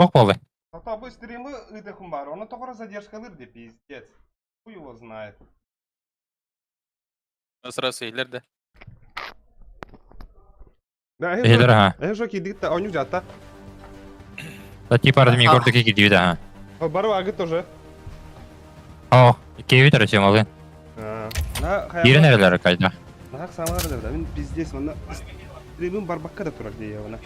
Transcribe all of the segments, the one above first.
Сколько было? А бы стримы ыдахум бар, он только задержка лырди, пиздец. Хуй его знает. Sırası ileride. Да, Эйлер, ага. жоки дикта, он жата. Да типа размер гордо какие две, да. Бару агы тоже. О, кевитер темалы. Ири нерелер кайда. Нахак самар да, мен пиздец, мана стримим барбакка да турак дей яна.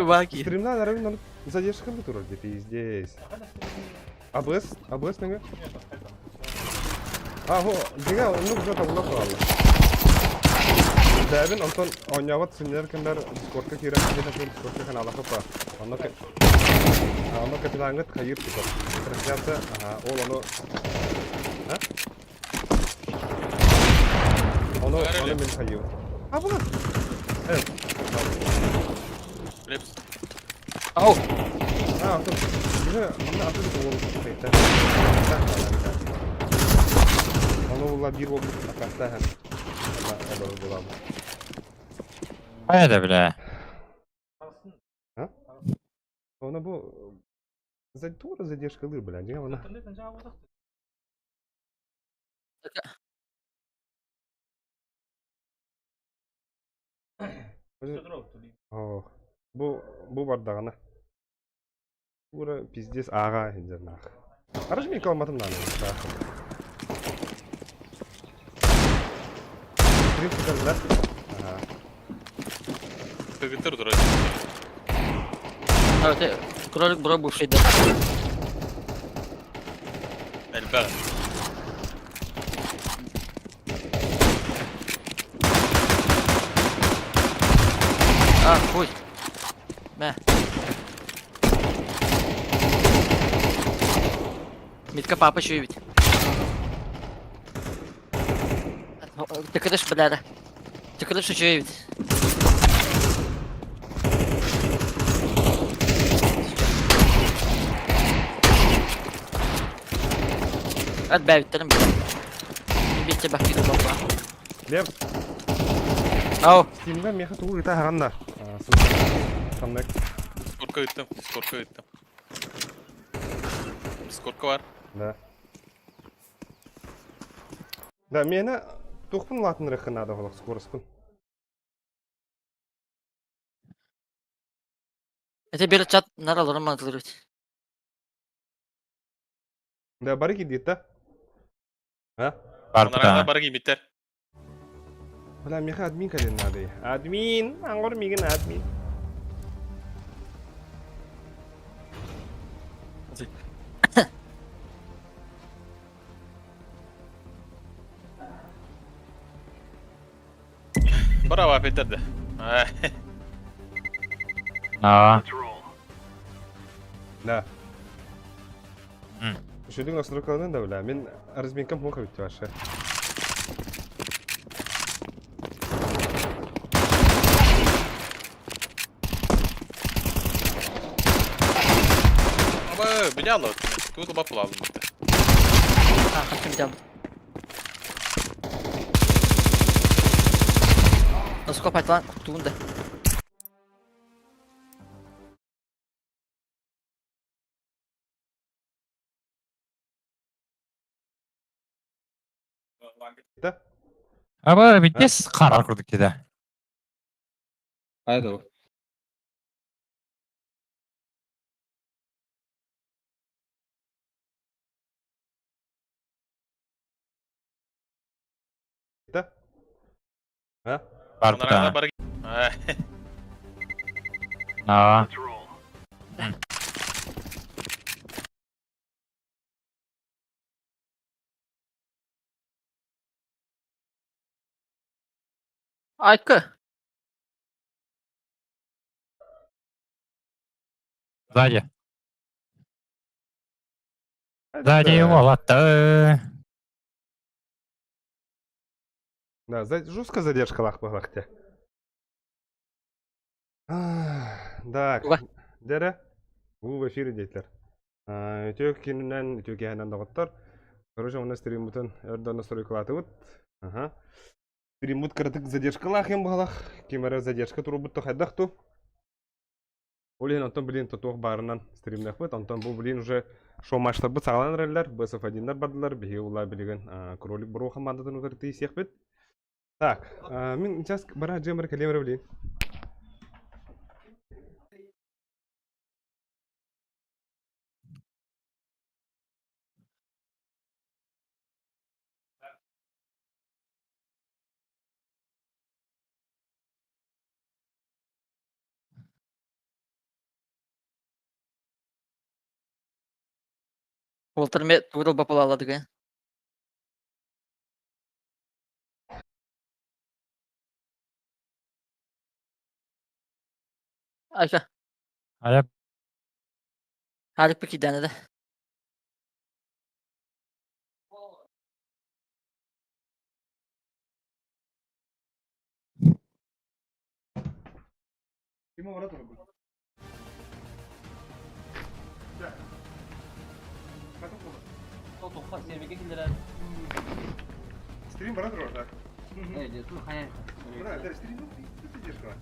Ваги. Стримда, наверное, задержка бы турак дей, пиздец. АБС неге? Аго, дига, ну жата була калды. Дәбин антон ойнават синер кендер Discord'ка кирәк дип Discord'ка канала хапа. Аны капитангат кайыр типа. Трансляция, ол аны. Ha? Onu мен кайыр. Була. Evet. Реps. Ау. Антон. Дига, аны атып ол кайта. Onu bulla bir oldu akasta hem. Ada bulalım. Hayda bile. Ona bu тоже задержка лыр, блядь, я она. Bu bardağına. Bura pizdes ağa hincernak. Araç mı kalmadım lan? Принципе, Kıgıtır duracak. Evet, kralik bura bu şeyde. Elbette. Хуй. Мә. Митка папа еще ведь. Ты кыдыш, бляда. Ты кыдыш еще ведь. Отбавить-то, блядь. Бить тебя в пиду, баба. Лев, Ау. Steam'den meha tuğu ita haranda. Sandık. Discord'ka gittim. Discord'ka gittim. Discord'ka var. Da. Da meni to'qpun latın rıkhınada xolos ko'rspun. Это берет чат, нарал, роман толерить. Da bari gidiyet da. Ha? Onlara barı gibi biter. Wala meha admin kalen nade. Admin, angor migin admin. Bravo Peter de. Aa. Da. Hmm. Şöyle настройкаларын да била. Мен разминкам плохо бит вообще. Ama biliyorlar. Tuğla bapıl aldım işte. Hakim can. Nasıl kopart lan kutuğunda. Da. Ama bitmez karar kurduk kide. Haydi o. Da. Ha? Var Onlara bu barı Aa. Aykı. Сзади. Сзади его латта. Да, жесткая задержка лах по лахте. Так. Уга. Дере. Bu в эфире дейтler. Өтөк кининен, өтөк яһанан дагыттар. Короче, у нас стримутын өрдөн сорыклатыбыт. Ага. Стримут кырдык задержкалах ем балах. Кемере задержка турубут тохайдахту. Олен Антон блин тотох барынан стримнах быт. Антон бу блин уже шоу матчтар быт сагалан реллер, БСФ-1'дар бардылар. Бихе ула билеген кролик буру командадан удары тиисек бит. Так, мен сейчас бара джемер келемер блин. Волтерме туру бапалаладыга. Ayşe. Аяп. Harip bir kidane de. Kim o orada bu? Toplar sevmeke gidiler. Стрим брат орда. Evet, diyorsun. Hayır. Бра, да, стрим тут задержка.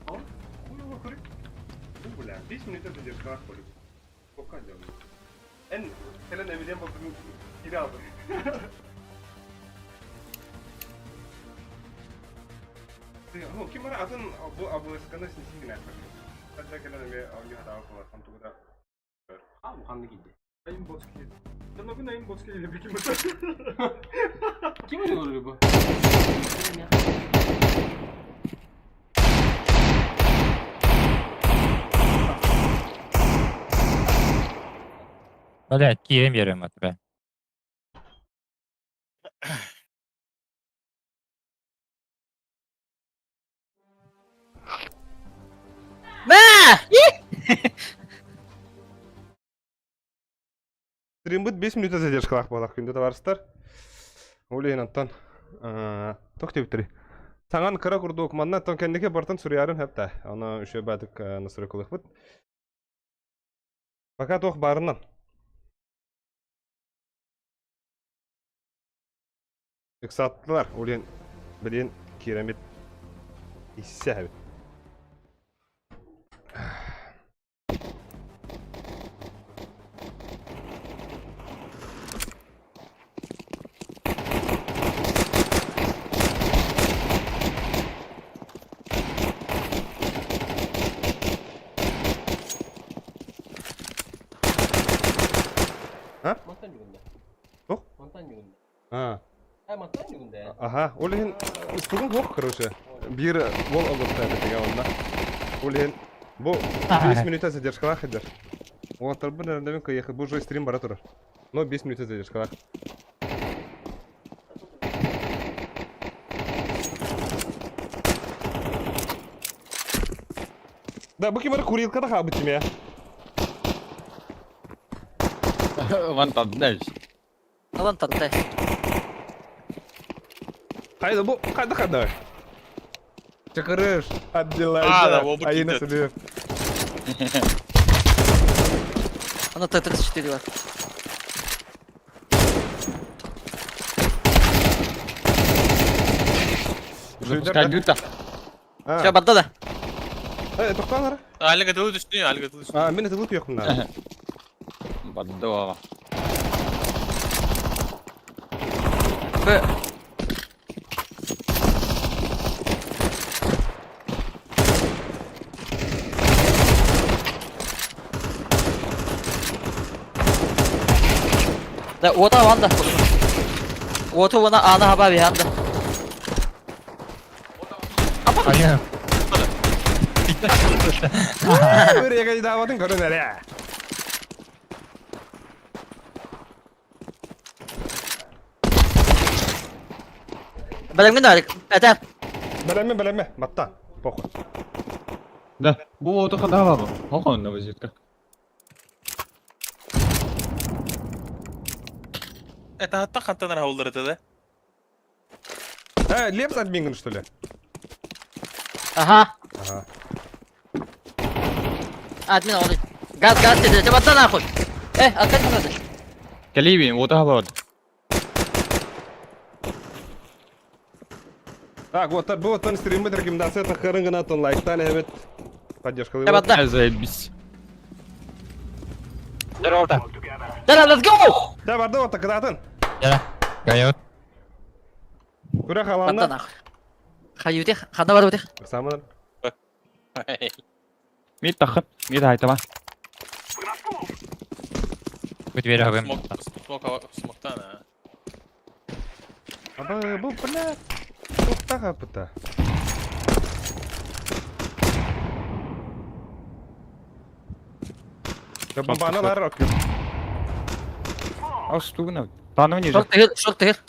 А? Ой, ой, корик. Bu bula, 5 minütte задержка kolik. Poka canım. En helen evden bakın geri aldı. Ну, kim var adın bu eskana sinsi güne yapar. Hatta gelen ve avcı hata var. Tam tuğda. Abi kanlı gitti. Ayın boski. Sen o gün ayın boski ile peki mesela. Kim oluyor bu? Блядь, кием yerim at be. Стрим будет 5 минут задержкалах болақ күнді товарыстар. Олейін аттан. Тоқты біттірі. Саңан кыра күрді оқыманна аттан кәндеке бартын сүриярын әпті. Она үші бәдік насыры кылық бұд. Пока тоқ барынан. Үксаттылар. Олейін білейін керемет иссі әбіт. Montan yolunda. Yok? Montan yolunda. Ha. Ha montan yolunda ya. Ага, олейін үстігін жоқ, короче. Bir vol alıp tabii onda. Олейін bu 5 минута задержкалах едер. Он тарбы нерінде мен кайықы, бұл жой стрим бара тұрар. Но 5 минута задержкалах. Да, bu kimara kuriyelka da kabıtım ya. Вантадеш. Alan tadı. Haydi bu, hadi. Çakırır. Hadi да, bu Ayına gitti. sürüyor. Ona Т-34 var. Запускай люта. Şey badda da. Toqtan ara. Halin katılı düşünüyor, halin katılı düşünüyor. Ben atılıp yok bunlar. Баддова. Ve Da oda vanda. Oda ona ana haber yanda. Аяп. Buraya kadar davatın karı nereye? Benim de eder. Belenme. Matta. Pokoj. Да. Bu oto kadar var. Hokon da vaziyette. Это hatta kantadan havulları da. Лепс админган, что ли? Aha. Ага. Админ он. Газ тебе, ты вот нахуй. Опять надо. Калибин, вот это. Так, вот бұл оттан стримі рекомендация тақырын ғана тон лайктан әмет поддержкалы Я вот да. Заебись. Здорово. Да, let's go. Да, барды вот тақыдатын. Gel. Gayot. Күрі Вот қаланна. нахуй. Хаюте, хана бар өте. Самын. Мид тахып, мид айтама. Bu двери хавым. Смоктан, а. Абы, бұл, бля, тоқтаға бұта. Да бомбаны лар окей. А стугна. Тану ниже. Шорт тегер.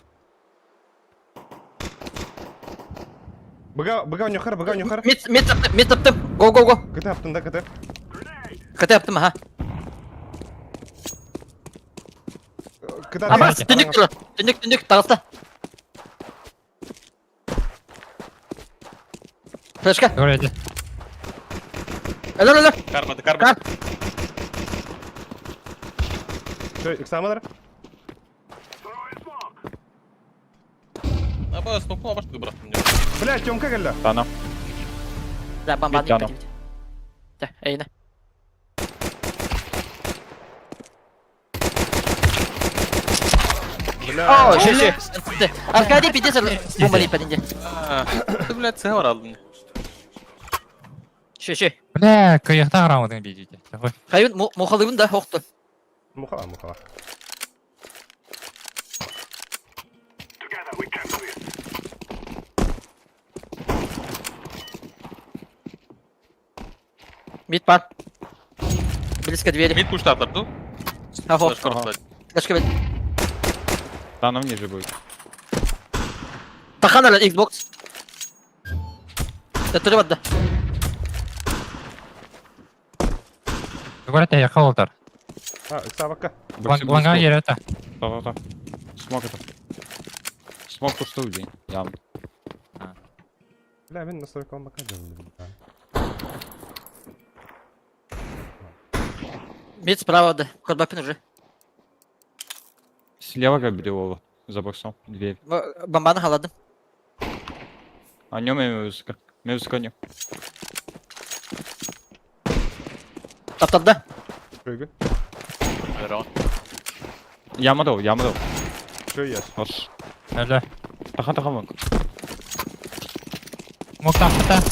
Бұға өнеқар. Мид таптым. Go. Күті аптын да, күті. Кате таптым, ага. Күті Ама, аптын. түндік тұр. Түндік, тағыста. Флешка. Doğru hadi. Öyle. Кармады. Кар. Самылар. Аба, смокну башты бұрақтым. Бля, тёмка келді. Тану. Да, бомба Бит не canım. Да, eyne. Бля. О, şey. Arkadi pidesi bombayı padince. Ты, блядь, цевар алдың. Şey. Bля, kıyıkta aramadın diyeceğim. Hayır, muhalifin de hoktu. Мұқала. Mid бар. Близко двери. Мид пушта атырды. Ага. Флешка бет. Тану ниже будет. Тахан ala Xbox. Tetiri badda. Говорят, я холодар. Сабаққа. Ванга yer это. Та. Смок это. Смок пустой день. Явно. Бля, мен настройка алмақа жолым. Mid справа да. Кодбапин уже. Слева Габриола. За боксом. Дверь. Бомбаны халадым. А нем музыка. Музыка не. Тапталды. Шөйгі. Ямадо. Шөй еш. Hoş. Öyle. Тахан бak. Mok tahtı.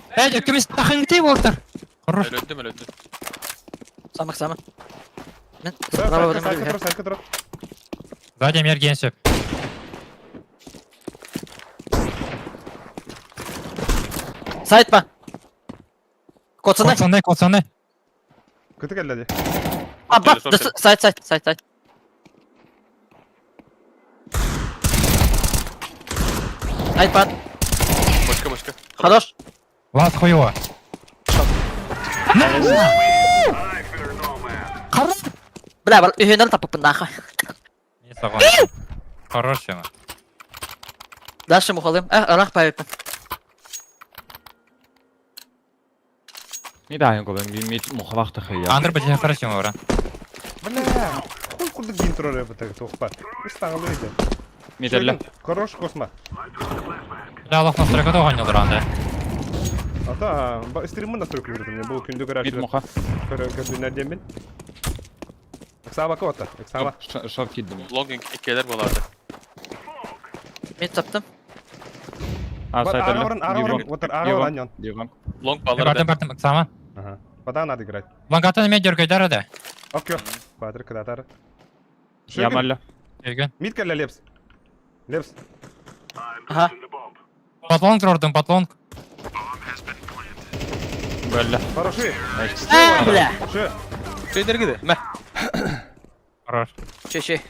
Hey, ökümüz takın gitti Voltar. Хорош. Өлөдім. Самых. Мен справа Сәлкі badым. тұрып, сәлкі тұрып. Сзади мергенсіп. Сайт па. Коцаны. Kotsаны. Күті келді де. Аба. Сайт. Сайт па. Башка. Хорош. Лаз хуево. Бля, бар үйенер тапыппын нахуй. Не согласен. Хорош yana. Дальше мухалым. Арах пайыппын. Не дай его, мид мухавах тахая. Андыр бәтіне хорош yana ора. Бля, хуй құлдық дейін тұрар өпітігі тоқпа. Үстаңылы өйді. Миделле. Хорош косма. Бля, Аллах настройка тоғаныл дұранды. Ата, стримін настройка көрдім. Бұл күнді Мид көрәшілер. муха. Көрдіңдерден мен. Саба кота, саба. Шорт кидdim. Лонг икелер болады. Мид таптым. А, сайт Ара отыр, ара оран ян. Диван. Лонг балдар. Бардым, Оксама. Ага. Пода надо играть. Лангатын мен дергайдар еді. Окей. Квадр, кадатар. Ямалля. Егін. Мид кәлі лепс. Лепс. Ага. Патлонг тұрдым, патлонг. Белля. Хороший. Бля. Шы. Şeyler Мә. Хорош. Şey.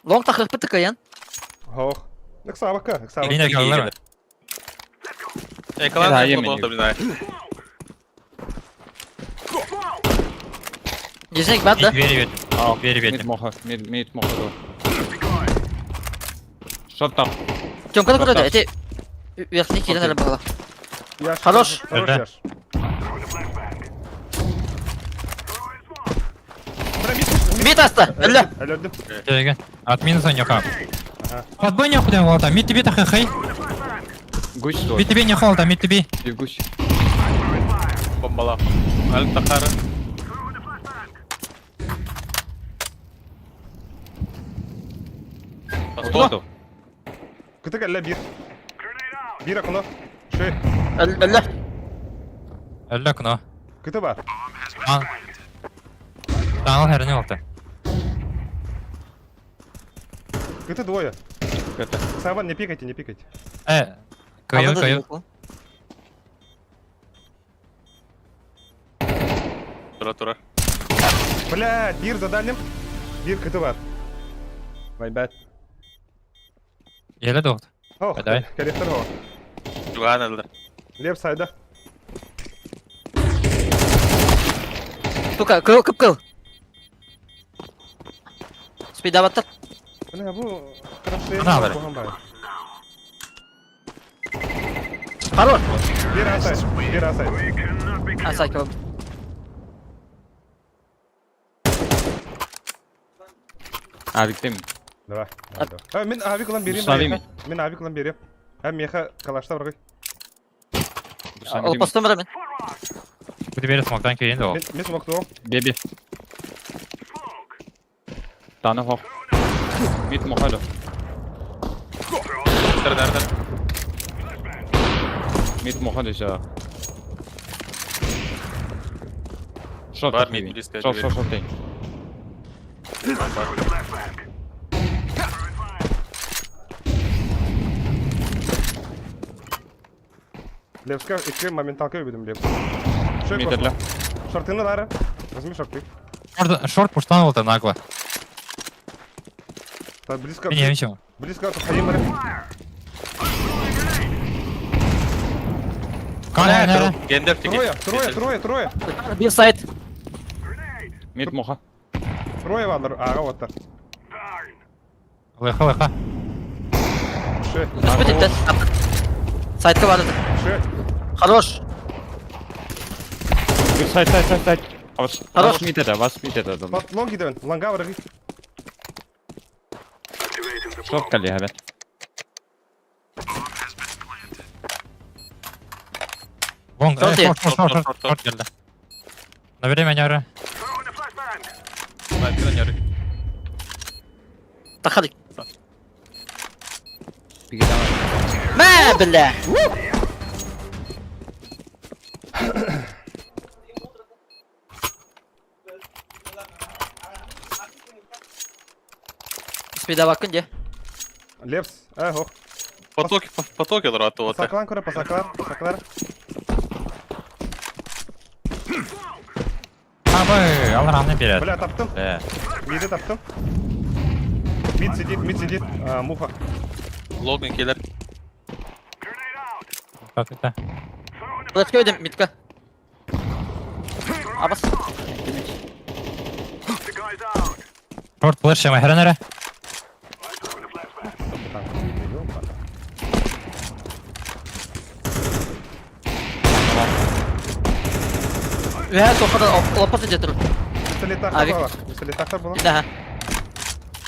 Лонг тахрық бітті каян. Хоқ. Сабаққа, сабаққа. Еліне қалылар ма? Ekran Daha telefonu yemeyin. oldu bir daha. Десник бат да. Двери бет. Двери Мид бет. моха. Мид моха. Шорт там. Тёмканы көреді. Әте Верхний килен әлі бала. Яш. Хорош. Хорош Öldü. яш. Бля, мид. Мид асты, әлі. Öldüm. Келген. От минус он yok abi. Aha. Подбой не куда волта. Мид тебе так хай. Гусь стой. Мид тебе не холта, мид тебе. Bir гусь. Bombala. Alp takarı. Oldu. Kıtık elle bir. Bir akını. Şey. Әлі. Öldü kno. Kıtı var. Tanıl her ne oldu? Кыты двое. Это. Саван, не пикайте, не пикайте. Kıyıl kıyıl. Tura. Бля, бир за дальним. Бир кыты var. My bad. Yele doğdu. Oh, Hadi. коллектор о. Jugan öldü. Left side'da. Тука, кыл. Спида баттыр. Бля, bu кырапты. Ana var. Хорош. Bir asayt. Bir asayt. Асайка бап. Abik'te mi? Давай. давай. Мен abi kılan bereyim. Savayım ben. Men abi kılan bereyim. Hem meha kalaşta var. Ол постом бара мен. Bu diberi smoke'tan keyin de o. Men smoke'da o. Bir. Tane hok. Mid muhalo. Nerede? Mid muhalo ya. Short Var maybe. mid liste. Short değil. Levska iki momentalka öbüdüm Lev. Şöyle Mid'le. Şortını var. Возьми шорты. Шорт пуштан oldu нагло. Так, близко. Не ничего. Близко подходим. Kana nere? Gender Трое. Bir сайт. Mid muha. Трое валар. Ага, вот так. Лыха. Ше. Üç bitti. Saytka vardı. Ше. Хорош. Bir side. Хорош. Was mid ede. Pat long gidelim. Langa var. Short kalıyor evet. Вон, Шорт. шорт geldi. На время не ора. Alp'den yarı. Takhadık. Bir daha. Ma billah. Spida bakınca. Levs. Ага. Потоки лрату ота. Saklan kura pasaklar. Abi Allah rahmet eylesin. Bля, taptım. Midi taptım. Mid сидит. Муха. Logan gelir. Hakikaten. Flash ödüm mitka. Abas. Short flash ama her nere? Ve sokada lapat ediyor. Abi. Pistolет taktar buna. Daha.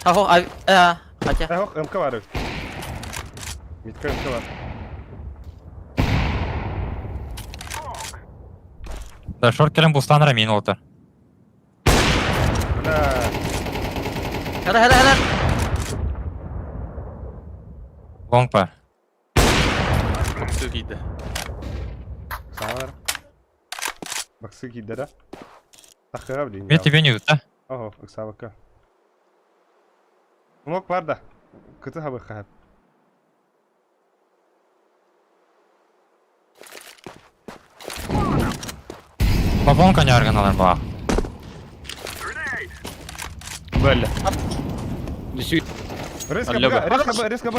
Aho abi. Hatta. Ага, МК var. Midka МК var. Da short kelen bustan ramin oldu. Bля. Hele. Long var. Kapısı giydi. Sağlar. Bak sık gidere. Takıra bileyim Mid тебе не да? Oho, ıksavaka. Umok var da. Kıtı habı kahab. Babon ne arganalar bu. Böyle. Düşük. Risk habı.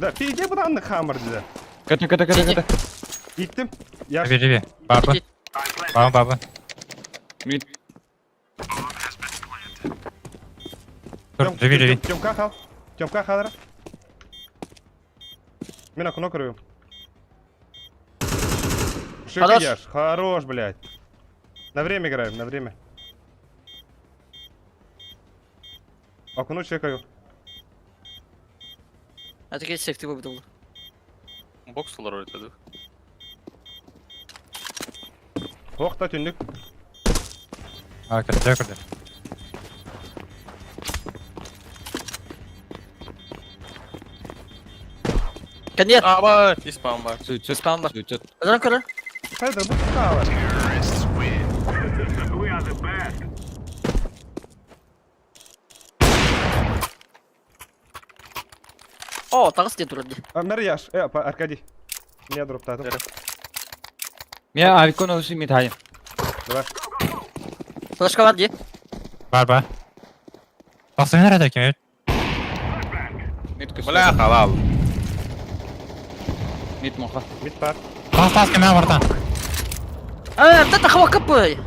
Da, pide bu da anlık hamur dize. Kata. Gittim. Yaş. Biri. Baba. Mid. Живи. Тёмка хал. Тёмка хадра. Мен окно крою. Хорош. Хорош, блядь. На время играем, на время. Окно чекаю. Это кейс сейфти болып болды. Боксылар өтеді. Оқта түндік. Кірді. Кәнет! Аба, испан бар. Сөйтсет. Спам бар. Сөйтсет. Öldürün körü. Хайда, бұл қағалар. О, тағыс ден тұрады. Мәрияш, Аркадий. Меня дроп татым. Мен авикон өсі мид хайын. Давай. Флешка бар де. Бар. Басыңдар әді кем ет. Мид көсі. Бля, халал. Мид моқа. Мид пар. Тас кеме бартан. Тата хава капы.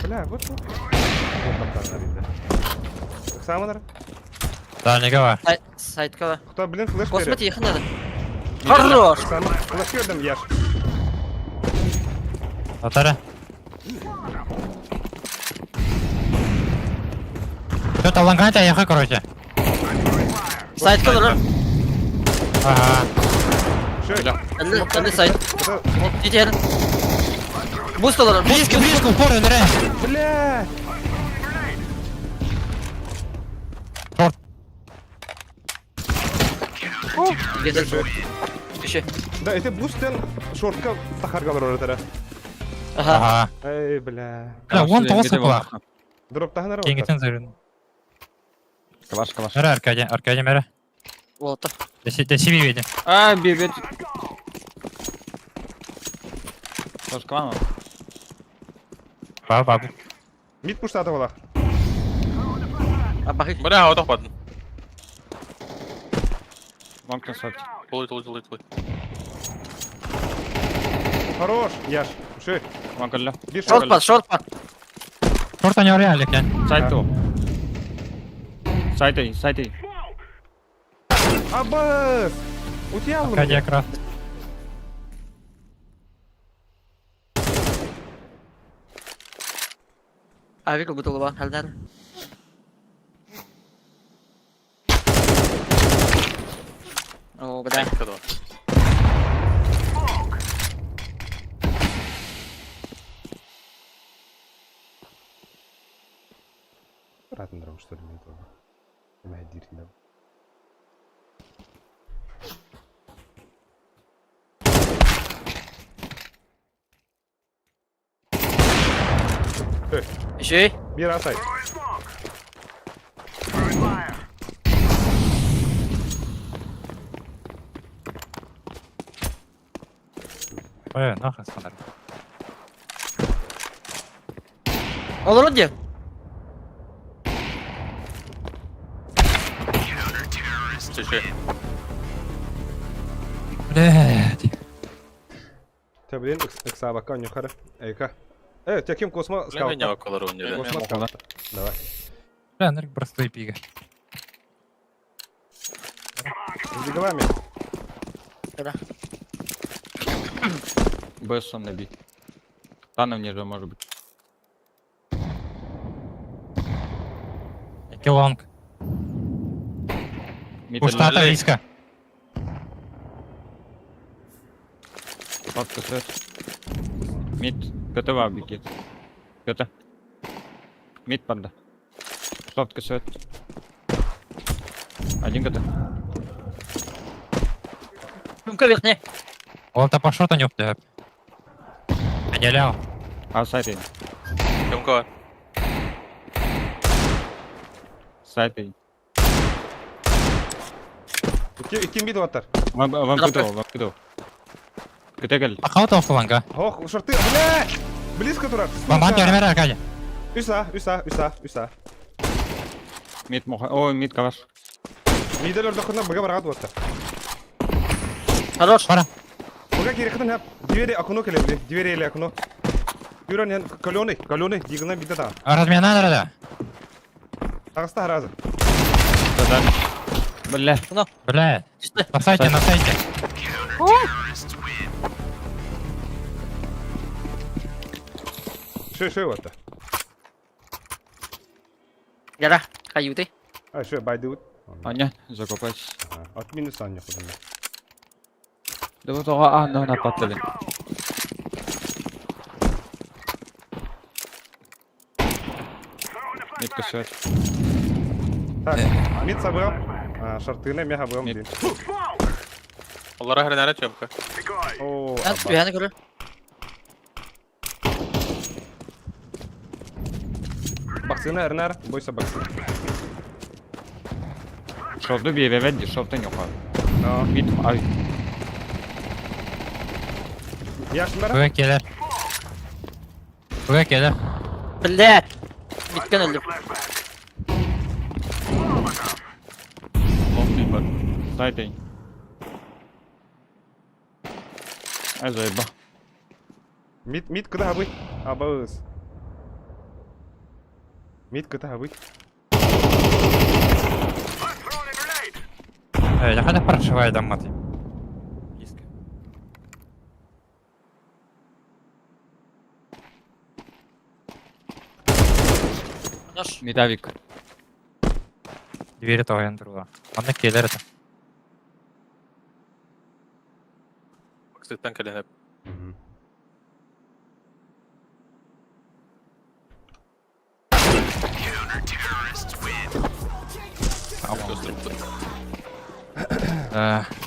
Бля, вот бұл. Саманар. Дальнеге бар. Сайтка бар. Кто, блин, флеш Космет берет. yakın dedi. Хорош. Флеш бердім, яш. Атары. Что таланған таяқы, короче. Сайтка var. Ага. Шөй. Әлі сайт. Жетер. Буст olur. Близко, упор, өндірі. Бля. Жетер. Кіші. Да, это бустен шортка тахаргалар оратара. Ага. Ага. Ай, бля. Он тоғыз қылақ. Дроп таханар Кеңгітін зөрін. Калаш. Мәрі, Аркадий мәрі. Вот. Десеби бейді. Бебет. Тоже квама. Бабу. Мид пуштаты олақ. Абахи. Бля, отақ бадын. Лонгтен сот. Толой. Хорош, яш. Шөй. Лонгкалло. Бир Шорт бар. Шорта не ореали, кен. Сайт ту. Сайт. Аббас! У тебя в Аркадий якраз. Авик бутылы бар. Әлдер. О, бля. Кадо. Ратный дрон, что ли, мне тоже. Моя дирина. Şey. Bir asay. Нахрен санар. Olur diye. Тише. Блядь. Та, блин, иксабака, нюхара. Эйка. Тебя кем космо Бля, скаут? меня около рунили. Космо скаут. Давай. Бля, нырк простой пига. С диговами. Бля. Бэсом набить. Танов ниже может быть. Килонг. Мид Уштата Блядь. риска. Папка сет. Мид. КТВ бегит. КТ. Мид панда. Шортка сет. Один КТ. Шумка верхняя. Он-то по шорту не уптяп. Не лял. А сайт. Тёмка. Сайт. Кем биду аттар? Вам кидал. КТ гел. Ақауыт оқыланға. Ох, шорты, бля! Близко турар. Бамбан көрмері Аркадий. Үса. Мид моха. О, мид калаш. Миделер дохына бага баргат уатта. Хорош. Бара. Бага керектен хап. Двери окно келебли. Двери или окно. Юран каленый, дигна бида да. Размена нырыда. Ағыста разы. Задан. Бля. Бля. Üstte. На сайте, на сайте. Шö отта. Yara. Каюты. А, шö байды вот. Аня, закопать. От минус Аня ходында. Да вот ага, на напаттали. Метка свет. Так, мид забыл. Шартыны меха был. Мид. Onlara her nerede çömka? О, Ben tüyeni görüyorum. баксына эрнер, бойса баксына. Шовду bir eve verdi, şovdan yok abi. А, Mid, ay. яшмара? Buraya gelir. Buraya gelir. Blät. Bitken öldüm. Long değil var. Saytayım. Ay zayıba. Мид кыда хабый. Абыз. Мид кыда хабый. Я хотя прошиваю дам маты. Нож. Midavik. Двери того яндрува. Он на келер это. Baksıktan kalın hep.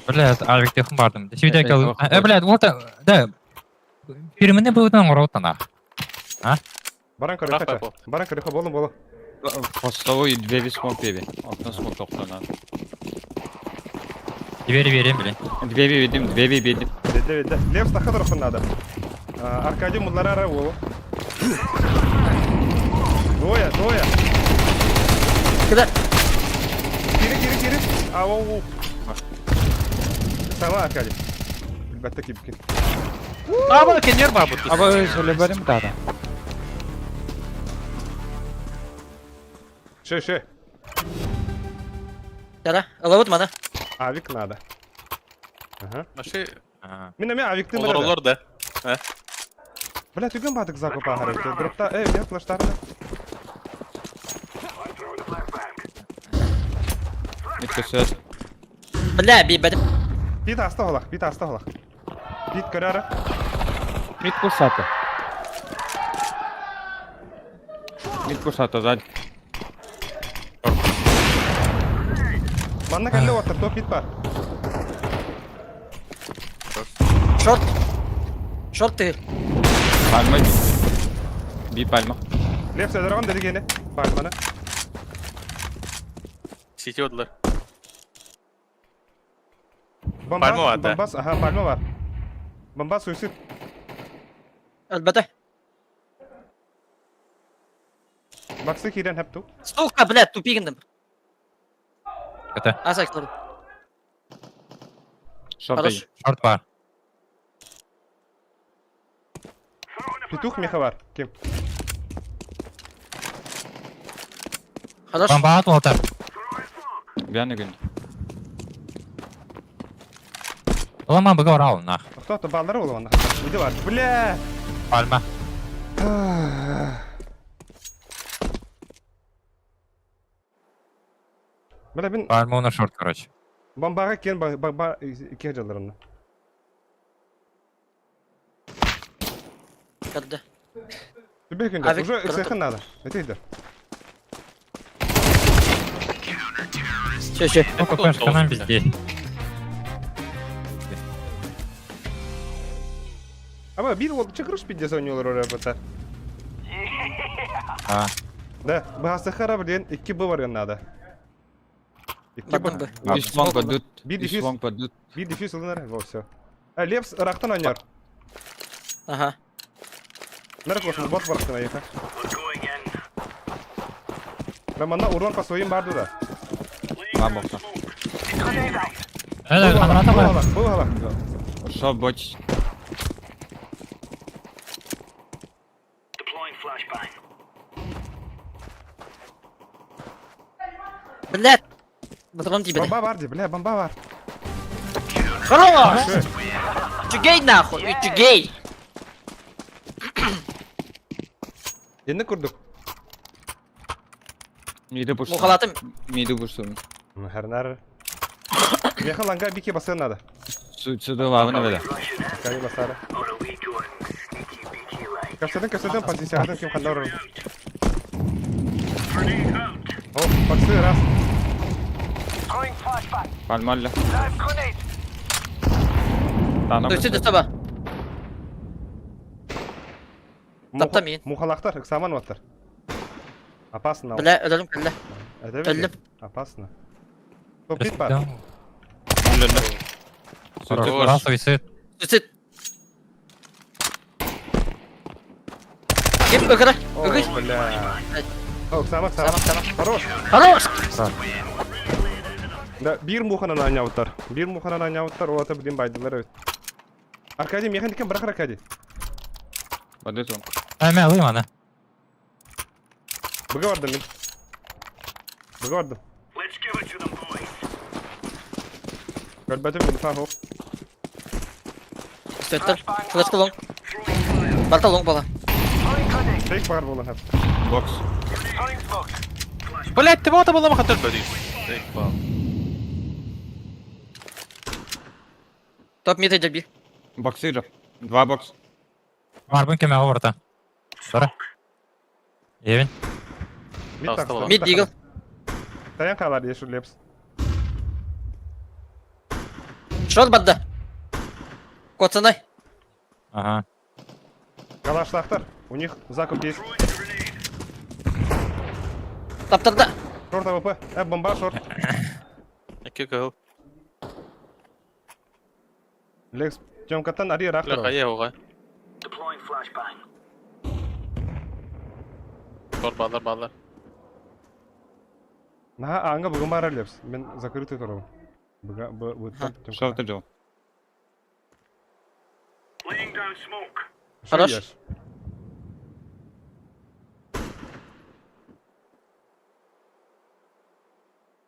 Блядь, Арвик техн бардым. До свидания, Это кал. Блядь, вот, да. Перемены будут на ворота, нах. Баран карыха. Баран карыха болу. Постовой две висмок певи. Окна смок тоқтана. Двери верим, блин. Две видим, две видим. Де. Лев стаха дұрқын надо. Аркадий мұдлары ол. Доя. Куда? Кири. Ау. Сама Аркадий. Бәтті кипкен. Ama kenyer var bu. Ama söyle benim daha da. Шö. Yara. Alavut bana. Авик надо. Ага. Başı Мен авикті olur мұрады. olur da. Бля, түген бадық закупа харекті. Дұрыпта, я флаштарына. Midka свет. Bля, bir benim. Бит аста олақ. Бит көрәрі. Mid пусата. Mid пусата, сзади. Манна кәлі отыр, топ бит бар. Short. Short değil. Palma. Bir palma. Лев сөдірған деді кені. Бақманы. Siti oldular. Palma var da. Aha, palma var. Bombas suicid. Elbette. Baksı kiden hep tu. Stolka, blät, tupik indim. Это Asak sorun. Şovdayım. шорт бар. Петух меха var. Kim? Хорош. Бомба от лота. Bir an gün. Лома бы говорил, нах. Кто-то балдары ол оны. Үйде бар. Бля! Пальма. Бля, мен Пальма на шорт, короче. бомбаға кен ба ике жаларымны. Geldi. Түбе кенде. Авик Уже кырык. эксехен надо. Этейдер. Şey. Ну, какой канал везде. Ama bir oldu çıkırış bir desen yollar oraya batar. А, Da, bu hasta harap diyen iki bu var yanında. İki bu. Bakın bu. Bir swamp padut. Bir Bir diffuse. swamp padut. Bir diffuse alınır. Все. Лепс рахтан oynar. Aha. Nerede koşun? Bot bıraktın ayıka. Ben bana urban pas oyun vardı da. Mam okna. это граната бар. Bu hala. Şov boç. Блядь. Патрон тебе. Бомба var diye, bile bomba var. Хорош! Şöyle. Чугей нахуй, и чугей. Yeni kurduk. Midi push. Muhalatım. Midi push. Her ner. Yakın langa bir ki basın nada. Suda vavına veda. Kayı basara. Kapsadın pozisyon kim kallar. Oh, baksı ras. Palmalla. Tana Düştü tabi. Taptamayın. Muhalaktar, eksaman vattar. Опасно. Bile ölelim kelle. Öldüm. Опасно. Top bit var. Да. Хорош. Хорош. Расовый свет. Süsit. Kim ökere? О, Öküş. бля. О, Tamam eksaman. tamam. Хорош. Хорош. Да, bir muhanan oynayavutlar. Bir muhanan oynayavutlar, o ata bilin baydılar evet. Arkadi mekanikten bırakır Arkadi. Hadi son. Ben alayım ana. Bıga vardım ben. Bıga vardım. Gölbetim beni faho. Sütler. Flash long. Barta long bala. Tek var bu lan hep. Box. Блять, ты вот было махатır böyle. Eyvah. Top mid edil bir. Box игра. Два бокс. Var kime orta. Sonra. Evin. Mid Tamam, tak. tamam. Mid deagle. Dayan kalar diye şu leps. Short badda. Koçanay. Ага. Калашлахтар. У них закуп есть. Taptırda. Шорт АВП. Бомба, шорт. İki kıl. Лекс. Тёмкатан ари Ля рахтар. кая оğa. Kor bağlar. Наха анга бүгін бара лепс. Мен закрытый тұрмын. Бұға бұ Что ты делал? Хорош.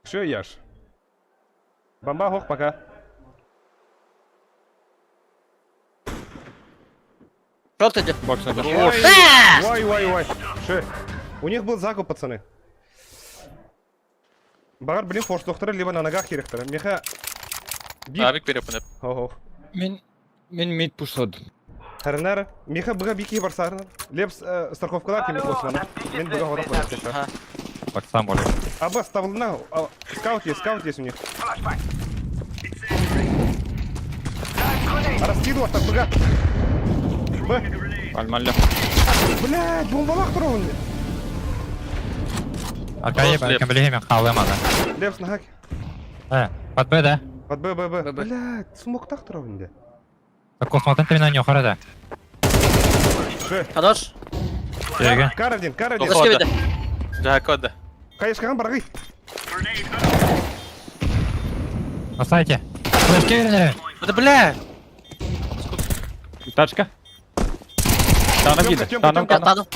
Что ешь? Бомба хох пока. Short edil. Бокс надо. Ой. Что? У них был закуп, пацаны. Багар блин форс доктора либо на ногах херектора. Меха. Abik bir yapın hep. Хох. Мен mid pushladım. Харнар. Меха бұға бики бар сарнар. Лепс страховкалар кемет османы. Мен бұға хорап қойып Ага. Так сам более. Аба ставлена. Скаут есть у них. Раскидывать так бұға. Б. Palmalla. Блядь, бомбалақ тұр оның. Аркадий Просто ben bileyim kaldım ana. Лепс на хак. Под Б, да? Под Б. Б. Блядь, смоктақ тұр оның. Так космотен ты на нее хорада. Ше. Хорош. Серега. Кар один. Flash kevede. Jack öde. Қайышқаған барғай. На сайте. Флешки вернее. Hadi bля. Тачка. Тана мида. Тёмка, Тана. Тёмка. Atladım.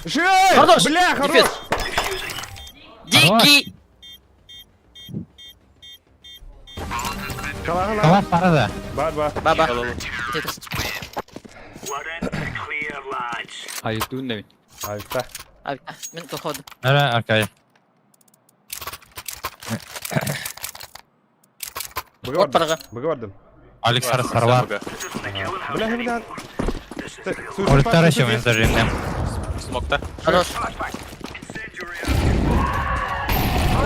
Ше! Хорош. Бля, хорош! Дефет. Дикий. Қалаған Kalan parada. Бар. Baba. Al. Ayıttın ne? Айта. Abi ben tokadım. Nere Arkadий? От параға. Бұға бардым. Alex Sarvar. Бля. Ультар еще мен зажимнем. Smokta. Хорош.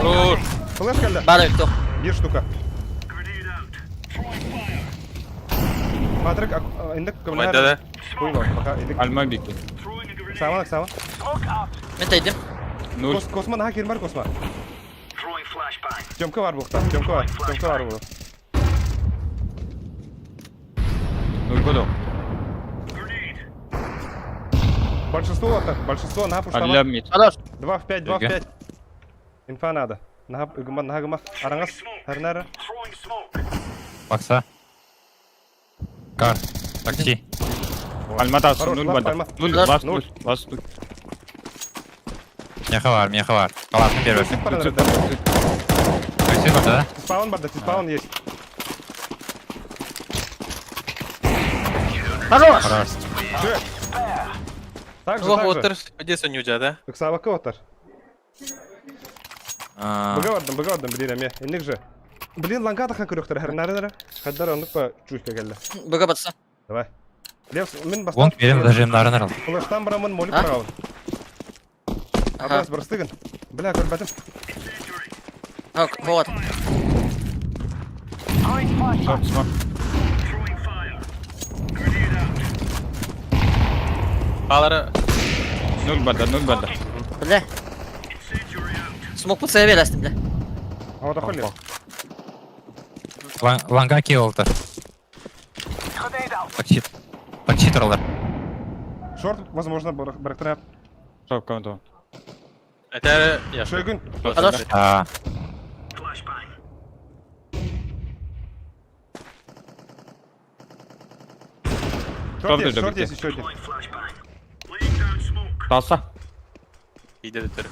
Vur. Флэш келді. Bana yok. Bir штука. Патрик, индік Komanda da. Қойма, пока индік. Alma bikti. Сама. Ben teydim. Nur. Косма, наға керін бар Косма. Тёмка бар бұқта. Тёмка бар бұл. Nur kodum. Большинство наға пуштама. Allam mid. Хорош. 2 в 5. Инфа надо. Наға гыма. Араңас. Әрнәрі. Baksa. Kar. Taksi. Alma tas. Хорош, Nur last bada. alma. Nur Last, bas. nur. Nur bas. Nur. Meha var. Kalasını bir versin. Tüt bana Tüt, da. tüt. Köysü burada da. Spawn barda, spawn есть. Хорош! Хорош. Чё? Так же, Ох, так же. отыр. Ödesi önüce de. Ыксабакка отыр. Aa, Быга вардым, блин, эме. Инник же. Блин, ланга тахан көрөктөр, хәрнәрі. Хәддәр ондық па чуйка келді. Быга батса. Давай. Левс, мен бастап. Вон берем зажимларын алды. Флештан барамын, молип А? барабын. Ага. Абас бұрыстығын. Бля, көрбәтім. Вот. Short smoke. Ağları Null bende. Бля. Смог по себе лезть, бля. Ава да холли. Ланга киылды. Подчитыралар. Шорт, возможно, бырықтырап. Short coming down. öteri yaş. Шойгүн. Хорош. Aa, Шорт Шорт есть, да, шорт бітті. есть еще один. Talsa. İyi de öteri.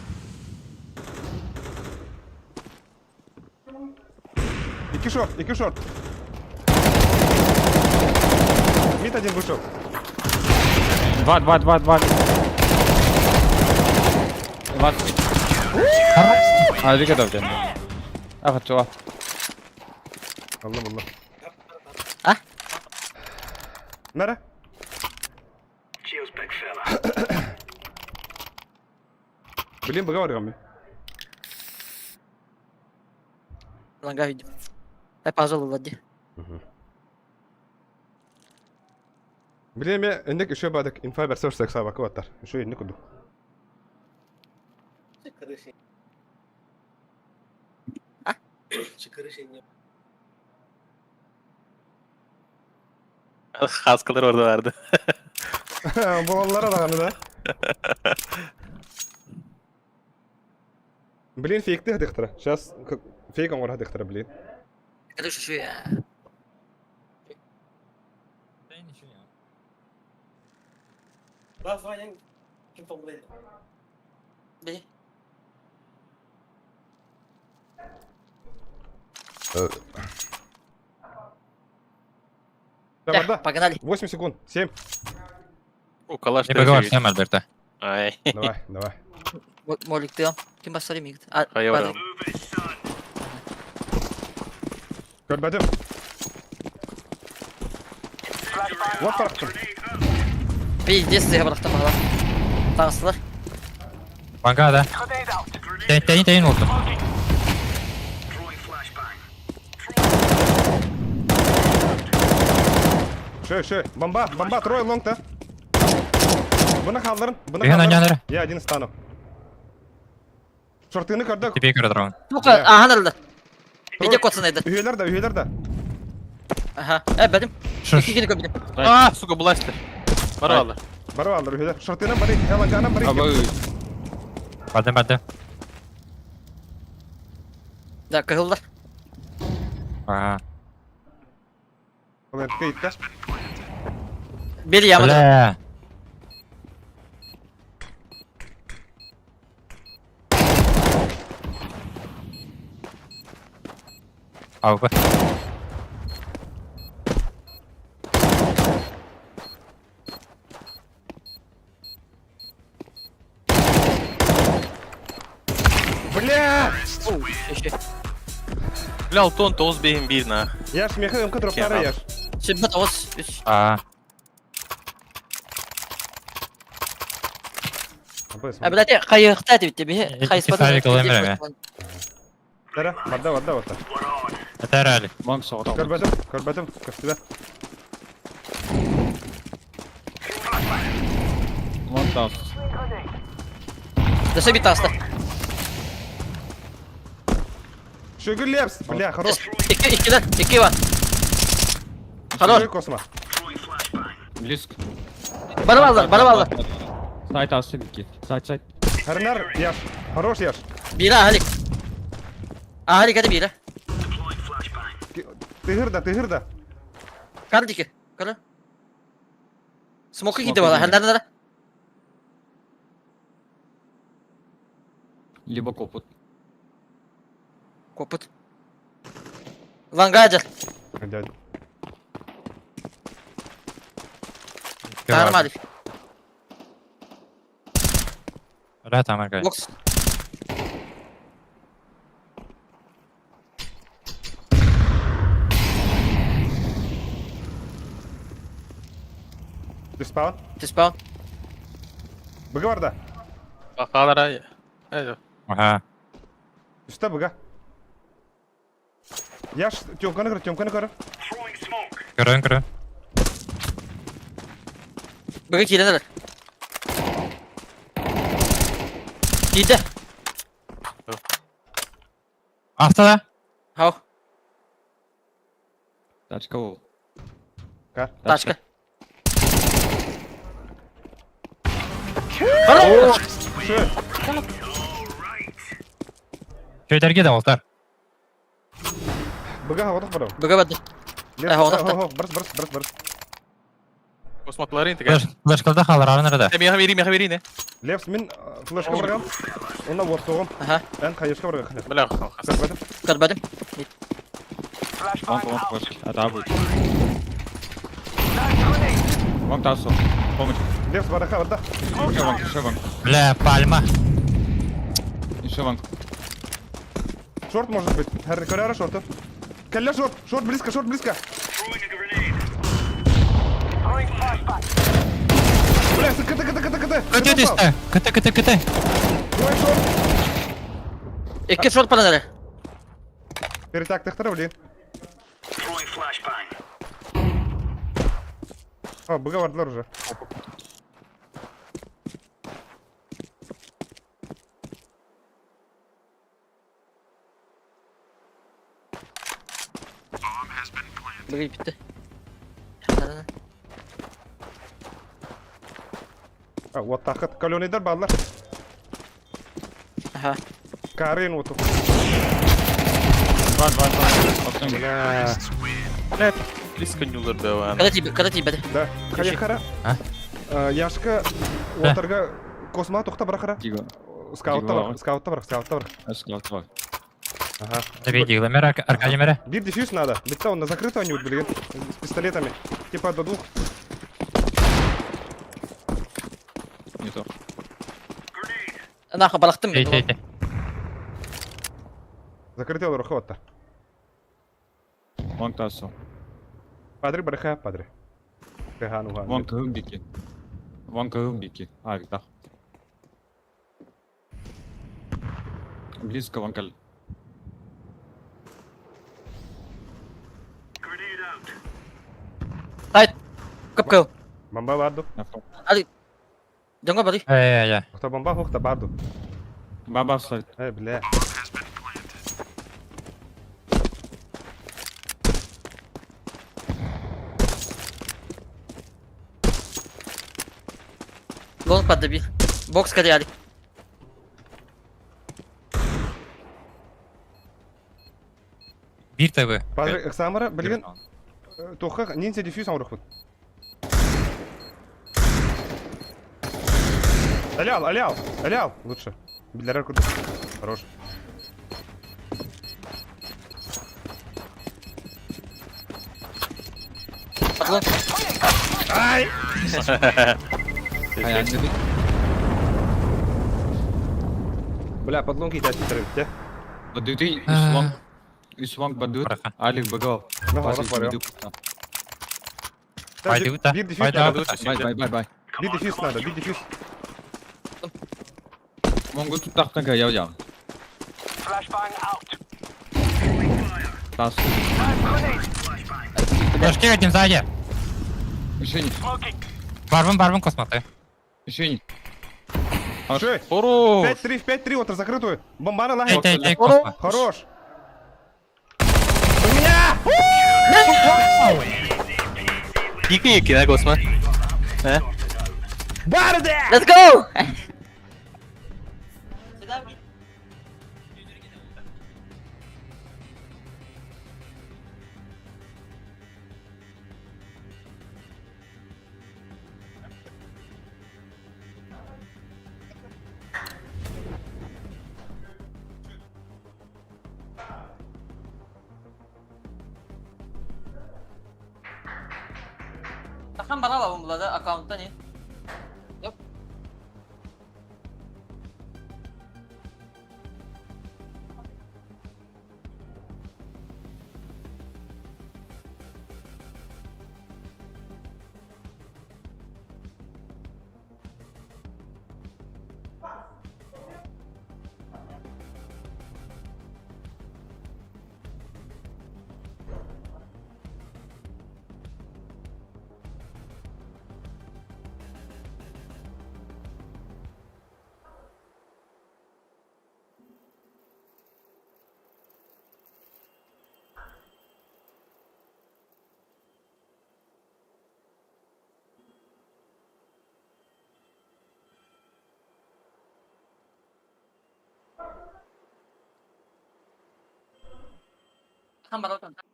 Iki шорт. Мид один вышел. Два. 20. Hadi kadar canım. Evet, çoğu. Allah. Ah? Nere? Блин, быга баргам мен. Ланга видим. Дай, пожалуй, Влади. Блин, мен индек еще бадык инфа берсе что ыксабакка баттар. Еще индек уду. Haskalar orada vardı. Балалара да да. Блин, фейкты хадыктыра. Сейчас фейк он хадыктыра, блин. Это что я? Бля. Давай, Да, да. погнали. 8 секунд. 7. O kalaş не поговорим, Альберта. Ay. Давай. Молик, ты кем басари мигт? А, Hayır падай. oğlum. Көрбәдем. Вот парақтым. Пиздец, ты бырақтым ала. Тағысылар. Ланга да. Тейін oldu. Шö. Бомба, трое лонгта. Бұны қалдырын. Деген ойнаныры. Я один стану. Шортыны көрдік. Тепей көрдірауын. Тука, ахан алды. Биде котсын еді. Üyeler de. Ага. Бәдім. Шыш. İki köpüdüm. Aa, suka bulaştı. Var oğlum. Бару алдар üyeler. Шортыны бари. Ялангана бари. Abi. Бәдім. Да, кығылдар. Aa. Олар кейтті. Бел ямады. Бля. Avga. Бля! Еще. Bля, Alton toz beyin bir na. Яш меха ымқы троптары яш. Sübbat oğuz. Aa. Блядь, қайықта дейді бе. Италия километр, Тара, варда. Это реально. Monk soğuk. Көрбәдім. Көстіде. Monk down. Десе бит аста. Шөгір лепс. Бля, хорош. İki var. Хорош. Шөгір косма. Blisk. Bana bağlar. Side asıl iki. Side. Харнар яш. Хорош яш. Biri ahalik. Ahalik hadi biri. Тыгырда. Kardiki. Kara. Smoke'u gitti valla. Nerede? Либо копот. Копот. Вангадер. Дядь. Нормально. لا تعمل كده. Бокс. Диспаун. Ты спал? Быга бар да. Бақалар ай. Ага. Üstte bıga. Yaş tёмканы көр. Көрін, көрін. Быгы киленер. Киді. Астада. Хау. Тачка ол. Кар. Тачка. Хорош. Şu. Şöylerге de oltar. Bıga havada barım. Быгы бады. Havada. Барс. Космотларын тегәр. Флешкалда қаларарын ұрады. Меха берине. Лепс мен флешка баргам. Онда ворсогым. Ага. Эн кайышка баргам. Бля. Кырбадым. Вонг, флешки. Это будет. Вонг тасо. Помощь. Лепс бараха барда. Еще вонг. Бля, пальма. Еще вонг. Шорт может быть. Көрәрі шорты. Кәллә шорт. Шорт близко. Бля, кыты. Көте түсті. Көте. Ой, шорт. Екі шорт панелері. Перетактықтары, блин. О, быга бардылар уже. Быгы бітті. Вот тақыт. Калонейдар бардылар. Ага. Карин вот. Два. Пацаны. Бля. Бля. Близко не улар бе. Когда тебе бады? Да. Қара. Яшка отарға косма тоқта барақара. Диго. Скаутта бар. Скаут бар. Ага. Забейте, Гламера, Аркадий Мера. Бит дефьюз надо. Битта он на закрытого не блин. С пистолетами. Типа до 2. Не то. Наха балақтым. Дейте. Закрытый олар хватта. Вонг тасо. Падри бараха, падри. Кахану хан. Вонг хумбики. Так. Близко вонкал. Айт. Көп. Бомба баду. Али. Жаңа бады. Я. Хто бомба хто баду. Баба сайт. Бля. Лонг бады би. Бокс каде али. Bir tabi. Падри Самара, блин. Тоха ниндзя дефьюз амрах вот. Алял. Лучше. Биллярар куда. Хорош. Подлонг. Ай! Аяңды бит. Бля, подлонги идет те. Бадыты үс вонг бадыт. Браха. Али быгал. Ну, хорош, парень. Пойду, да. Бит дефьюз Пойду. надо. Бай. Бит дефьюз надо. Бит дефьюз. Вонгу тут тахтага яв. Тас. Флешки один сзади. Еще не. Барбон космоты. Еще не. Шей. Хорош. 5-3, вот закрытую. Бомбана лаги. Эй, космо. Хорош. Екі, да, Космо? Let's go! Kan bana bak bunlarda account'ta ne? Yok. Kan bana bak.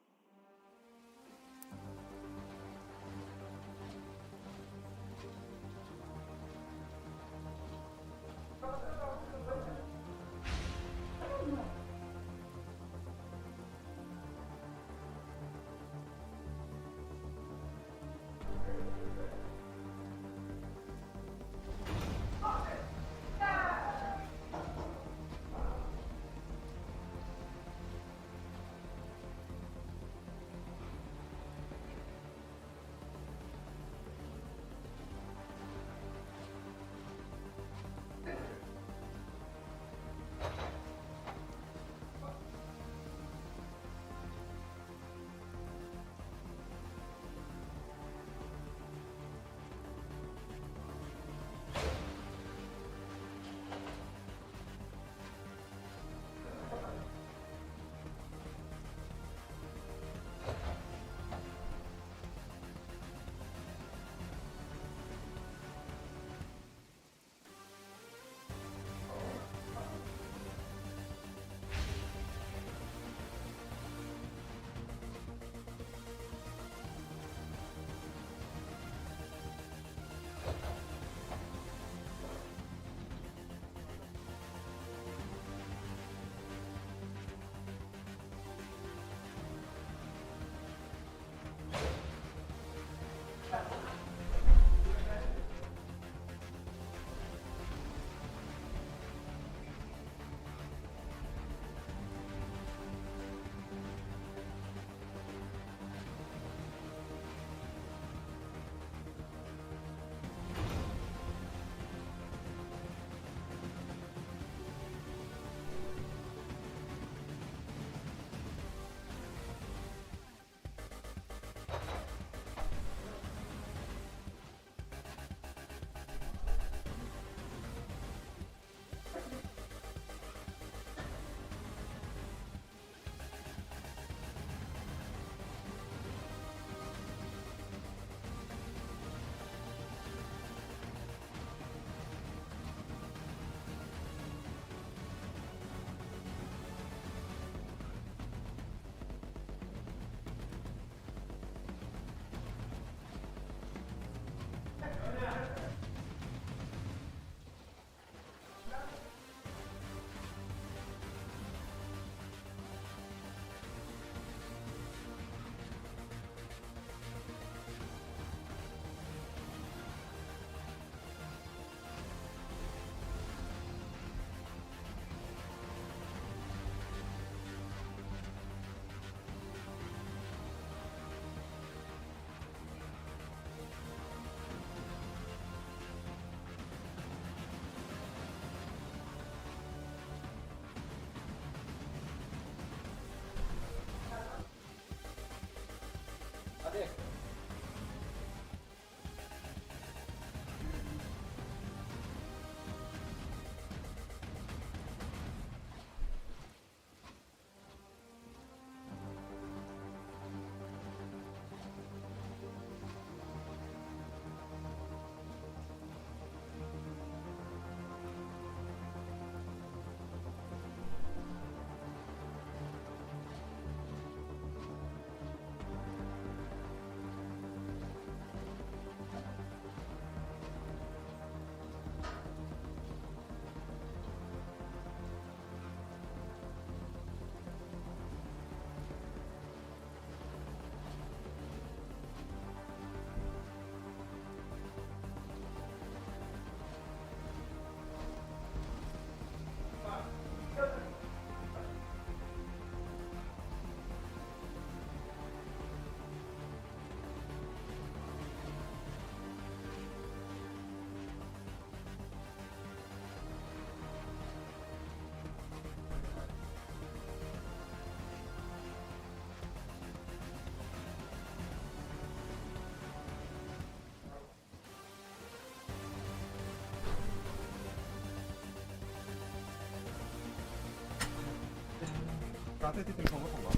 Каты ты телефонға қонба.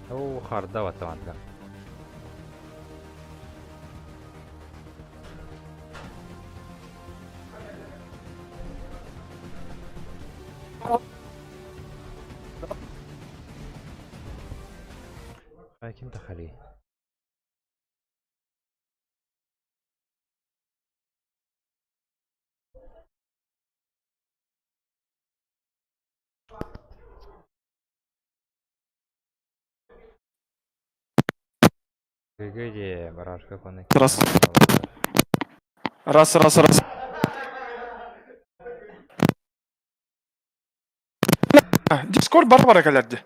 О, харда ватаманга. Айкин тахали. Гыгыде барашка коны. Раз. Раз. Дискорд бар әкәләрде.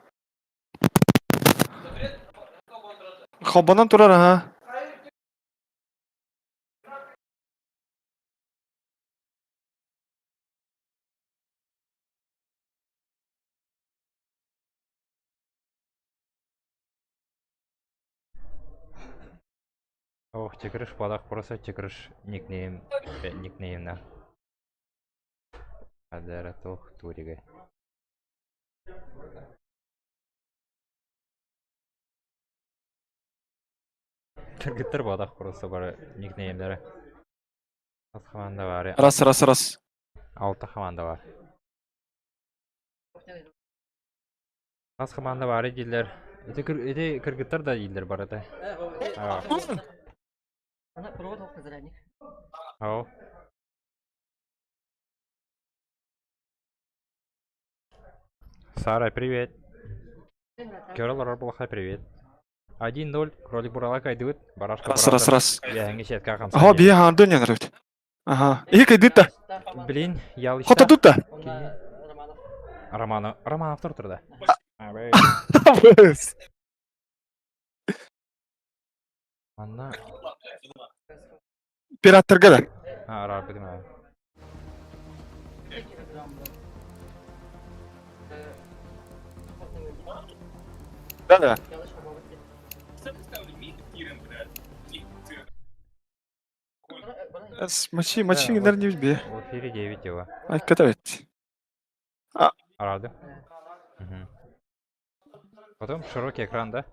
Халбанан турар, ага. Ох, чекрыш падак просто чекрыш никнейм на. Адера тох туриге. Кыргыттыр падак просто бар никнеймдері. Az команда бар. Раз. 6 команда бар. Az команда бар дейділер. Эти кыргыттар да дейділер бар еді. Она провод окна заранее. Ау. Сара, привет. Керол Рарбулаха, привет. 1-0, кролик бурала кайдыт. Барашка Раз. Я хэнги сетка Ага, камса. бия ханды не нарыт. Ага. И кайдыта. Блин, я лишь. Хота тута. Романов турда. Анна. Пираттар гада. Рар бедим. Да. Мачи гендер не бе. В эфире 9 его. Ай, катавет. Рады. Потом широкий экран, да?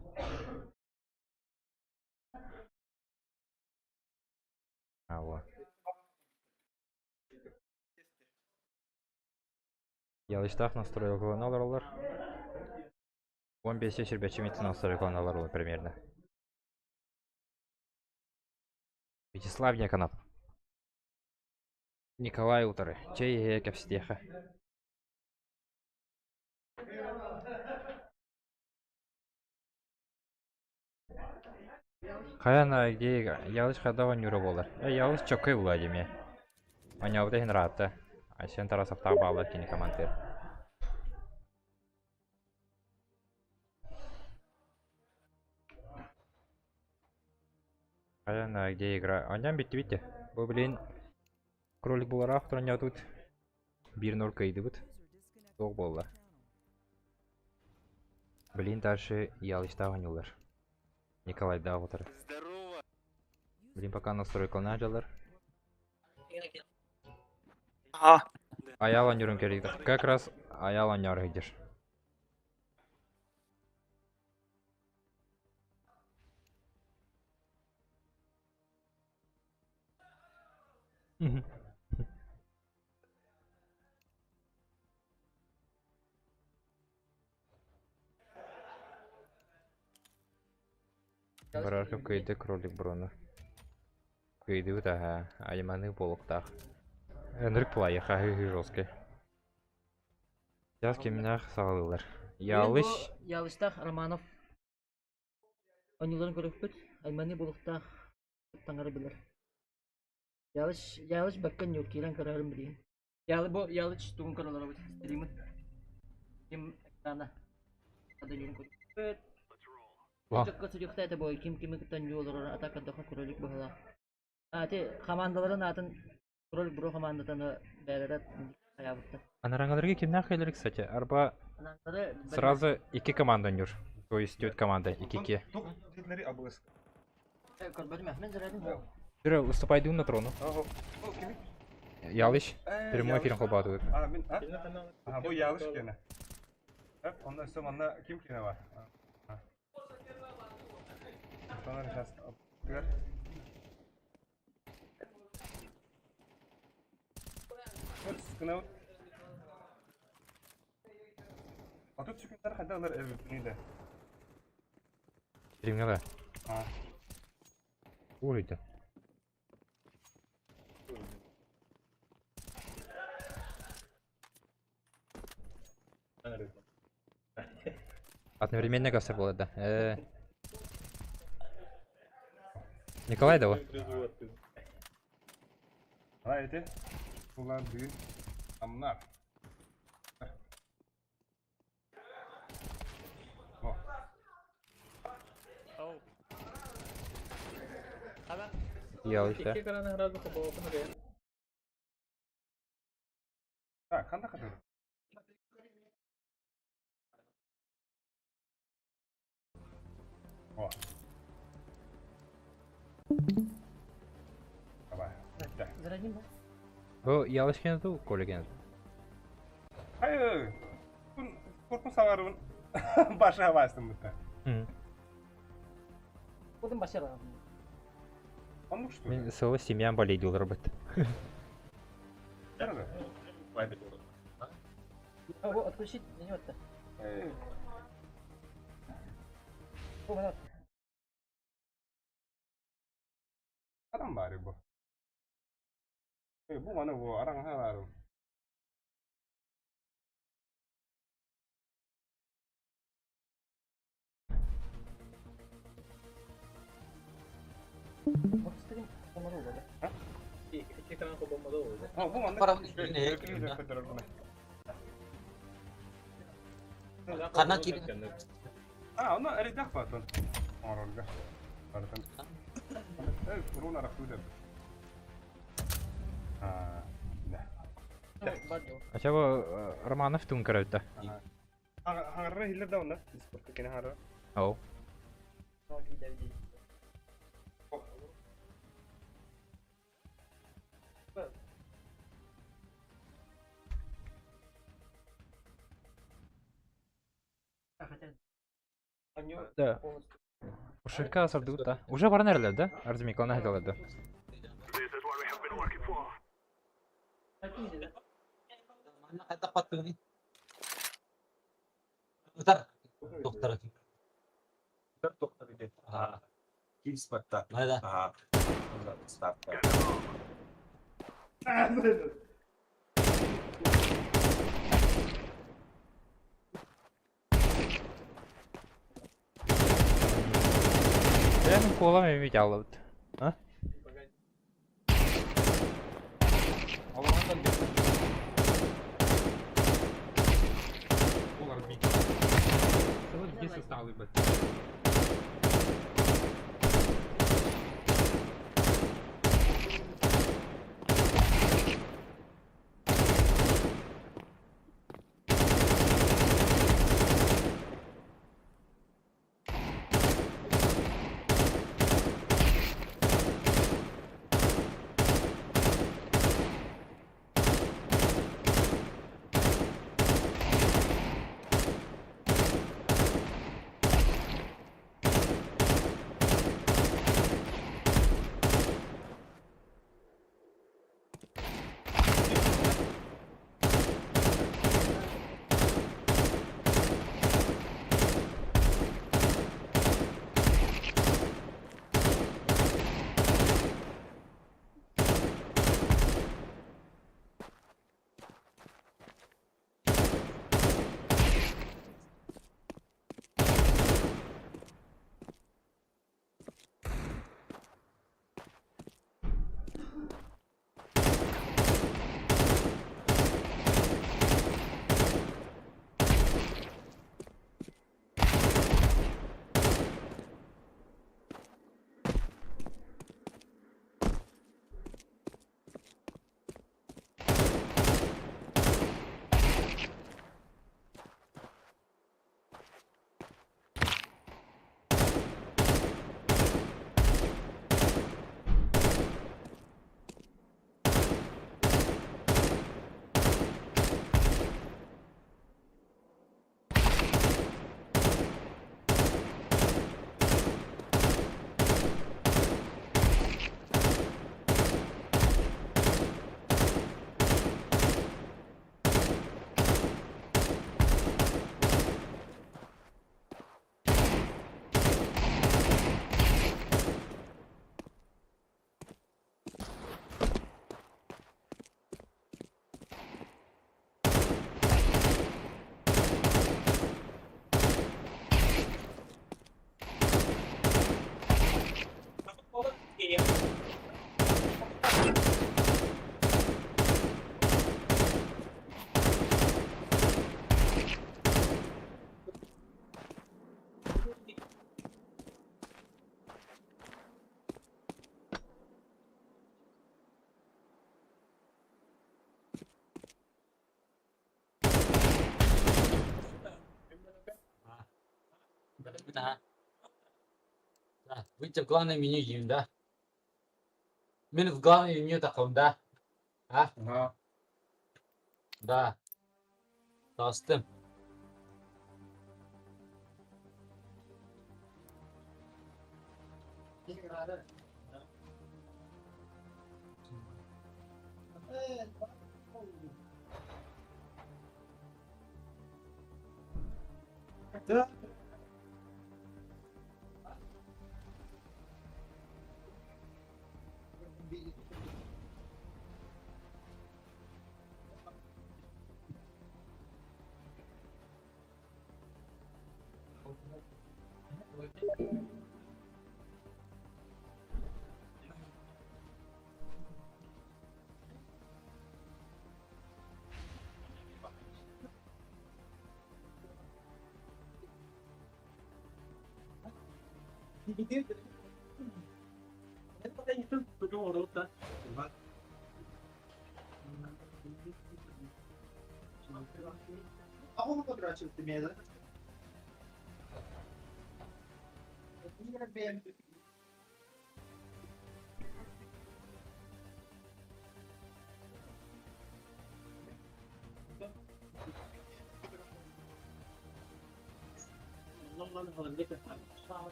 Вот. Я листах настроил клоналар. 15 чербячимити настроил клоналар примерно. Вячеслав Яконов. Николай Уторы. Чей капстеха. Каяна где ялыш хадава нюры болар. Ялыш чокай Владимир. Анявда Хенрата. А сен тарасов так балла кини командир. Каяна где игра? Аням битти. Бу блин. Кролик булар автор аня тут. 1-0 кайды бит. Ток болла. Блин, дальше ялыш таванюлар. Николай Давутер. Здорово. Блин, пока настройка наджалар. Ага. Аяла нюрым керек. Как раз аяла нюр идешь. Барашка көйді кролик броны. Көйді өтаға, айманы болуқтақ. Энрик плайы қағы жесткий. Жаз кемінақ сағылылар. Ялыштах Романов. Онюларын көріп бүт, айманы болуқтақ таңары білір. Ялыш бәккен yok, келен қарарым білейін. Ялыш туғын қаралары бүт, стримі. Кем экрана. Ада жүрін көріп бүт. Вау. Çok kötü это boy kim kimi kutan yolları atak dokun krolik bahla. Ati komandaların atın krolik bro komandadan beraber hayabıtta. Анарангаларга кимнен хейлер, кстати. Арба Anahtarı сразу 2 команда ойнор. То есть идет команда 2-2. Тук детлери абыс. Көрбөдүм Ахмет зарадым. Бирөө уступайды на трону. Ого. О, кими? Ялыш. Прямой эфирин кылбады. А, мен, а? Ага, bu yanlış gene. Hep ondan sonra kim kine var? Ha. Sonra şans attılar. Sıkınav. Atıp çıkınlar hadi alır evini de. Примгала. Ha. Урыйды. Одновременно кастер был, да. Николай да? Hala eti. Bunlar düğün. Amlar. Oh. Ялыш, да. Ha, kanda kadar. Oh. Давай. Да. Зарадым ба. Bu ялыш кенді ду, Коля кенді. Hayır. Bun korkun savarın. Başı hava astım burada. Будем başlayalım. Он что? Мен своего семьян болейді ол робот. Nerede? О, отключить не вот. О, вот. Adam bari bu. Bu mana bu arang halar. Вот стрим помогу, да. Ha bu mana. Para Karena kiri. Ha onu eridak patron. Orolga. Patron. Kurun arak udah. Ha. Nah. Бадо. Ачаба Романов тун карайта. Hangarra hilir da onlar. Discord kene harra. Ау. Да. Ушелька сардыгыт да. Уже бар нерлер да? Артемий клана хедалар да. Tapat ko ni. Utar. Dokter. dokter ini. Inspektor. Ada. Inspektor. Benim kolam evi çaldı. Ha? Здесь осталось бы. Ага. Да, выйти в главное меню им, да? Мен в главное меню таком, да? А? Ага. Да. Достым.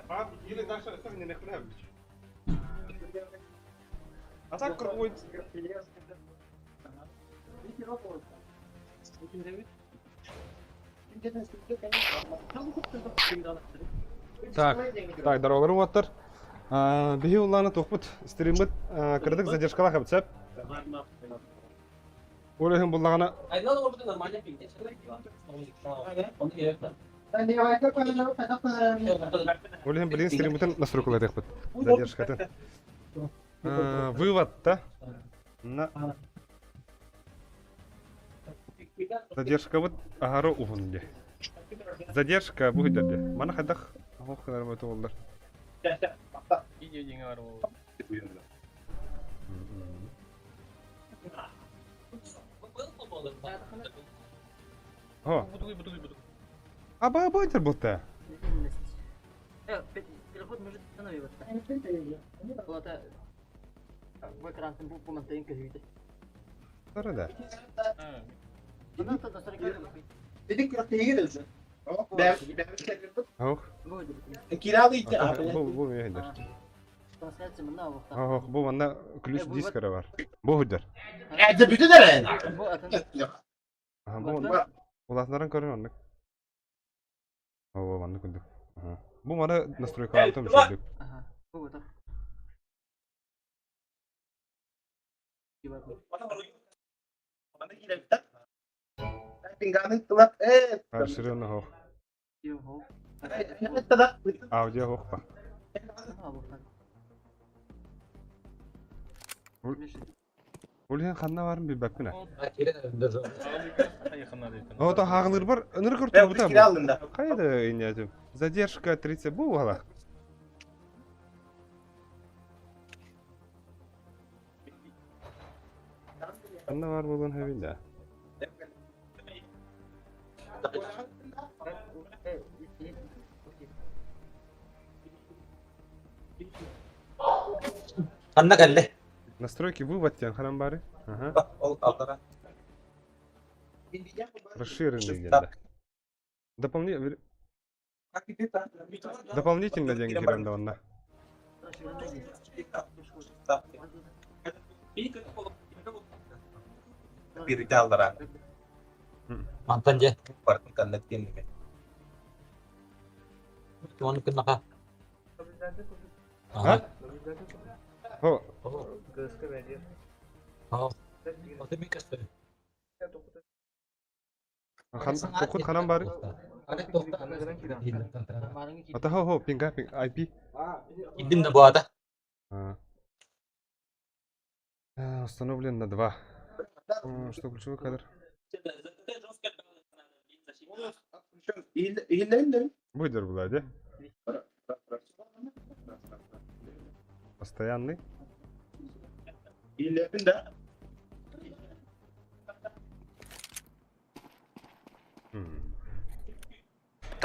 Abi yine daha sonra ne kadar Atak kurguy. Так, так, дорогалар уаттар. Бихи улланы тохпут, стримбит, кырдык задержкала хабцап. Олехин буллагана. Айдал орбита нормально пиңде. Олехин билин стримбитен настройкалар тахпут. Задержкатын. Вывод-то. На задержка вот агару угунде. Задержка буйдерде. Мана хадах хохнар мотолдар. Видео деньги var bu. О, Budu. аба буйдер булта. Переход может остановиться. Вот это в экран там по монтейнка видите. Сарада. Она тут настройки. Dedik ki iyi gelirsin. Ох, Kiralıydı бу мейдер. Трансляция мына вакытта. Ох, бу манда ключ дискара бар. Буйдер. Evde bütün de Bu атын Бу уласнарын көрүн андык. О, манда күндүк. Бу мана настройкалар там жүрдүк. ага. Bu atan. Bana girebilir. Pinganın tılak. Каршырын ох. Yok. Evet tılak. Аудио ох ба. Ага, вакытта. Улен ханна барын билбеппин. Yakınlar yakın. О, то хагылыр бар, ыныр Ben көртүп bu бута. kiralığında. Кайда инятым? Задержка 30 бу бала. Ханна бар болгон хабинда. Anna geldi. Настройки выводтен ханам бары. Ага. Ol altına. Расширенный где-то. Дополнительно деньги рандомно. Bir de aldıra. Mantanca. Partın kanıtın gibi. Cuman kena kah? Ha? Ho. Oh. Pasti mikas tuh. Tokut hanam bari. Ada tuh. Ата ho pinga ping IP. Idin na buat ah. Установлен на 2. Что ключевой кадр? İyilerin de. Выдер была, да? Постоянный. İyilerin de.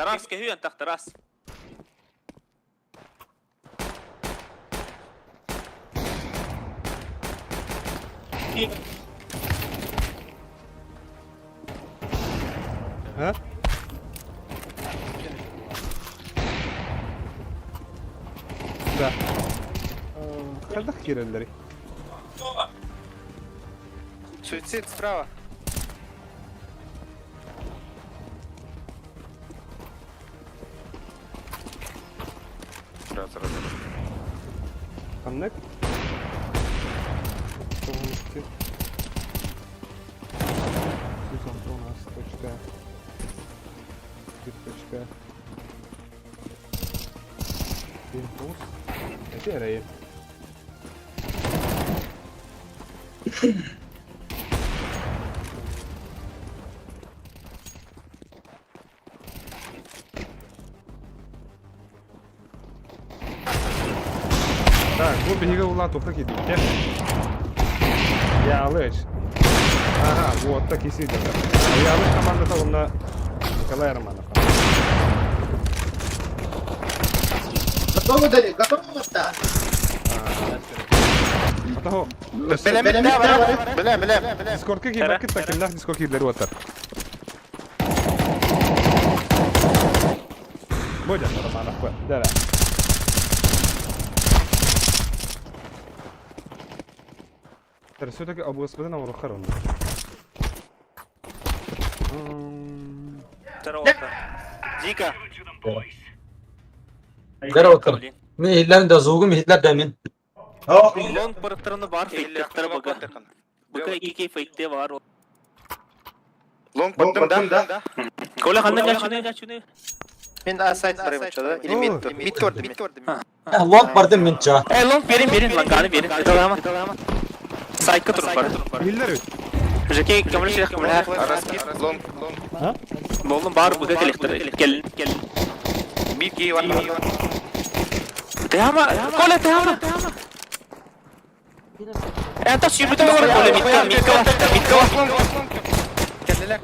Taras kehyän tak taras. Ha? Да. Когда хирелleri? Суицид справа. Аннек? Полностью. Сюзан у нас точка. Точка. Импульс. Это рейд. Так, bu bihiga ulan toprak edeydi. Yağlış. Aha, bu otta kesiydi. Yağlış komandada onunla Николай Романов. Готовы, Дали? Готовы? Ataho. Білем. Discord'ga girip vakit takımlar Discord girleri otar. Boja Romanov bu. Dara. Тара все-таки об господина Урухарон. Dika. Dara otur. Men hitler de zugum hitler de min. Long parıklarını var feytler baga. Baga iki feytte var. Long baktım da. Kola kandan gel şunu. Ben de asayt varayım uçadı. İli mid gördüm. Long bardım min ça. Long verin langanı verin. Tamam. Saykı durun var. Miller öt. Jackie kamera şey kamera. Arası long. Boğulun bağır baga geliktir. Gelin. Bir giy var. Devam. Kola. Enta sürüde var kola mid var. Kendiler.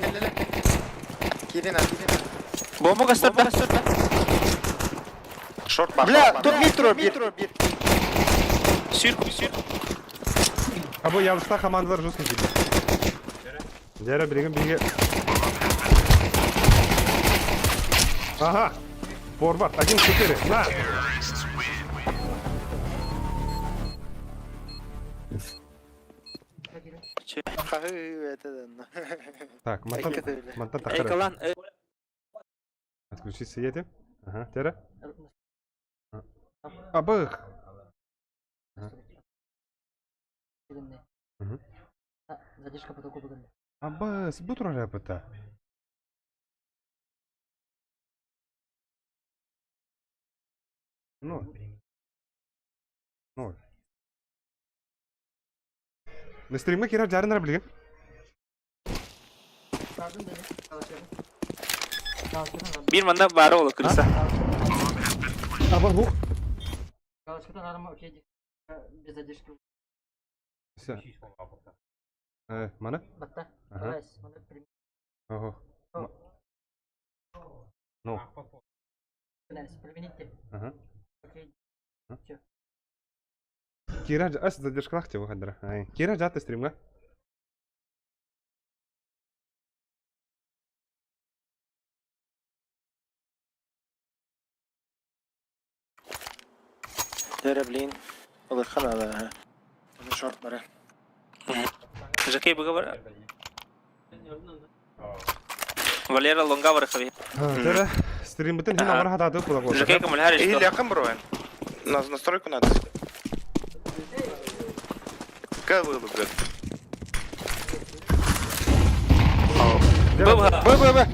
Gidin. Bomba gösterdi. Short var. Bля, тут метро bir. Sür. А bu yarışta komandalar жестко gidiyor. Dara birinin bilgi. Aha. Forward. Один 4. На. Так, Монтан Ey kalan. Отключить свет. Ага, Тера. Абых. Мгм. Задержка по току выгодна. Абас, bu tur rapata. Ноль. На стримге кирар жарынар билген. Sardım beni. Çalışırım. Bir manda var oğlu kırsa. Аба bu. Çalışırım arama okey değil. Без задержки. Все. Mana? Batta. Ага. Давай, смотри, пример. Ого. Ну. Примените. Ага. Окей. Кира ас задержкалахте выходра. Ай. Кира жатты стримга. Dere bilin. Olur kanada. Onu short var. Jackie baga var. Valera longa var khabi. Тера стрим бутын хин амара хатады кулак болду. Jackie kamul har Или işte. yakın bro. Настройку надо. Как было бы?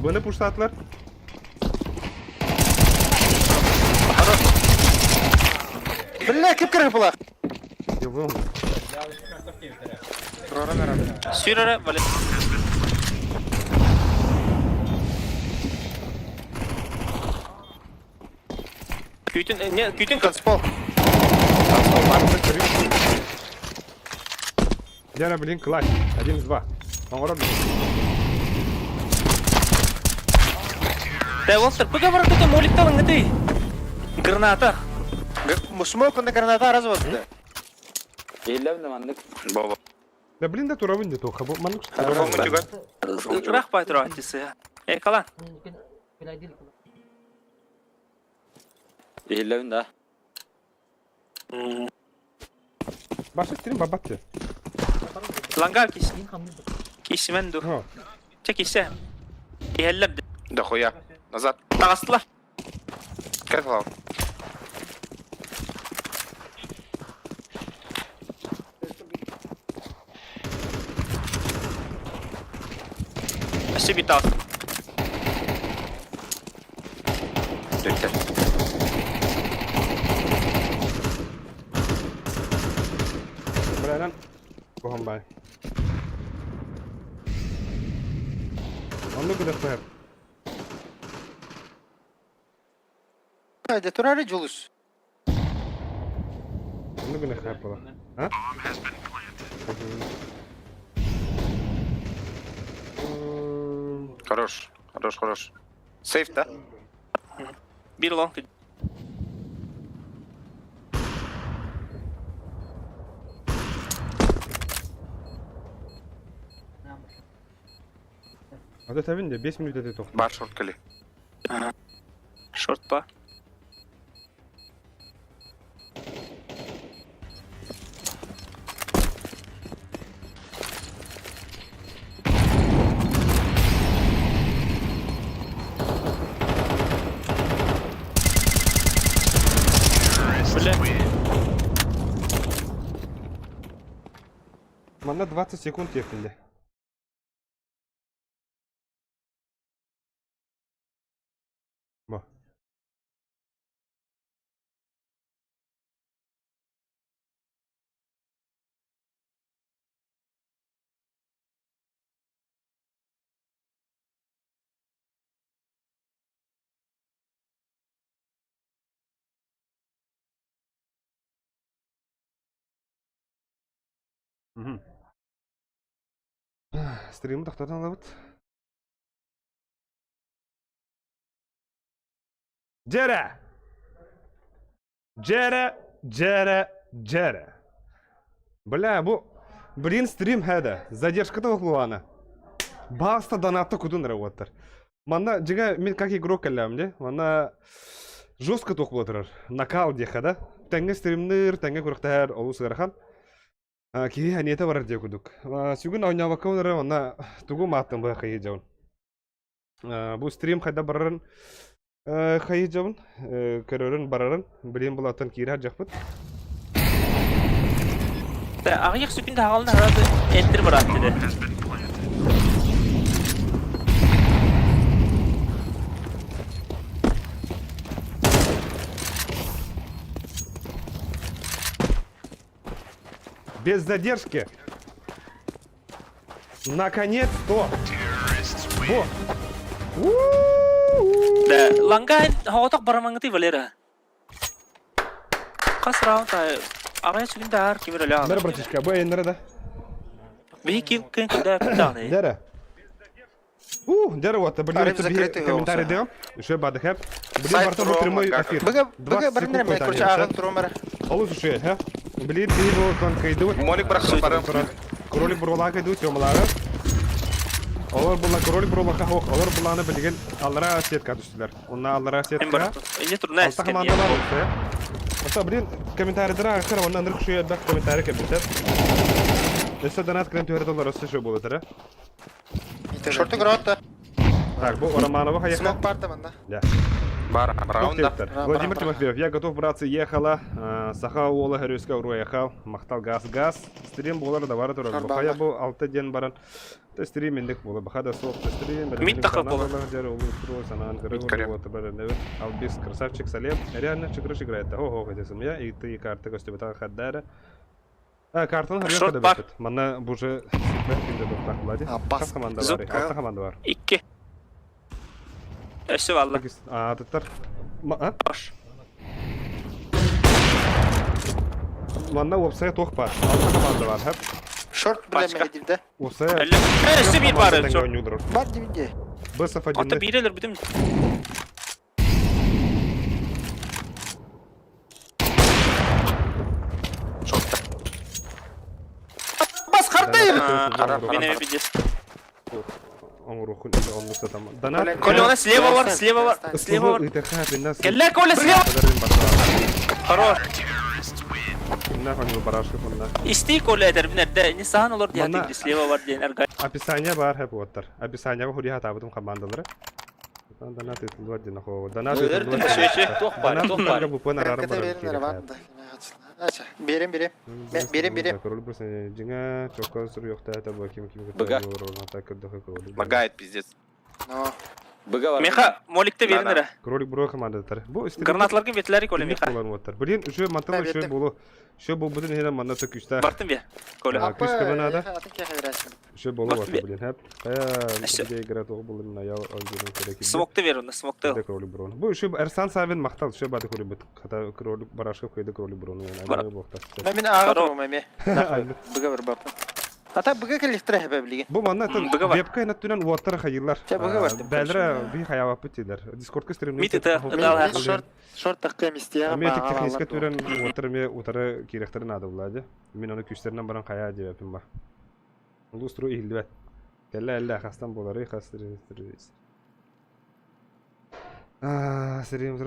Bunu puşlattılar. Бля, kim kırık bula? Yok. Sürere vale. Kütün Конспол. Дера, блин, класс. 1 из 2. Он робит. Да, Волтер, быга баран көтө молик талың гыты. Граната. Смоку на граната разводда. Баба. Да блин, да туравын не тоха. Манук. Рах пайтро аттысы. Калан. Башы стрим бабатты. Лангал кис. Кисмен ду. О. Чек кисе. Иһеллер. Да хуя. Назад. Тагыстылар. Кайфал. Аси битал. Брайан. Kohon päin. On nykyinen päivä. Hadi turare julus. On nykyinen päivä. Ha? Хорош. Хорош, хорош. Сейф, да? Bir long. Hadi tabii de 5 minut öte toxtu. Бар шорткали. Шорт па. Бля. Мана 20 секунд yakında. Bu. Стримді тоқтатан алабыт. Джере! Бля, бұл... Блин, стрим хәді. Задержката оқылуаны. Баста донатты күдін работар. Мана, жига, мен как игрок кәлләм, де? Мана... Жестко тоқ болатырар. Накал деха, да? Тәңге стримнер, тәңге көріқтәр, олу сығархан. Ки әниеті барар де күдік. Сүгін аунява каунары, мана... Тугу маттың бұға қайы жауын. Бұл стрим қайда барарын... Қайы жауын, көрерін барарын, білем болатын кейрі жақпыт. Ағыяқ сүпінде ағалына арады әндір барат деді. Без задержки. Наконец-то. Во. Ланга хауатақ барамаңыты Валера. Қас раунд ағыяқ сүпінде ағар кемер өлі Дәрі, ағыр. братишка, бұл әйіндері да. Бей кем күнді күндағын. Дәрі. Дәрі оты. Тариф закрытый Комментарий голоса. даем. Еще бадыхеп. Блин, Сайт барта бұл прямой эфир. Быга барнер мен көрче ағын тұрумыр. Олу суши, ха? Блин, бей бұл тон кайду. Молик бұраққа барым. Кролик бұролаға кайду, темалары. Олар бұлна кролик бұролаға хоқ. Олар бұланы білген аллара сетка түстілер. Онна аллара Мен сетка. барат. Эне тұрна Алта командалар olsa ya. Mesela bilin komentarıdır arkadaşlar ondan ırk şuya bak komentarı kebiter. Mesela donat krem $2 olsa şu bulur ha. Шорты граотта. Так, bu Романова hayır. Смок барда манда. Да. Бар, раунда. Владимир Тимофеев, я готов, братцы, ехала. Саха Уола Харюска уехал. Махтал газ. Стрим болар да бары турар. Бахая bu 6 ден баран. Те стрим индек болы. Бахада соқ стрим. Мит тақып болар. Албис, красавчик, Салем. Реально чекрыш играет. Ого, хотесім я. И ты карты костюбетан хаддара. Картон Харюска да бетет. Мана буже сипертінде доқтақ влади. Қас команда бар. 6 команда бар. 2. Өсі валла. Атыттар. Баш. Мана опсая тоқ бар. 6 команда бар. Хеп. Шорт білеме еділді. Опсая. Өсі бір бары. Бар дивінде. Бысов Ата один. бирелер бүтім. Beni yapacağız. Оңрухун или онлукта там. Донат. Коля, у нас слева var, слева var, слева var. Gel Коля, слева. Хорош. İsteği Коля eder biner de ne sahan olur diye Bana- dedi слева var diyen ergay. Описание бар hep otlar. Описание хури хатабытым командалары. Донат этилдер дина хо. Донат Söyle, toh var, toh var. Bu pun ararım Harekete verin arabanda. Aç. Birim. Birim. Король просто жиңа чокко сүр жокта та баким ким Бага. Лагает пиздец. No. Быга var. Meha molikte verin ara. Кролик бро командалар. Bu işte Granatlarga betleri Коля Meha. olan otlar. Bilin şu mantıklı şu bolu. Şu bu bütün hele manata küçta. Bartın bir. Коля. Kış kabanada. Atın kefedersin. Şu bolu var bilin hep. Kaya bir de игра тоғы bulun ya oyuncunun gerekli. Smokta ver onu, smokta. Кролик бро. Bu şu Ersan Savin maktal şu badı кролик bit. Kata кролик barashka koydu кролик bro yani. Adamı bokta. Ben ağa durmam emi. Bıga ver bapı. Hatta bıga keliftir hebe bilgi. Bu manna Bıga var. webka inattunan water hayırlar. Ya bıga var. Belra bir hayava bitiler. Discord'ka stream'de. Mite ta, dal Short takım istiyor. Мен технически түрен water me утары кирехтерин ады булады. Мен аны күчтеринен баран кая деп апым бар. Ул стру илдибет. Келла хастан болары хастыры. Стрим.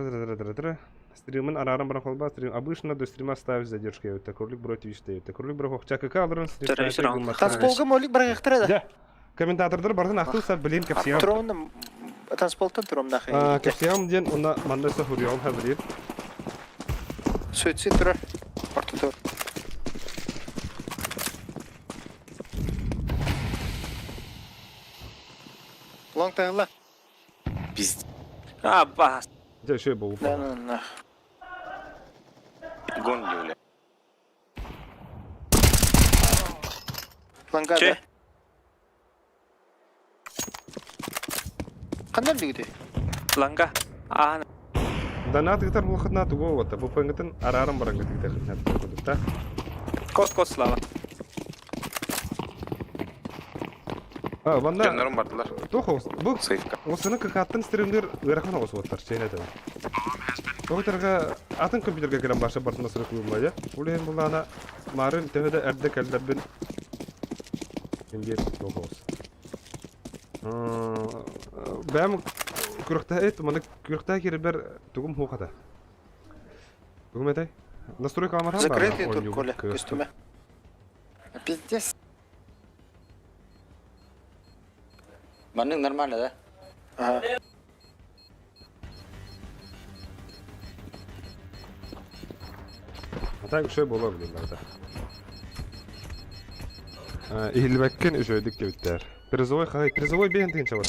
Стримын арарам баран колба стрим. Обычно до стрима ставишь задержки. Это кролик бро твич стоит. Кролик бро хокча как алдрын стрим. Танцполга молик бара гыктыра да. Комментатордар бардын актылса билин кепсиям. Тромда танцполтан тромда хай. Кепсиям ден уна мандаса хуриям хабрир. Сөйтсе тұрар. Орта тұр. Long тағыла. Пиздец. Абба. Же şey болуп. Да. Гон юля. Ланга Че? да. Қандар дегіде? Langa. Ah, Донат гитар бул хатна туго вот. Бу пенгтен арарам баран гитар хатна туго да. kod slava. Банда Жандарм бардылар. тохос. Бу Сейфка. осыны каттын стримдер верхана осуаттар чейнеде. Докторга атын компьютерге келен башы бартына сыры кылмай я. Улен булана марын теведе эрде келдербин. Индир тохос. Бәм күрәктә эт, моны күрәктә кирбер тугым хуката. Тугым этай. Настройка амарам бар. Закрытый тут, Коля, костюме. Пиздец. Манның нормально, да? Ага. Hatta şey olabilir burada. İhilbekken ödük götler. Призовой бен деген чабат.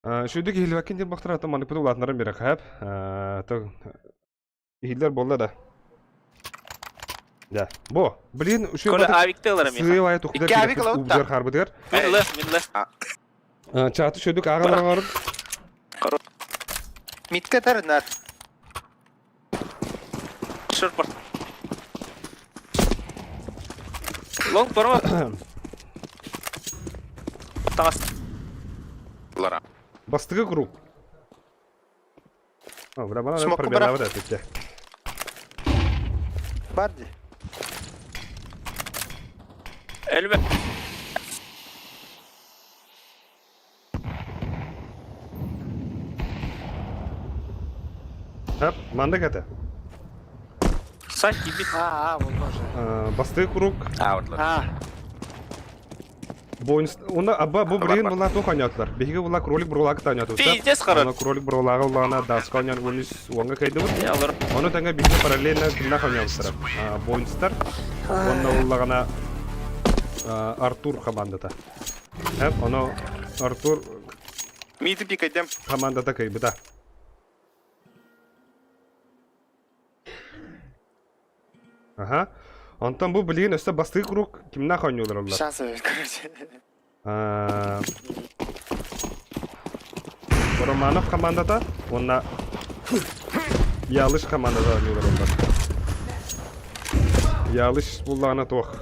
Шүдік ihilbekken деп бақтыр атам маны пыдыл атнарын бері қайып. İhiller болда да. Да. Бо, блин, үші Коля avikte alırım ya. сыйыл ая тұқтыдар İki avik alıp da. убзар харбыдығар. Minle. Чаты шүдік ағалар ғарып. Mitke tarınar. Short. Long parma. Tamam. Лара. Бастығы круг. Бля, бана Смоку пробелава да тетте. Bardi. Elbe. Hep, manda kata. Sanki bir Olmaz. Бастығы круг. Аутлар. Оны аба бу блин булар то ханятlar. Беге булар кролик бролак танят уста. Пиздец қарар. Аны кролик бролага улана даска нян унис уанга кайды бу. Ne alırım? Оны таңга бите параллельно кимна ханятlar. Бойнстар. Онна уллагана Артур командата. Хеп, аны Артур Миді пикайдем. командата кайбыта. Ага. Антон бу блин өстө бастыгы круг кимна ханялар улар. Şans evet, короче. Романов командада, онна Ялыш командада ойнайлар onlar. Ялыш буллана тох.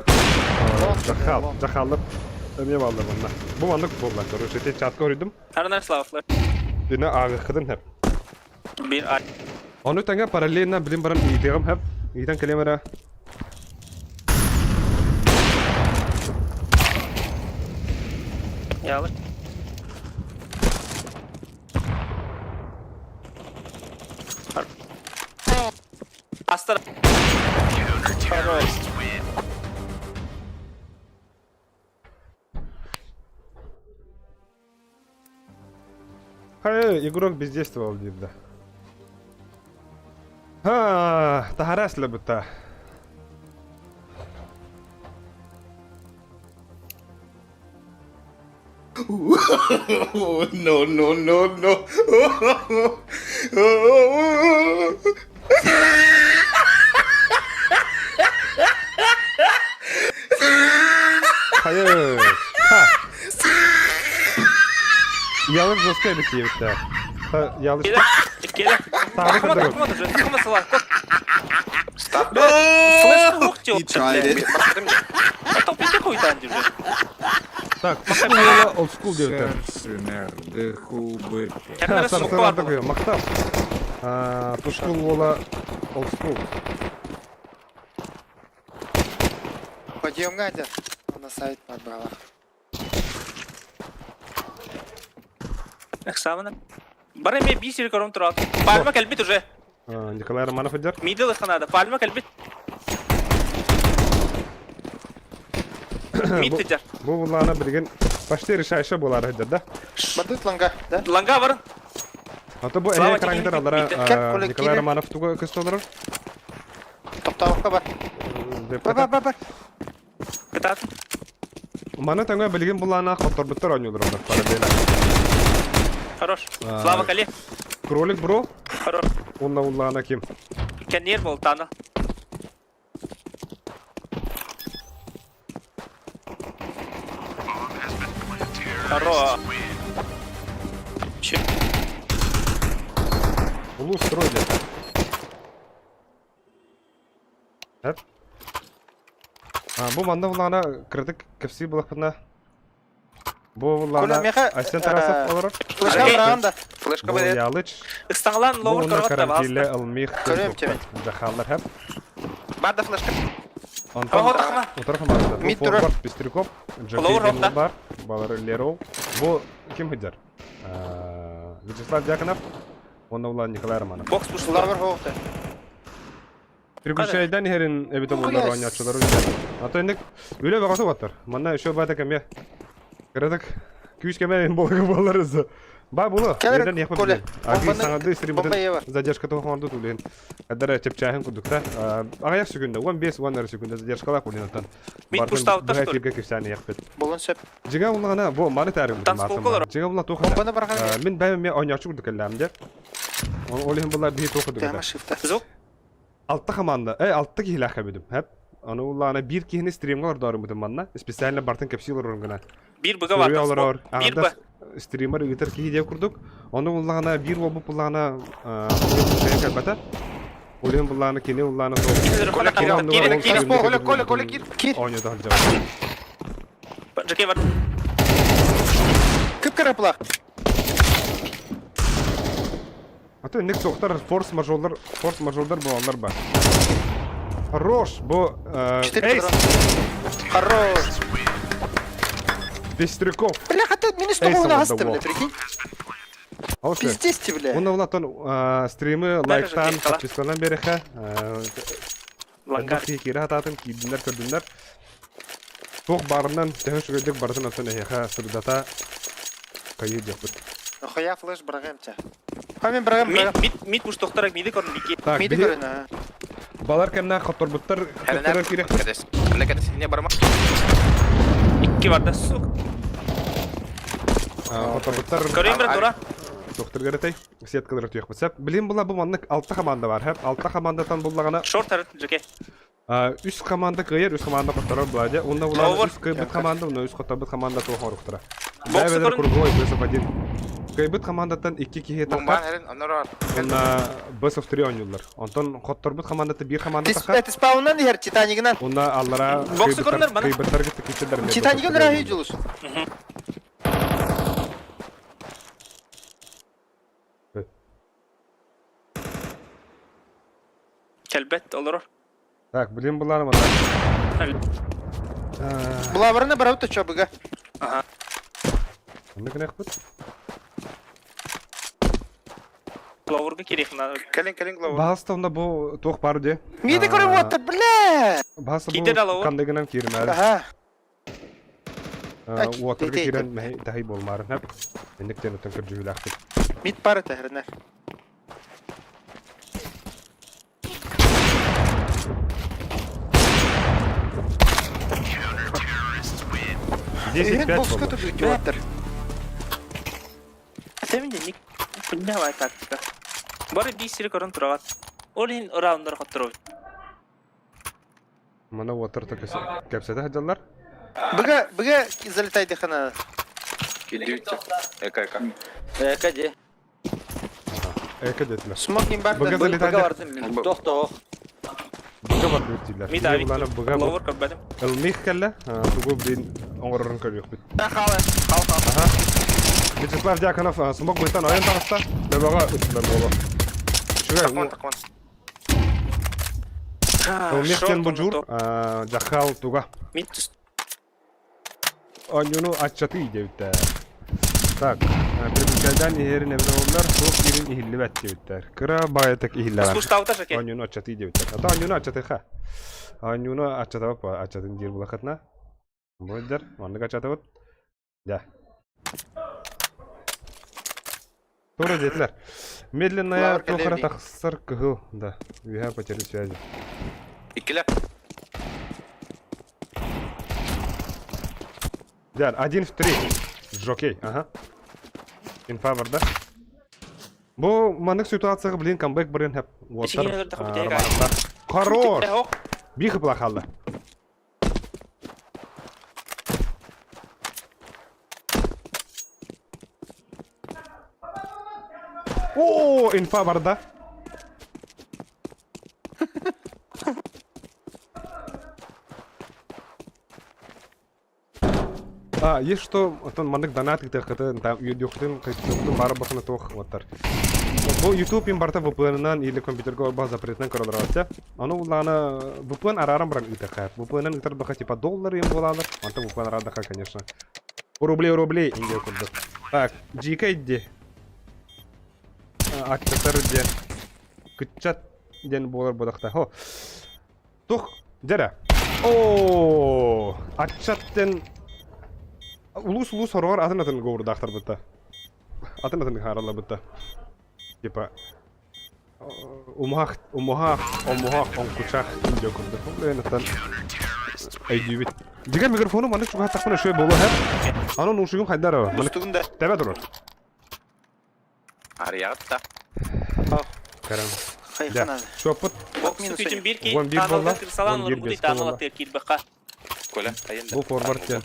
Жахалып эме балдар onlar. Бу андык боллар. Короче, те чатка өрүдүм. Her slavlar. Бина агыкдым хеп. Bir ay. Onu tanga paralelna билим барам идегим хеп. Иден келемера. Yalı. Astar. Игрок бездействовал, да. Тахарас ли бута. No, no, no, no. Hayır. Ha. Ялык жесткая бити битта. Ялык. Gele. Gele. Tarih Takma kadar. takma da. Takma salak. Flash yok diyor. He tried it. Top bir koy tane diyor. Так, пока было old school diyor. Kendine sok var. Sarılarda koyuyor. Maktap. Tuşkul ola old school. Пойдем, Гадя. На сайт подбрала. Эксамена. Бара мне бисер корон трак. Пальма кальбит уже. Николай Романов идет. Мидл их надо. Пальма кальбит. Мид тидер. Bu bunlarına bilgin başta решающий болар идет, да? Бадут ланга, да? Ланга бар. Ата bu Слава эне тебе, караңдар Никита. алара Коллективе. Николай Романов туга кыз толар. Топтаука бар. Деп Бар, бар, бар, бар. Кытат. Мана таңга билген буларына хоттор биттер ойнуйлар алар. Параллельно. Хорош. Слава Кали. Кролик бро, Хорош. онна улларына ким? Кенер бол тана. Хорош. Че? Улу строй де. Hep. Bu manda bulana kritik kefsi bulakına. Bu Коля, bulana меха, Айсен тарасов olur. Флешка браганда. Флешка Bu будет. ялыч. Истаңлан Bu ловер onlar корот да карантиле басты. almih. Көрем тебе. Жахалlar hep. Бар да флешка. Антон. Ого, тахма. O tarafa manda. Bu Mid turret. forward Пестряков. Lower Джаки hopta. var. Балар Леров. Bu kim hıcar? Вячеслав Дьяконов. Onda ulan Nikolay Romanov. Бокс пуш Лавер хоуфта. Переключайдан херин эбитем улар ойнячылар үзе. Ата эндек үле багасы баттыр. Мана ещё бата кеме. Кредик күч кеме болга боларыз. Ба булы. Келер, Еден япып. Коля. Аги Бомбаны- саңады бомба стримден ева. задержка тоқонды тулен. Адара чепчахын кудукта. Ага як секунда, 15 секунда задержкала кулинатан. Мид пуштаута, что ли? Бага кепсаны яппет. Болон сөп. Жига улгана бу маны тарым. Танцпол колор. Жига ула тоқы. Бомбаны барган. Мен бәйме ме ойначы кудук элемде. Олehen булар би тоқы Тема шифта. Зук. Altta komanda, altta kihila kabidim hep. Onu ullana bir kihini streamga ordarım butum manna. Spesialine Bartın kapsiler orangana. Bir bıga var. Soruyor olur. Bir Anda bı. streamer üter kihi diye kurduk. Onu ullana bir obu ullana şey kalbata. Olehen ullana kini ullana Коля, Коля, кир. Кир. Oynuyor halca. Жаке бар. Кып караплах. Ata nek soğuklar force majorlar bu onlar var. Хорош, bu 4 Ace, квадрат. Хорош. Пестряков. Бля, хотя минус Эй, того салат гасты, дало. бля, прикинь. Алсы. Пиздец ты, бля. Onu ulatın stream'i Nerede like'tan, Jackie? подпискадан береха. Ланга. Ланга кире хататын кийдинler көрдүнler. Тоқ барынан тәһә шүгәдек бардын атын әйәха сырдата кайы жакпыт. Нахуя флеш брагам тебя. Хамен брагам. Мид пуш тоқтарак миді көрін бике. Так, Миди биһи көрін. балар кемнә хатторбуттар көтөрөр кирәк. Кадес. Анда кадес не барма. Икки бар да сук. Хатторбуттар Көрейін бір дұра. доктор гәрәтәй. Сеткалар төйәк булса. Билем була бу маннык алты команда бар. Һәм алты командатан буллагана Шорт әрін жаке. үс команда кыйыр, үс команда хатторор булады. Онда Over. булар үс кыйбыт команда, үс хатторбут команда тоо хорыктыра. Боксы Бәбәдер көрін. кургой бесов один. Кыйбыт командатан 2 киһе Бомба такка. herin onlar var. Онда бесов 3 oynuyorlar. Ondan хатторбут командаты 1 команда такка. Это спаунан дихер Титаник'нан. Онда аллара Боксы көрінер бана. кыйбыттарга тикичелер. Титаник'ın рахи julus. Kelbet olur. Так, билем булар мында. Булаварына бараута чобыга. Onda kene yakpıt. Клоурга керек мына. Келин глава. Bahasta onda bu toq бар de. Миді көріп отыр, бля! Bahasta Кейде дала bu o? kandeginem kirmeli. Аха. Waterga Deydi. kiren mehi tahi bolmarın hep. Endikten ötün kırcıyla aktık. Мид бары тәхірінер. Десять пять боксқа болды. тұрды өтіп отыр. Сәмінде ник күнде бай тактика. Бары бисiri көрін тұрағат. Ол ен раундыр қаттыру. Mana water'ta kapsada hajjallar. Бұға залетайды қана. Эка. Кәде. Eka dediler. Смокин бар. Бұға залетайды. Тоқтоқ. Бұға бар dediler. Мид авик. Бұланы бұға бар. Клоур көббәдім. Ilmih kelle. Бұға bin оңырырын көріyok бит. Қал. Вячеслав Дьяконов смог бұйтан ойын тағыста. Бәбаға үттілер болу. Шүгай, Ilmih кен бұл жүр. Жақал туға. Мид түс. Oyunu açatı deyipler. Tak, Türkiye'den iherin evine oldular, soğuk yerin ihilli bet deyipler. Kıra bayatak ihiller. Скуштаута жаке. Oyunu açatı deyipler. Ata oyunu açatı ha. Oyunu açatı bak, açatın yer bulakatna. Bu eder, onu açatı bak. Ya. Doğru dediler. Медленная тохара тахсар кыгыл, да. Виха потери связи. Иккеле. Дяр, 1 в 3. Жокей, ага. Инфа бар да. Бу манык ситуацияга блин камбэк бирен хеп. Ичине кырдык битега. Хорош. Ох. Бихи плахалла. О, инфа бар да. Есть что, он манык донат где то там юдюхтын кайтуктын бары бакына тох ваттар. Бу YouTube им барта VPN-нан или компьютерге бар запретнен көрөлөрөтчө. Аны уланы VPN арарам брак итакат. VPN-нен итер бака типа доллары им болалар. Анда VPN арадака, конечно. Рублей инде курдук. Так, GK идди. Ачтар идди. Кытчат ден болар бодакта. Хо. Тух, жара. О, ачаттен улус хорор атын гоурдактар бутта. Атын харалла бутта. Типа умах он кучах инде курду. Ленатан айдибит. Дига микрофону маны чуга такмана шөй боло хэ. Анын ушугум хайдара. Маны Үстігінде. тебе турат. Ариятта. Карам. Хайханады. Шопот. Бокс күтін бір ки. Он бір болла. Салан Он бір ұлы бес бұдый болла. таңылы тер бақа. Коля, айында. Бу форвард кен.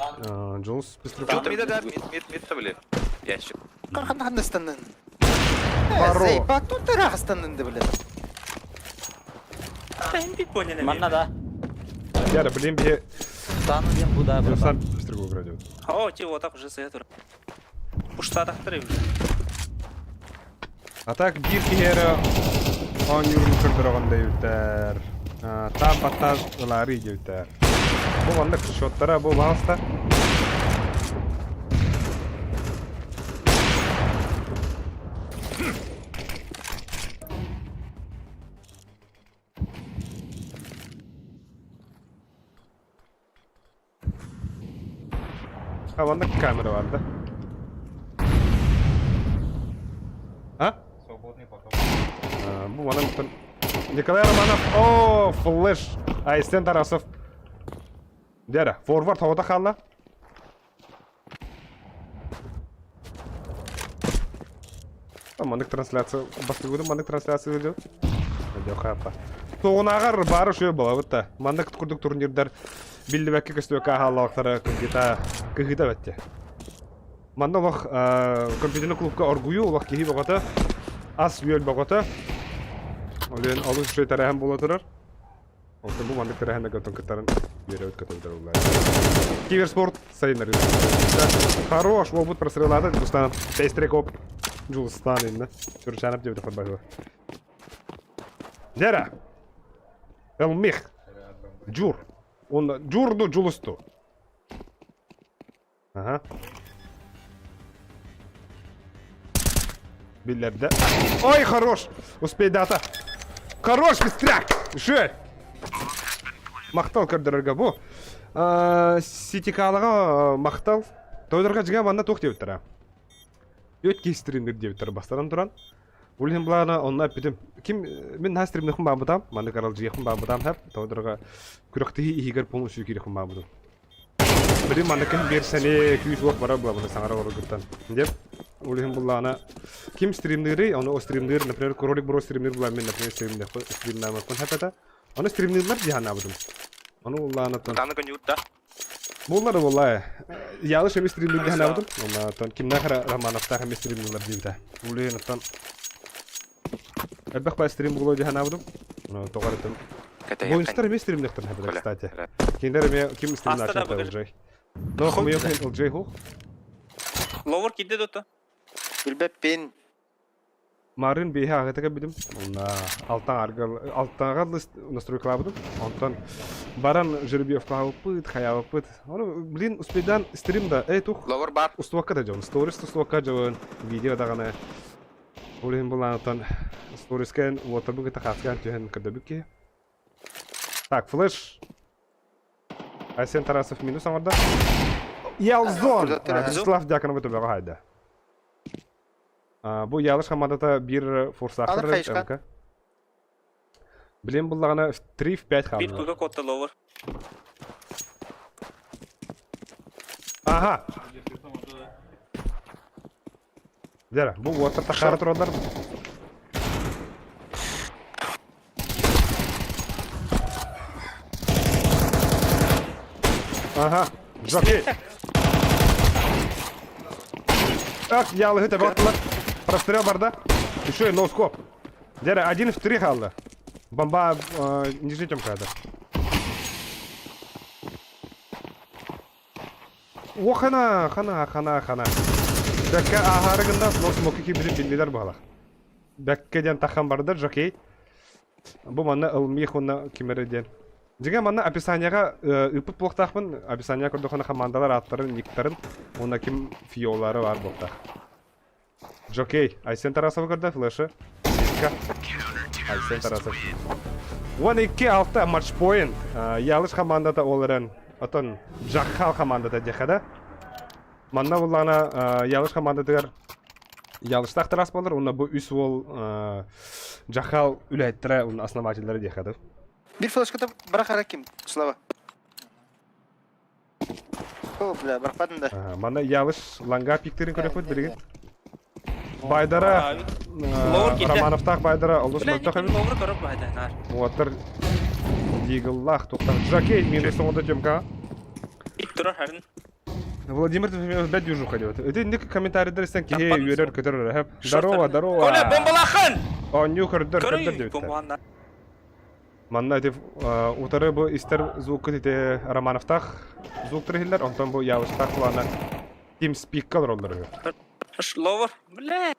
Джонс Тут мида да, мид табыле. Ящик. Қақандан астанын. Баро. Зайпа, тут астанынды біле. Тайын бит бөліне. Манна да. Яра, блин, бе. Стану ден буда бір. Сан быстрого градио. О, те вот так уже сетур. Пушта тақтыры. А так бир кері он юрын күрдірағандай өтер. Тап-аттар ұлары еде өтер. Бұл андық шоттара бұл бағыста. Havanda kamera vardı. Ha? Bu bana mutlu. Nikolay Romanov. Oo, flash. Aysen Tarasov. Dera, forward havada kalla. Mandık трансляция. Бастыгудum mandık трансляция video. Video hayatta. Тоғынағар бары шөй бола бұтта. Мандық күрдік турнирдар білді бәкке көстөке халалықтары көгіта бәтте. Манда олақ компьютерный клубка оргую, олақ кейі бағыты, ас үйел бағыты. Олен алу шөй тәрәхім бола тұрар. Олтын бұл мандық тәрәхімді көтін күттарын бере өткөті өтір олай. Киверспорт сайынар. Хорош, ол бұд просырылады. Бұстан тейстрек оп. Жулыстан енді. Түрчанып жебді футболы. Дера. Элмих. Джур. Он джурду джулусту. Ага. Биллерде. Ой, хорош! Успей дата. Хорош, быстряк! Еще! Мақтал көрдірерге бұл. Ситикалыға мақтал. Тойдырға жыға манна тоқ деуттіра. Өтке стримдер деуттір бастаран тұран. Өлген бұлағына онына өппедім. Мен на стримдерхін ба бұдам. Манды қарал жиғын ба бұдам әп. Тойдырға күріқтігі игер помыл сүй керекін ба бұдам. Білім манды кім берсәне күйіс оқ бара бұла бұны саңара оры күттан. Деп, өлген бұлағына кім стримдері, оны о стримдер, например, кролик бұру стримдер бұла мен, например, стримдер мәкін әпәті. Оны стримдерлер жиғана бұдым. Оны бұлағына тон. Таны күн ютта. Бұллары бұлай. Ялыш әмі стримдер жиғана бұдым. Оны тон кімна қара романовтақ әмі стримдерлер дейді. Өлген ұттан. Әлбәқ бай стрим бұлай жиғана бұдым. Оны тоғар өттім. Бойынстар әмі стримдерқтін әбілі, кстати. Кендер әмі кім стримдер ашынта ұлжай. Но қымы еқін ұлжай хуқ. Ловер кидде дота. Билбеп пен. Марын бейхе ағытыға бідім. Алтанға настройкала бідім. Онтан баран жеребев қағып бұд, қаяғы бұд. Оны білін ұспейдан стримда әйтуқ Ловер бар. ұстуаққа да жауын. Сторист ұстуаққа жауын. Видеода ғана. Олығын бұланытан сторискен отырбың кіті қасқан түйен кірдебікке. Так, флеш. Айсен Тарасов минус аңырда. Ялзон! Вячеслав Дьяконов өтөбеға хайда. Бұл ялыш командата бір форсақтыр. Алыр қайышқа. Білем бұлағына 3-5 қалды. Бит күгі котта ловер. Аха! Дәрі, бұл уатыр тақары тұралдар. Ага, жокей. Ах, ялы өте бақтылар. Прострел барда. Еще и ноускоп. Дәрі, 1 в 3 қалды. Бомба нижний темкада. О, хана. Бәкке ағарығында ноусмокі кейбіліп білмейлер бағалақ. Бәккеден таққан барды, жокей. Бұл манна ылмейх онна кемереден. Жеге манна описанияға үпіп болқтақпын. Описания көрдіқона командалар аттарын, никтарын. Онна кем фиолары бар болқтақ. Жокей. Айсен Тарасов көрді, флешы. Айсен Тарасов. 12-6 матчпойын. Ялыш командата оларын. Отын жаққал командата декада. Манна бұллағына ялыш командатығар ялыштақ тарас болыр. Онна бұл үс ол жаққал үләйттірі основателері декады. Bir флешката бірақ ара кем, Слава. О, бля, барпадын да. Манна ялыш ланға пиктерін көріп өт Байдара Романовтақ байдара олыс мөлттақ әмін. Ловер көріп байды. Уатыр дегіллақ тоқтақ. Жакей, минус соңында темка. Бит тұрар әрін. Владимир Тефимов бәт южу қадет. Өте нек комментарийдер істен кейе үйерер көтірір әп. Дарова. Оля, бомбалақын! О, ню көрдір деп. Манна әтеп ұтары бұл істер звук көтеті Романовтақ звуктыр хелдер. Онтан бұл ялыштақ құлана TeamSpeak қалыр олдыр. Ловер, бля.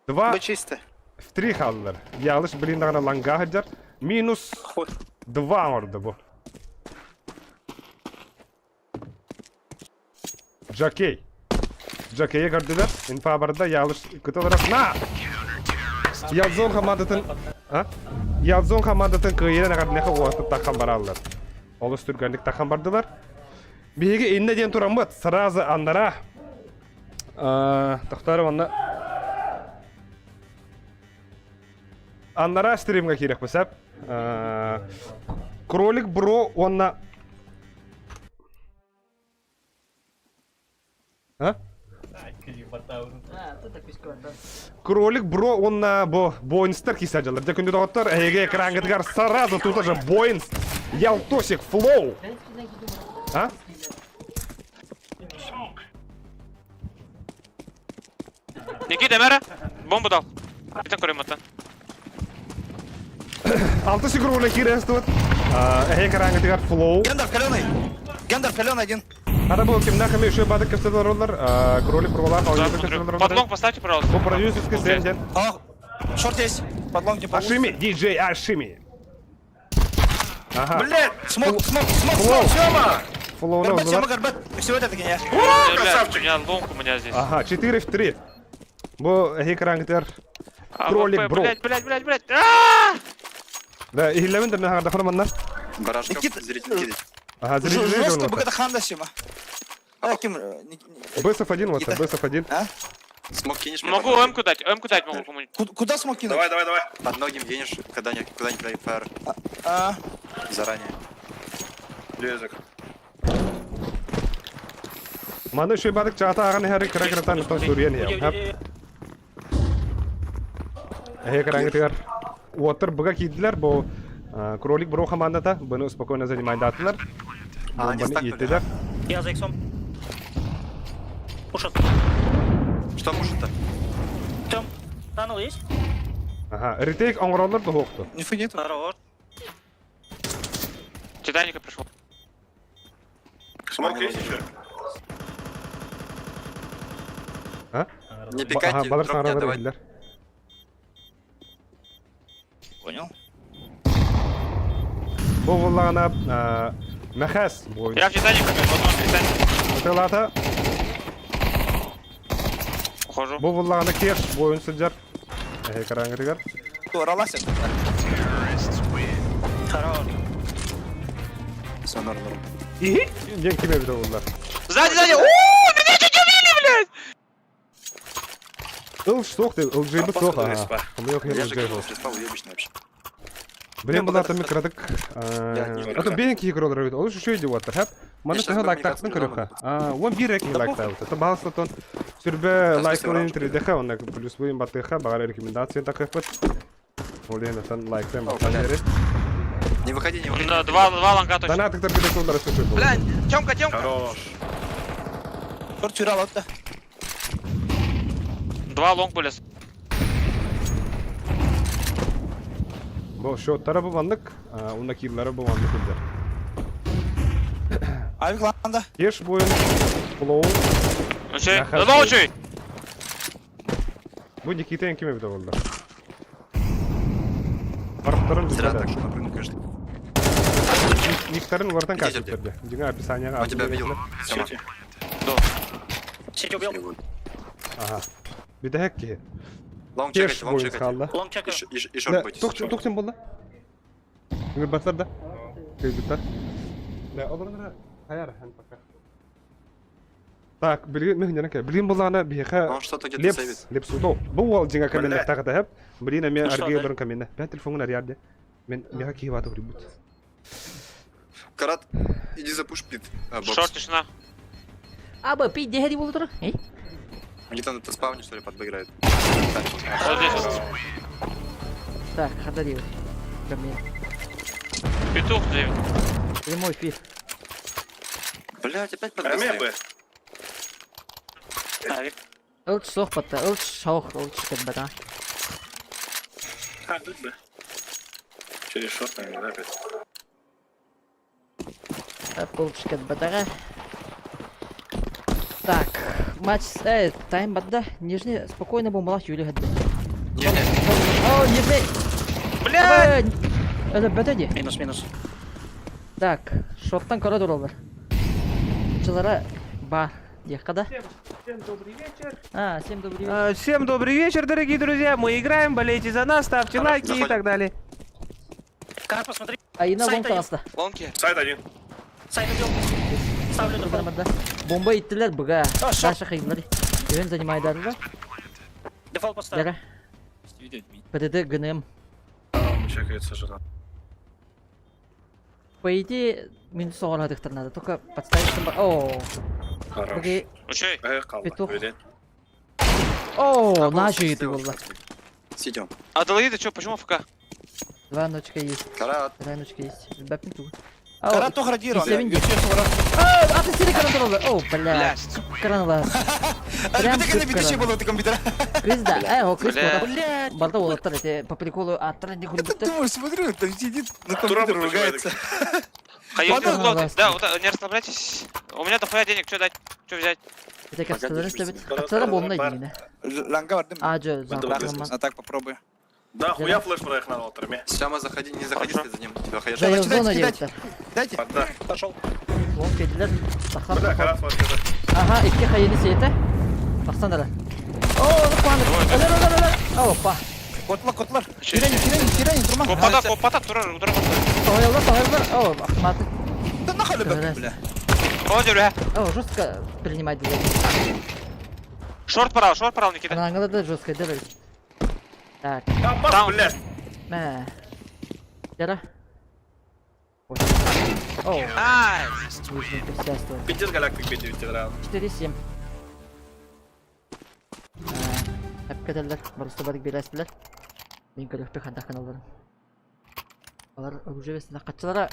2 чисто. в 3 қалдылар. Ялыш біліндағына ланға хаджар. Минус 2 орды бұл. Жокей. Жокейе көрділер. Инфа барда ялыш күтілерек. На! Ялзон командатын күйерен ағардынеқі оғатып таққан бара алылар. Олыс түргендік таққан бардылар. Бейге енне ден тұрам бұд. Сразы андара. Тоқтары онна. Андара стримға керек бұсап. Кролик бро онна. Кролик бро онна бойнстар кисаджалар. Декунды доғыттар, әйге экрангетгар сразу тут же бойнс. Ялтосик, флоу. Никита, мәра, бомбу дал. Бітін көрем аттан. 6 секунд кирес тут. Әйге экрангетгар флоу. Гендер каленый один. Надо было кем нахами еще бадок кастеллар роллер. Кролик провала. Подлог поставьте, пожалуйста. По продюсерской сцене. Шорт есть. Подлог не получится. Ашими, диджей Ашими. Ага. Блядь, смог, Сёма! Флоу Горбат, Сёма, горбат. Все это таки я. Красавчик. У меня ломка у меня здесь. Ага, 4 в 3. Бу эхи караңгытар. Кролик, АВП, бро. блядь. Да, ихлевин дерне хагада хорманнар. Гаражка, Никита, зритель кидать. Ага, Жестко зритель. быка ханда сима. Ким? БСФ-1 вот, БСФ-1. Смог кинешь мне Могу под ноги? М-ку дать могу кому-нибудь. Куда смог кинуть? Давай. Под ноги кинешь, куда-нибудь дай фаер. А, Заранее. Лезок. Маны шуй бадык чата аган хары карагыртан тон сурьян я. Эхи караңгытар. Уотер буга кидлер, бу кролик бро командата, буну спокойно занимайдатлар. Они Бомбаны стакнули, иттилер. Я за иксом. Пушат. Что может-то? Тем. Танул есть? Ага, ретейк оңроллар да хокту. нифига нет. Хорош. Титаника пришел. Смог есть еще? А? Не Ага, пикайте, балар дроп не саңралар отдавать. иттилер. Понял. Бу вуллагана мәхәс бу. Я в Титанике, возможно, Титаник. Отелата Ухожу. бу вуллагана кеш боюн сыджар. Эхи караңгытар. Туралася. Хорош. Все норм. Ден киме бит буллар. Сзади! Меня чуть не убили, блядь! Ыл сок деп, ыл жейбит сок. респа. Кому yok Я хер же жейбит. говорил, респа уебищный вообще. Блин, була там микродык. не Это бен ки кроллар бит. Ол şu şey diyor hep. Mana сейчас taha бы like мне taktın как-то kırıkha. One bir rek mi like tavut. Это балстон. Sürbe like onun intridеха, он плюс вим батыха, багар рекомендации таких пот. Олен atan like тем батанери. Не выходи, не выходи. Да, два ланга точно. Дана тактар bir солдар süper. Блядь, Тёмка. Хорош. Шорт чурал отта. Два лонг были. Bu shotlara bu bandık. Onda kill'lara bu bandık oldu. Авик ланда. Кеш boyun. Flow. Ночей. Я Да хочу. ночей! Bu Nikita'nın kime bir de oldu. Парктарын Зря düşürdü. так, что напрыгну, конечно. Никтарын vardan Где kaçtı тебе? dedi. Cina описание. Он тебя видел. Сема. Сеть убил. Aha. Bir de hack ki. Лонг Кеш чекайте, лонг boyun чекайте. kaldı. Лонг чекаю. И шорт бойтесь. Tok sen buldu. Ngir basar da. Kayıtlar. Ne olurlar? Hayır, hen bakar. Так, блин, мы не блин была она биха. Он что-то где-то Лепс, сейвит. лепс удо. Бу джинга камен Бля. тагы да. Блин, ами что, арги да? баран камен. Ben telefonun arıyordu. Ben biha ki вата рибут. Карат, иди запуш пит. Бокс. Шорт, тишина. Аба, пить дегери будут ра? Эй? Где-то на спавне, что ли, подбегает. Вот здесь. Так, ходорил. Ко мне. Петух, Дэвид. Прямой фир. Блять, опять подбегает. Авик. Ылч сохпатта, ылч шаух, ылч кадбата. Через шорт, наверное, опять. Ылч кадбатага. Так, матч, тайм бадда, нижний, спокойно бомбалах Юли гадда. О, нижний! Блядь! Это бәтәди. Минус. Так, шоттан кора дуралар. Чылара бар. Ехкада. Всем добрый вечер. Всем добрый вечер. Всем добрый вечер, дорогие друзья. Мы играем, болейте за нас, ставьте лайки и заходим. так далее. Кар, посмотри. Айна лонг танаста. Лонги. Сайт один. Сайт убил. Ставлю дурбан. Бомба иттилер буга. Даша хайдлари. Ивен занимайдарлар. Дефолт поставил. Яга. ПДД ГНМ. Чекается же там. По идее, минус оғаладықтыр надо. Только подставить сымба. О, Окей. Ночей. Петух. О, наши это было. Сидим. Аделаида, чё, почему ФК? 2 ночка есть. Карат. 2 ночка есть. Бэп не Карат toch радирован. и 7 Ютьюб сорок. ты сири каран туралды. О, бля. Каран бар. Прям Битекенде сүп битеше каран. болот компьютер. Крис да. О, Крис Бля. вот. Балда олаттар эти по приколу аттар не Это гулбитте. думаю, смотрю, там сидит на компьютере ругается. Ходил Ладно, в ладно. Да, вот, не расслабляйтесь. У меня дохуя денег, что дать? Что взять? Это как сказали, ставить. Аттара бомна дина. Ланга var değil mi? Аджо, закламан. А так попробуй. Да, хуя флеш проехал на утрами. Сяма, заходи, не заходи Хорошо. за ним. Тебя хаят. Да, я в Кидайте, зону кидайте. девятер. Дайте. Да. Пошел. Вон петлер. Сахар. Карат, вот это. Ага, икки хайыны сейті. Бақсан дара. Опа. Котlar. Сирень, durma. Копата, турар, удар. Тойлар. О, автоматы. Да нахуй, бля. Холодер, бля. О, жестко принимать дело. Шорт парал, Никита. Надо жестко делать. Так, Там, на. Дера. О, Ай! препятствие. Пиздец галактик бедный ветеран. 4-7. Әпкәдәләр, барысы барык бирәсезләр. Мин көрәк пеханда каналларын. Алар уже весна катчылара.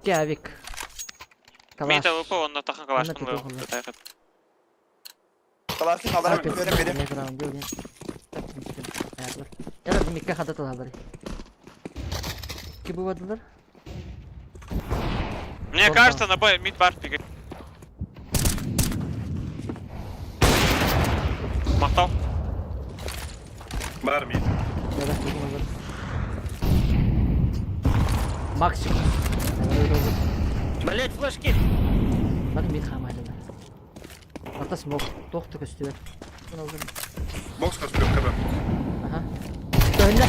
Кявик. Мита ВП, он на тахан калаш. Kalasın alırım. Benim. Я даже микка хата талабар. Ки бувадылар? Мне кажется, на бой мид бар пикает. Махтал. Бар мид. Я да кумалар. Максимум. Блять, флешки. Бар мид хамайды. Ата смок, тохты көстүбөр. Бокс каспио КБ. Ага. Тönle.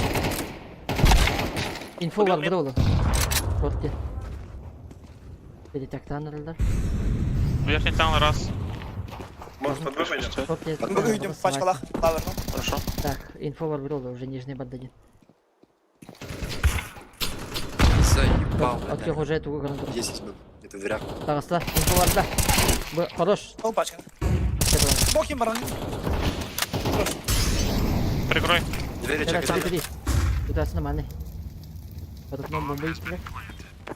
Info var burada oğlum. Korktu. Beni taktan arallar. Верхний там раз. Может под Б пойдем? Korktu. Bugün gidiyorum paçkalak. Alırım. Хорошо. Так, info var burada oğlum. Уже нижний бандадин. Заебал, От его уже эту гранату. 10 был. Это зря. Dağısla. Info var da. Bu хорош. Al paçka. Bakayım bana. Прикрой. Двери Teraz чекай. biri. Bu da нормальный. Под окном бомбы есть.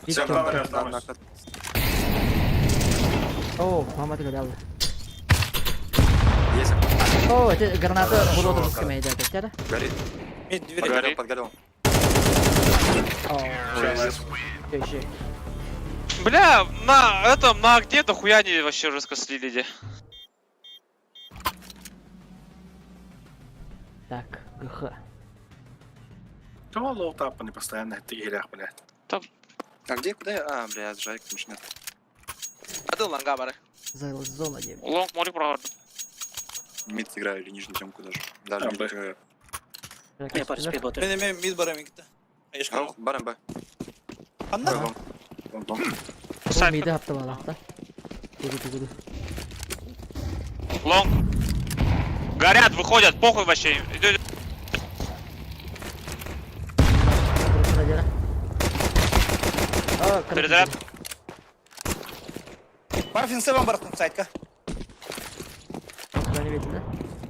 Все, правильно осталось. О, Мухаммад говорил. Есть. О, это граната бурода русскими идет, да? Горит. Горит. Подгорел. О, Все, еще. Бля, на этом, на огне дохуя они вообще раскослили, где. Так, ГХ. Чего лоу-тапаны постоянно в играх, блядь? А где? Куда я? А, блядь, Жайк, конечно, нет. Hadi lan gabara. Зона 9. Лонг море провод. Мид играю или нижнюю темку даже. Даже А, мид Б. играю. Benim mid barım gitti. Hayır Ау, барам Б. Anla. Вон. Bu mide hapta var hafta. Dur. Лонг. Горят, выходят, похуй вообще. Идет. Перезаряд. Parfin seven bıraktım saytka.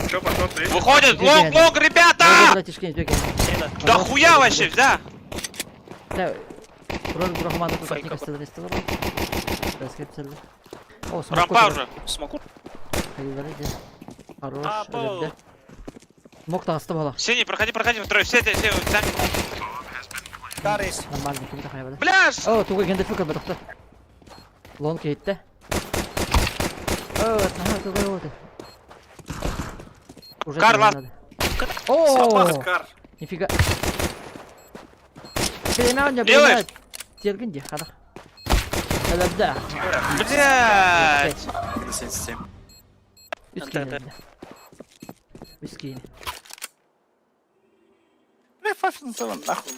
Че, пошел ты? Выходят, лонг, ребята! Да хуя вообще, да? Рампа уже. Smoke. Хорош. Мог тағысты бола. Синий, проходи, второй. Все, там. Karis. Нормально, кім тақай бада. Бляш! О, туға генде филкер бадықты. Лонг кетті. О, туға өті. Карла. О, Кар. нифига. Перемя не Делаешь? блядь. Тергенде, хадах. Да. Блять! 77. Вискини. Parfin seven. Nahul.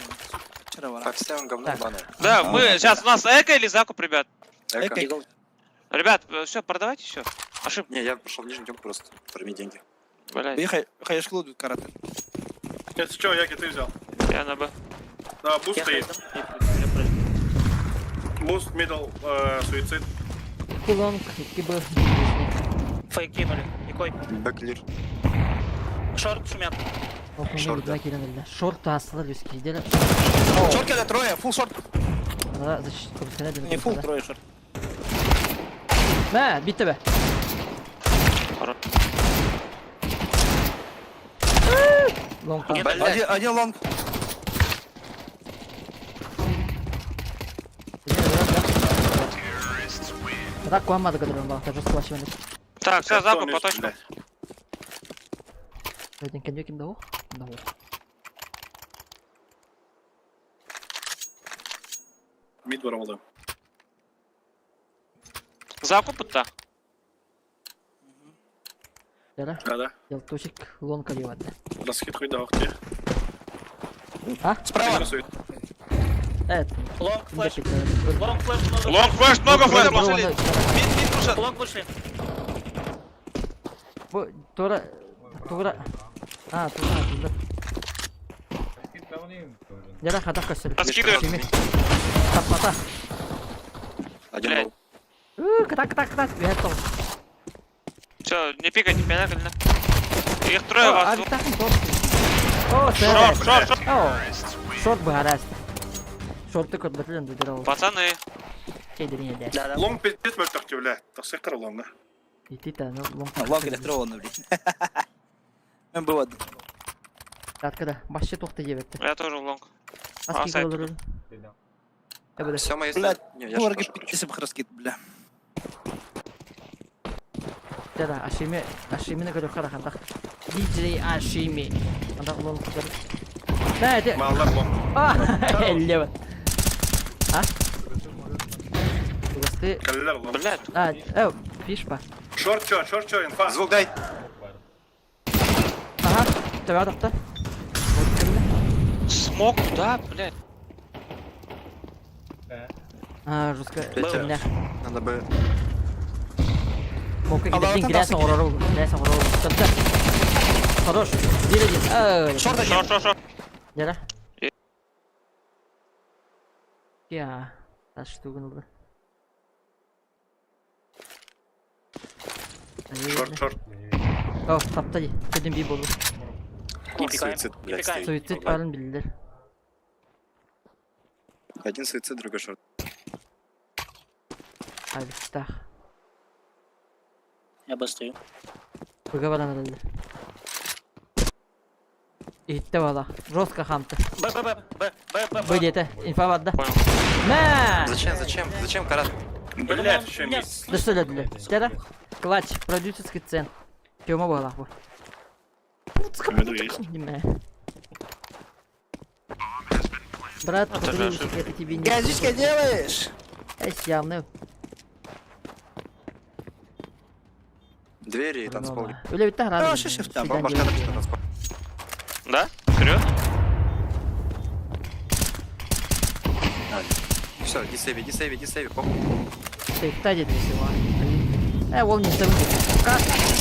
Çara var. Так, ставим говно Так. в банner. Да, мы сейчас у нас эко или закуп, ребят? Эко. Ребят, все, продавайте все. Ошибка. Не, я пошел в нижнюю темку просто. Прими деньги. Блять, Hayır şkulu karate. Если что, Яки, ты взял. я на Б. Да, буст стоит. Буст, мидл, суицид. Лонг, кибы. Fake кинули. Никой. Б клир. Short şumyan. Окно два кило нельзя. Шорт асылар виски деле. Short geldi troya. Full short. Ана защит профессионал. Не full troya short. Ма, битте бе. Лонг. Один long. Так, команда, которая была, тоже сплачивали. Так, все, закуп по точкам. Один коньюк им дал? Дал. Мид воровал. Закуп-то. Жара, Да. Елтусик лонка девады. Расхит хуй да ухте. А? Справа. Лонг флеш. Лонг флеш, много флеш. Мид кружат. Лонг вышли. Тура. Тура. А, тура. Жара, хата косер. Раскидываю. Тапата. Один Блядь. лоу. Катак. Вертол. Все, не пикайте, пинакально. Их трое вас. Авитак не топ. О, Шорт. Шорт бы гаразд. Шорты кот бәтлен дудырау. Пацаны. Кейдерин еде. Да. Лонг пиздец мөлтөктү, бля. Тасыкыр лонга. Итита, ну, Лонг электронный, блин. Мен был один. Таткада, башчы тоқты ебетті. Я тоже в лонг. Аски сайт. калырын. Эбеде. Сема есть? Блядь, Не, я Оларга же тоже. пиздец раскид, бля. Жара, ашимini көріп қарақандақ. DJ ашими. Андақ лон құдыр. Да, это... Маллар лонг. Элле бат. А? Ты... Каллер лонг. Блядь. Фиш ба. Шорт чё, инфа. Звук дай. Ага, тебя адапта. Смог туда, блядь. А, жестко. Петя. Надо бы... Мокка гидетин грязь орору. Топта. Хорош. Диридин. Шорт. Жара. Я. Таш штуган oldu. Шорт. О, тапта. Dedim bir bolu. Суицид, блядь, стоит. Suicid varın bildiler. Один суицид, другой шорт. Hadi tak. Я бастаю. Выговаривал herhalde. İtti valla. Жестко хамты. Выйдет, инфа vardı. На! Зачем, Карат? Блядь, еще мисс. Да söylediler. Jara. Клач, продюсерский цен. Тема была bu. Меду есть. Димэ. Брат, посмотри, это тебе не... Газичка делаешь? Явно. Двери и танцпол. Öyle bir tane Ну, что шифта? Башка так что танцпол. Да? Вперед. Все, иди сейви, похуй. Ты тадит всего. Вон не ставим.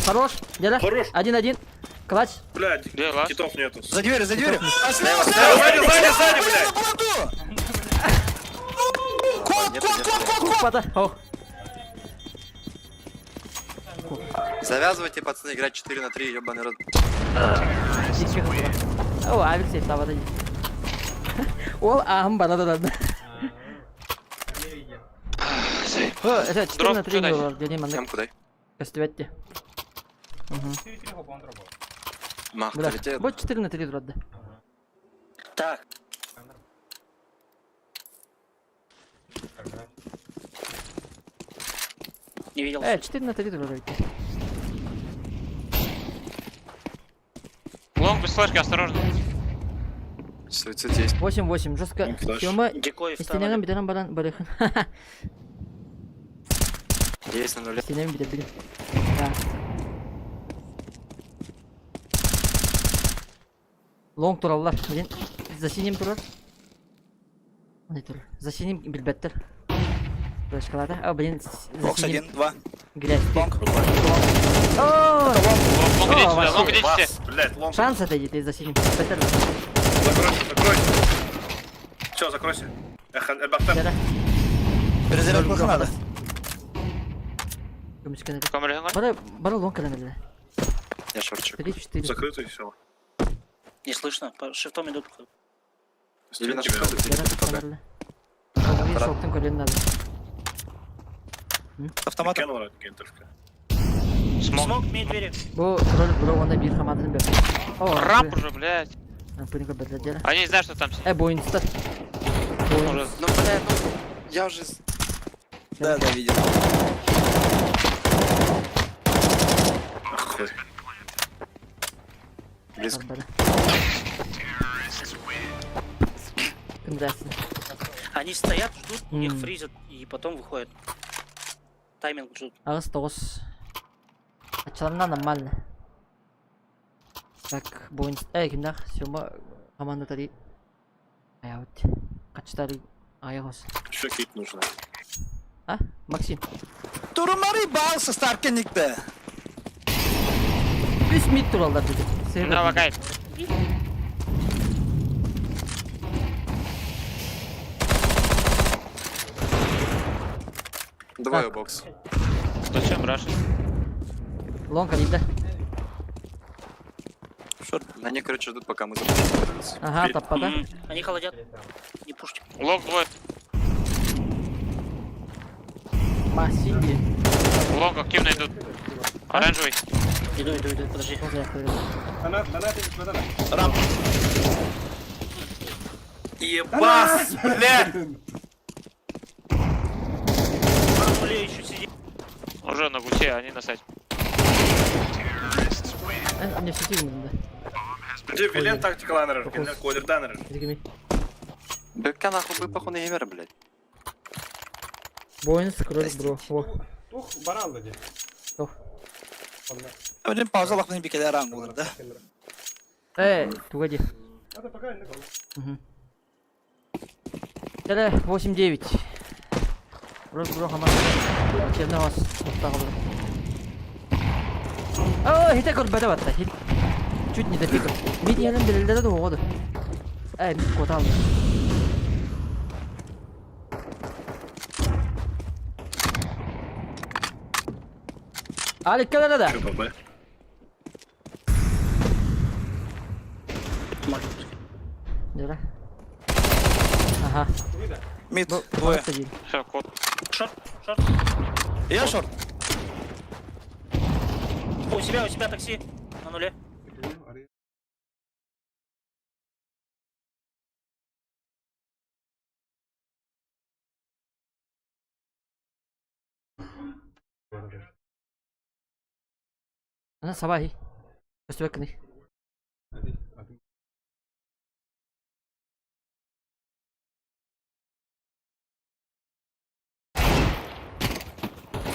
Хорош. Деда. Хорош. 1-1. Клач. Блядь, Где лаз? китов нету. За дверью. А слева, Сзади, блядь. Купата. О. Завязывайте, пацаны, играть 4 на 3, ебаный рот. О, Авик сейф тавада. Ол ахым бана да. О, это 4 на 3 было. Где мандак. Ямку дай. Кастуетти. Мах, Бля, летит. вот 4 на 3 дрода. Так. Не видел. 4 на 3 дрода. Лонг без флешки, осторожно. Суицид есть. 8-8. Жестко. Флэш. Тема. Дикой İstenen bir tane baran barıkın. Есть на нуле. İstenen bir de bilin. Ya. Long turallar. Bilin. Zaşinim turar. Ne turur? Zaşinim bilbettir. Başkalarda. Ama bilin. Бокс Zaşinim. 1, 2. Грязь. Лонг. Ооо! Лонг идите сюда, вообще. лонг идите все. Блядь, лонг. Шанс это идти заşinim. Бетtir. Закройся. Все, закройся. Эльбахтар. Yara. Перезарядку надо. Gümüş kenarı. Камера гангар. Bana long kenarı. Я шорчик. 3-4. Закрытый, все. Не слышно. По шифтом идут. Или на Тебе. шорт, Yara kenarı. Oğlum şortun kolyenin abi. Автоматом. Кеннел ради гентерфка. Смог. мид двери. Bu troll bro onda bir hamadını be. Рамп уже, блядь. Пыльника бедлер. Они не знают, что там. Боинстер. Уже. Ну, блядь, ну, я уже... Да, видел. Охуй. Близко. Кондрасин. Они стоят, ждут, их фризят и потом выходят. Тайминг ждут. Ağız toz. Açılarından normal. Так, Бойнс. Kimler? Сёма команда тари. Аят. Качтар аягос. Еще кит нужно. А? Максим. Durumları bağımsız terkenlikte. Üst mid turallar dedi. Нова кайт. Двое бокс. Зачем рашить? Лонг алибде. Они, короче, ждут, пока мы запустим. Ага, таппада. Они холодят. Не пушьте. Лог двое. Масинги. Лог активно идут. Оранжевый. Иду, подожди. Ебас, блядь. Уже на гусе, они на сайте. Мне все сильно, Где Вилен тактика лайнера? Кеннер кодер даннер. да. БК нахуй выпаху на геймера, блядь. Бойнс, кролик, бро. Во. Тух баран dedi. Öyle pauzalakların bir kere rang olur da. Погоди. Hadi пока ne kaldı? Теле 8-9. Кролик, бро, хамас. Темна вас. Устал. Хите кор бада батта. Чуть не допикал. Мид ялен белелдеде да оғады. Мид кота алды. Алик келеді да. КПП. Дера. Ага. Mid, Bu двое. просто değil. Все, код. Я шорт. У себя такси. На нуле. Ana sabah. Üstüme kını.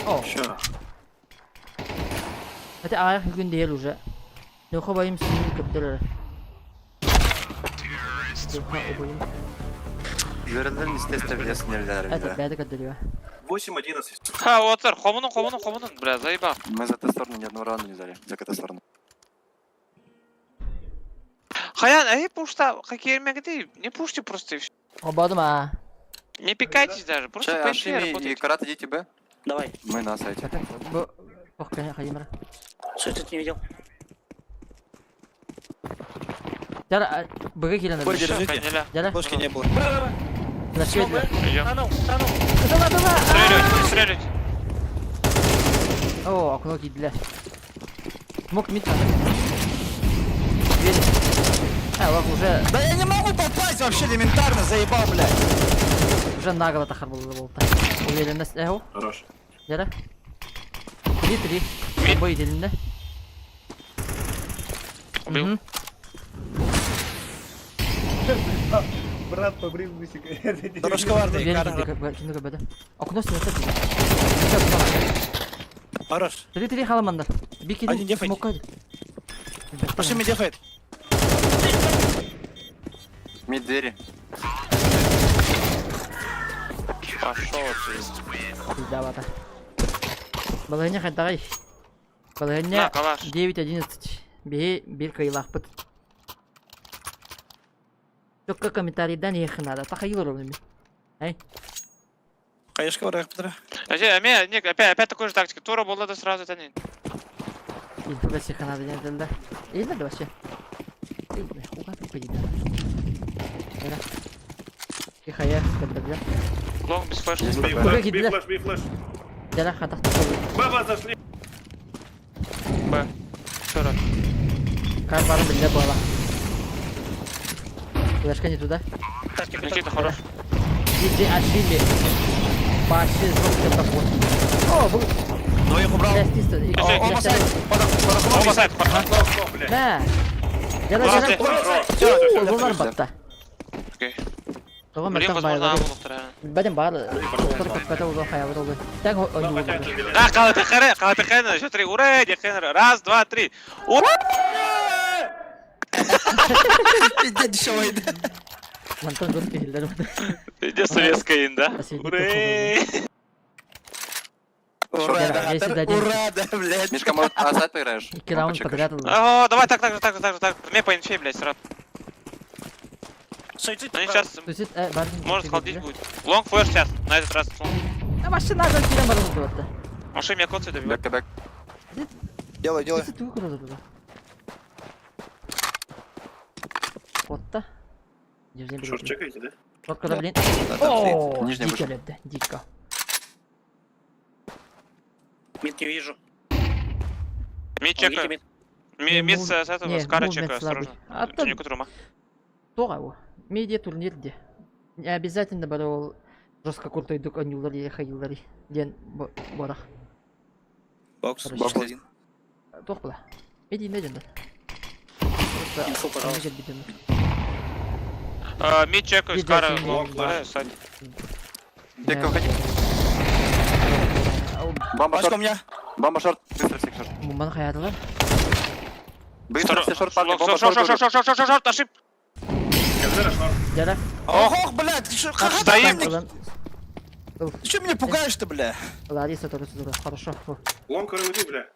О, Все. это аяқ күн değil уже. Нөхі байым сүйін көптірі. Верден, естественно, вес нельзя, Это ребята. бәді көттірі. 8-11. Ха, отыр, хомунун, бля, заебал. Мы за ту сторону ни одного раунда не взяли. За эту сторону. Хаян, пушта, какие мегаты, не пушьте просто и все. Обадым а. Не пикайтесь даже, просто Че, пойти Антими и работайте. Карат, идите Б. Давай. Мы на сайте. Бу. Ох, конечно, Хадимра. Что ты не видел? Дяра, быгы келені. Бой, держите. Коня. Дяра, Пушки не было. на свет. Идем. Дала. Стреляйте. О, окно кидле. Мог мид надо. Двери. Лох уже, Да я не могу попасть вообще элементарно, заебал, блядь. уже нагло тахар был болта. Уверенность. Хорош. Дяра. 3-3. Бой делinde. Убил. Брат побрил бусик. Дорожка vardı. Şimdi köpede. Okno sınıfta. Хорош. 3-3 халамандар. Bir Hadi kedi defet. smoke hadi. Пошли мне дефает. Мид двери. Пошел ты. Пизда вата. Балыгыня хайдагай. Балыгыня На, калаш. 9-11. Беги bir kıyılakpıt. Только комментарийдан ехи надо. Тахайыл ровно. Эй. Конечно, враг, Петра. Опять такой же тактика. Тура была да сразу это не. Инфо ехи надо не дельда. И надо вообще. Эй, бля, хуга ты поеда. Эра. Тихо, я скандабля. Лонг без флеш. Бэги, Би бля. флеш, би флеш. Дяра хатах. Баба зашли. Б. Еще раз. Кар барын бельде была. Флешка не туда. Никита, хорош. Диджей отшили. Пошли звук такой. О, был. Двоих убрал. Оба сайт, хорошо. Блядь. Да. Дяра, Ладно, дяра. Олар батта. Окей. Того Блин, мертав возможно, байла. амулов реально. Бәдем бар. Ката улы хаябыр улы. Так ойну. Қалаты қайна, еще 3. Ура, дехенер. Раз, два, три. Ура! Дядя Шойда. Мантон гонки хиллер. Иди советская инда. Ура, Да, да, если да, дадим. ура, да, блядь. Мишка, может, азат поиграешь? Икки раунд подряд. О, давай так. Мне по инфе, блядь, сразу. Они сейчас, Суицид, барин. может, холдить будет. Лонг флэш сейчас, на этот раз. А машина гонки барин будет. Машин меня коцы добивают. Бэк. Делай. Суицид туй куру туда. Отта. Нижний Шорт чекаете, да? Вот когда, блин. Да, О, нижний дико, вышел. лепда, дико. Мид не вижу. Мид чекаю. Мид с этого, с кара чекаю, осторожно. Тюнику трума. Тоғау. Медиа турнирде. Не обязательно бар ол жестко крутой дук анюлар или хайылар ден борах. Бокс, Короче, бокс один. Тоқ бұла. Медиа медиа. Инфо, пожалуйста. Мид чекаю, с Мид кара, чекаю, лонг, мид. да, сзади. Дека, уходи. Бомба Пашка у шорт. меня. Бомба шорт. Быстро всех шорт. Муман хаятылар. Быстро все шорт, парни. Бомба шорт. Шорт, ошиб. Дяра. Ох, блядь, ты что, Стоим. Ты что меня пугаешь-то, бля? Лариса тоже сюда. Хорошо. Фу. Лонг РМД, бля.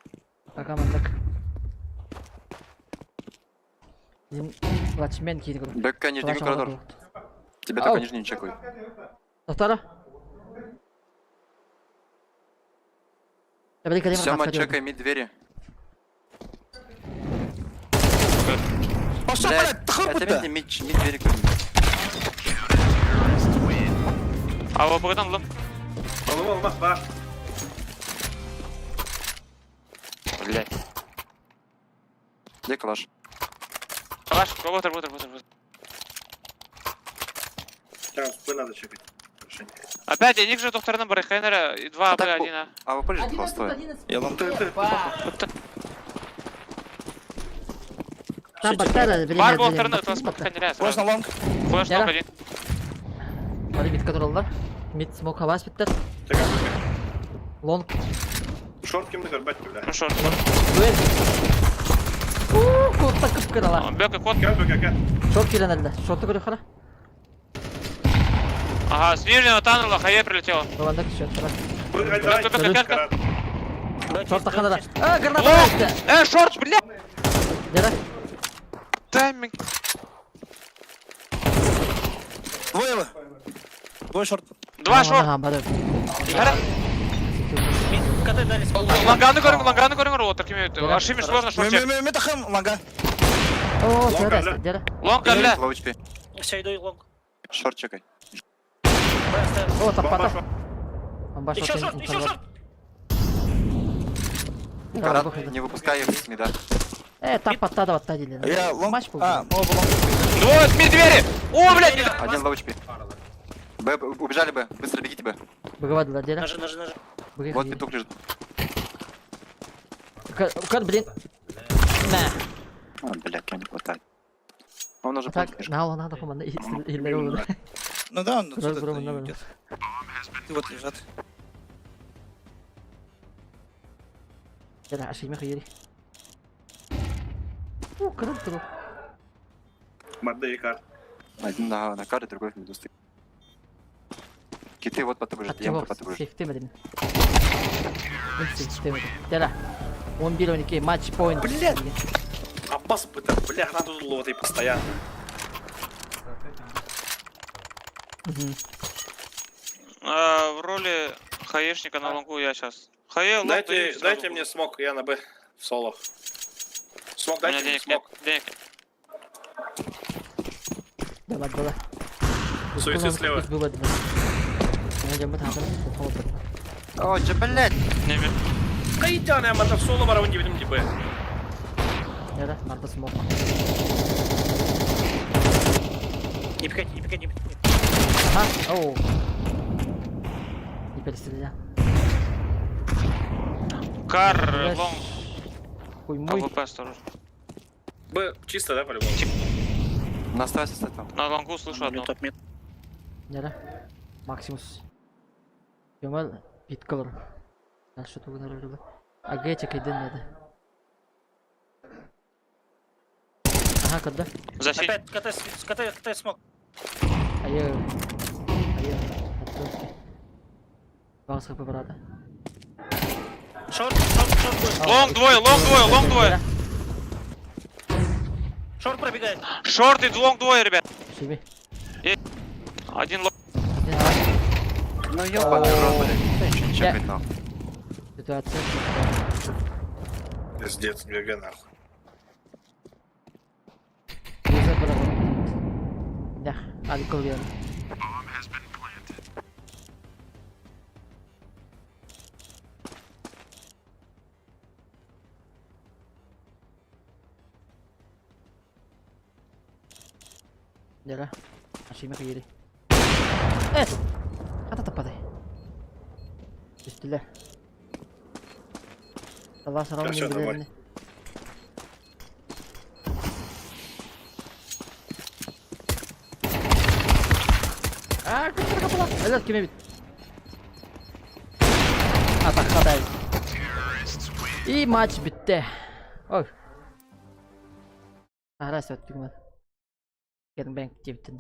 Пока мандак. Лачмен киргур. Бэкка, нижний коридор. Тебе только нижний чекай. Доктора. Сема, чекай мид двери. Пошел, блядь, ты хуй Это куда? мид двери. А вы Богдан лом. Алмаз, бар. Блядь. Где калаш? Калаш, вот. Сейчас, Б надо чекать. Решение. Опять, я же доктора на Барихайнера, и 2 Б, 1 А. А вы полежите, пожалуйста. Я вам Там бактера, блин. Бар был альтернатив, вас подхайнеря Флэш на сразу. лонг. Флэш Яра. ног 1. Бari mid kadrollar. Mid smoke havas bitter. Чекай. Long. Шорт кем нагар, бать, бля. Ну шорт. Duel. Kodda kıpkıralar. Бёка кот. Кат. Short girenler. Short'u görüyor hala. Ага, с нижнего таннела хае прилетело. Babanda kişiyor. Бёка. Short takanalar. Aa granata attı. Шорт, бля! Dera. Тайминг. Двое его. Двое шорт. 2 шорт. Ага, bari. Ланганы көріңір, отыр кемеуді. Ашимиш сложно шорт чек. Метахем, лонга. Oo, Dera. Dera. Лонг кәлі. Low HP. Шорт чекай. Oo, tapata. Bomba short. Карат, не выпускай их с мида. Tapata da batta değil. Я лонг. Maç bu. А, оба лонг. Двое, смей двери! О, блядь! Один low HP. Б, убежали Б. Быстро бегите Б. Bıgavadılar Dera. Вот петух лежит. Kar блин. Ne? А, блядь, не хватает. Он уже Так, пункт ne oldu ne komanda ileri olur. Ну да, он Бро, отсюда бро, не бро. уйдет. И вот лежат. Dera aşıyı khayri. Kırık kırık. Мадда и карт. Один на карте, другой в миду стоит. Киты вот под тобой же, ямка под тобой же. Safe'lemedim. Hiç safe'lemedim. Dera. 11-12 maç point. Блядь! Аббас бы-то, бля, надо тут лоты постоянно. В роли хаешника на лонгу я сейчас. Хае, лонг, Дайте мне смог, я на Б в соло. Смог, У меня дайте мне денег нет, смог. денег нет. Давай. Суицид слева. Было два. Я jump tahan. О, че, блядь! Не вижу. Каитян, я в соло барон не видим Б. Dera, Marta smoke. Не пикать. Aha, oo. Не перестрелял. Кар, Флэш. лонг, Хуй мой. АВП осторожно. Б чисто, да, по-любому? На оставайся с этого. На лонгу слышу одну. Dera. Maximus. Kemal pit color. Ben şu topu nerede? Agaya çekildin dedi. Ага, когда? За синим. Опять КТ смог. Ayo. Отлично. Баус хп, брата. Шорт будет. Лонг двое. Шорт пробегает. Шорт и лонг двое, ребят. Шиби. Один лонг. Ну ёбаный рот, блядь. Ничего не чекать нахуй. Ситуация. Пиздец, ГГ нахуй. Да, алкоголь. Jala, así me reiré. Hata tapade. Üstüler. Allah saralım Yaşa, davay. birbirlerini. Kaçır kapılar. Evet, kime bit? Atak kadar. İyi maç bitti. Oy. Hala söttük mü? Gelin ben gittim.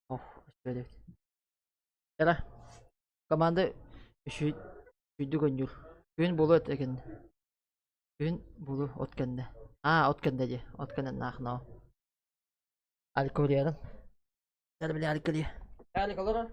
Oh, şöyle. Yala. Komanda şuydu gönül. Gün bulu ötken. Gün bulu ötkende. Ötkende. Ötkende nakno. Alkol yarın. Gel bile alkol ya. Alkol olur.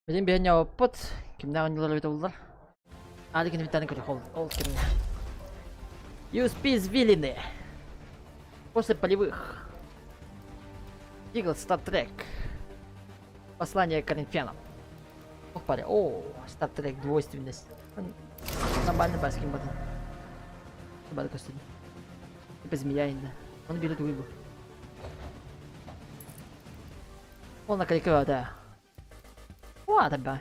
Bizim bir hanya oput. Kimden yıllar öte oldular? Hadi bir tane kötü ol kimden. USP извилины. После полевых. Игл Star Trek. Послание Коринфянам. Опали. О, Star Trek двойственность. Нормально баскин батон. Собака костюм. Типа змея инда. Он берет выбор. Он накликает, да. What about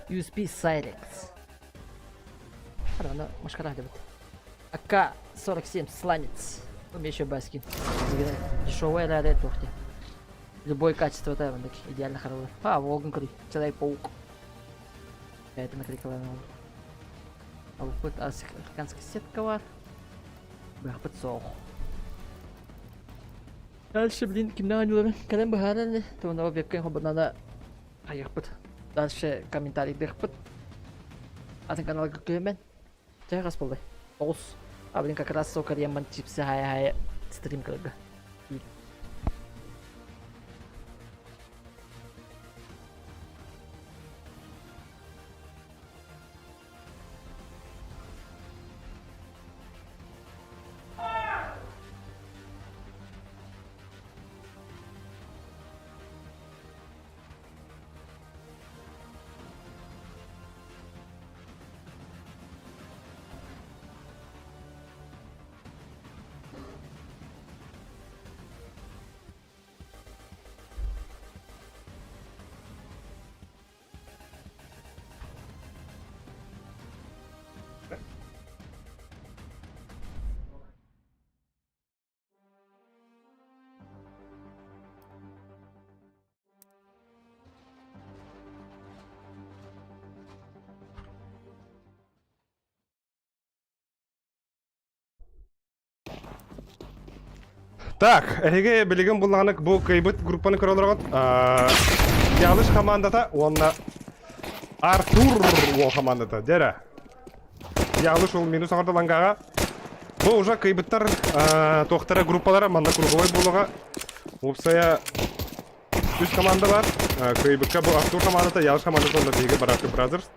USP Silex? Ладно, может карать будет. АК-47 сланец. Умеющий баскин. Дешевая ряда тухти. Любое качество это идеально хорошее. Волган кры. Человек-паук. Я это накликала на опыт африканских сетковар. Бахпыт сох. Дальше, блин, кимнан калем бахарали, то на объекте хоббана хаярпыт. Дальше комментарий бехпыт. Атын канал көмен. Жай раз болды. Олс. А блин, как раз сокар яман чипсы хай стрим кырга. Так, эге билеген булганык бу кайбыт группаны көрөлөргөт. Ялыш командата, онна Артур ол командата, дере. Ялыш ол минус ағырдаланғаға. Бұл уже кайбыттар тоқтара группалары, манда круговой болуға. Опсая үз команда бар. Кайбытка бұл Артур командата, Ялыш командата, онда дейгі Барашки Бразерс.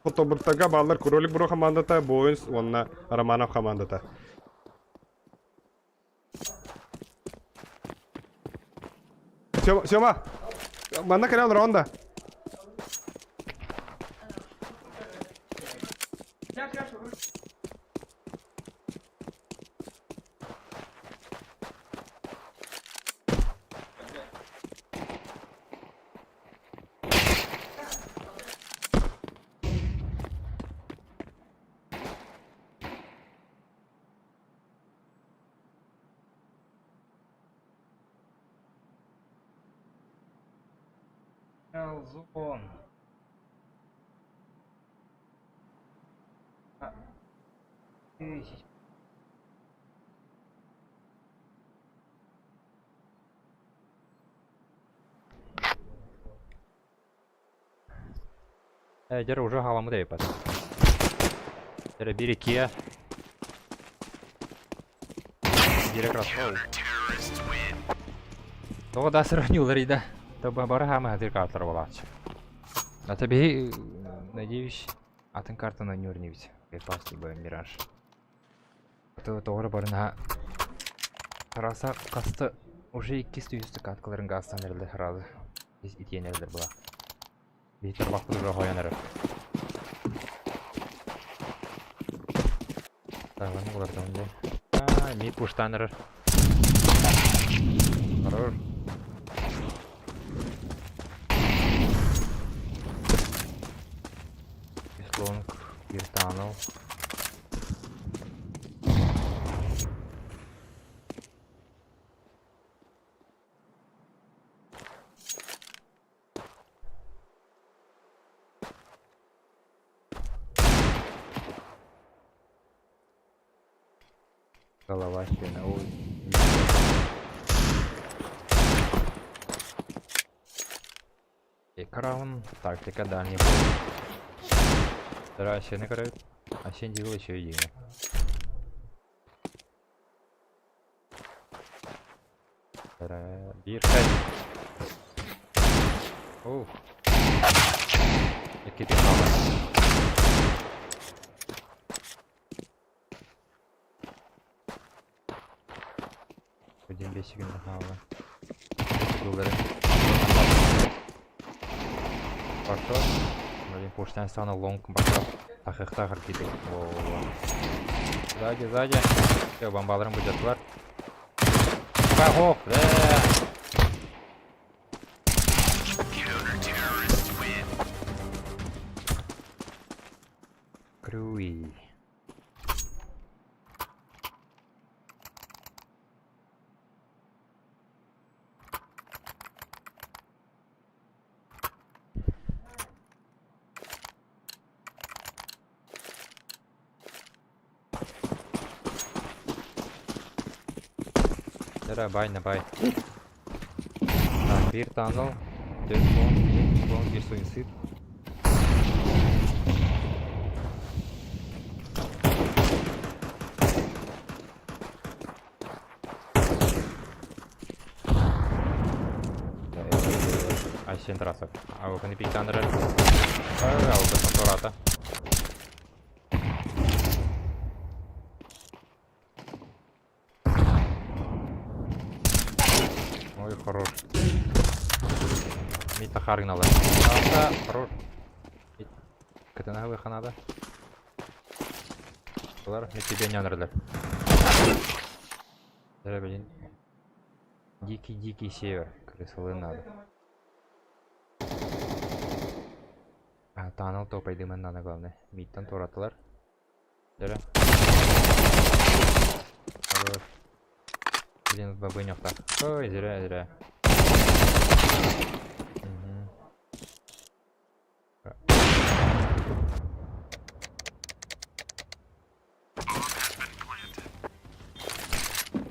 Фотобұрттарға балалар Кролик Бро командата, Бойнс, онна Романов командата. Сема, манда кәлі алыр онда. Элзон. Дер уже халамы да епат. Дер биреке. Дирек расхол. Того да сравнил рида. То бары хама хатыр картлар болачы. А тебе, надеюсь, атын картаны не урневить. Перпас либо мираж. То тоғыры барына қараса қасты уже 200 каткаларын газдан әрілді разы. Біз итен әрілдер бұла. Бейтер бақпыз ұра қоян әрі. Тағаны олардан де. Мей пуштан әрі. Қарыр. Ислонг, Биртанов. Голова стена. Ой. Экран. Тактика дальний. Вторая сена коррект. А сен делал еще и деньги. Вторая. Бир 5. Ух. Який ти мало. Один бесик нахавал. Доллары. Пошел. Блин, пуштан стану лонг башка. Тахыхтахыр кетек. Сзади. Все, бомбаларым будет бар. Пахох, Круи. Бай на бай. Так, bir tunnel. Телефон, bir suicide. Ascent terasa. Aku akan dipikir anda. Aku akan torata. Ой, хорош. Мита харг надо. Хорош. Катана выха надо. Олар мен тебе не анырдыр. Блин. Дикий север. Крысылы надо. А, танал топайды мен надо главное. Миттан торатылар. Дәрі. Хорош. Блин, бабы не так. Ой, зря.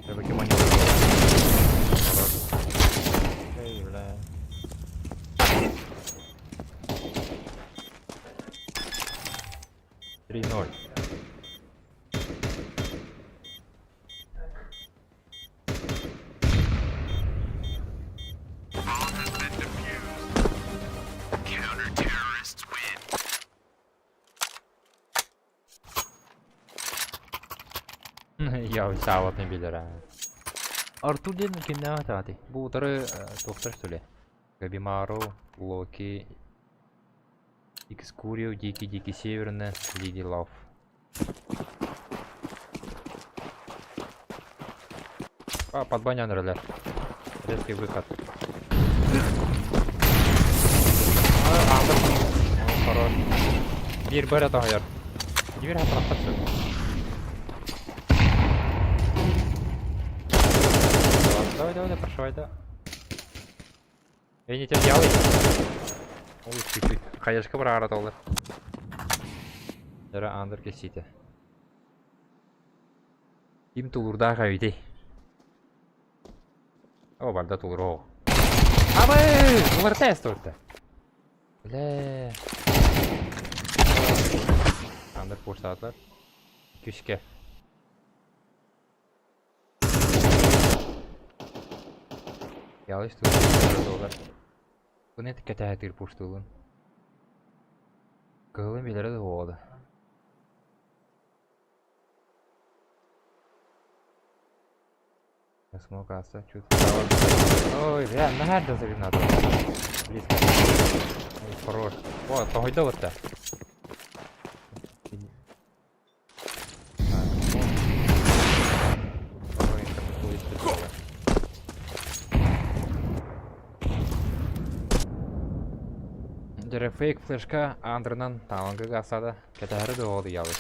Треба кемонить. Эй, бля. 3-0. Ya sağlatın bilir ha. Артур ден кемне атады. Бу утары тоқтар сөйле. Габимару, Локи, Икскурио, Дикий Северный, Лиди Лав. Под банянерлер. Резкий выкат. Хорош. Bir böyle daha yar. Bir hata atıyor. Давай, прошивай, да. Я не тебя делай. Ой, чуть-чуть. Хаешка брара доллар. Жара андер кесите. Им тулурда гайди. О, барда тулуро. Абы! Увертес тут-то. Бля. Андер пуштатлар. Күшке. Ялыш тут доллар. Bu ne dikkat edir puştuğun? Kığılın bilere de oldu. Smoke asa чуть. Ой, реально надо за надо. Близко. Ой, хорош. О, пойду вот так. Жара фейк флешка андырынан таланга касады. Кетәрі де олды ялы.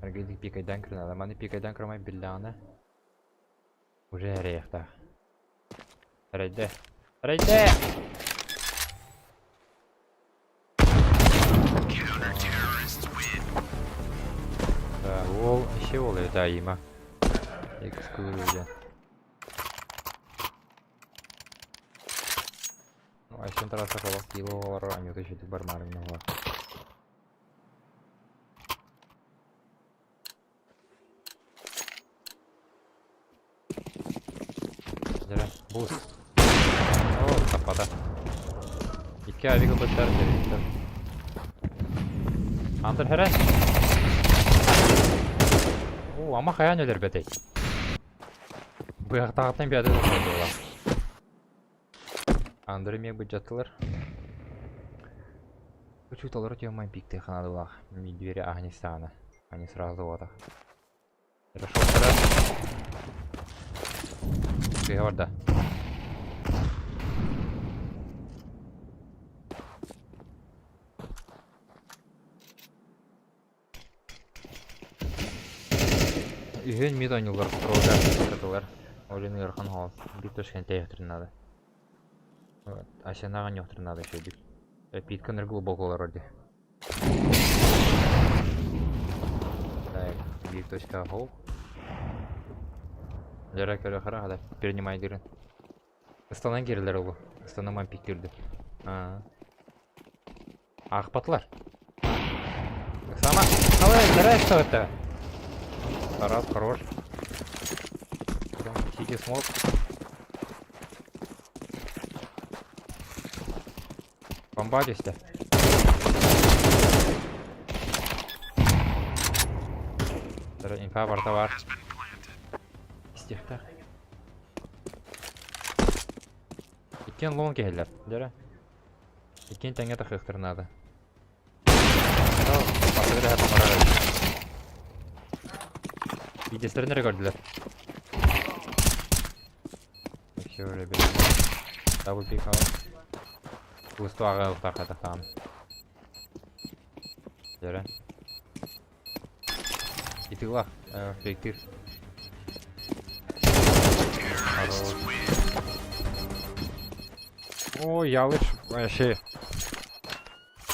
Әргелік пикайдан кірінады. Маны пикайдан кірмай білдіғаны. Уже әрейіқта. Әрейді. Әрейді! Ол іше олы дайыма. Экскурия. Айшын тараса қалақ кило олар, анюты жетіп бар марымны олар. Жара, буз. О, таппада. Итке авига бұттарын жерейттір. Андыр хәрән. О, ама қаян өлер бәтей. Бұяқтағаттан бәді де қойды олар. Андыры мег бюджетлар. Хочу толорать ее мой пик ты ханадулах. Медвери Афганистана. Они сразу вот так. Хорошо, раз. Ты орда. Үйен мид ойнулар строго. Олен ерхан хол. Бит төшкән тәйхтер надо. Ашанаған жоқтыр надо еще бит. Питканер глубоко вроде. Так, бит точка хол. Жара көрі қара қада перенимай дерін. Ыстанан керілер олы. Ыстанаман пиктерді. Ақпатлар. Сама. Қалай, жара что это? Раз, хорош. Сити смог. Бомбадись-то. Инфа барда бар. Стихта. Иккен лон келер. Жара. Иккен тәңе тахықтыр надо. Видестерін рекордилер. Еще уже берем. Дабл пик хау. Пусто ага тахата там. Жара. Итыла, фейктир. О, ялыш вообще.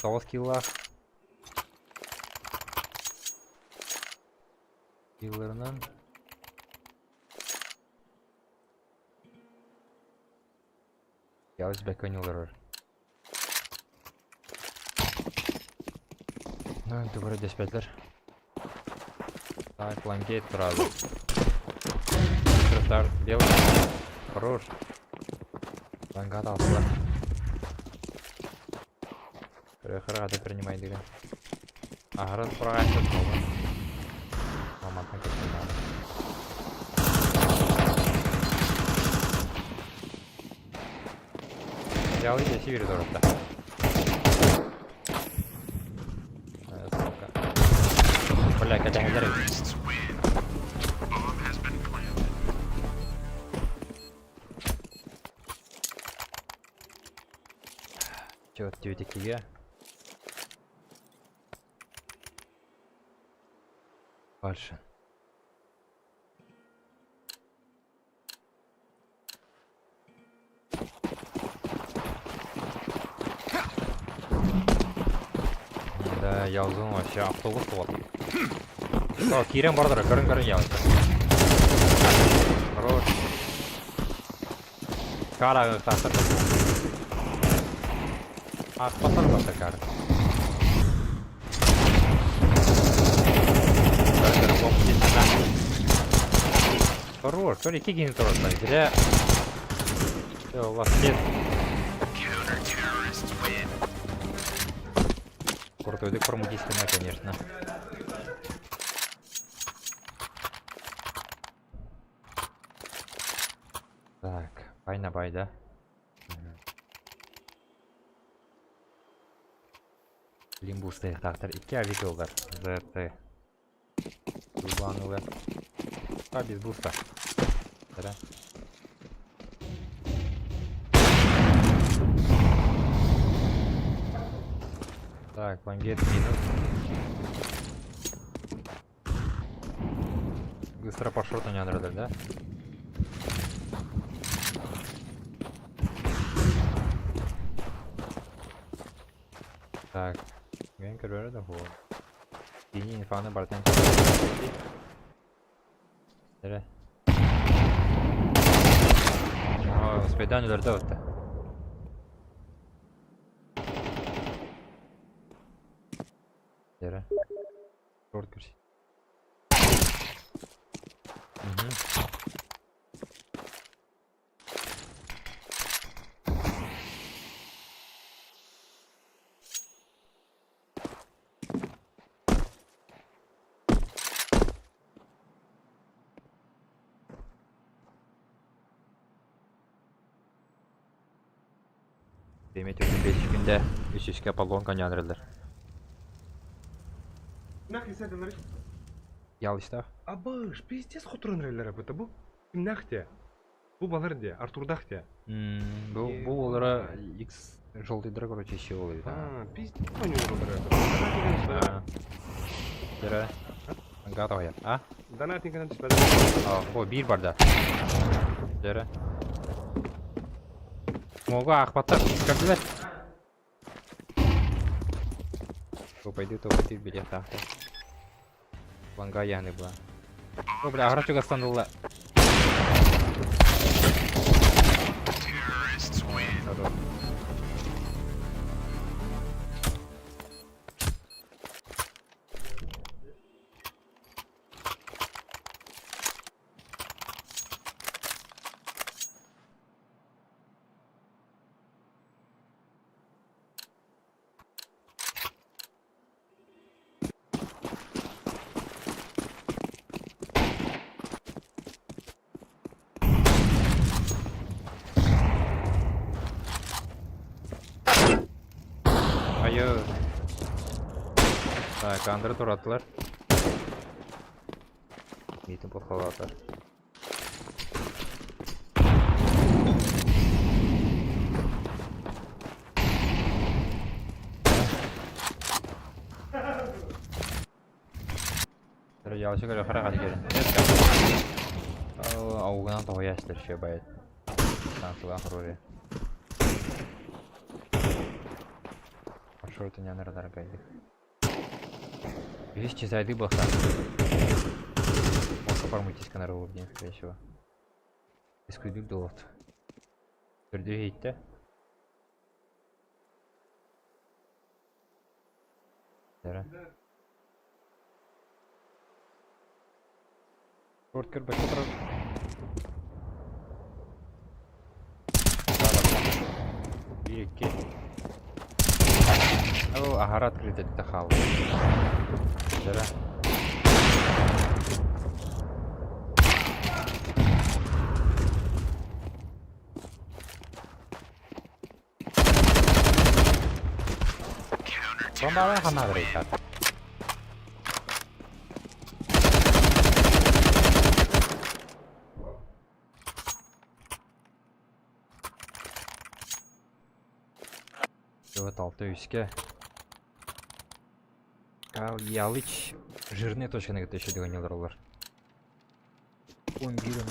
9 киллах. Киллернан. Ялыш бәкөнюлар. Ну, добрый диспетчер. Так, лангейт сразу. Старт белый. Хорош. Ланга алсылар. Қырады принимай деген. Ағырын құраға әсет болды. Мамантан кеткен ағы. Взял и север дорогта. Бля, кәдәң әлдер. Чё, тютикиге? Дальше. Да, я узнал вообще автобус вот. О, Кирен бардыр, көрін я. Хорош. Карағы тақтырды. Ақпатар баса кары. Хорош, только кигин тоже так. Зря. Все, у вас нет. Крутой дык промудистина, конечно. Так, бай на бай, да? Лимбусты тақтыр. 2 авидолдар. ЗТ. Дубанылы. А, без буста. Да? Так, лангет минус. Быстро по шорту не надо, да? Так, мен көрері да бұл. Дені инфаны бартан Дәрі. Успайдан өлерді өтті. Дәрі. Шорт көрсей. Demet 5 günde 3 Apollon kanyanırlar. Нахи сәді Ял işte. Абыш, пиздец хутрын рәйлер абыта бұл. Кімнәхте? Бұл балар де, Артурдах де. Bu olara X жолдыдыр, короче, еще oluyor. Пиздец не olur. Dere. Готов я. А? Дана тинкадан түспәді. О, bir barda. Dere. Смолға ақпаттар кірділер. Топайды, билет тақты. Ланга яны бұла. О, бля, ағыра чуға стандылы. Hayır. Так, андыры туратылар. Митин подхалатар. Ялшы көрі қара қады керін. Ауғынан тоғыяшылар ше байет. Танцылан құрыры. Шорты не надо гайды. Вещи зайды баха. Можно формутись канал уровня, скорее всего. Искудик долот. Передвигайте. Dere. Short kır başa taraf. Bir iki. O aharat kredette kaldı. Dere. Bomba ve hana verecek. Evet 600'ке. Ал ялыч жирный точканы көтөшө деген элер алар. 11 10.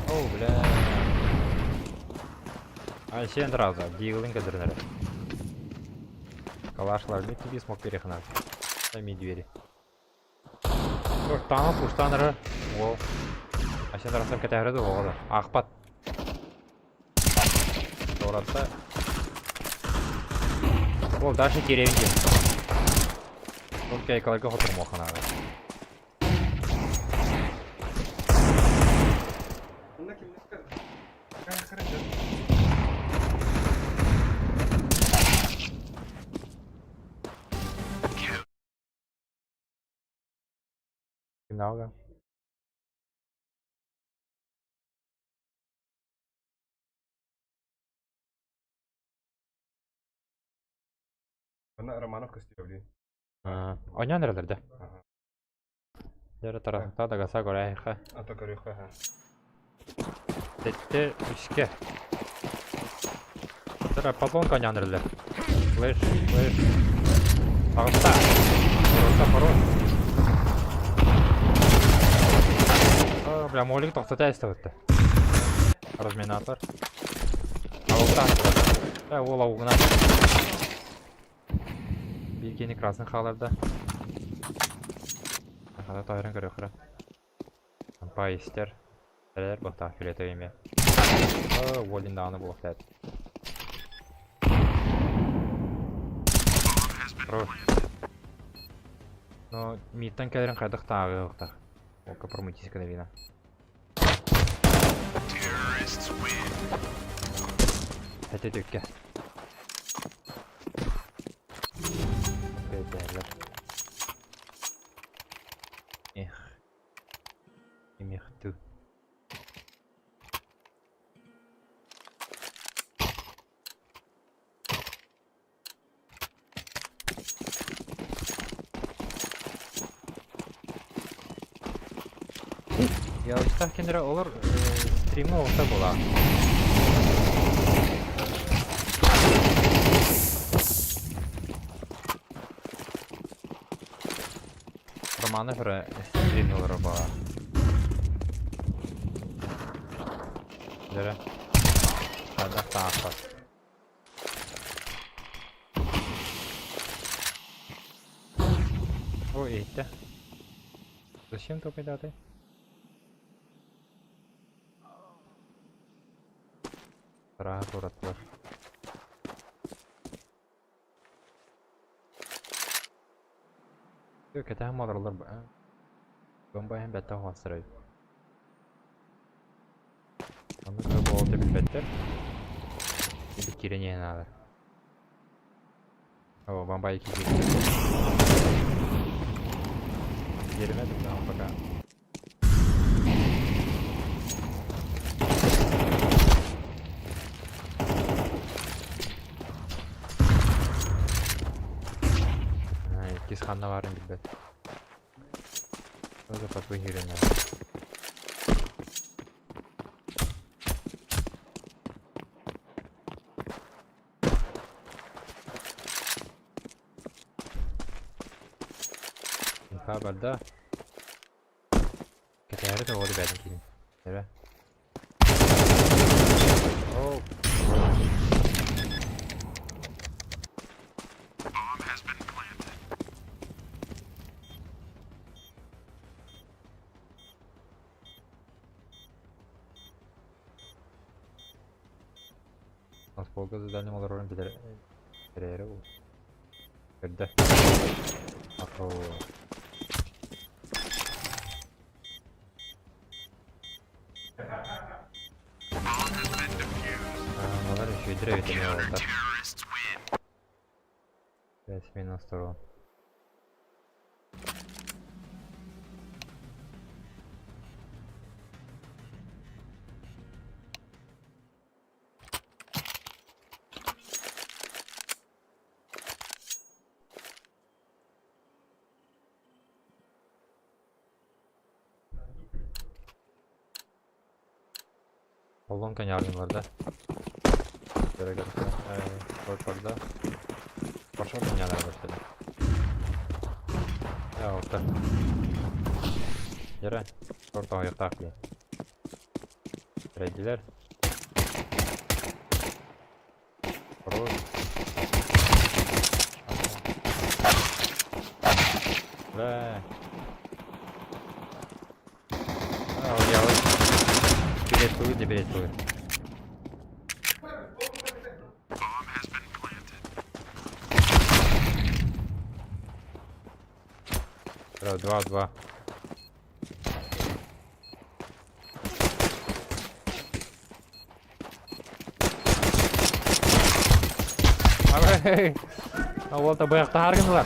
О, бля. А сен сразу, диглин кадрлары. Калашлар бит тебе смог перехнать. Сами двери. Там пуштаныры. О. А сен сразу кетәрде оғылы. Ақпат. Торатта. Ол дальше деревенде. Только экология хотыр моханады. Много. Она Романовка стилевли. Oynayan nerelerde? Diğer tarafta da gasa göre ha. Ата көрөккө ха. Tette üçke. Sıra patron oynayan nereler? Flash. Sağda. Parol. Бля, молик тоқтата істеватты. Разминатор. Ауылдан. Ол ауылына. Білгені красный қаларда. Қада тайрын көрі қыра. Пайыстер. Сәлер бұқта филеті еме. Волинда аны бұқтайды. Но миттен кәдерін қайдық тағы бұқтақ. Ока промытиска вина. Hadi dökke. Beyler. Imihtu. Ya işte kendine olur stream'i olsa bola. Romanı göre stream'i olur bola. Dere. Hadi tamam. O iyiydi. Zачем топай даты? Rahat uğrattılar. Yok hem mağdaralar bomba hem bette havasıraydı. Onu da bu oldu bir better. Bir kireni yenadı. O bomba 2 girdi. Yerine de tamam bakalım. Kis kanna varım bir bet. Öyle pat bu hirene. Haberda. Ketare de oldu benimkini. Evet. Oh. Polga задание олар билер. Берері ол. Берді. Ақыл. Олар еще и древитами олар. 5 минус 2. Polonka yargınlarda. Göre Korkak'da. Başka dünyalar başladı. Ya orta. Yere. Orta ayakta aklı. Reddiler. Vurur. Ve. O yavaş. Bilet koydu. Два. Ай, вот баяқта аргынлар.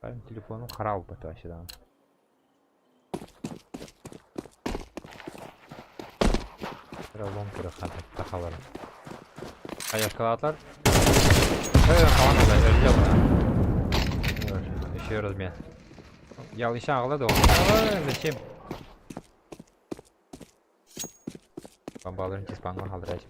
Benim telefonum harap oldu aşağıdan. Biraz long takalarım. Ayakkabılar. Evet, falan oluyor. Öyle buna. Еще раз меня. Я еще ağladı o. Zачем? Bombaların kispanını kaldıracağım.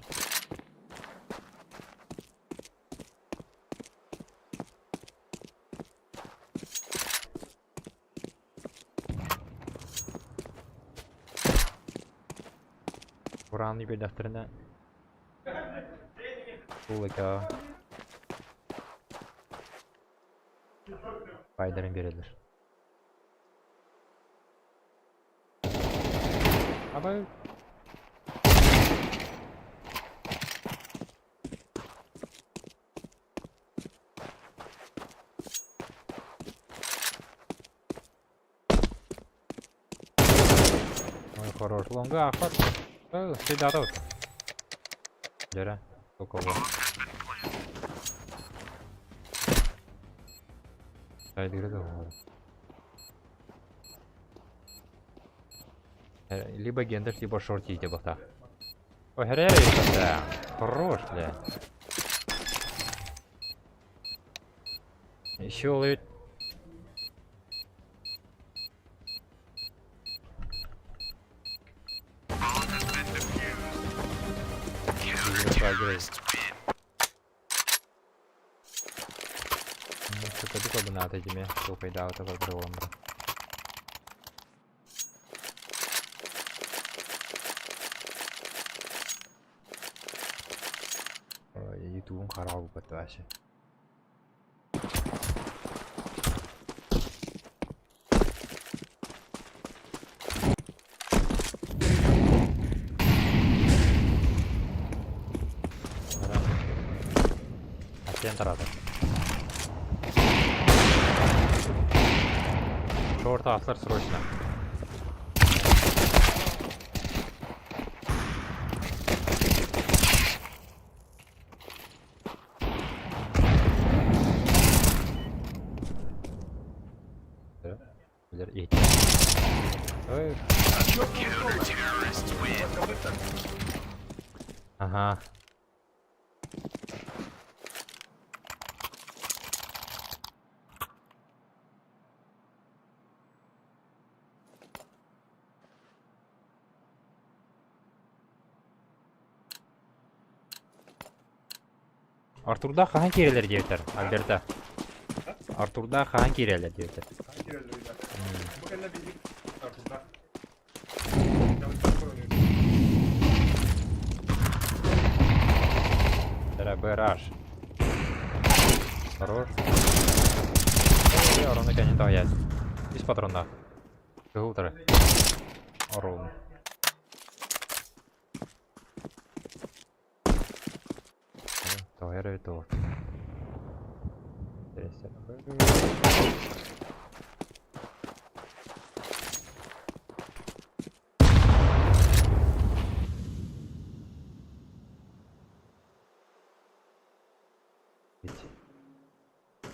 Buranın bir defterine Bulaka Faydarın biridir. Ama Ой, хорош. Лонга, охот. Всегда тут. Дера. Около. Haydi girelim. Либо гендер, либо шорти идти бахта. Ой, да. Хорош, бля. Еще ловит. Что-то такое бы надо этими тупой, да, вот это взрывом. Ютубом харал бы вообще. Центр. Шорт аслар срочно. Ага. Артурда хаан кирелер диyorlar. Альберта. Артурда хаан кирелер diyorlar. Да, БРH. Хорош. Ой, орон икәнен таяз. 5 патронда. Кылтыры. Орон. Таяр это.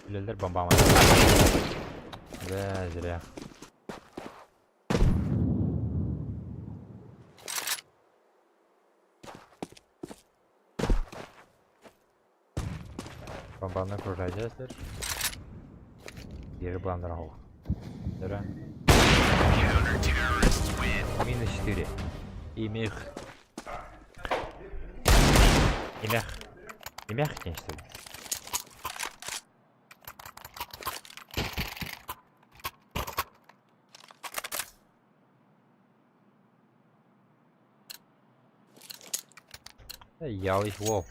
Билелер бомбама. Да, зря. Бомбаны окружайсыздар. Гері бландырау. Зря. Минус 4. Имех. Имех тень, что ли? Ял их вов.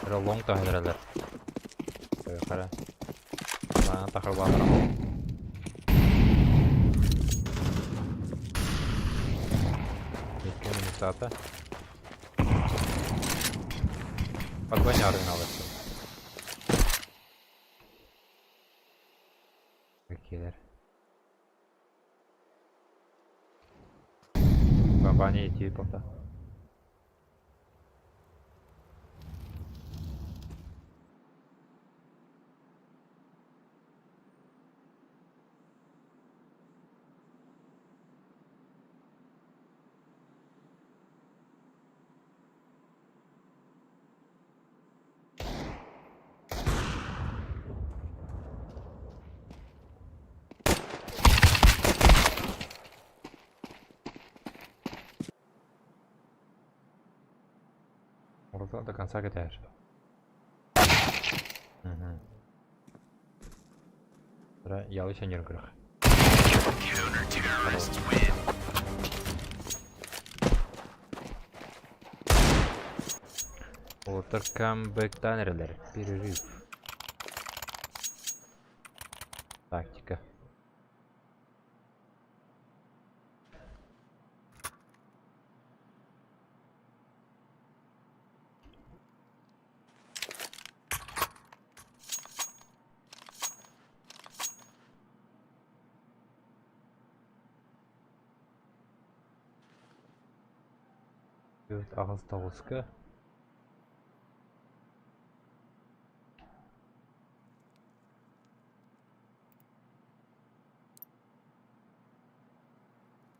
Это лонг то хедрелер. Кара. Мана тахар бандыра. Екі минутата. Подгоняр иналысы. Какие-лер. Бомбани идти полта. До конца катаешь. Я лучше не играю. Water comeback таннерлер. Перерыв. Тактика. Ağız tavusqa.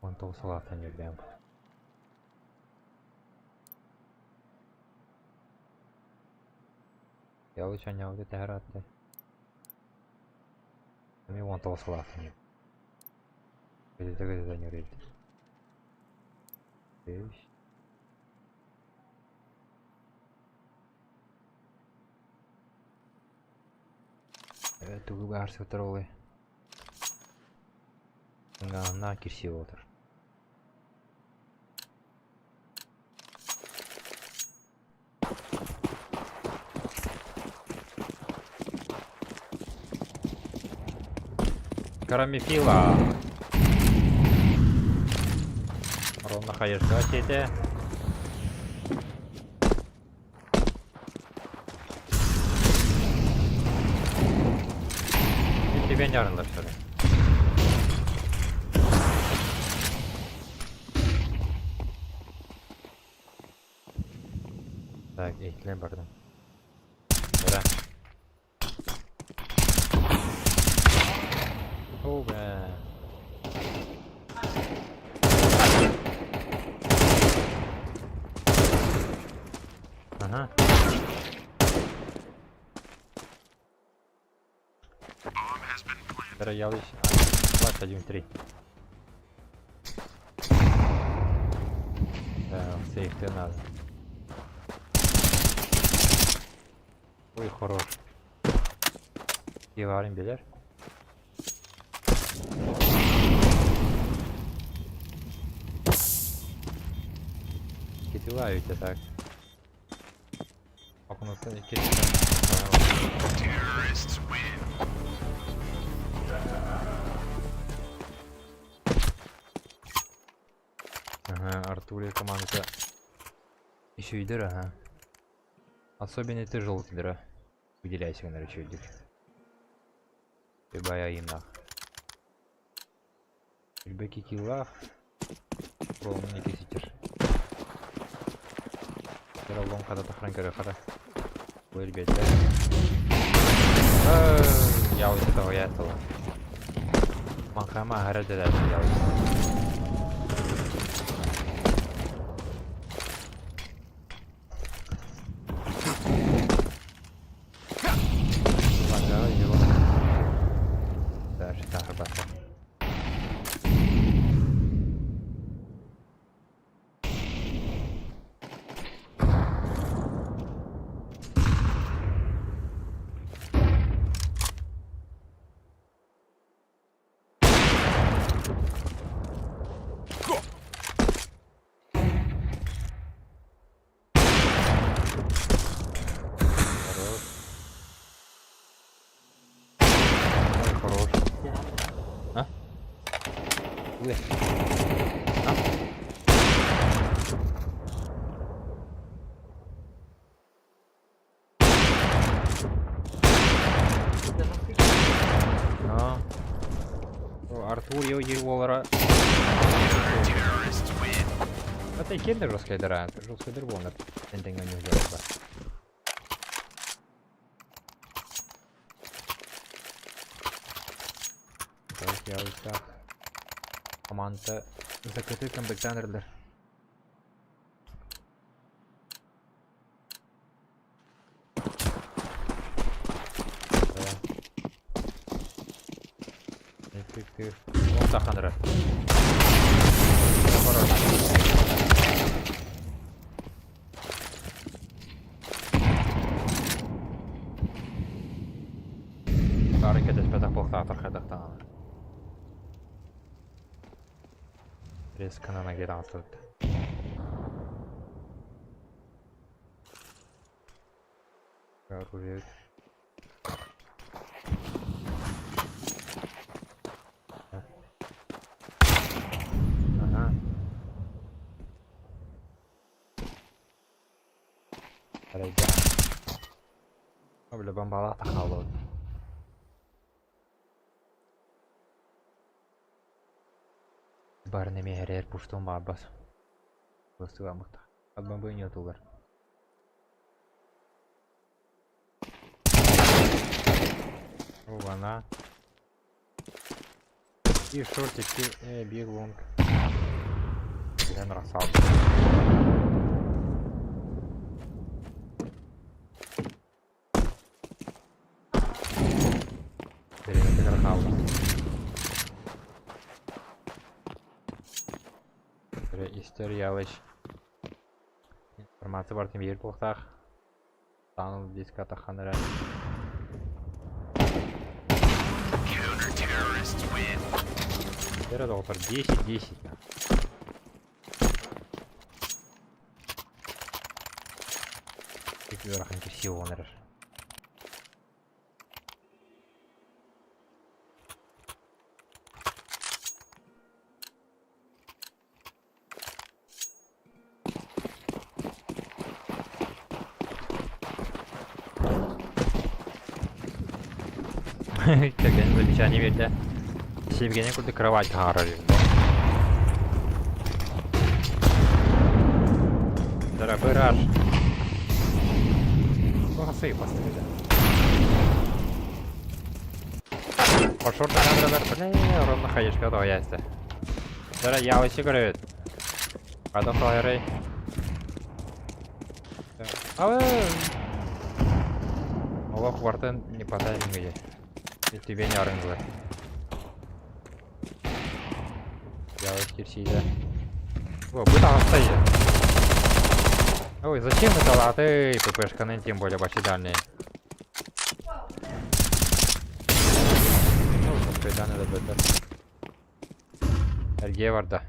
Он тavusалatan yerden. Ялыч анявды тәһәратты. Мен он tavusалatan. Где-то не рейд. Тугу барсы отыр. На кирсе отыр. Карамифила. Ровно хаешка сети. Тебя не орнлар, что ли? Так, eklem bardım. Bera. Oh be. Aha. Бера ялыш. 21-3. Да, сейф надо. Ой, хорош. Yıvarım bilir. Китилають так. Окунутта кеткен. Ага, Артурия команда еще и дыра, ага. Особенно ты желтый дыра. Выделяйся, наверное, чудик. Ты боя инах. Ребеки киллах. Полный киситер. Лом когда-то хранкеры хата. Ой, ребята. Я вот этого я этого. Манхама города дальше делать. Лагал его. Дальше так работа. Ui. Артур его это кендер жесткая дыра, жесткая дыра волна. Тендинг не сделал. Так, я вот так. Команда закрытый комбектанерлер. Эффектив. Вот так, Андре. Старый кедес пятак полтатор хедактан. Резко на ноге тут. Оружие. Ага. Рейда. Обля бомбала тахало. Барны мегерер пуштун барбас. Просто амыкта. От бомбы не отулар. О, она. И шортик, и биг лонг. Я нарасал. История информация бар тем ерплықтақ таныл диската ханыран Тера доктор 10-10 Тек верахын керсеу онырыр Келген замечание берді. Sevgene kurdu kravat hararıyor. Дара бырар. Басы поставили. Пошел на надо ровно ходишь, когда я есть. Дара я вот сигарет. Потом флайеры. А вы... Олаф Вартен не потайный где. И тебе не орынглы. Я вот кирсида. О, быта стоит. Ой, зачем это латы? ППшка, тем более почти дальние. Ну, пускай надо бетер. Эрге var da.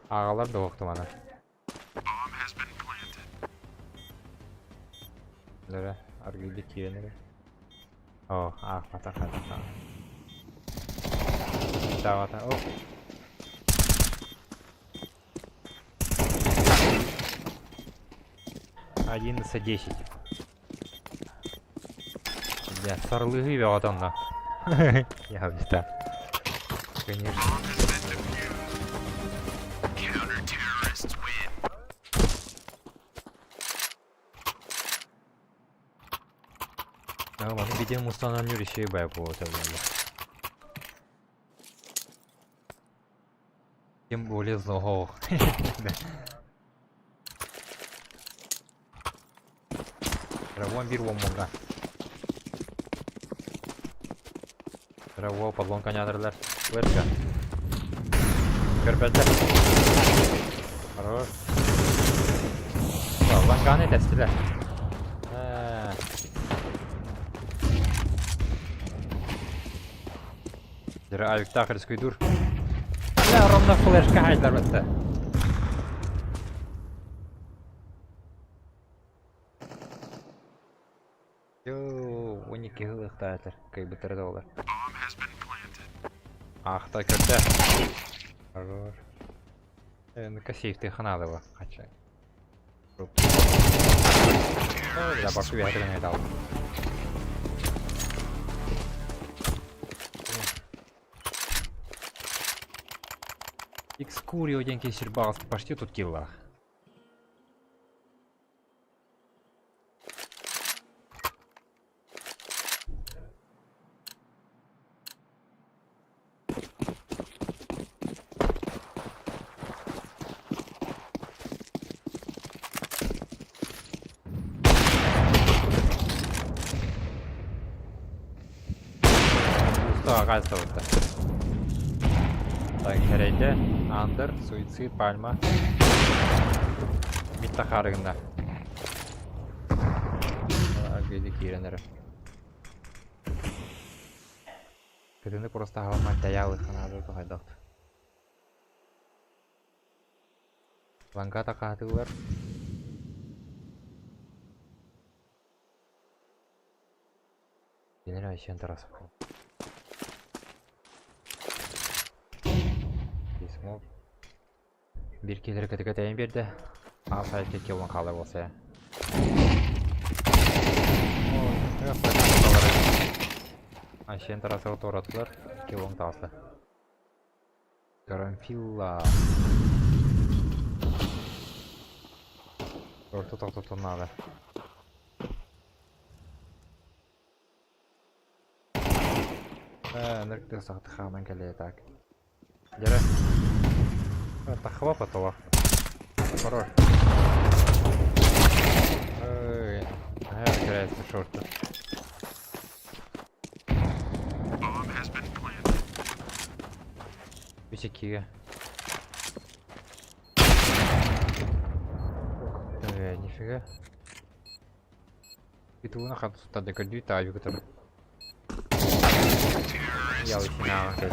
Ağalar da oktu bana. Lere, argıydı kiyenleri. Oh, ah, mata. Mata. Oh. 11-10. Я сорлыгы вел на. Я да. Конечно. А, мы видим установление еще по этому. Тем более злого. Равон бир вомга. Раво подлон конядрлар. Верка. Körpetler. Хорош. Ланганы тестилер. Дера авик тахарской дур. Да, ровно флешка хайдар бетте. Йоу, 12 гылыктаатыр, кайбы тырдалар. Ах, так это. Хорош. На косейф ты ханадова, хотя. Я пока ветры не дал. Экскури один кисербалский почти тут килла. Оказывается. Так, herhalde Under, Suicide, Palma. Mitta harığında. Arkadaki yerleri. Кырыны просто халамай таялы ханады тухайдак. Ланга такатылар. Генерация тарасов. Bir kelir kategoriyaya bir de asayet kilon kalır olsa. Aşağı tarafı otoratlar kilon tasla. Karanfilla. Orta tonada. Nerede sahtı hemen geliyor tak. Gel. Это хлопотало. Хорош. Играется шорты. Висяки. Нифига. Это у нас тут декадю таю, который. Я начинаю.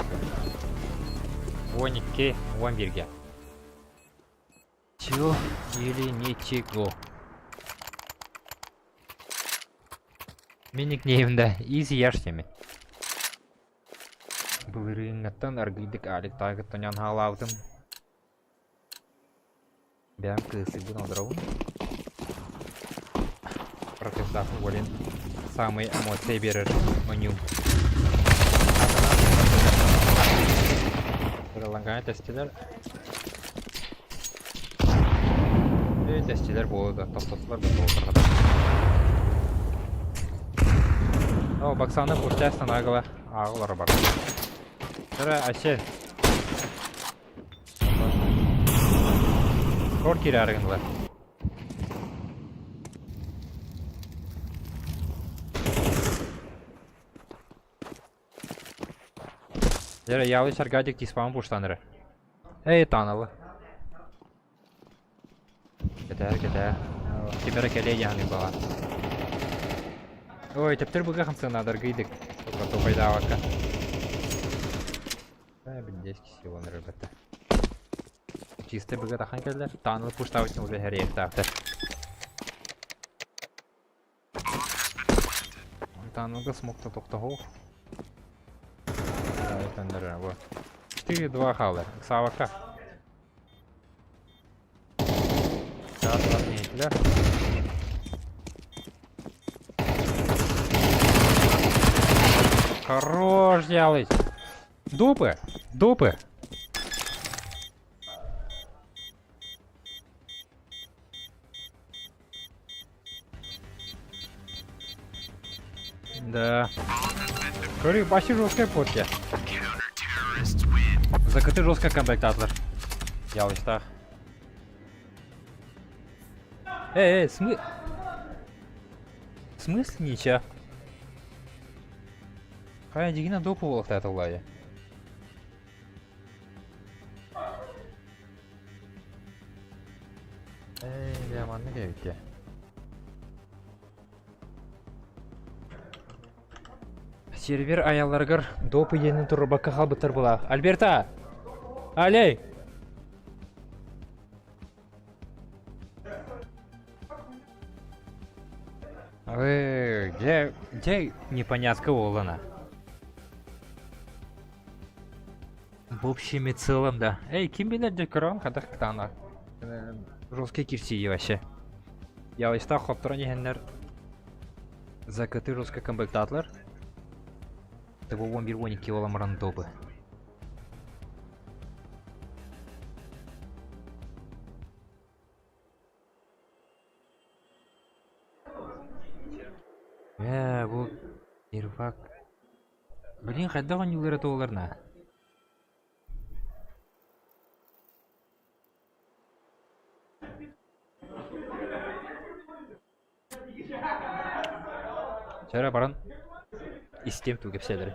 Воники, вамбирги. Чего или ничего? Миник неймда, изи яштеми. Былырыңаттан аргыдык алик тагыттан халаудым. Бәм кысы бун одырауын. Протестах волен. Самые эмоции берер меню. Ланганы тестилер. Тестилер болды, топтосылар да толтырғада. О, бақсаны пұштастан ағылары бар. Жара, әше. Скор кері арығынлар. Жара, ялы шаргадик тиспамы пұштаныры. Эй, танылы. Кетер. Кемера келе яны бала. Ой, тептер бұға қымсына дыргыйдық. Тоқы пайда вака. Білдескі силон рыбаты. Чисты бұға тақан келдер. Танылы пұштауытын уже хәрек тақты. Танылга смокта тоқтағу. Айтандыр, bu. 4-2 қалды. Сабаққа. Сабаққа нетілер. Хорош делать. Дупы. Дупы. Да. Говорю, почти жесткая порча. Закаты жесткая комплектатор. Я вот так. Смысл ничего. Хай дигина допу волк это лая. Я манны гевке. Сервер аяларгар допу енин турбакка халбытыр була. Альберта! Алей! Где непонятка Олана? В общем и целом, да. Эй, ким билет декорон, когда ктана. Жесткие кирсии вообще. Я вот стал хоптрони генер. Закаты жесткий комплектатлер. Того вон бирвоник килолам рандобы. Bu irfak. Блин, қайда ған юлар еті оларына? Жара баран. Истем туге пселері.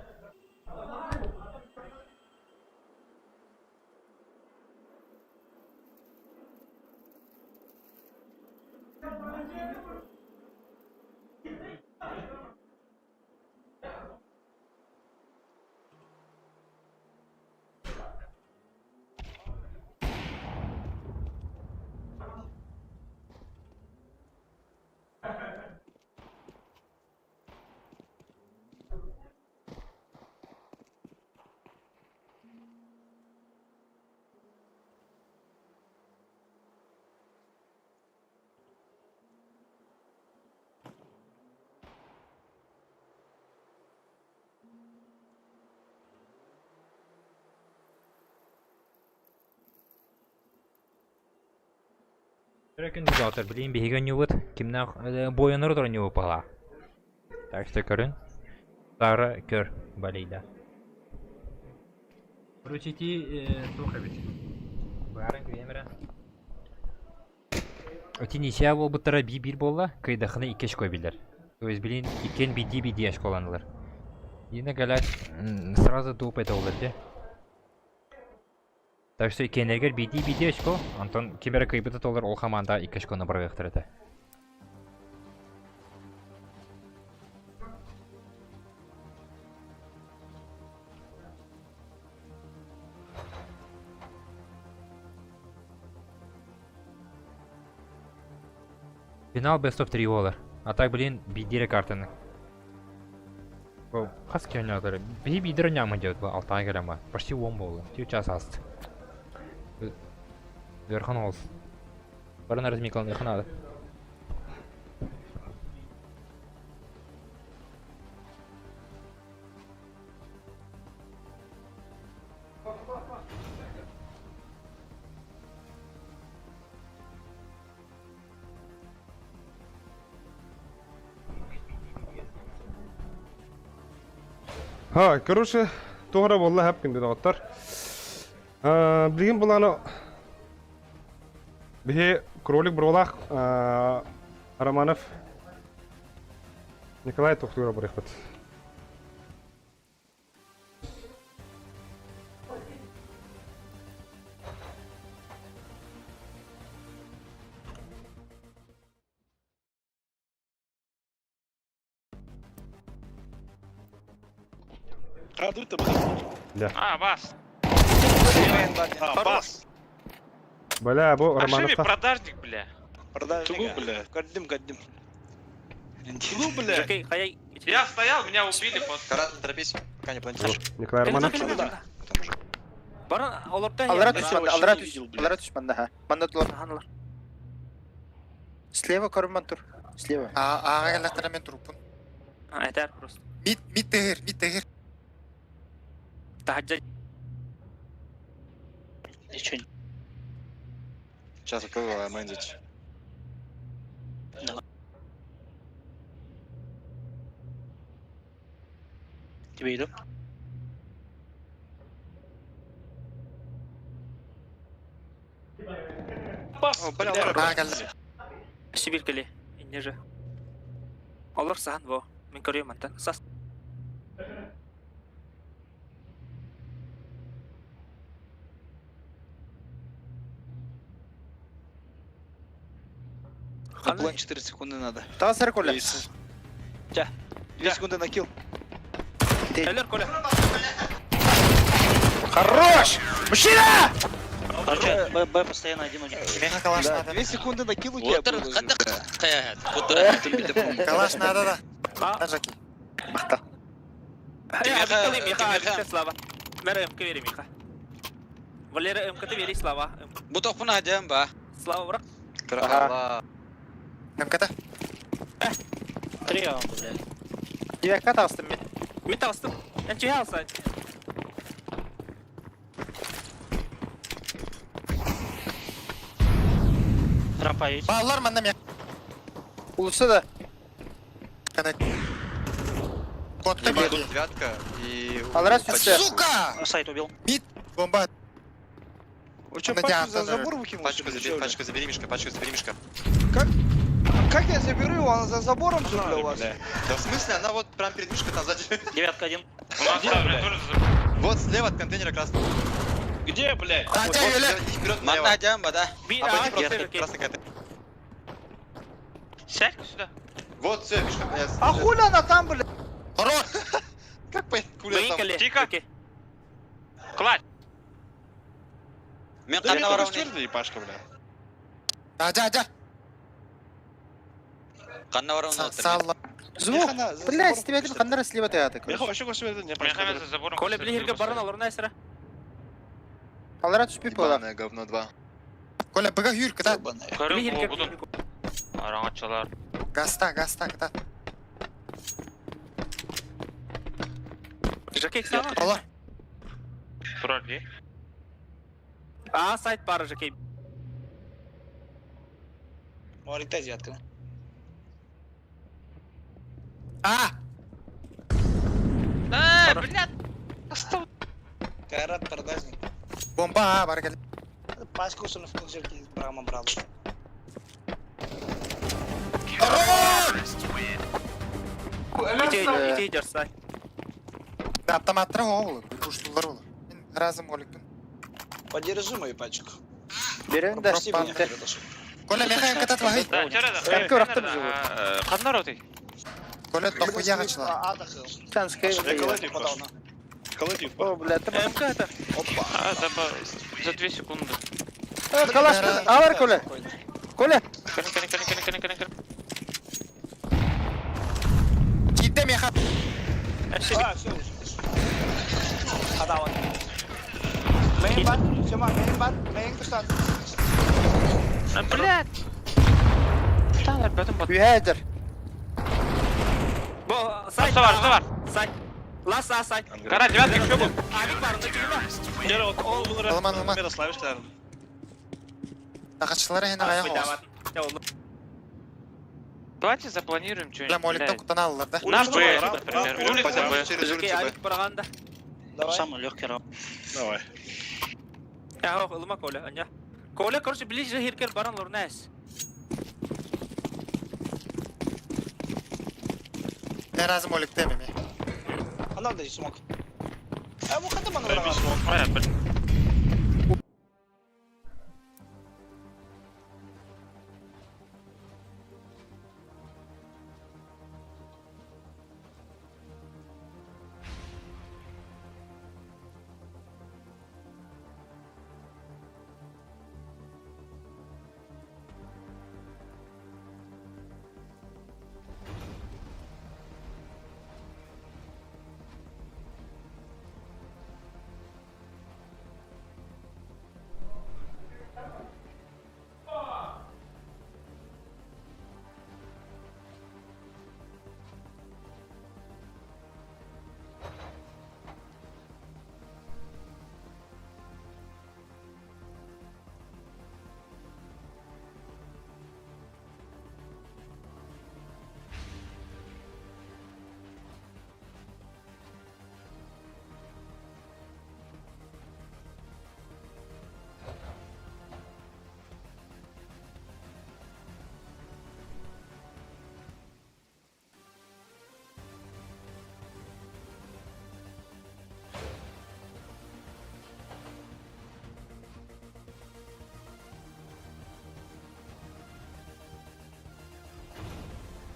Рекомендатор, блин, бега не вот, кимна бояныр дор не упала. Так что көрін. Сары көр балейда. Короче, тоха бит. Барын көремірі. Өте неше ол бұттара бир болла, кайдақыны икеш кой билер. То есть, блин, икен биди аш коланылар. Ені галак сразу доп это олар де. Так что икенегер биди очко, Антон кибер кайбыты толар ол хаманда 2 очконы бара яқтырды. Финал best of 3 олар. А так, блин, бидире картаны. Қас кенелері. Бидире ням идет, 6 грамма. Почти 10 болды. Сейчас аст. Верхан олс. Барына размикал не ханады. Короче, тоғыра болла хәп кенде дағыттар. Білген боланы бе кролик бұролақ Романов Николай тоқтыра бір еқпет. Бас. Бас. Бля, бу А что Романовқа. продажник, бля? Продажник, бля. Каддим. Жакей, хаяй. Я стоял, меня убили после. Карат, не торопись, пока не планетишь. Николай Романов. Баран, оларда Алара düşmanda ha. Manda dolar. Слева корман тур. Слева. Ага, геллектер мен труппун. Айтар просто. Мид тегер. Тахаджа. Ничего. Сейчас укрываю, мэнзить. Тебе иду. Ага, геллектер. Сибир келе. Инне же. Олар сахан во. Мен көрөм антан. Сас. План 4 секунды надо. Тазар коля. 2 секунды на килл. Келер коле. Хорош! Мужчина! Короче, Б постоянно 1-1. Меха калаш Да, надо. 2 секунды на килл у тебя. Калаш надо да. А, Жаки. Миха, слава. Мера МК вери Миха. Валера МК вери слава. Bu topuna hadi ba. Слава брат. Крала. МКТ. 3 aldı bile. Девятка тастым мен. Мен тастым. Я чыялса. Трампа есть. Балалар манда мен. Улысы да. Канат. Котты беги. Девятка и... Алрас Сука! Сайт убил. Бомба. Вы что, На пачку дианта за даже. забор выкинул? Пачку забери, Мишка, пачку забери, Мишка. Как я заберу его? Она за забором же для вас. Да в смысле, она вот прям перед Мишкой там сзади. 9-1. Вот слева от контейнера красного. Где, блядь? А, Вот, тебя вот, Юля. иди вперед налево. Демба, да? Обойди просто красный контейнер. Сядь сюда. Вот, все, Мишка, А хули она там, блядь? Хорош! как понять, куля там? Тихо. Кладь. Мен Каннаваровный. Да. Каннаваровный. Салла. Звук. Бля, с тебя қандар слева таяды. Коля ближерге баран олар найсыра. Алара түспей бола. Ебаное говно 2. Коля, бұға үйір кіта. Ближерге. Араңатчалар. Гаста кіта. Жакей сана. Алар. Турар би. А, сайт пара Жакей. Марita девятка. А! Блядь. Кайрат продажник. Бомба, бар кел. Пачку усын в кузерке прямо брал. Ите жарсай. Да, автоматтар ол. Куштулар ол. Мен разым оликпін. Подержи мою пачку. Берем да. Прости меня. Коля, меха МКТ твағай. Кәмкі ұрақтыр живу. Қандар өтей? Коля, тохуя қачыла. Чанская. О, бля, ты МК это. Опа. За 2 секунды. калаш. Алар, Коля. Коля. Кәне. Кидде меха. Блядь. Танар бөтін бот. Үйәдір. Сайт var. Сайт. Лас сайт. Кара, девятка еще был. Авик бар, да Алман. Тақачылары хені ғая қоғыз. Давайте запланируем что-нибудь. Бля, моликтен құтан алылар да. Наш Б, например. Пойдем Улица через Жакей, улицу Б. Авик барғанда. Самый легкий раунд. Я ылыма Коля, аня. Коля, короче, ближе хиркер баран лорнес. Мен разым оликте меме. Она да смог. А вот это man.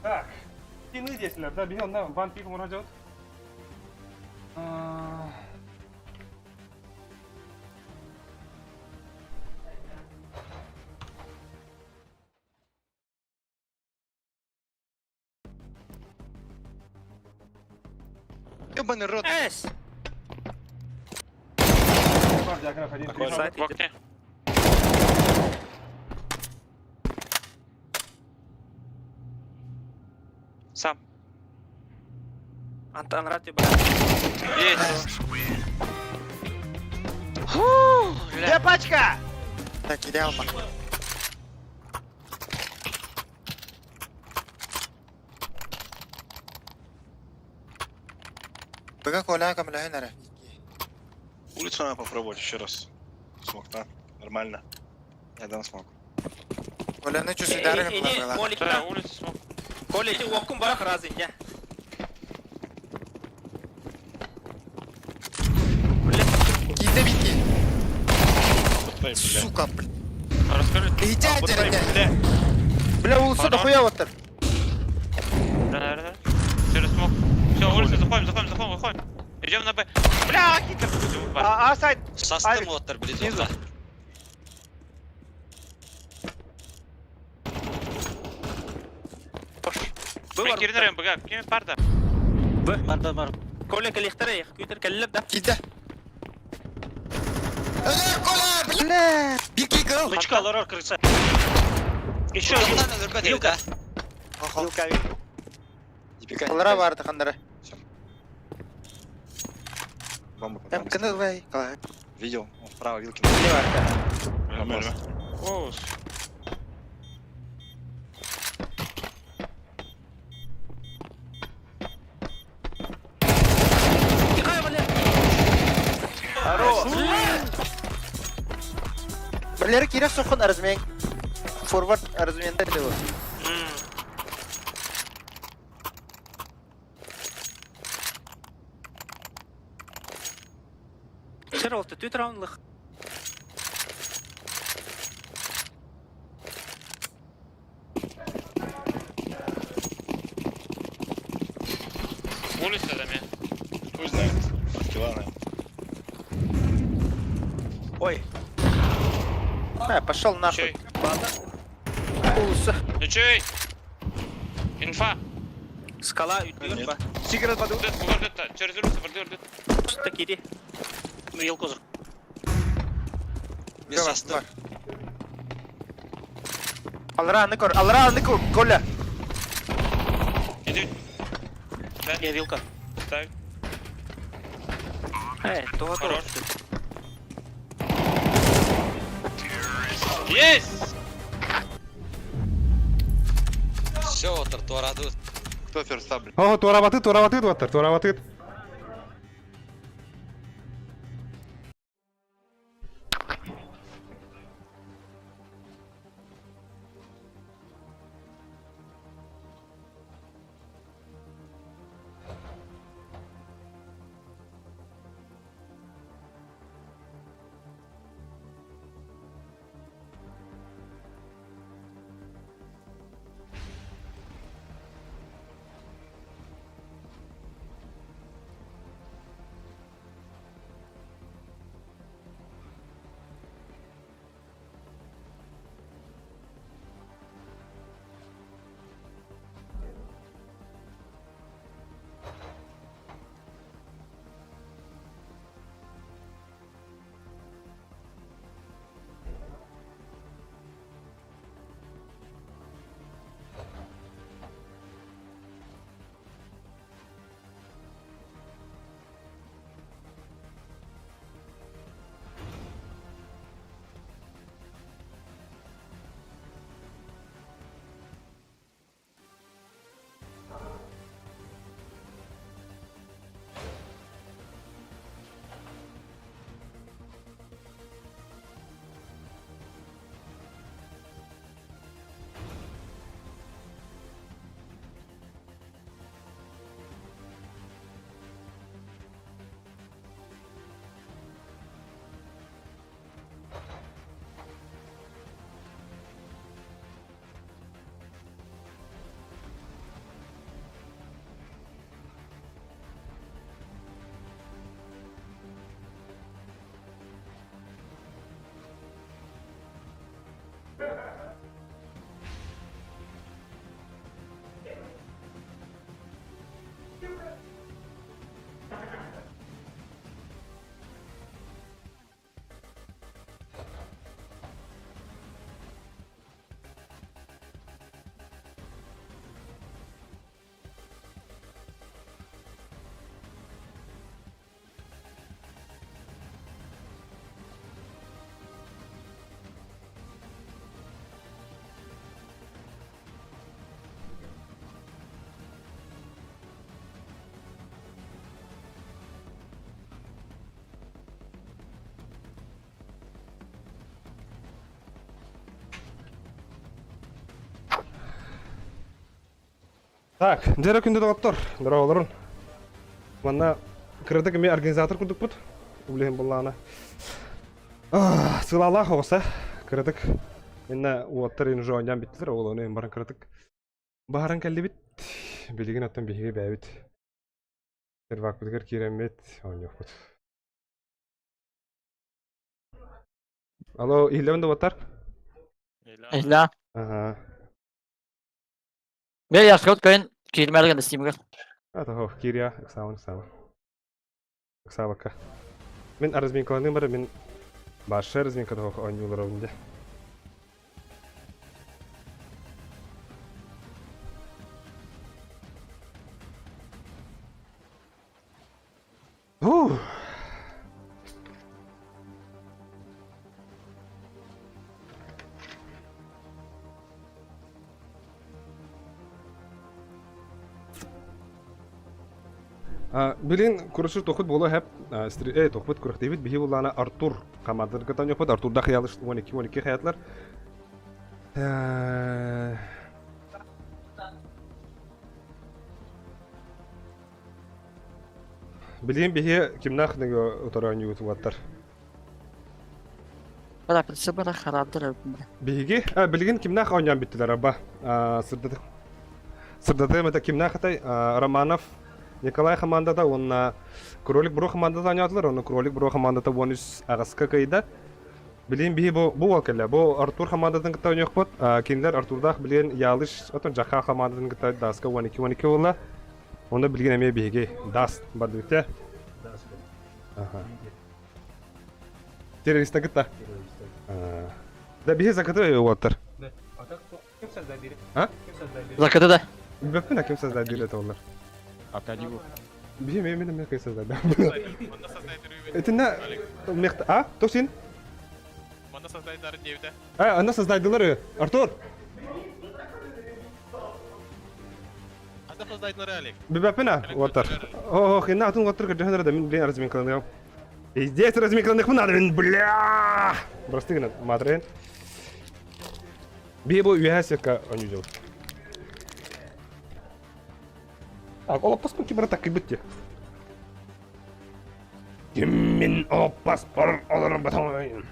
Так. Стены здесь, да, бегом на ван пик он идет. Ёбаный рот. Эс! Диаграф один. В окне. Сам. Антон рад тебе. Есть. Где пачка? Так, иди алма. БГ Коля, камля хенера. Улицу надо попробовать еще раз. Смог, да? Нормально. Я дам смог. Коля, ну чё сюда, Молик, Да, улица смог. Коля, ты окум барах разин, я. Кида бики. Дай, бля. Сука, блин. Расскажи. Иди, Бля. Бля, улицу дохуя вот. Да. Через смог. Все, улица, заходим, выходим. Идем на Б. Бля, хитер. Сайт. Состав мотор, близко. Мен керінерем бұға, кеме барды. Бар. Коля, коллектора, күйтер кәліліп да. Кида. Коля, бля. Бики гол. Лычка, лорор, крыса. Еще Вилка. Колора барды қандары. Бомба Там потом. кыны бай. Видел? Он вправо вилки. Нормально. О, Бірлері керек соқын арызмен. Форвард арызмен дәлі ол. Шыр олты төт раундлық. улица да мне. Хуй знает. Килана. Ой. Пошел нахуй. Чей? Улысы. Ну чей? Инфа. Скала үйтіліп ба. Сигарет поду. Бұғырды, через улицу барды. Что киди? Вилку зық. Бар. Алра аныкор, Коля. Иди. Да, не вилка. Ставь. То Хорош. Есть! Все, тротуара тут. Кто ферста, блин? О, тураватыт, ваттар, тураватыт. Так, жара күнді доғыттыр, дұра олырын. Манна кірдік мен организатор күрдік бұд. Үлейін болағына. Сылалақ оғыса, кірдік. Менна уаттар ені жоғандан біттілер, ол оны барын кірдік. Бағаран кәлі біт, білеген аттан бейге бәйбіт. Сервак бұдығыр керем бет, он жоқ бұд. Алло, ийлевінді уаттар? Ила. Ага. Бе яшкот көйін киілмәлген істеймігіл. Атахо, Кирия, ықсауын. Ықсабаққа. Мен разминкаланым бары, мен башы разминкада ойнылар өңінде. Билин күріші тоқыт болу әп, тоқыт күріқтейбіт, бігі болағына Артур команданы кітан жоқпыд, Артурда қиялыш 12-12 қиятлар. Билин бігі кімнақ неге ұтарауын үйті ұлаттар? Бәрәпілсі бәрі қарадыр өкімді. Бігі, білген кімнақ ойнан біттілер, аба. Сырдады мәді кімнақ атай, Романов, Николай командада, он кролик бро командада ойнадылар, оны кролик бро командада бонус ағасқа кайда. Білен бігі бұл алкелі, бұл Артур командадан кітті ойнақ бұд, кендер Артурдақ білен ялыш, отын жаққа командадан кітті дасқа 12-12 ола. Оны білген әме бігі дас барды бітті. Террористі кітті? Да бігі закыты өйуаттыр. Закыды да. Білбеппін әкем создайды дирет олар. Акади бұл. Білем, мен кай создайды. Это мехта... А? Кто син? Манда создайдары девді. Она создайдылары. Артур! Анда создайдылары Олег. Білбеппін оттар. Ох, енді атын оттар кірді да мен білен разминкаланығым. Здесь разминкаланықпын ады мен, бля! Просты гына, матрен. Бей бұл үйәсекка өні жау. Олаппаспын ки бара такки бітте. Кеммен олаппаспар оларын батамайын.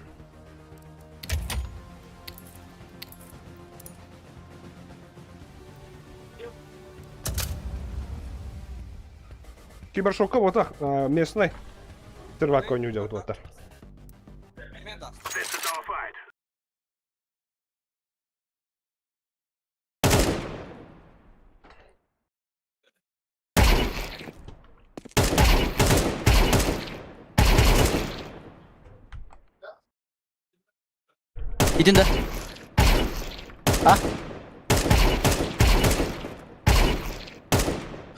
Кибершокка вот местный. Сервак не уделал вот так. Идin de. Ha?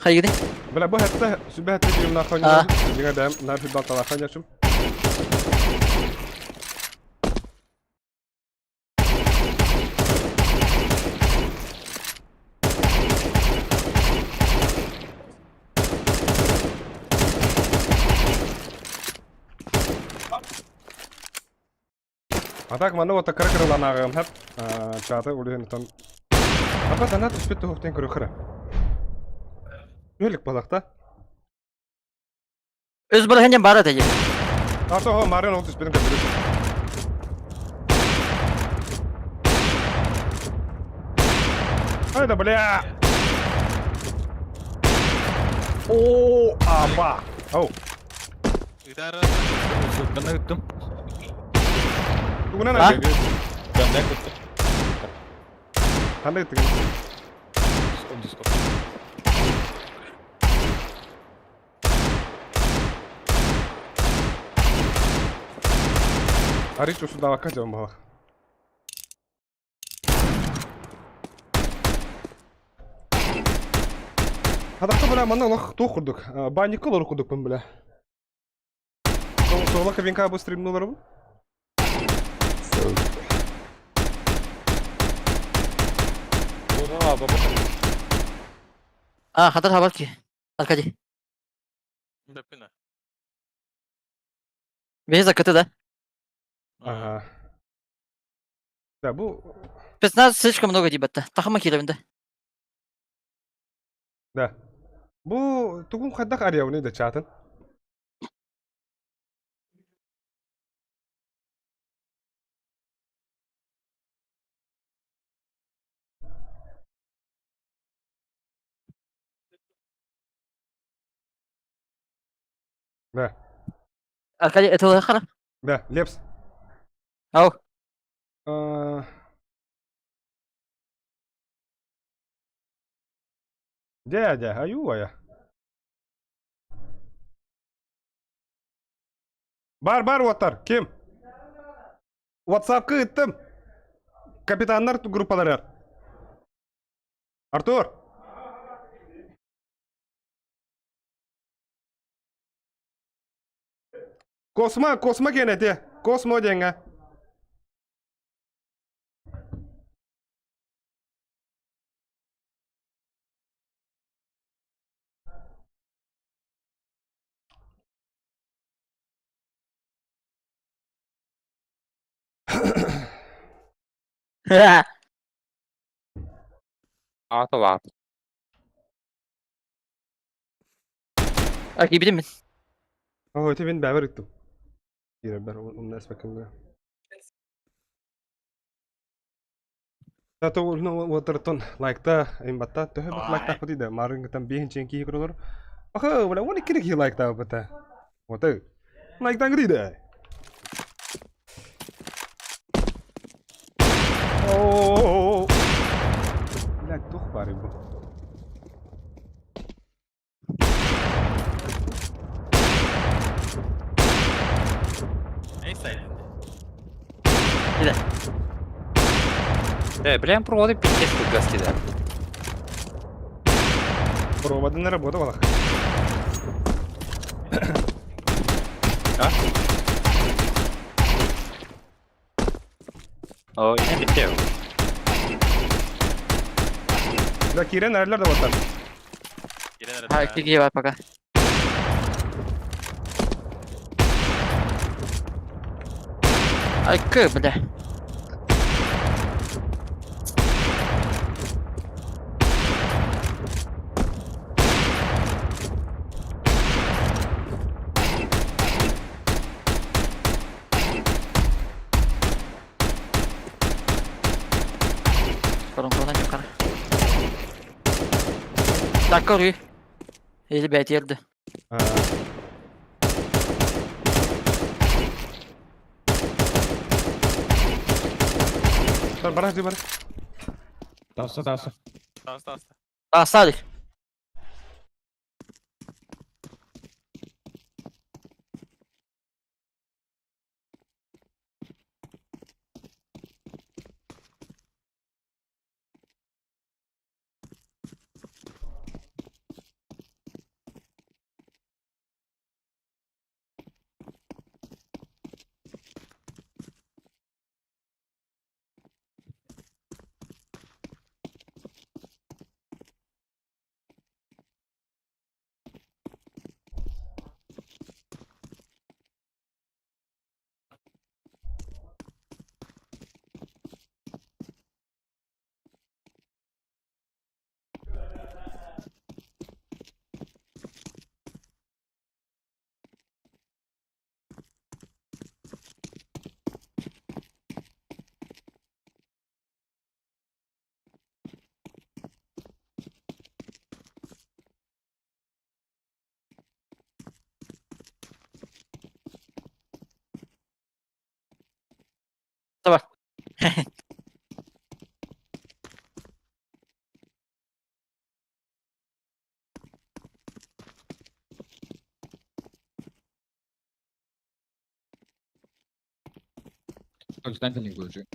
Hayır gidin. Бля, бо хатта сүбә тегем наханя. Дигә дәм нар футбол талаханя шум. Атак мана вот каракараланагым хап. Чаты үлген тон. Апа тана түспетті хоқтен көрі қыры. Өлік балақта. Өз бір хенден бары тәйі. Арты оға марин ол түспетін көпірі. Айда, бля! Ооо, аба! Ау! Бana yuttum. Бүгінен Ha? әйде. Ben de yuttum. Қандай еттің? Арич осы даваққа жауым балық. Қадақта бля, мана лақ тоқ құрдық. Банникы лор құрдық бім бля. Соғылаққа венка бұл стримнулар бұл? Хатар хабар ki. Arkadi. Бепина. Beni zakatı da. Ага. Да, бұл... Спецназ слишком много дебата. Тахама киловинда. Да. Бу тугун хаддак арьяуны да чатын. Да. Аркадий, это лохара? Да, Лепс. Ау. Дядя, аюая. Бар оттар, ким? WhatsApp'ka gittim. Kapitanlar gruppaları. Artur. Kosma keneti. Kosmo denge. Atı var. Gibidin mi? Oh, itu ben beraber gittim. Yine ben onun aspektinde. Tato ulno waterton like ta imbatta to have like ta pati da maring ketam bihin cengki kuror. Oh, wala wani kiri ki like ta bata. Water. Like ta ngri da. Oh. La tuh bari bu. Gide. Блин, проводы пиздец тут газки, да. Проводы не работала. О, не летел. Da Kire nerelerde water? Gidiyor var baka. Ay kı bile. Koronkodan yukarı. Dakika orayı. Eli bet yerde. Ha. Baraj di baraj. Tasta. Sağ Tamam. Константин Гуджи.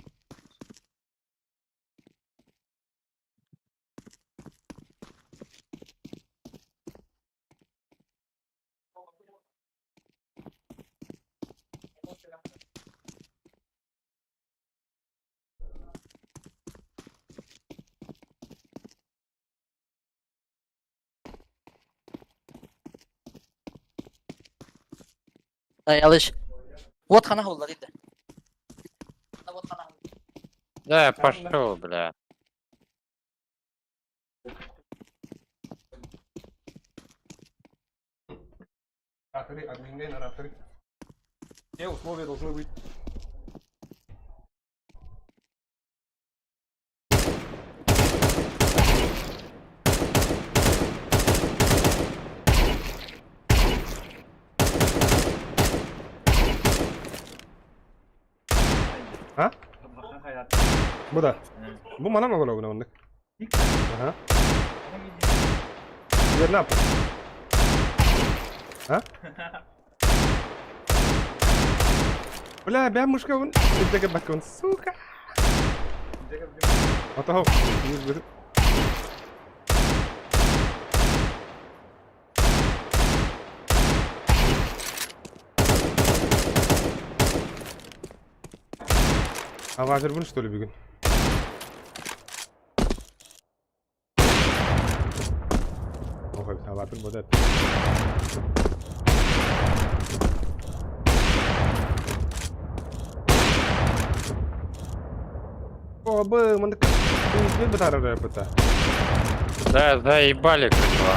Yanlış. Вот хана холла dedi. Вот хана. Да, пошел, бля. ораторы, админные ораторы. Все условия должны быть. Ha? Bu da. Bu bana mı gol oldu onluk? Aha. Diğer ne yaptın? Ha? Bля, ben мышка вон. Иди бакон, сука. Отого. Hava bunu что ли bugün? Oha, hava bu da. О, бы, мы не бытара рэпта. Да, заебали, крыла.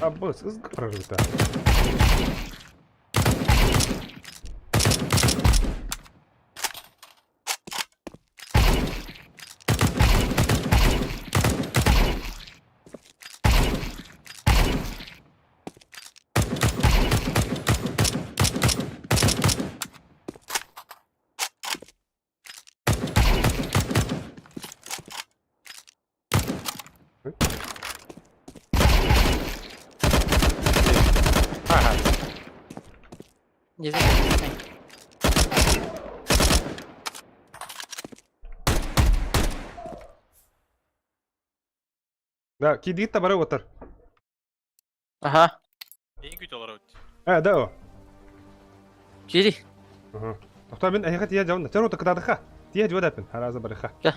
А босс, изгорожу-то. Ага. Не знаю. Да, кидит табары отыр. Ага. Да, о. Жири. Ага. Тоқта мен аяға тия жауында. Чарута кытадыха. Тия жауда әпін. Харазы барыха. Ка.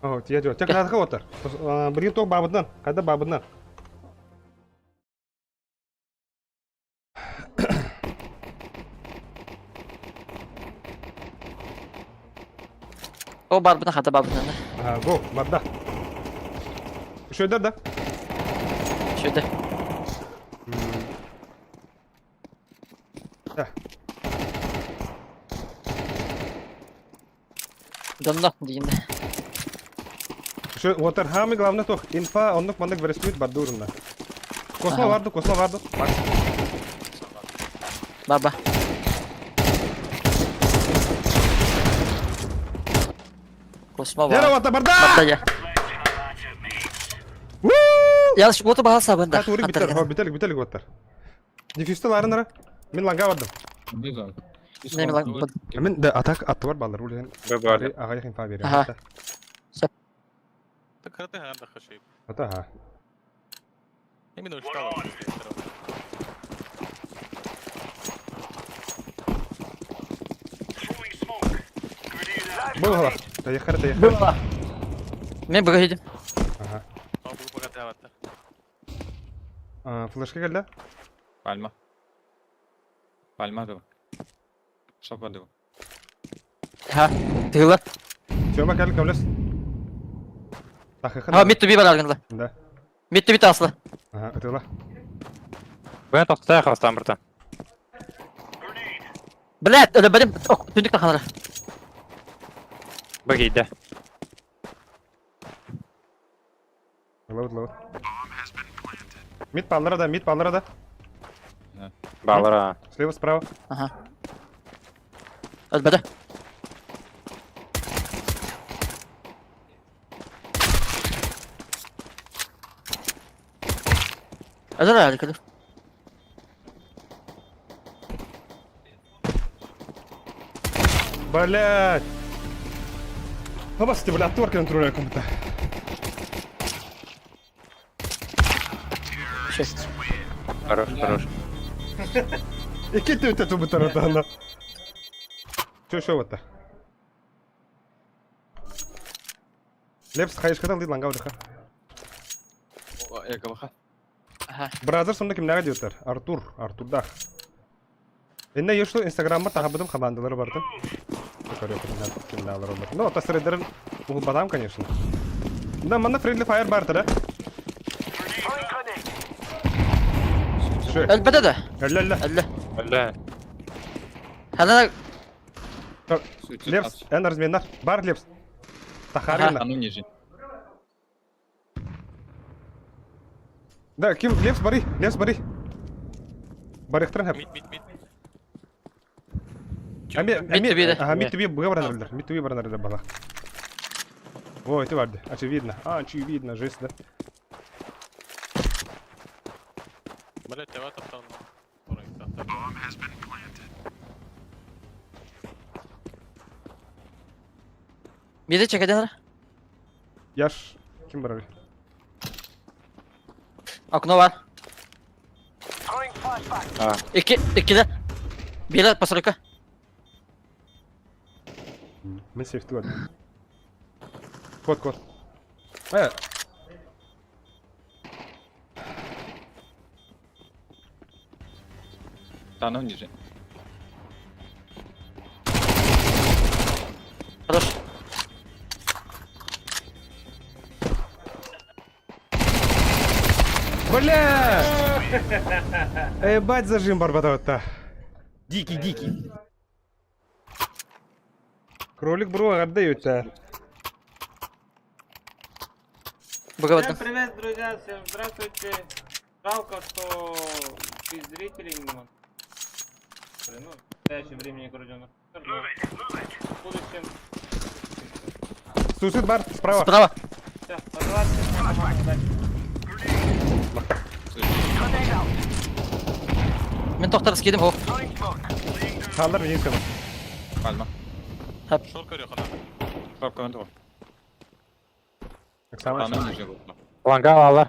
О, тия жауда. Чак кытадыха отыр. Бірген тоқ бабыдынан. Қада бабыдынан. O barbına hata barbına. Ага, го, барда. Шөйдер да. Şöyle. Да. Donda diyeyim. Şu отыр хамы главное тоқ. Инфа онлық мандық вересмит барда урында. Космо vardı, kosmo vardı. Bak. Baba. Kosma Dera var. vata barda. Hatta ya. Yanlış botu bahal sabında. Kat uğri biter. Ho, bitelik otır. Difüste varın ara. Min langa vardım. Ne lan? Min de atak attı var ballar. Ulan. Böyle. Ağaya infa veriyor. Aha. Ata ha. Bu hala. Tayakara tayakara. Ben bırakayım. Aha. Flaşka geldi. Palma. Palma da. Sopa da. Ha. Tığla. Şöyle geldi kablas. Takıkın. Ha mid to be var arganda. Da. Mid to be aslı. Aha, ötüla. Ben toxtaya xastan birden. Блядь, öyle benim tündük takanları. Bak iyiydi. Load. Mid pallara da, mid pallara da. Bağlara. Слева справа. Aha. Ölmedi. Özel herhalde kadar. Блядь. Хабасти, блядь, отвор контроля кому-то. Шесть. Хорош. İki tüte tu bu taraftan. Şu вот-то. Лепс, хаешь когда лид ланга вдыха. Бразер сонда кимнәгә диyorlar? Артурда. Инде юшлы Инстаграмга тагыбым командалары барды. Ну, тасредерин угулбадам, конечно. Да, манда Friendly Fire барды, да? Әлбәттә дә. Әллә. Әллә. Хәле Лепс, размендар. Бар Лепс. Тахарина. Да, ким Лепс бари. Барихтырын хәп. Мид туби баранарлар бала. О, это варды. Очевидно, жесть, да. Биде чекеден. Яш, ким барар? Окно бар. İkide. Biri pasarıka. Мен сейфті барды. Код. Хорош. Бля! Ебать зажим барбатовата. Дикий. Кролик, бро, отдают-то. Богаватно. Привет, друзья, всем здравствуйте. Жалко, что без зрителей немного. Ну, в настоящее время не грудёнок. В будущем. Сусед бар, справа. Справа. Все, пожалуйста. Мен тоқтар скидим хоп. Қалдар мен ескені. Хап. Ланга алалар.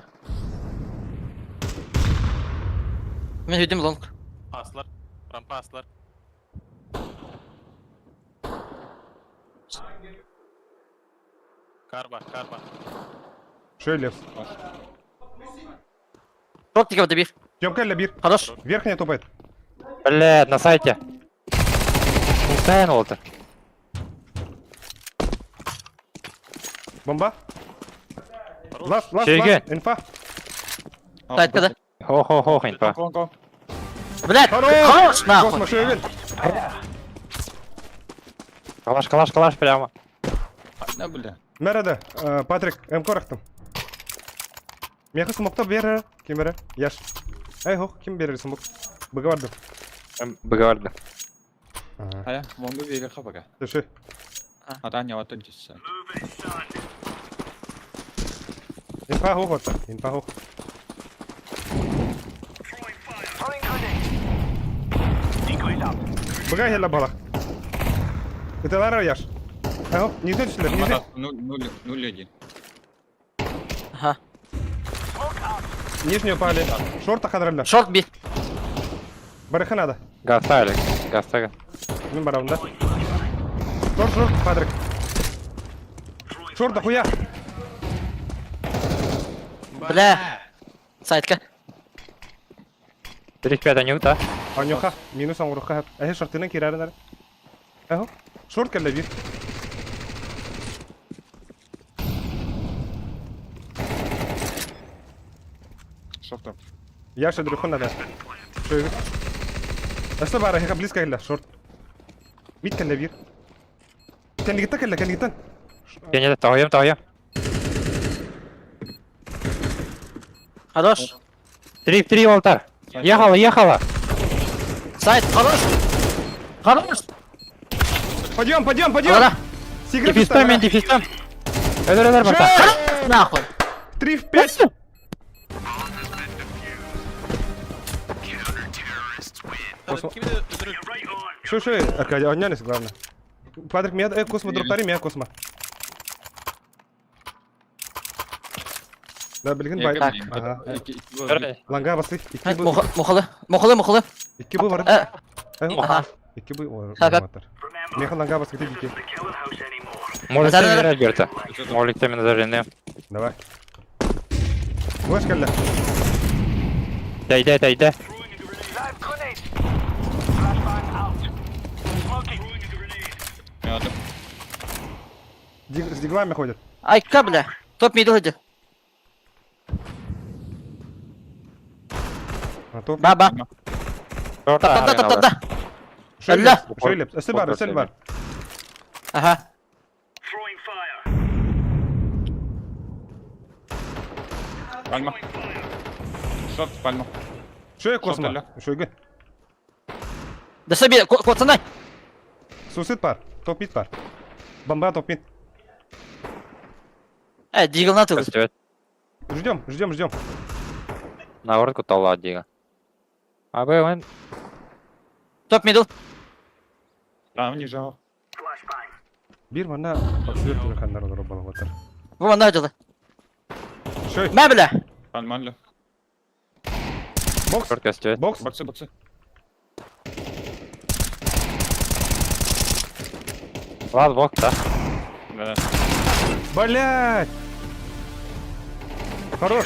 Мен өйдім лонг. Рампа аслар. Карба. Шо Лепс? Шорт тикав добив. Тёмка бир. Хорош. Верхняя топает. Блядь, на сайте. Пустая олды. Бомба. Лас, Сереге. инфа. Сайткада. Хо-хо-хо, инфа. Блядь, хорош нахуй. Космо, шевель. Калаш прямо. Мереде, Патрик, корақтым. Меха смокта бері. Кем бері? Яш. Ай, хоқ, кем бері смок? Бұға барды. Бігарды. Ая, монду вега хабага. Түші. Атан яватын жисса. Инфа хоқ отта. Инфа хоқ. Бұға хелла бала. Үтелары яш. Ай, хоқ, низе түшілер, низе. 0-1. Ага. Нижнюю пали. Шорта қадырылды. Шорт бир. Барыха надо. Гаста, Алекс. Гаста. Мен барамын да. Шорт, Патрик. Шорт, да хуя. Бля. Сайтка. 35 анюта. Анюха. Минус аңғырыққа. Әйе шортынан керәрін әрі. Әйе. Шорт кәлі бир. Шорт. Яша дрюхан надо. Шойгы. Әсті бары, хеқа близко кәлі. Шорт. Мид кәлі бир. Кәлігіттен. Я не тағайым. Хорош. 3 волтар. Ехала. Сайт, хорош. Пойдем. Lara. Дефистом. Öldürürler bata. Нахуй. 3 в 5. Шо, Аркадий, онянес, главное. Патрик, меня космо дроптари, меня космо. Да, білген бай. Ага. Ланга басы. Мохалы. Икки бу бар. Ага. Икки бу. Хакап. Меха ланга басы кетіп икки. Можете играть, Берта. Молик тебе на зажжение. Давай. Flash geldi. Değdi değdi. Gördüm. С диглами ходит. Айка, бля. Топ мидл иди. А топ. Баба. Да. Şöyle. Allah. Şöyle. Ösel var, ösel var. Ага. Пальма. Шорт, пальма. Şöyle kosma. Şöyle. Şöyle. Да собі, коцанай. Suicide var. Top mid var. Бомба топ mid. Дигл на тыл. Ждем. Наоборот кутала дига. Abi ben Топ мидл. Там не жал. Bir bana bakıyor kanlar olur bana batar. Вон надо. Şöyle. Мә, бля. Пальманлю. Box. short gösteriyor. Box. Боксы, боксы. Last box da. Да. Блять. Хорош.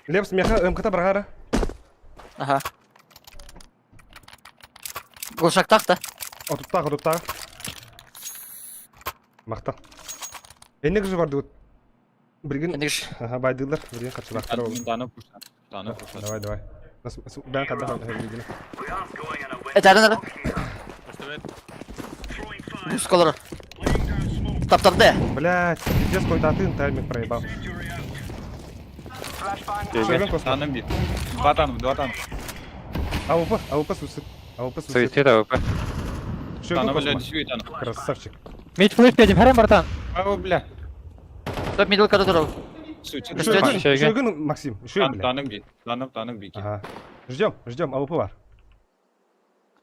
Лепс меха МКТ брагара. Ага. Глушактах та. Оттуттағы. Мақта. Енек же барды вот. Бірген. Ендігіш. Ага, байдылар. Бірген қатшылақтар ол. Таны пушат. Давай. Бән қадда. Әтәрін әрі. Бускалары. Таптарды. Блять, пиздец, какой-то атын тайминг проебал. Шойген космо. Таным бит. Два тана. АВП суицид. Суицид АВП. Шойген Тана, бля, космо. действительно. Красавчик. Mid flash dedim herem bратан. Ау, бля. Топ мидл коридоров. Суицид. Шойген. Шойген Максим. Шойген, бля. Таным бит. Таным бит. Ага. Ждем, АВП var.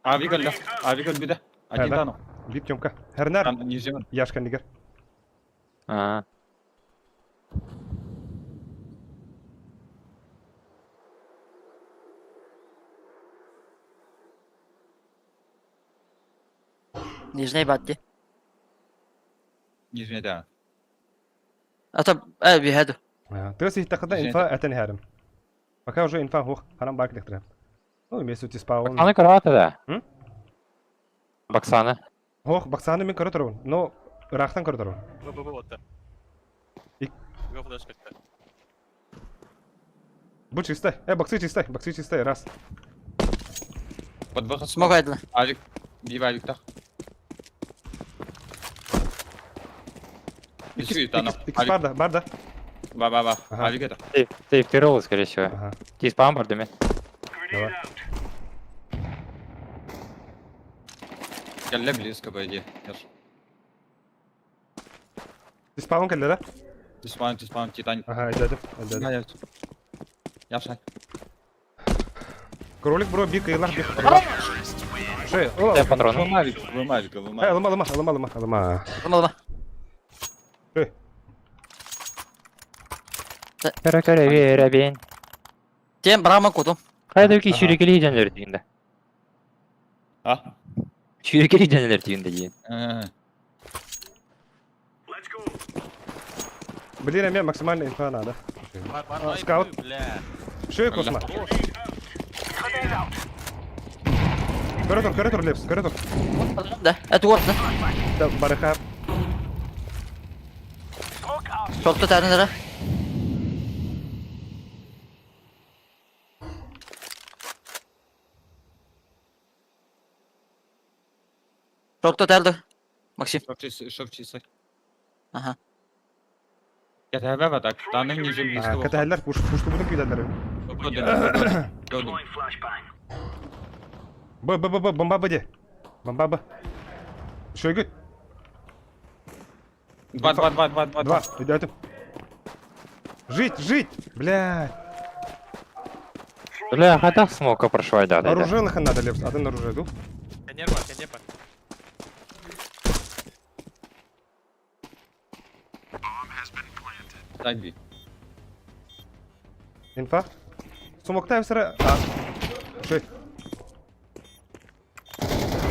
Авигал, да. Авигал биде. Один Да. тану. Бит Тёмка. Herner. Тан не жеман. Яшка нигер. Aa. Нижней бадди. Нижний, да. А топ, бихаду. Тёс ихтақада инфа әтен härem. Пока уже инфа хух. Харам бак лехтрем. Ну, имеется ти спаун. Baksana kırvatı da. Hı? Baksana. Хух, баксаны мен көрө турмун. Но рахтан көрө турмун. Бу чистой. Боксы чистой. Раз. Под выход. Смог айдла. Авик. Бива авик так. Ищи тану. Икс барда. Ба. Ага. Авик это. Ты вперед, скорее всего. Ага. Ти спам бар деме. Давай. Келле близко, по идее. Держи. Ти спаун келді да? Тиспан, титан. Ага, әдәдім. Яшай. Кролик, бро, бик, илар, бик. Шей, Темпан рону. Лыма. Алыма. Шей, Köre vereben. Тем брама куту. Haydi sürekli gidenler düğünde. А? Sürekli gidenler düğünde diye. блин, мне максимально инфа надо. Скаут. Шей, космо. Көрі тұр, Лепс, көрі тұр. Да, это вот, да. Барыха. Шортты тәрін әрі. Шортты тәрді. Максим. Шов чистой. Ага. Я тебе вот так. Таным ниже близко. Кәтәлер, пушты будын күйдәлер. Бомба Б. Шойгы. Два. Два, идётим. Жить, блядь. Бля, хата смока прошла, да. Оружейных надо, Лепс, а ты на оружие иду. Конерва. Сайби. Инфа. Сумокта сыра. Шей.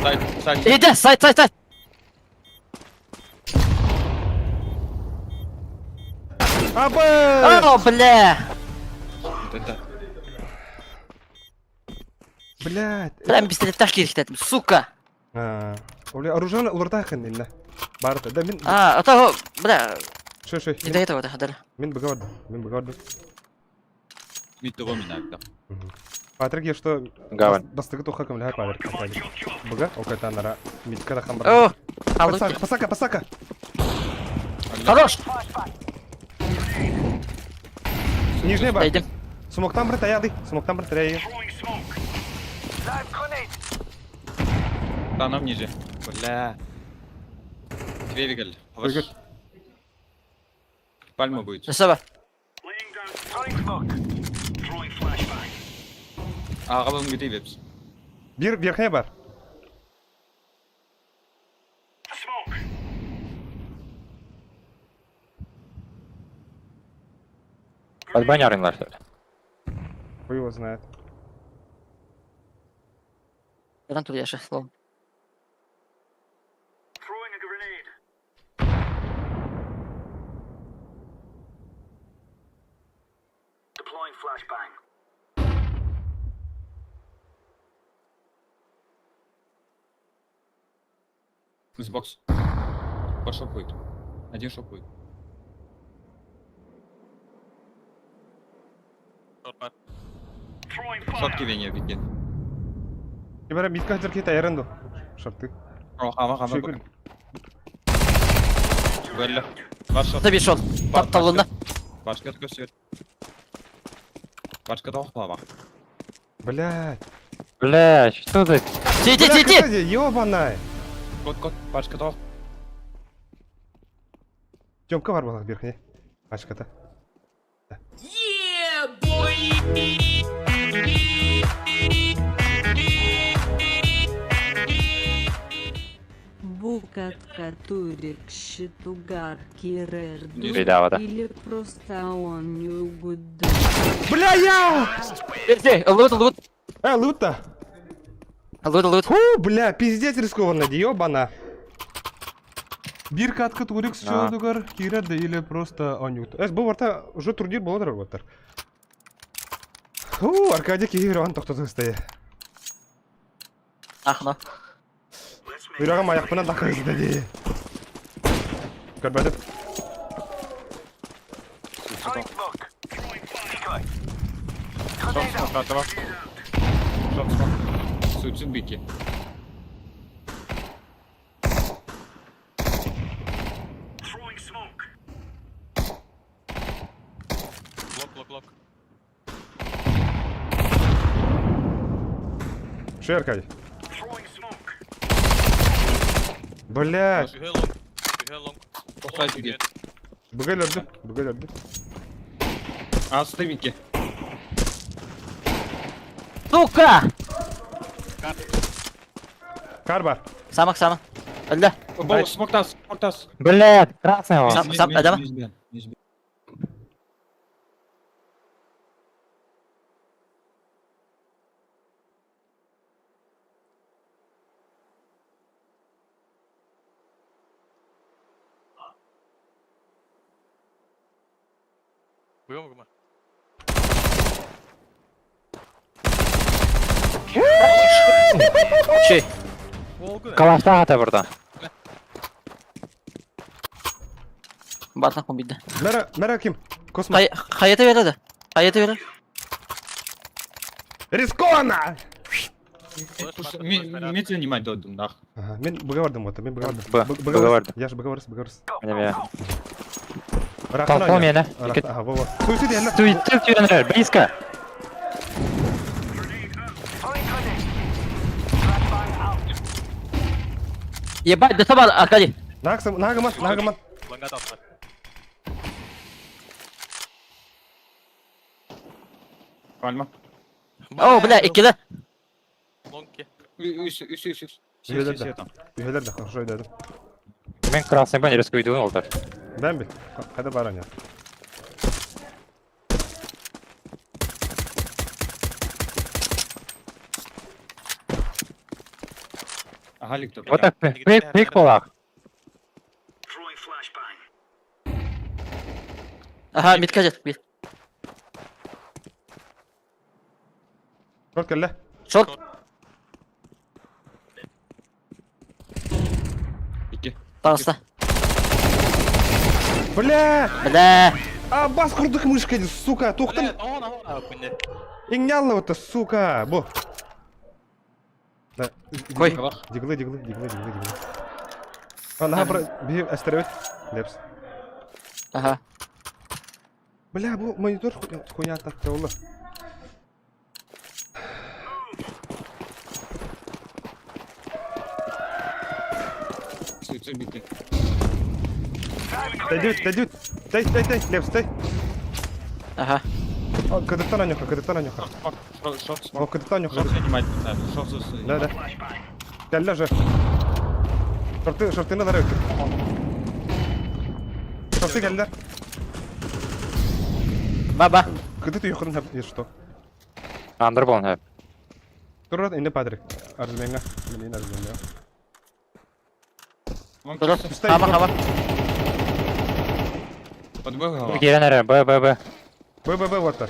Сайт. Иди, сайт. Абы! О, бля! Блядь. Прям пистолеттар керектетим, сука! Оля оружие уларда ханнилна. Барда. Да мен Ата, бля, шо. не до этого доходили. Мен богавардым. Митто гоминагда. Патрик, я что? Гаван. Бастыгы тоха камля Патрик. Бога, оката нара. Митка да хамбар. О, алды. Пасака. Хорош! Нижний бар. Дойдем. Смоктан брат аяды. Танам ниже. Бля. Двигатель. Пальма будет. Жасаба. Ағабым кете беріпсіз. Верхняя бар. Подбанярыңлар, что ли? Кто его знает. Ядан тур яшы, словом. Сбокс. Пошел будет. Один шок будет. Шотки вене видит. Ибара битка хазырки таярынды. Шарты. Ама. Шекіл. Бөлі. Бар шот. Таби шот. Тапталында. Башка көсет. Башка тоқпа. Блядь. Бля, что за... Ти! Ёбаная. Кот. Башка тоқ. Тёмка бар была верхняя. Пачка-то. Букатка, Турик, Шитугар, Кирер, Бедавата. или просто он не угодил. Бля, я! Лут. Лута. Лут. Фу, бля, пиздец рискованно, ёбана. Бир катка турик Шитугар, Кирер, да или просто анют. Бұл орта уже турнир болдыр орта. Фу, Аркадий Кирон тоқтады стоя. Ахна. Үйрағым аяқпынан дақырызды де. Көрбәдіп. Шот. Суйцин бики. Лок. Шо, Аркадий? Блядь. Тоқтай Бұғайларды. Асты бики. Сука! Кар бар. Самак. Өлді. Смоктас. Блядь, красный он. Сам, адама? Чей? Калашта ата burada. Батлақ мобилді. Мәра кім? Космос. Қайеті береді. Рискованно! Мен занимать додым, нах. Мен бұғавардым ота, Бұғаварды. Я же бұғаварыз. Міне. Толпа мені. Ага, во. Суйсуд елі. Суйцин түйенер, близко. Ебать, да бар, Аркадий. Нагаман. Пальма. О, бля, ikili. Үш. Үйелерді, хорошо өйдеді. Мен красный бен рискуйдуын олдар. Бән біл, қайда баран я. Галик Вот так, прик болақ. Aha mid kajet bir. Short kelle. Short. Tağısta. Бля! Бля. А, бас курдук мышкой, сука, тоқтам. Иңнялла вот, сука, бу. Да. Қой. Диглы. А, наға бір әстірі өт. Лепс. Ага. Бля, бу монитор хуйня ататты олы. Дай, Лепс, дай. Ага. Кадыктан анюха. О, кадыктан анюха. Да. Кәллә же. Шортыны дары өтті. Шорты кәлләр. Ба. Кыды ты юқырын һәп, что? Андыр болын әп. Тұрат, инде Патрик. Арзуменға. Мен арзуменға. Дұрыс. Хава. Керен әрі, Б. Б, вот так.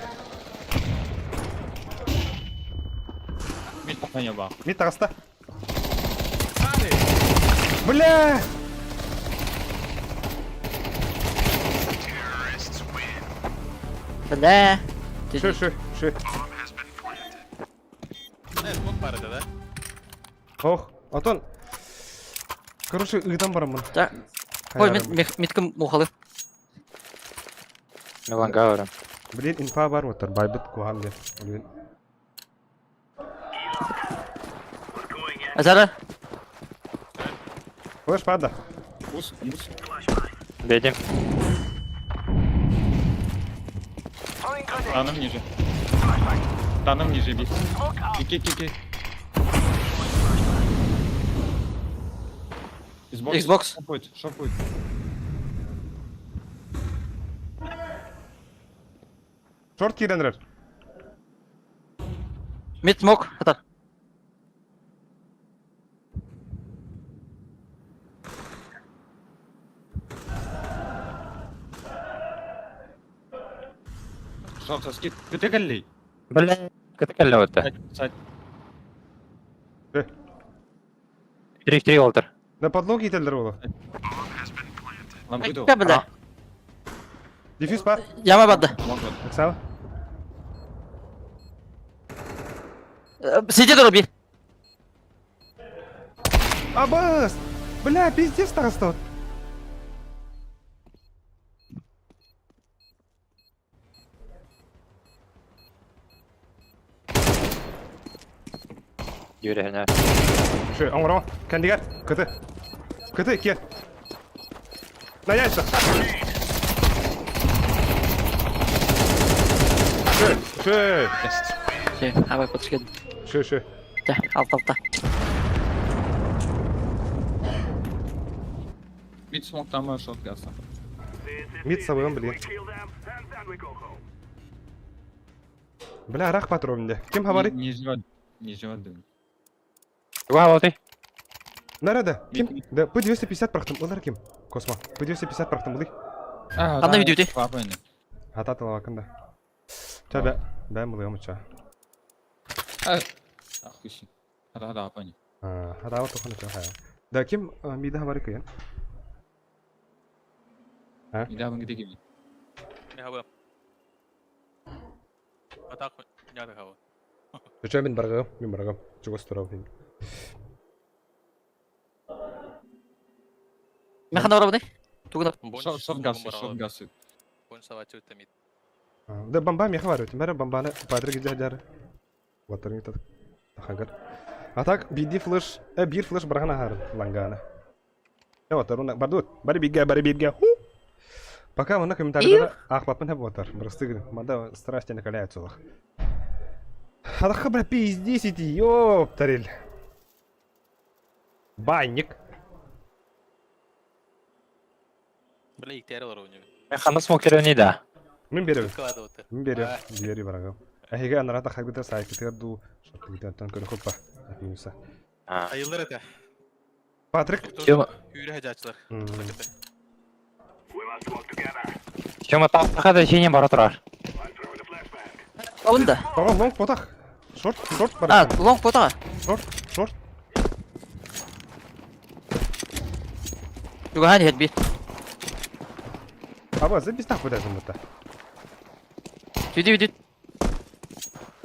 Мид тағыста. Бля! Бля. Шы. Ох, Атон. Короче, ыйдан барамын. Да. Ой, мид кім мұхалы. Меланга өрім. Блин, инфа бар отыр, байбыт куған де. Азара. Флэш пада. Бедем. Таном ниже бей. Ки. Xbox. Шорт. Шорт киренрер. Mid smoke. Atar. Шорт скид. Күтекелли. Бля, кәтекәлі өтті. 3-3 олтыр. На подлоге ителдер олы. Айка бля. Дефьюз бар. Яма бадды. Оксана. Сиди дұры bir. Абас! Бля, пиздец тағыста. Юрі, Шы, аңырама. Кәндігер. Күті, ке. На яйца. Шы. Şey, havaya patış geldi. Шы. Gel, altta. Mid smoke'tan var short gelsin. Мид сабығын білген. Бля, рақ патробінде. Кем хабары? Не живет. Уа, олты. Нәреді? Кем? Да, P250 прақтым. Олар кем? Космо. P250 прақтым бұлай. Қандай видео де? Ататыл вакында. Төбе, бәм бұлай ұмытша. Ахкышын. Хада апайны. Хада вот туханы чахая. Да, кем миді хабары күйен? Мидабын гиде gibi. Ne hava? Atak nerede hava? Төчә мен барғым. Чугас тұрау дейін. Мен қандай бара бұдай? Туғынар. Short gası. Бон савачы өтемейді. Да, бомба меха бар өтім. Бәрі бомбаны Патрик еді әдәрі. Ватырын етеді. Тахагар. Атак, биді флеш, бір флеш барған ағарын ланганы. Ватырын, бары бейге. Пока мына комментарийда ақпапын әп отыр. Бірістігін. Мада страшно накаляет солық. Адаққа бір пиздес еті, ёптарел. Банник. Бля, иктері бар ойнығы. Мен қанды смокер өнейді. Мен берем. Кылады өті. Мен берем. Бери барагам. Әйге анарата хагыта сайкетер ду. Шотты гитаттан көрі хоппа. Әпейміса. Ayılır öte. Патрик. Hüyre hacaçlar. Чому тахада синим бара тұрар? Онда. Тоғын лонг потақ. Шорт бар. А, лонг потаға. Шорт. Югахан хетби. Аба, за бистақ бұдазым бұта. Үді.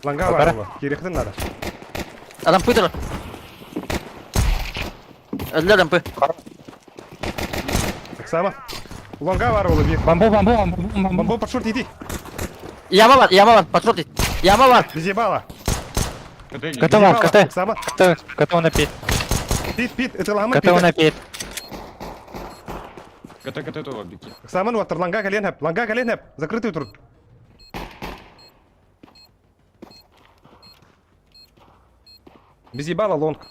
Ланга бар бұл. Керектін нада. Адам пыдыр. Әлі адам пы. Сама. Ланга бар бұл бир. Бамбу. Под шорт иди. Яма бар, подшорт. Яма бар. Безебала. КТ. Сама. КТ на пит. Пит. Это ламы КТ на пит. КТ това бики. Саман уаттыр. Ланга кален хеп. Закрытый тұр. Безебала лонг.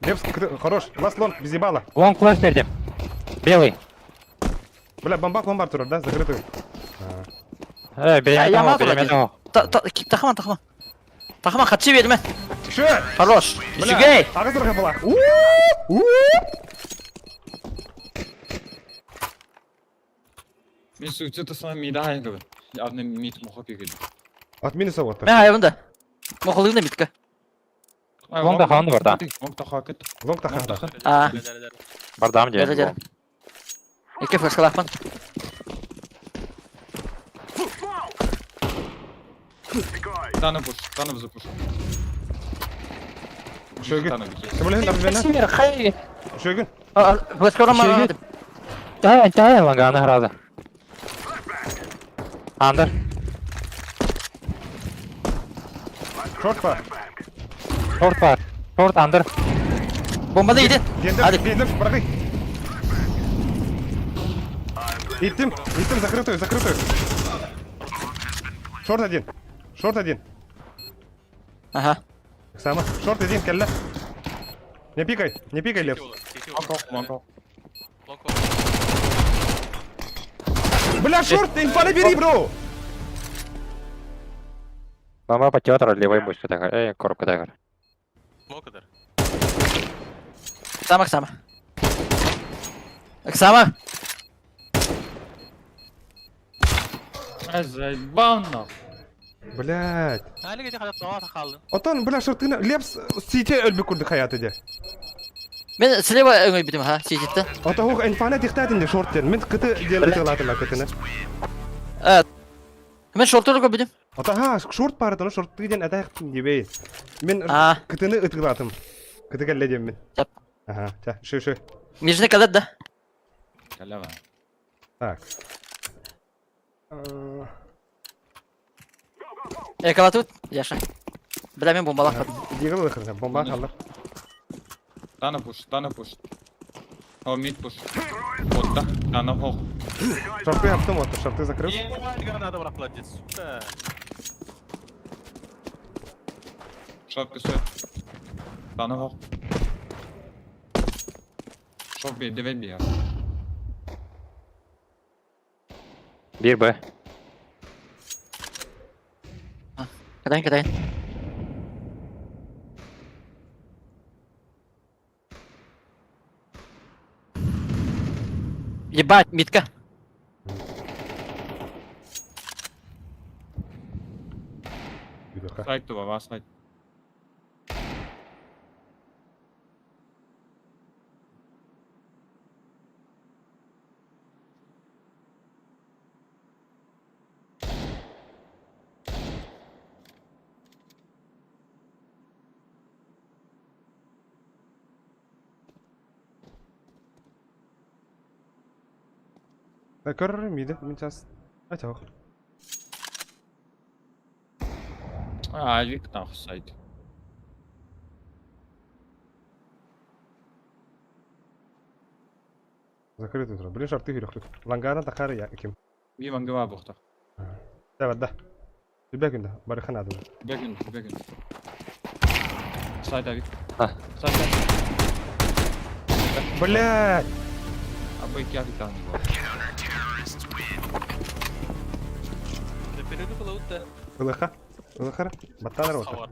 Лепс, хорош. Ласт лонг. Безебала. Лонг флеш бердім. Белый. Бля, бомбак ломбар тұрыр, да? Закрытый. Береметову. Тахман хатчи берме. Шо? Хорош. Сюгей. Ағыз тұрға бола. Мен сөйтті саған мида айынғы бі. Адны мид мұқа кегеді. От минуса уаттыр. Мен айыбында. Моқылығында митка. Лонг таханды бар да. Лонг тақа кет. Лонг таханда. А, Бардам дәрі. деді. Екі флешкалақпан. Таны запуш. Шөгін. Кім білген дабы бені? Хай. Шөгін. Флешкалақпан ма? Тая лонга награда. Андер. Шорт бар. Шорт бар. Шорт андер. Бомбада иди. Бендір, бұрақай. Иттім, закрытую. Шорт один. Ага. Сама. Шорт один, кәлі. Не пикай, Лепс. Манко. Бля, шорт, инфаны бери, бро! Бамба потетра левой мышкой такая. Коробка такая. Оксама. Оксама. Заебал нахуй. Блядь. Әлі кете қадап тоғата қалды. Отон, бля, шортыны, Лепс сите өлбі күрді қаяты де. Мен слева өңөй бітім, ха, сететті. Ото хуқ инфаны тектәдін де шорттен. Мен күті делі тығылатыла күтіні. Мен шорттыры көп бітім. Ото ха, шорт бары тұны шортты ден әтәқтін дебей. Мен күтіні ұтығылатым. Күті кәлі дем мен. Жап. Ага, шо. Межіне кәлет да. Кәлі ба. Так. Экалатут, Яша. Бля, мен бомбалақ бітім. Дегіл ұқырды, бомба қалыр. Таны пуш. О, мид пуш. Отта. Таны хоқ. Шорты аптым отыр, шорты закрыл. Граната бұрақлады деді, сука. Шорт кісі. Таны хоқ. Шорт бей, девет бей. Bir Б. Катайын. Ебать, митка. Сайт това, вас сайт. Көрір мейді, мен час. Айта оқ. Вик нахуй сайт. Закрытый тұр. Білін шорты үйріқтік. Лангана тақары я, кім. Ви мангава бұқта. Дәвәдді. Түбәкінді, барыхан адымы. Бегін. Сайт Вик. А. Сайт. Блядь! Абы кя там не было. Перейду было утта. Улыхар. Баттаныр отыр.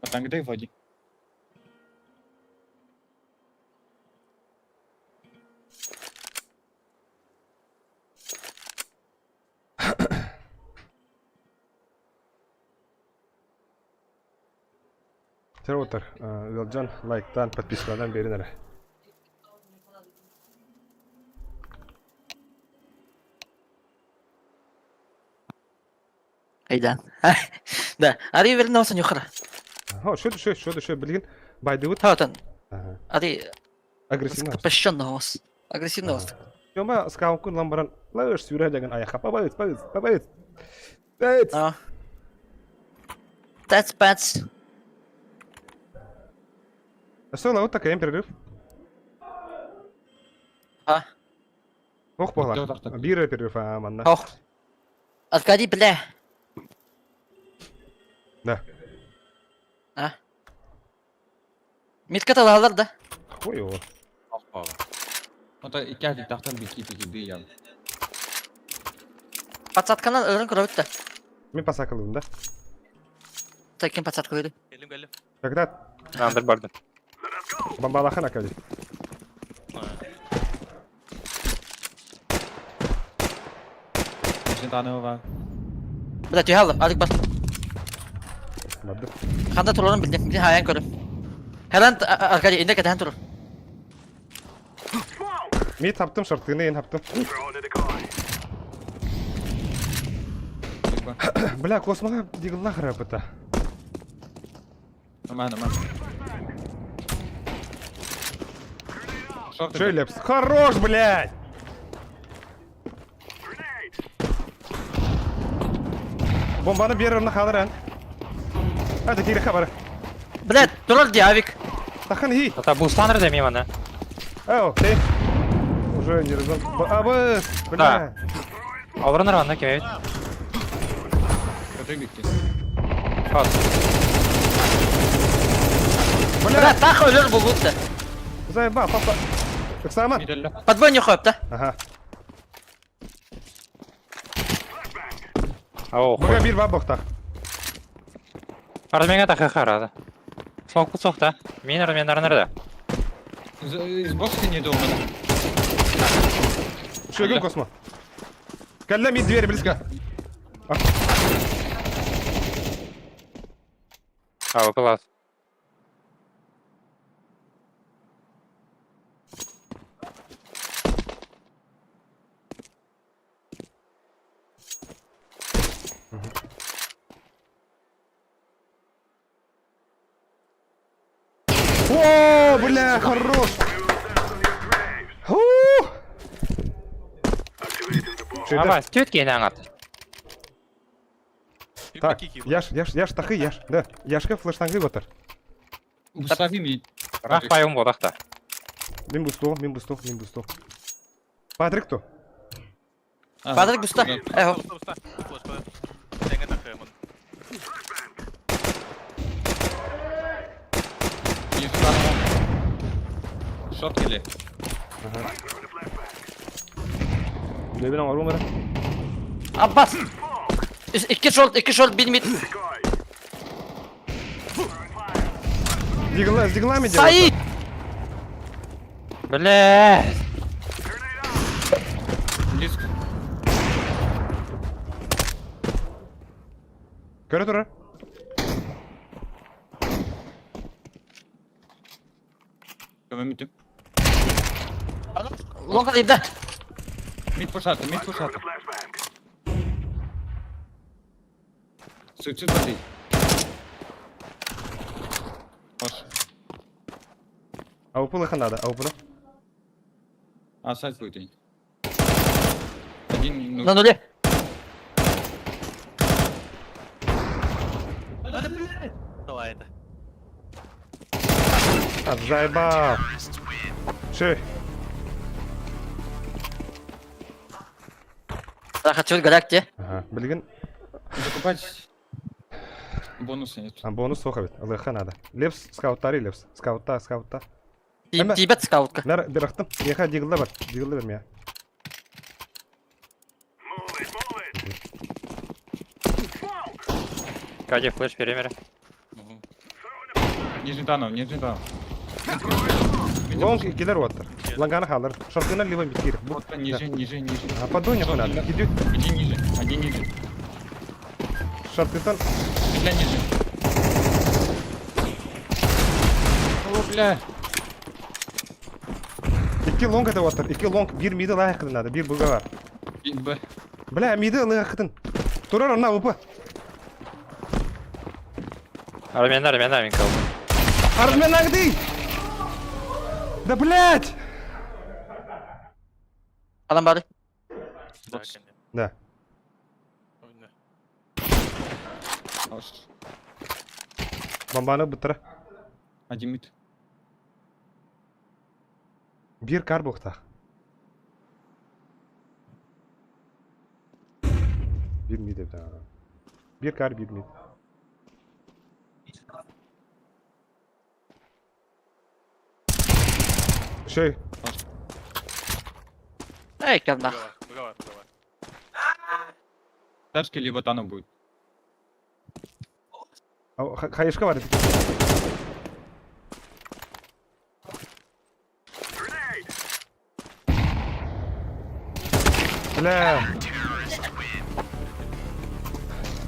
Там где води? Отыр. Галжан лайктан, подпискадан берін әрі. Айдан. Да, ари вернен olsan yukarı. Шо білген. Байдығыт. Хатан. Ари Агрессивно. пощенный голос. Агрессивный голос. Жома скаункун ламбаран. Лауш сүйрәлеген аяққа. Пабайыз. Бәйт. That's bad. Сола вот такая перерыв. Ох, погла. Бира перерыв, манна. Ох. Откади, бля. Да. Митката алар да. Ой, о. Ota iki tahtan bir ya. Пацатканан өрін көрөбүт да. Мен пасакалым да. Таким пацатка көрді. Geldim. Когда Андер барды. бомбалахан акали. Şimdi tane var. Бля, түйалды, адик бас. Барды. Қанда тұрарын білдім, мен хаян көрдім. Хелан Аркадий, инде кетен тұрыр. Мен таптым шартыны, ен таптым. Бля, космоға дигілна қырап бұта. Aman. Шейлепс. Хорош, блядь! Бомбаны беріріні қалыран. Hadi kiri xabar. Бля, тұрыр де, авик. Тахан хи. Ата бустаныр да меманы. Ау, ты. Уже не разом. Абы, бля. Алырыныр ванна кемейт. Kötü gitti. Бля, тақ өлір бұл бұлтты. Заеба, папа. Так сама? Подбойне қойып та. Ага. Ау, Бұға бір бап боқтақ. Арменга тақы қарады. Соқ бұл соқта. Мен армендарыныр да. Из бокса не думал. Шөгін космо. Кәлләм ет двері близко. Ау, класс. О, бля, хорош. Ама, стет кейін аңат. Так, яш тақы, яш. Да, яшқа флештаңғы отыр. Mustafi mi? Ақ байым бодақта. Мен бұсту. Патрик то? Патрик бұста. Эхо. Shot geliyor. Ne bileyim var mı? Abbas. İki short, bir mid. Зигла мı diyor? Sayı. Бля. Близко. Köre durar. Gömemedim. Longa deyip de. Mid push'atı. Suçsuz batı. Hoş. Аупылы надо, аупылы. Сайт будет. Один, ну, На нуле. Давай это. Заебал. Шей. Захотел галакте. Ага, білген. закупать бонусы нет. Бонус соқа бет. Алыға надо. Лепс, скауттары лепс. Скаутта. Тибет скаутка. Нәр берақтым. Еха дигілді бар. Дигілді бермея. Кади флеш перемері. Нижний танов. Лонг келер оттыр. Ланганы қалыр. Шортына лива биткер. Вот ниже. Подуне надо. Иди. Один ниже. Шортытан. Петля ниже. Бля. 2 long ete otur. 2 long, 1 midi layık kılın adı. 1 buga var. Б. Бля, миди layık kılın. Turar ona upı. Армян кал. Армянак değil. Да блядь! Adam bari. Да. Bombanı bıtıra. Один мид. Bir kar bokta. Bir mid evde. Bir kar bir mid. Şey, Эй, когда. Ташки либо тано будет. kayışka var. Бля.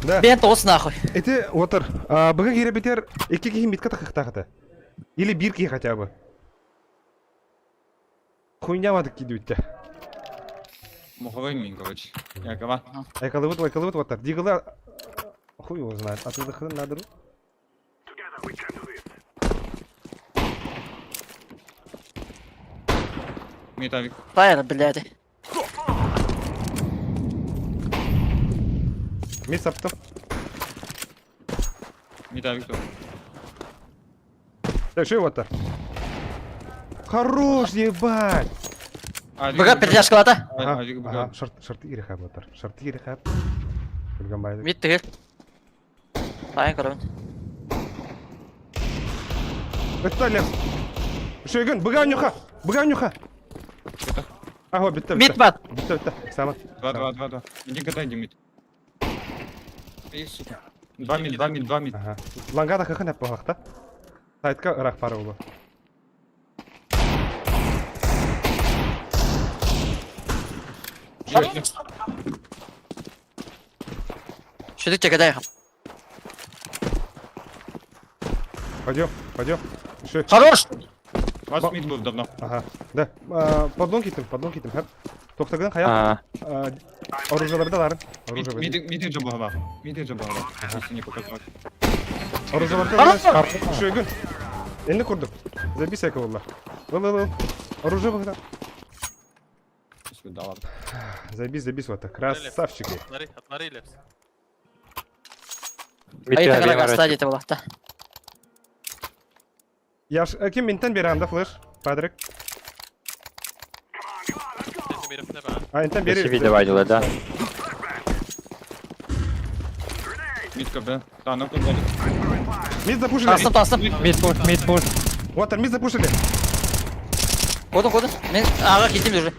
Да. Бен тос нахуй. Эти отыр. Бүгін кері бетер 2 киім битка тақықтақыды. Или 1 ки хотя бы. Хуйня вадық кейді өтті. Муховой мин, короче. Якова. Айкалывыт отыр. Дигылы... Хуй его знает. А ты заходын надыру? Метавик. Фаер, блядь. Мид саптым. Метавик тоже. Так, что его-то? Хорош, ебать! Бага перетяжка лата. Ага, шарты ирихаб отыр. Шарты ирихаб. Білген байды. Мид тегел. Тайын көрін. Бітті лес. Шөйген, бұға нюха. Ага, бітті. Мид бат. Бітті. Самат. 2. Иди катай, Димит. Эй, сука. 2 мид. Ага. Ланға да қықын әп бағақта. Сайтқа ұрақ пары олы. Что ты тебе Пойдем. Шөй. Хорош! У вас мид был давно. Ага. Да. Подлон кетім. Хэп. Тоқтағыдан қаяқ. Оружаларды ларын. Миди жабава. Если не показать. Оружаларды ларын. Шөйген. Elini kurdum. Bize bir sek oldu. Vıl. Оружие было. Да ладно. Забись вот так. Красавчики. Отварили. А это как стадия это была, да? Я ж ким интен бери анда флеш. Патрик. Интен бери. Видела, да? Мидка, да? Да, ну куда? Мид запушили. Тастым. Мид пуш. Вот, мид запушили. Кодын. Мен аға кетем уже.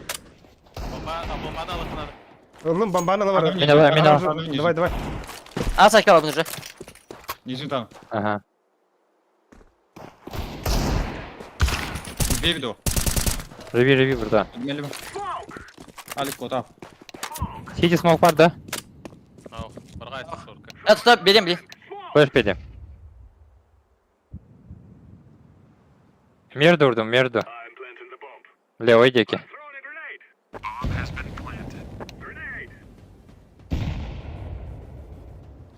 Лым бомбаны лавар. Меня. Давай. А сайка лабын уже. Ниже там. Ага. Две виду. Живи, братан. Подмели. Алик, вот так. Сиди смог пар, да? Я туда берем. Флеш педи. Мерду. Левой деки.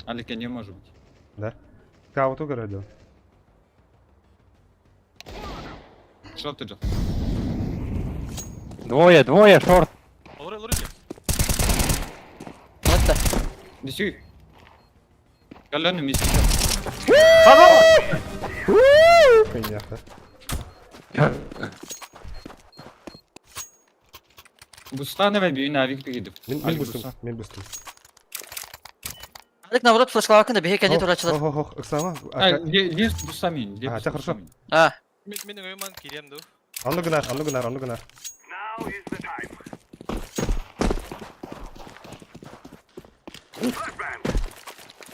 Алик, я не может быть. Да. Кого-то городил. Что ты же? Двое, шорт. Это. Неси. Колену месяц. Понятно. Бустаны ve büyüğün avik bir gidip. Мен бустым. Алик наоборот флешка hakkında bir heykel tur açılır. Ох, Оксана. Где бустамин? А, тебя хорошо. Ha. Анну гнар.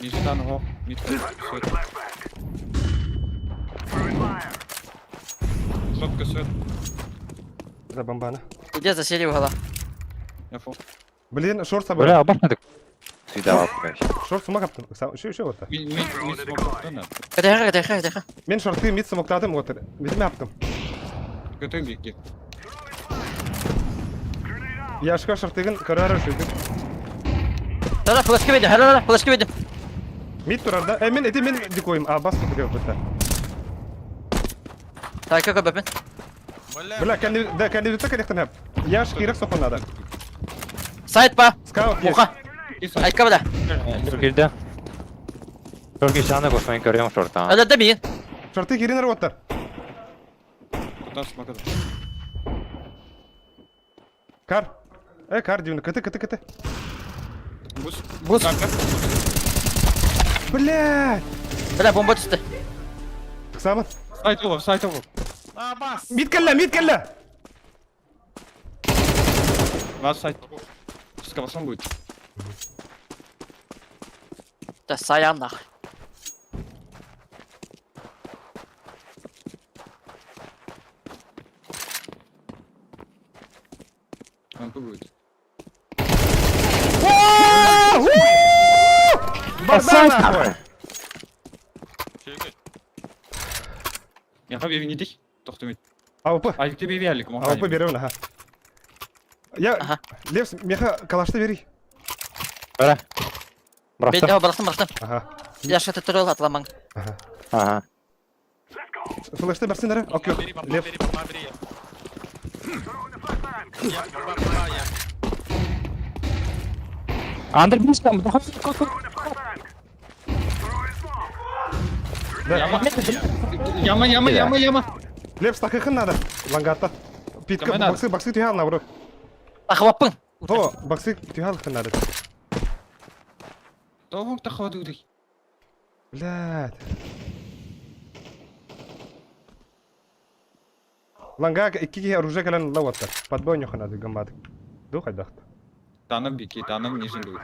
Ниже там го. Шотка свет. За бомбана. Где засели угола? Я фу. Блин, шорт с собой. Бля, обошнадык. Сюда вот. Шорт смог аптым. Şu orta. Кадеха. Men shortga mid smoktadim o'tir. Midmi aptım. Kötü bir iki. Yaşka shortgin karara şuydu. Hala flashka verdim. Hala flashka verdim. Mid turarda. Men edi men dikoyim. Bas tutuyor burada. Sayka kabapın. Bla kendi tutak hep. Yaş kirak sokunada. Sait pa. Scout. Muka. Ayka bada. Girdi. Çok iyi şahane koşmayı görüyorum şorta. Hala da bir. Shortga girinler o'tir. Taş bakalım. Kar. Kar diyorsun. Kıtı. Buz. Bля. Hala bomba çıktı. Kısamın. Site over. Mid kelle. Var site. Скавасан будет. Da sayanlar. Он будет. Basana. Я хаб evini dik. Toxtum et. Avpı. Ayıkta bir yerlik ama. Avpı beri ona ha. Ya Aha. Levs meha kalaşta veri. Böyle. Ben Bıraktım. de bıraktım. Aha. Yaşa tutuyor atlamam. Aha. Flash'ta versinler. Akıyor. Lev. Under bir tam. Yama. Levs takıkın nada. Langata. Pitka Tamam, baksı tüyal na bro. Akvapın. To baksı tüyal nada. Doğum taxadı dik. Блядь. Ланга iki оружие калан лаватта. Подбой нюхана ды гамбат. Духай дахт. Tanım biki, tanım nişin duy.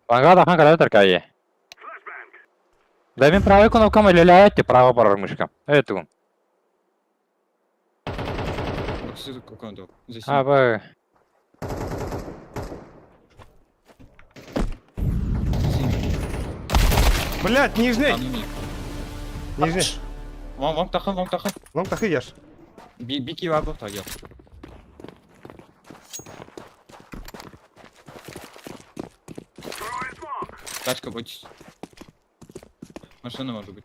Ванга дахан калай таркай. Дай мне правой кнопкой леляйте, право пару мышка. Эту. Baksı kokandı. Абы. Блядь, нижний. Нижний. Вам taxın. Лонг тахы яш. Biki var bu tagi. Тачка будет. Машина может быть.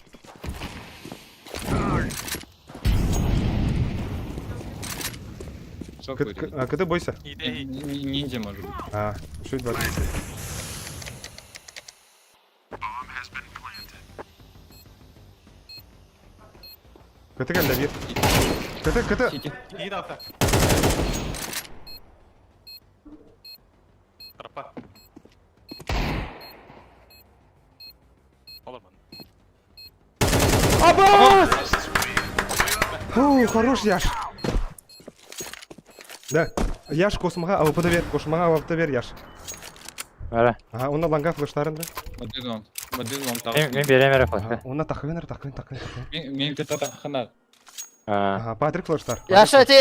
Что будет? Кыты бойся. Ниндзя может быть. Şu два. Kıtı geldi bir. Kıtı. Сити. Абас! Фу, хорош яш. Да. Яш космаға авыпыды бер. Космаға авыпыды бер яш. Böyle. Ага, онна ланга флештарында. Бадизон так. Ben veremem flash. Онна тахывенер. Мен кета тахына. Ага, Патрик флештар. Yaşa eti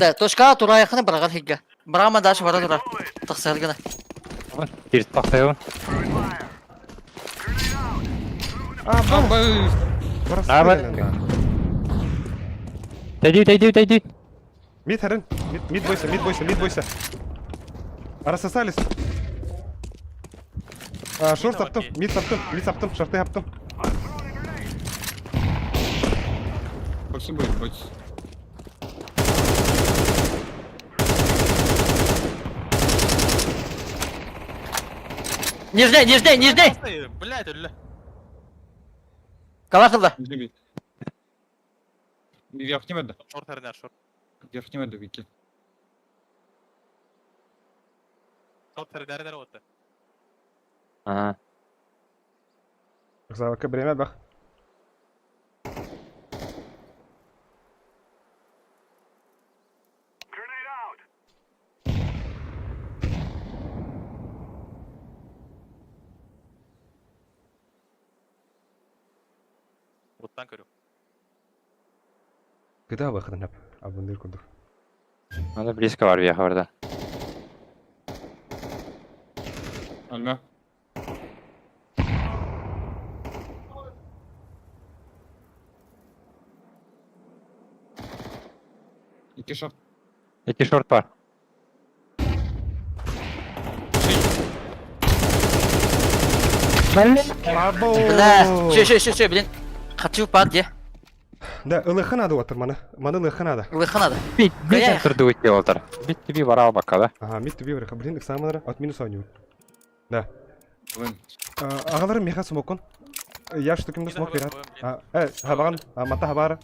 de toşka tura yakını bırakır higge. Bırakma daha şu vara dura. Taksayır gene. Тирс пахтаю. Тайди. Мид харин. Мид бойся. Арасасалис. Шорт саптым. Мид саптым. Шорты яптым. Baksı будет. Нижний! Блядь, öyle. Kalakıldı. Верхнего да. Short herner short. Верхнего да Вики. Short herner oldu. Ага. Zavaka bireme bak. Bottan körüm. Gıda bakın hep. Abundur kudur. Надо близко var bir orada. Ölme. İki short. 2 short var. Бля, че, блин. Хочу пад, где? Да, ылыхын ады отыр, маны ылыхын ады. Лыхан надо. Bir Kaya. turdu ötüye oltar. Bir var al bakalım. Ага, мид түбе бір, блин, иксамалары, от минус ойнıyor. Да. Блин. Ағаларым меха смокон. Я что кімді смок берат. Хабаған, мата хабары.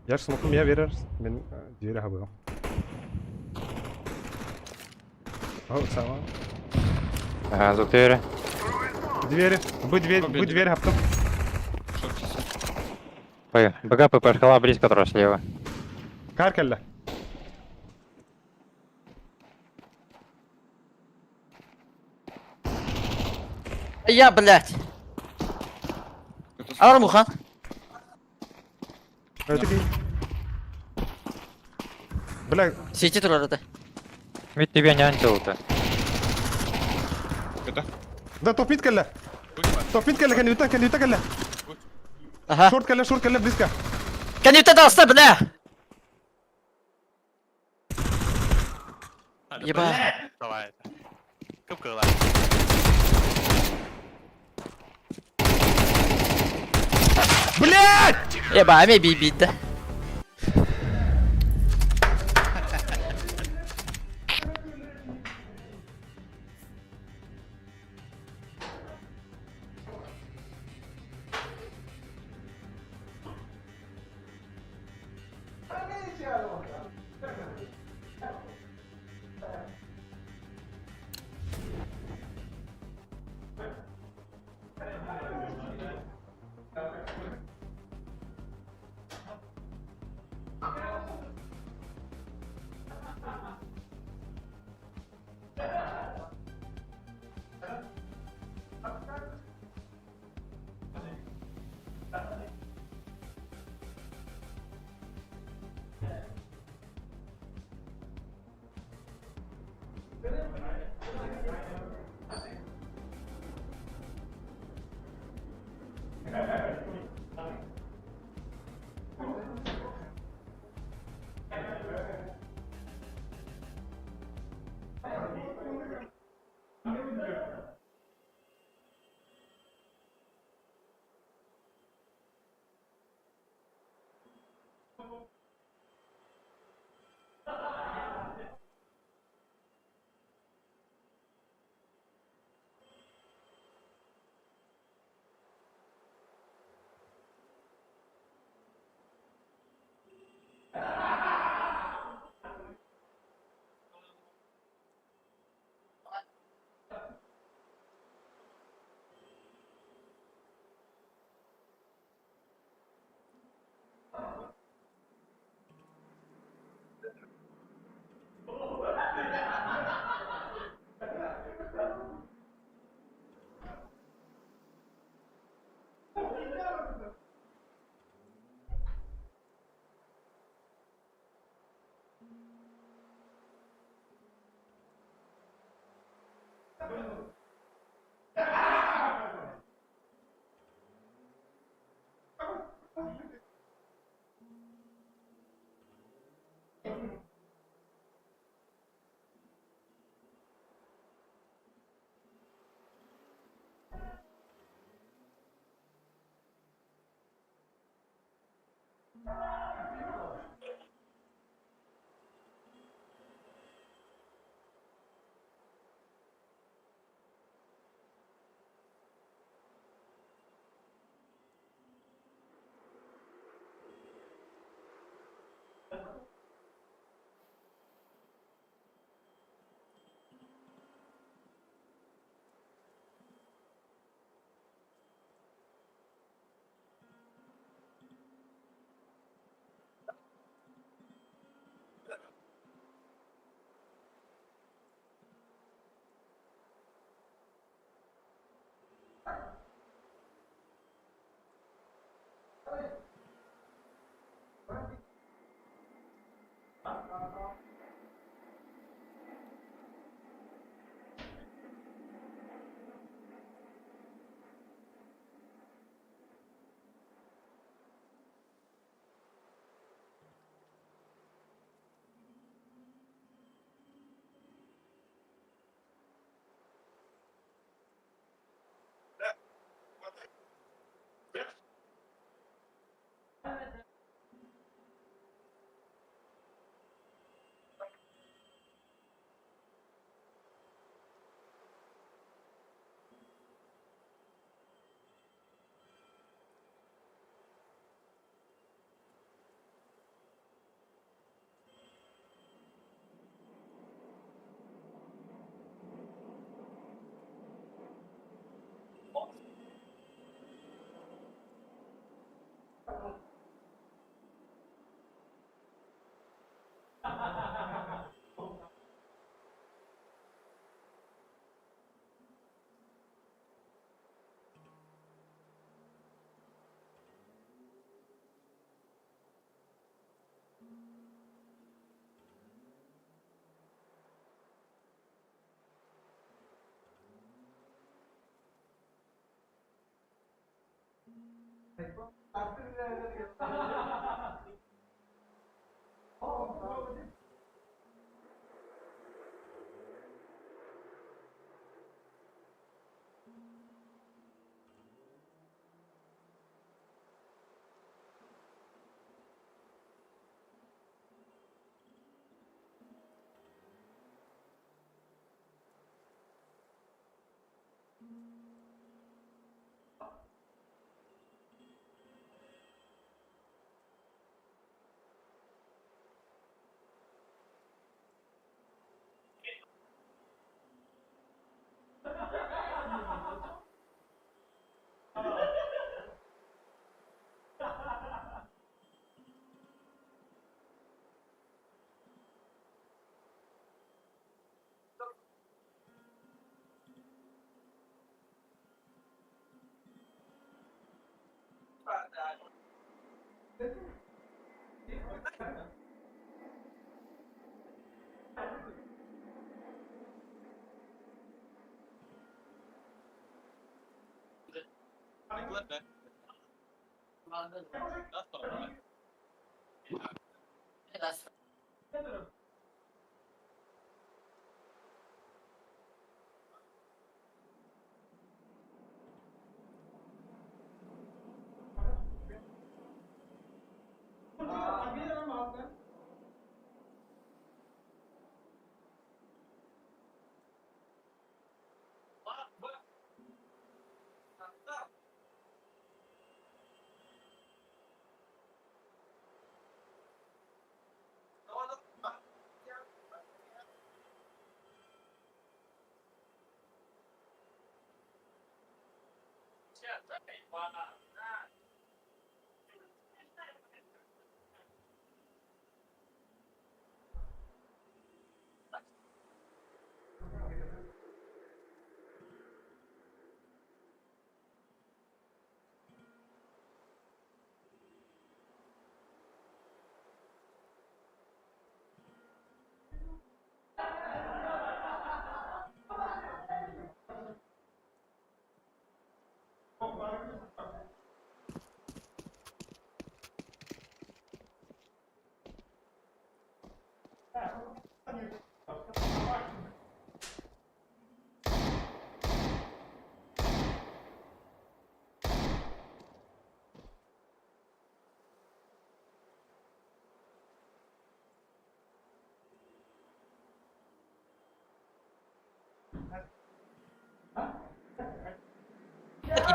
Яш смокым я верер, мен двери хабыгам. О, сама. Зутері. Двери, будь дверь хаптым. Short kesin. Ой, БГ ППшкала близко тоже слева. Кар келді. Я, блядь. Алар Мухан. Öteki. Бля, Сети турар это. Мид тебе не антилты. Kötü. да топ мид келді. Топ мид келді, кәне юта келді. Ага. Шорт келді, близко. Can you tell us, бля? Еба. Давай. Кып-кып. Блядь! Еба, ами бибит, да?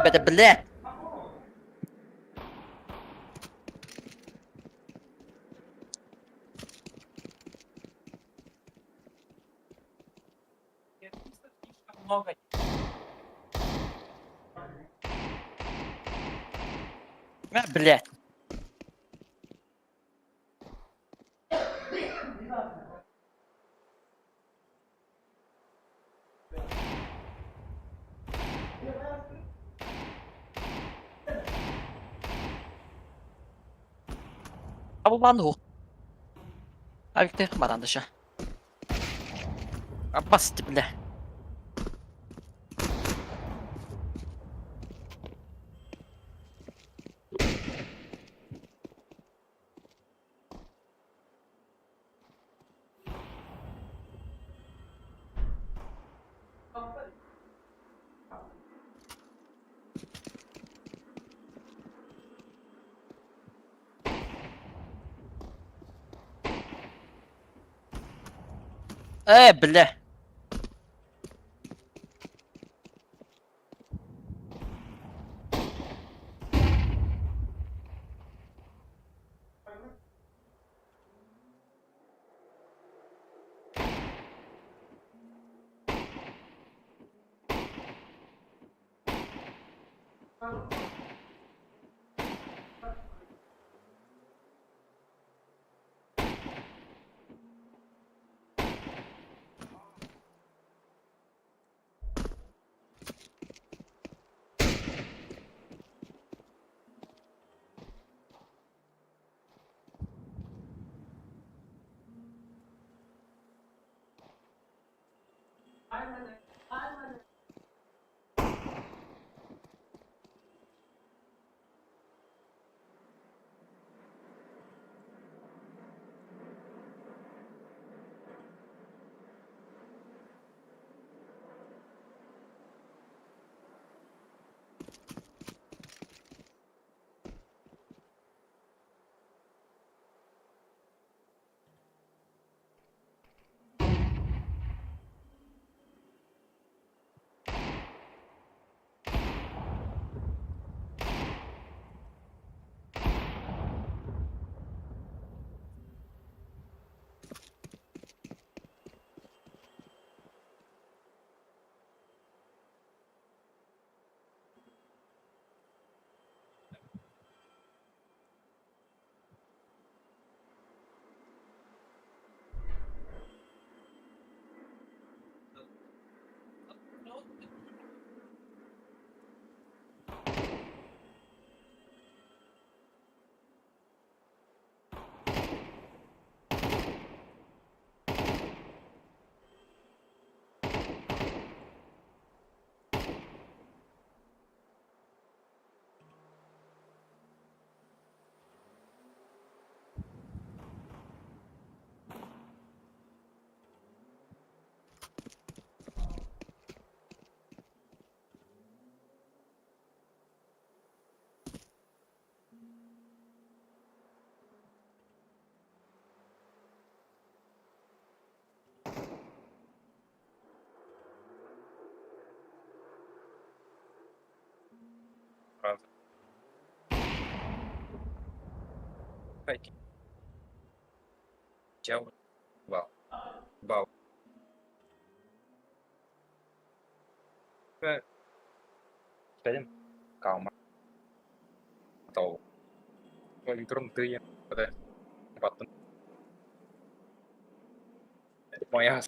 Ебать, блядь! Блядь! Abubando. Abi gitti kırmadan dışı. Basit bile. Bile. Чау. Вау. Вау. Benim kalma. Tàu. Tôi trông tươi nha. Có thể. Bắt tấn. Mọi à.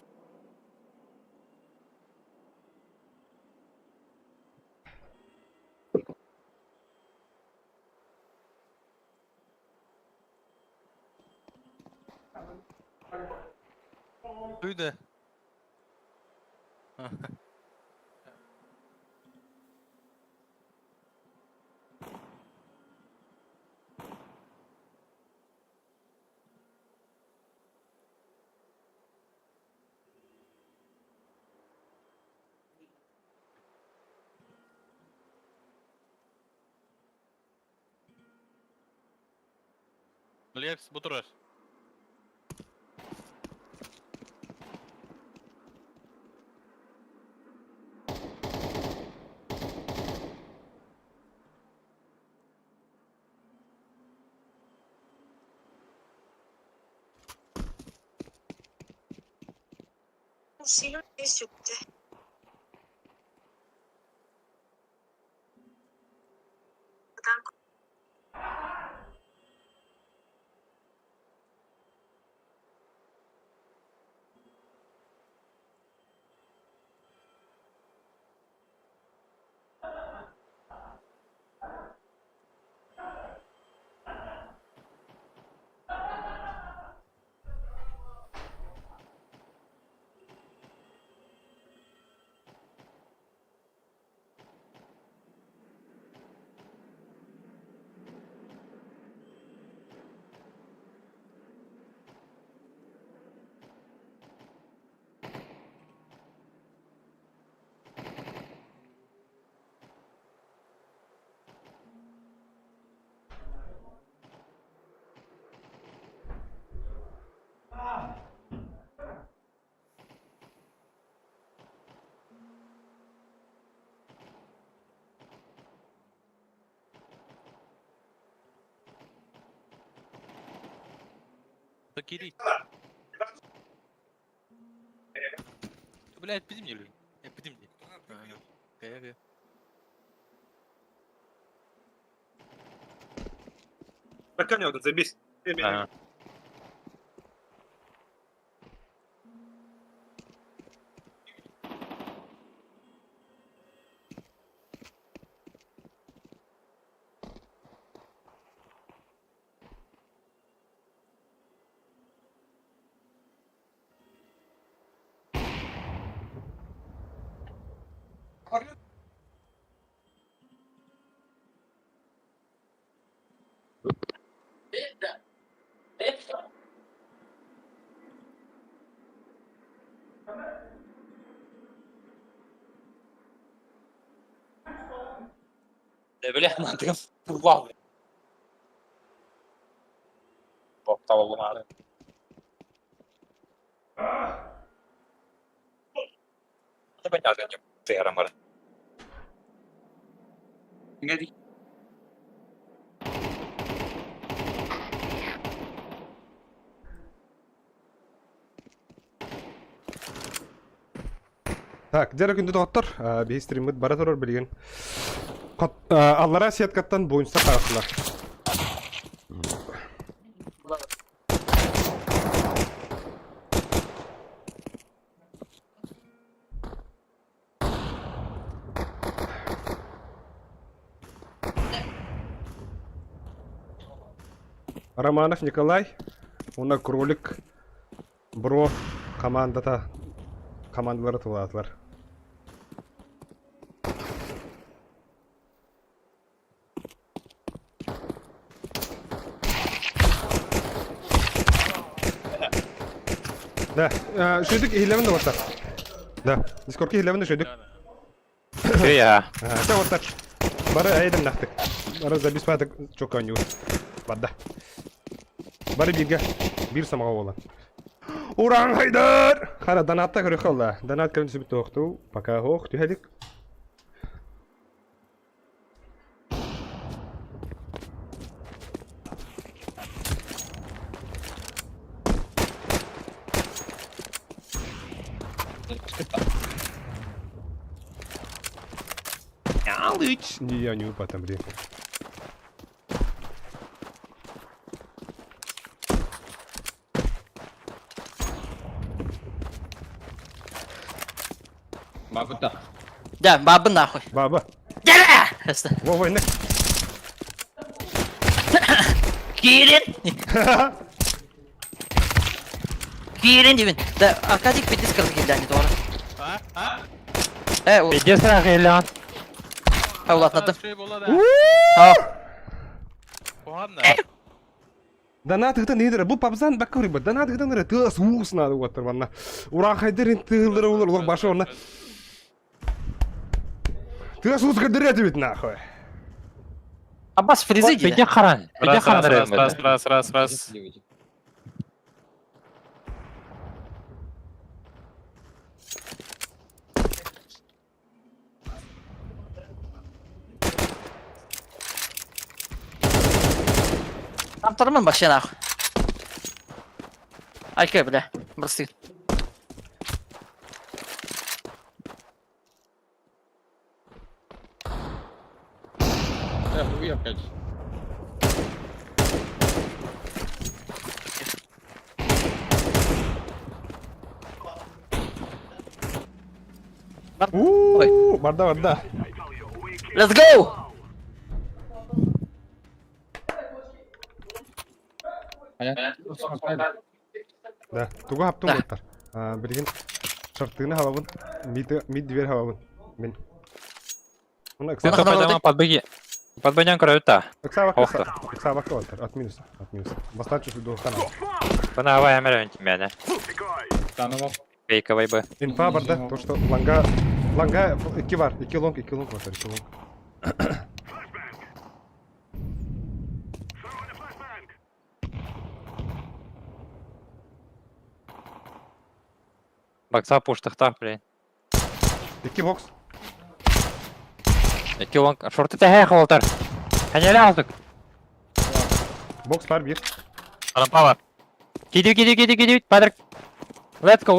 Duydu. Lex, bu durar. Sino çıktı? Кири. Блядь, подними, Люль. Подними. Ага. Прокони вот, забейся. Ага. Да, бля, надо вау. Tavalla maalin. Mitä pitää tehdä, Mari? Mieti. Так, дәрі күнді тоғыттар, бей стриммет бара тұрар білген. Аллара сеткаттан бойынса қарақылар. Романов Николай, ona кролик, бро, командалары тулатылар. Да, шөйдік ейлемін де баттар. Да, дискордке ейлемін де шөйдік. Я. Все баттар. Бары әйдім нақтық. Бары забиспадық çok önce. Badda. Bari bir samağa olan. Uran Haydar! Hara danatta görük Allah. Danat kırmızı sübüt toğdu. Paka hoğ tühedik. Михалыч! Не, я не упал блин. Бабыта. Да, бабы нахуй. Баба. Яста. Во, войны. Кирин! Кирин дивин. Да, Акадик 50 кырды келді, әне doğru. Ул. Иди сразу, Ильян. Ауладнаdım. Донатыгдан нейдер, бұл папзан баққа ұрып, донатыгдан ұры, тыз уғыс нады өттір ванна. Уран қайдырын тығылдыры олар, олар башы орна. Тыз уғыс қайдыры әті бет нахуй. Аббас фризы дейді. Биде қаран. Биде қаран. Раз. Tamtırmın başı nahуй. Ayka bile. Burası. Барда. Let's go! Да, туға хаптың бұттар. Білген шарттығына халабын, мид двер халабын. Мен. Мұна Подбадян краюта. Иксабаққа олтар, от минуса. Бастан чүсі до хана. Бана авай амерен тимяне. Фейковай бы. Инфа барда, то что ланга 2 бар, 2 лонг бар, 2 лонг. Бакса пуштахтах, блин. 2 бокс. Iki long. Шорты тәһә хавалтар. Хәнәле алдык. Бокс бар 1. Рампа бар. Киди. Падрик. Let's go.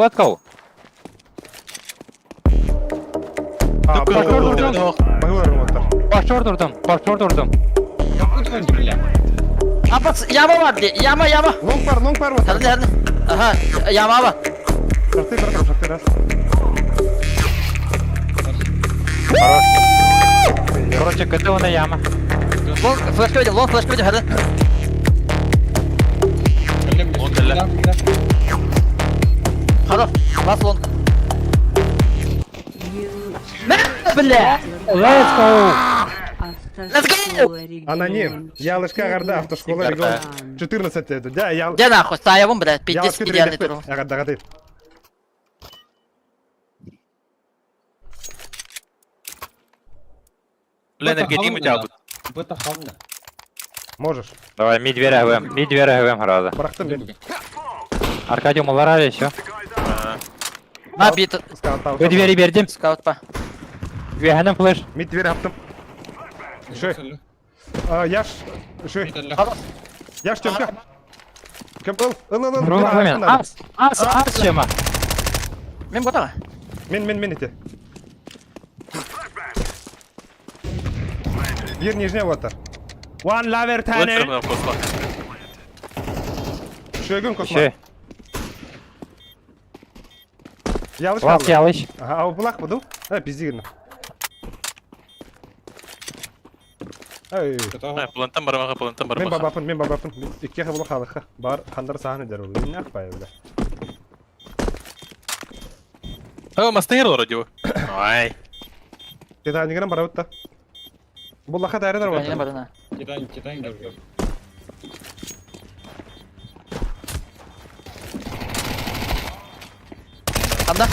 Башор дурдum. Аббас яма var diye. Яма. Лонг бар. Hadi. Aha, yama var. Шорты раз. Короче, КТ на яма. Long flash koydum, hadi. Хорош, last long. Бля! Let's go! Аноним. Ялышка гарда автошкола регион 14 еду. Да, я. Где нахуй, стоявым, блядь, 50 идеальный тур. Агады. Ленер гедим у тебя будет. Можешь. Давай, мид веревым града. Брахтым бен. Аркадий моларали еще. Набит. Вы двери бердим. Скаут па. Веганым флеш. Мид дверь аптым. Шой. Яш. Шой. Яш тёмка. Кем был? Ас, чема. Мен бота. Мен ете. Bir нижний ватар. One laver tane. Şögün kosma. Şey. Ялыш Вас kaldı. ялыш. Aha, o bulak mı du? Ha, pizdigin. Ey. Плантам бар. Мен бабапын. İki kıvılı kalıkı. Bar kandır sahne der oldu. Ne yapayım öyle? Мастер вроде бы. Ай. Titanic'in bara utta. Bulaka değerler var. Yine barına. Anda.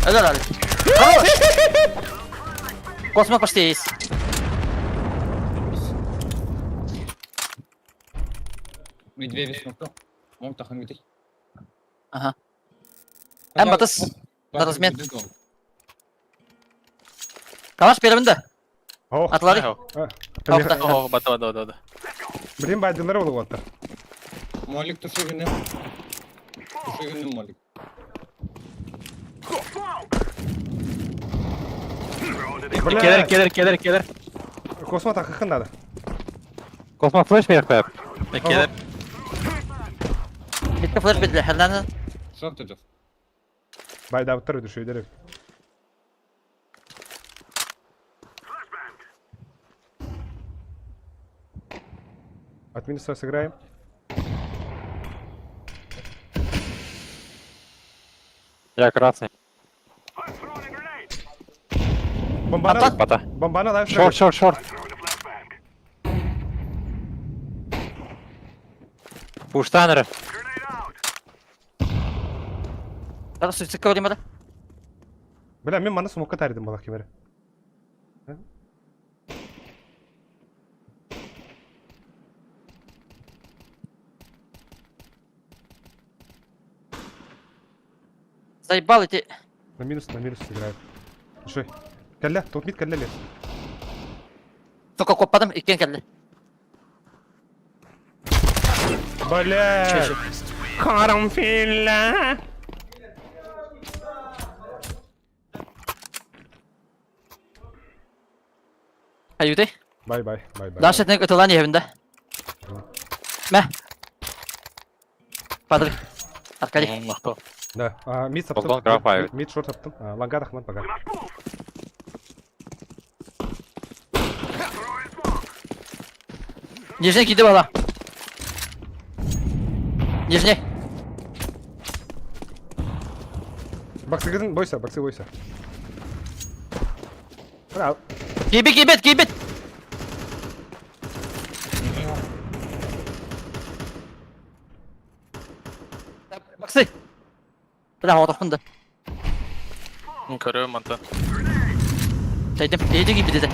Öder abi. Космо почти есть. Ага. Батыс. Батысмен. Калаш первinde. Atladı. Бата. Birim baydıları olup otur. Mollik düşürgünüm. Mollik. Келер. Космо тахын надо. Космо флеш беріп қойып. Келер. Мидке флеш бетле, хәлләнен. Шорт идет. Байда буттар өдү шөйдерек. Администрация сыграем. Я красный. Бомбана. Бата. Бомбана лайф. Шорт. Пуштанеры. Зараз суицидка ойламады. Бля, мен мана смокка таридим балак кемері. Заебал эти. На минус играют. Шой. Кәллә, топ мид кәллә лес. Сука, коппадым, иккен келді. Бля! Карамфилла! Аюты. Бай. Dans etnek ötülen evinde. Meh. Падры. Аркадий. Да, мид Болған саптым. граф айы. Мид шорт саптым. Ланга рахмат бага. Нижний киді бала. Нижний. Баксы кірін, бойса, баксы бойса. Брау. Кибет. Баксы. Бля, отоқпынды. Көрüyorum anta. Сейдім, ейді gibi dedi.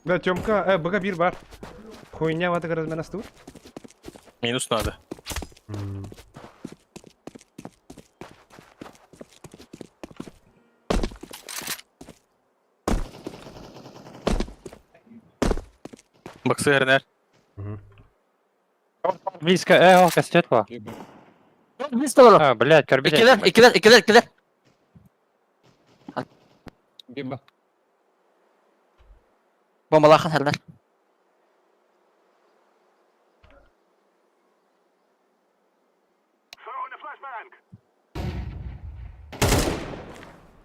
Да, Тёмка, бага bir бар. Хуйня вата размен асту. Minus надо. Баксы Эрнер. Близко. Кастет var. Biz de oğlum. Блядь, карбидет. İkiler. Бимба. Bombalakın herler.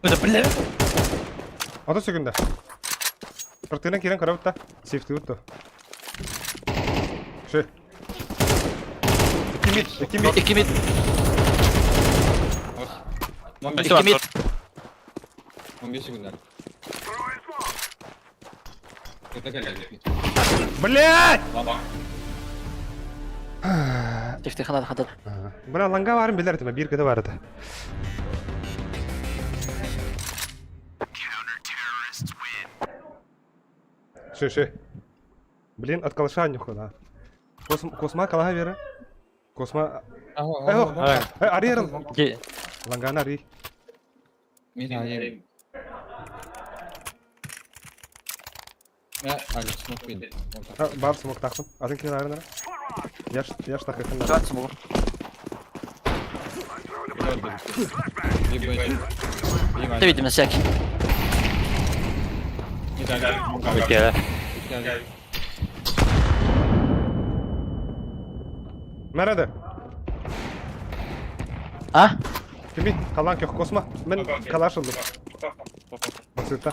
Бля. Ото секунда. Картина кирен карабытта. Сейфти утто. Шой. İki mid. İki mid. Спасибо, İki mid. Артур. 15 секунд. Это коллеги. Блядь! Tifti hadi. Buna langa varım belirtme. Bir kede vardı. Ши. Блин, от калаша нюхана. Косма калаха вера. Косма. Ари. Лангана ари. Мина. Али, смог видеть. Бар смог тахтım. Azın kere arınlara. Yaş takıkın. Rahat smolu. Ты видим на всякий. Келер. Nerede? А? Kimi? Kalan yok. Kosma. Ben kalaş oldum. Basıta.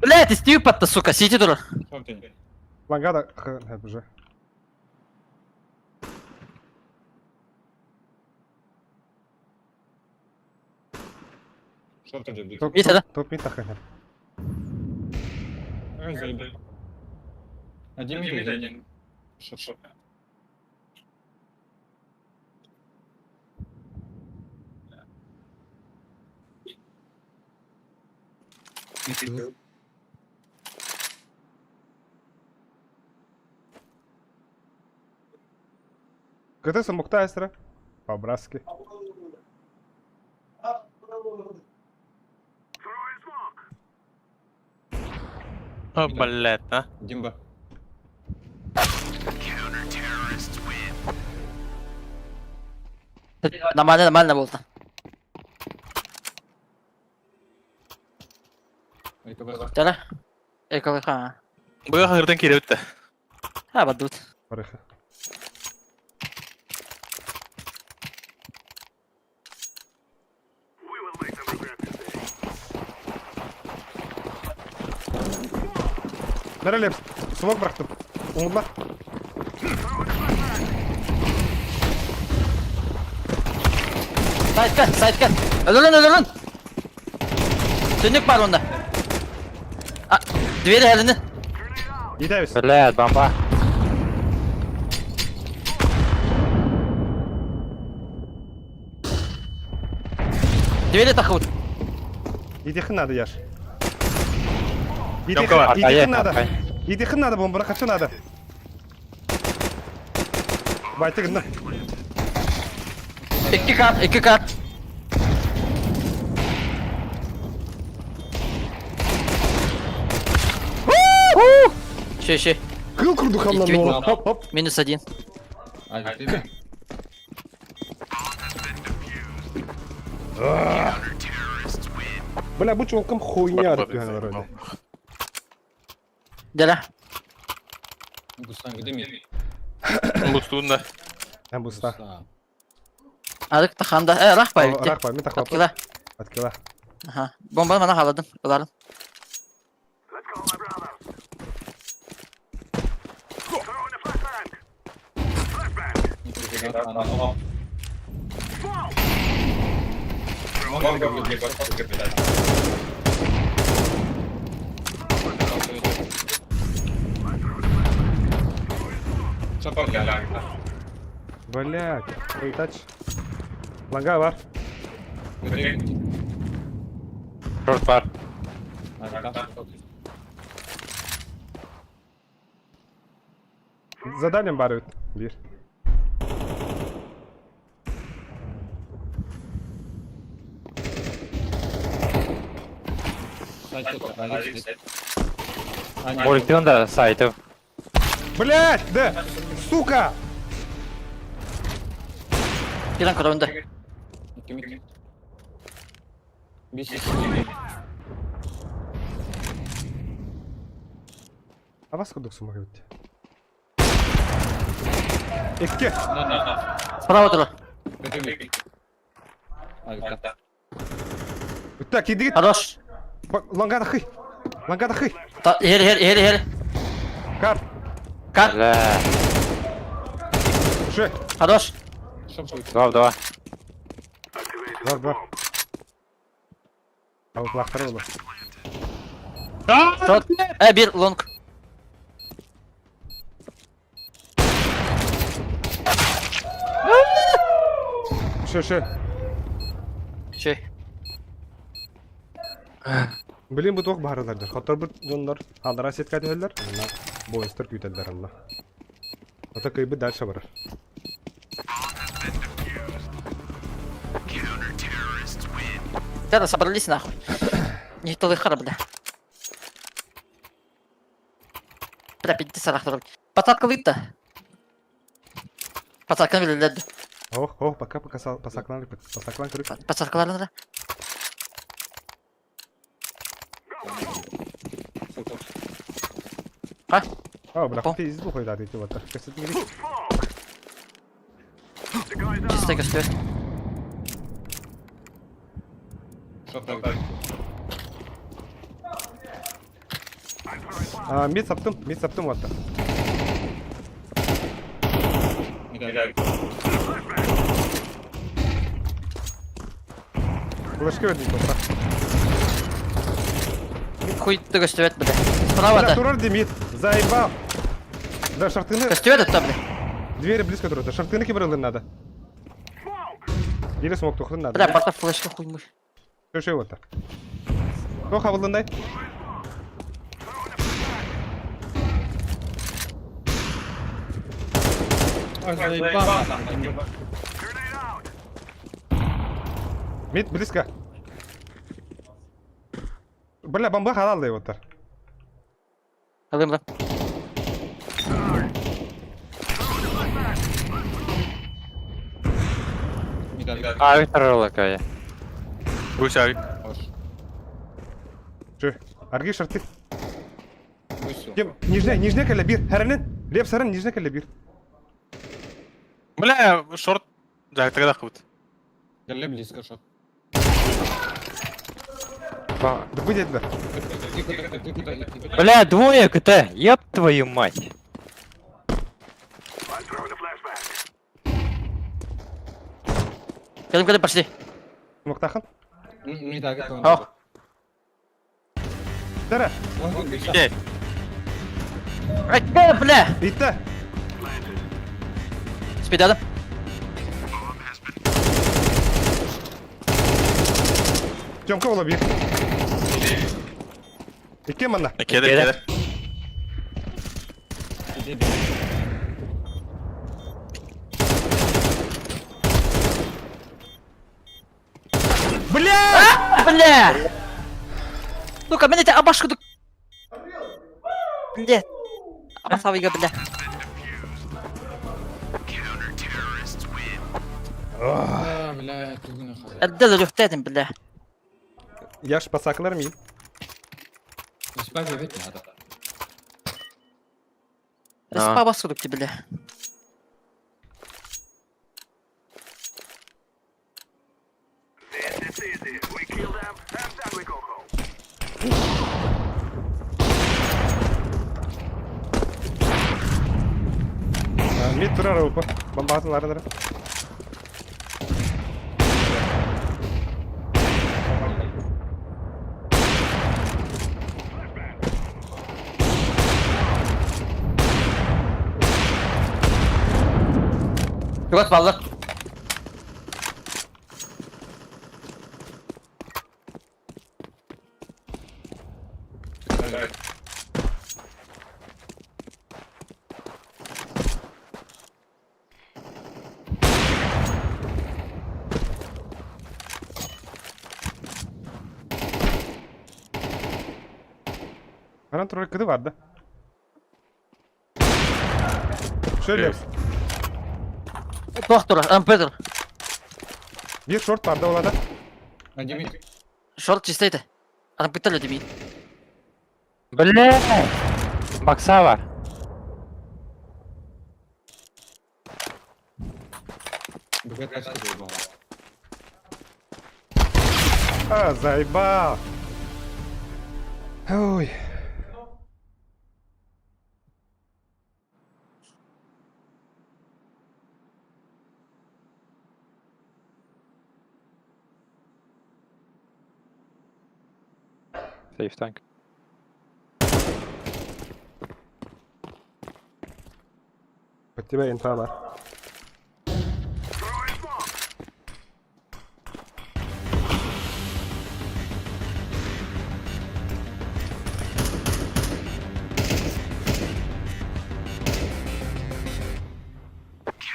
Блядь, из тюпа-то, сука, сиди дура. Langa da hep уже. Есть, да? Топ мид такая. Один. КТ смокта эстра. По-братски. О, блядь, а? Димба. Нормально болды. Тәлі? Экалыға. Бұға қағырдан кері өтті. Ха, бадут. Парыха. Нәрелеп, смок бырақтым. Оңылма. Сайдка. Öldürün. Tünük var onda. Двери әліні. Етеміз. Блядь, бомба. Двери тақывыт. Етехін надо, Яш. Ёмка бар. Етехін надо, бомбыра қашы надо. Байтығынна. 2 kart. Şey. Kıl kurdu kamdan İki oğlum. Hop. -1. Бля, bu çolkam хуйня репьяна вроде. Дәлі. Бұстуында. Hem busta. Адық тақанда. Рах бай бітті. Рах бай, мен тақлап. Аткила. Аткила. Бомбаны мана қаладым. Оларын. Блядь, ой, тач. Ланга var. Short var. Zadaniem bari bir. Ulti'nin da site'ı. Блядь, да! Сука! Birden kırıldı. А вас ходок сумма bitti. İki. Bravo dur. Так, иди git. Хорош. Bak, Langada hıy. Langada hıy. Heri. Kar. Блядь. Şey. Хорош. 2-2. Var. Avuklakları olur. Short. Bir long. Şey. Bilin bu toq baharlardır. Hatta bir jonlar hadara set kaydılar. Ona boyster küytediler Allah. Hatta kıybi ders var. Да, собрались нахуй. Никто выхара, бля. Бля, 50 рахтаров. Пацатка выйта. Пацатка выйта. Oh, пока pasaklan kırık. Пацаткаларына. Bırak pizzi bu koydu adeti vata. Kesin gidip. Чисто göster. Mid saptım vata. Flaşka verdim toprağa. Хуй-то göster, бля. Справа, да. Турар демид. Заебал. Да, шартыны. Göster, да, бля. Двери близко турат. Шартыны кибралын надо. Или смог тухлын надо. Бля, порта флешка хуймыш. Что вот так? Кто хавалындай? Мид, близко. Бля, бомба халал отыр. Alayım lan. Abi tararla kaya. Гусь авик. Чё? Арги шарты. Кем? Нижняя кәлі бір. Хәрінен. Леп сарын, нижняя кәлі бір. Бля, шорт. Да, тогда хват. Геле близко шот. Да будет да. Бля, двое КТ, ёб твою мать. Куда пошли? Муктахан. Не так, это он. Ах. Тара. Иди. Ай, бля! Итта. Спидада. Тёмка ола бір. Ике мана. Кеда. Бля! Ну-ка, меня тебя обошку. Бля. Обосавай, бля. Бля, тугуна хай. Отдал люфтетим, бля. Яш пасаклар ми. Спать ведь надо. Распа обосуду к тебе, бля. Мид тұрар опа. Бомба атылары. Yok vallahi. Bana troll kıdı vardı. Şöyle. Доктор, Петр. Bir short vardı olada. Шорт чистый-то. А там пытали тебе. Бля! Бокса var. А, заебал. Ой. Safe tank. Под тебя инфа var.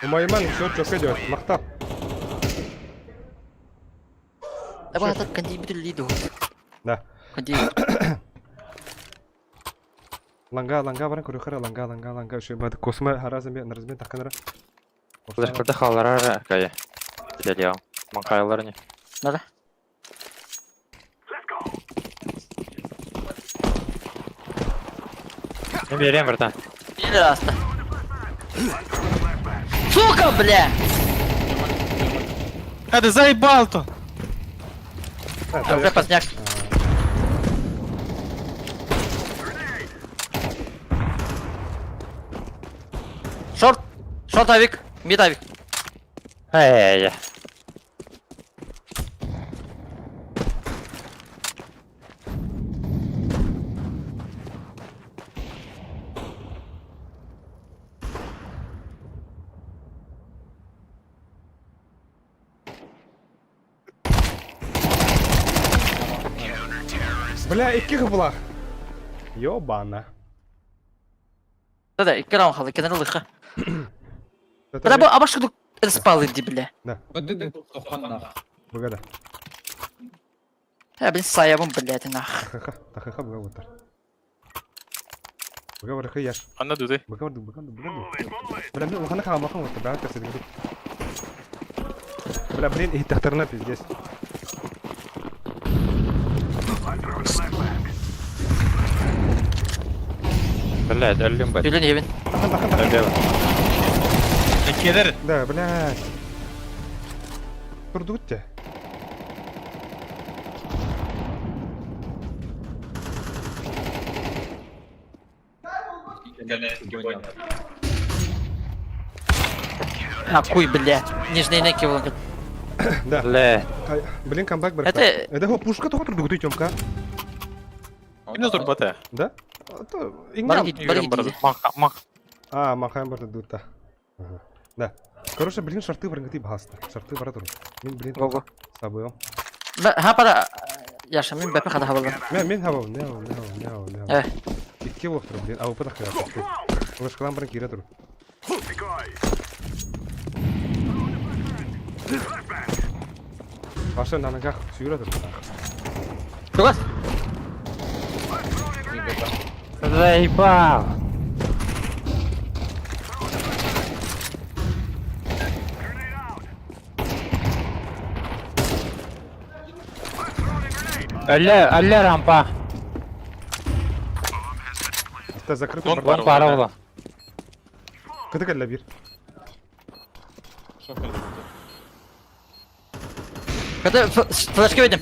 Умайman все çok ediyor. Maktab. Давай так кондибитер лиду. Да. Кондибитер. Ланга баран көрі қара ланга шөй бады косма наразмен таққанара. Кудаш курда халлара кая. Телео. Манкайлар не. Надо. Не берем, братан. Или раз-то. Сука, бля! Это заебал-то. Уже поздняк. Шорт авик, мид авик. Эй. Бля, iki қыбылақ. Ёбана. Да-да, икки раунд қалды, кенер лыха. Бля, бу абашкыды спал иди, бля. Богада. Блин, саябым, блядь, нах. Тахаха бога отыр. Бога барахы яш. Анда дуды. Бога бога. Бля, мен ухана хамахан отыр. Да, касыды. Бля, блин, и тахтарна пиздец. Блядь, ölüm ben. Юлин, Евин. Ölüm. Кедер. Да, блядь. Турдут те. Хуй, блядь. Нижний неки вон. Да. Блядь. Блин, камбэк брат. Это- Это его пушка только турдут и тёмка. Минус турбате. Да? Барги, барги. А, махаем барды дутта. Да. Короче, блин, шарты варгати баста. Шарты бара туру. Мен, блин, Го-го. сабыйом. Ха пара. Яша, мен бәпе хада хабалган. Мен хавал, не Э. Икки болып тұр, блин. Ау, пытақ қиратты. Олашқылан бірін кире тұр. Башы наныңғақ сүйіре тұр. Тугас. Заебал. Ölü rampa. Та закрытый Он бар. Вон пара ola. Кыдық әлі бір. Когда флешки выйдем.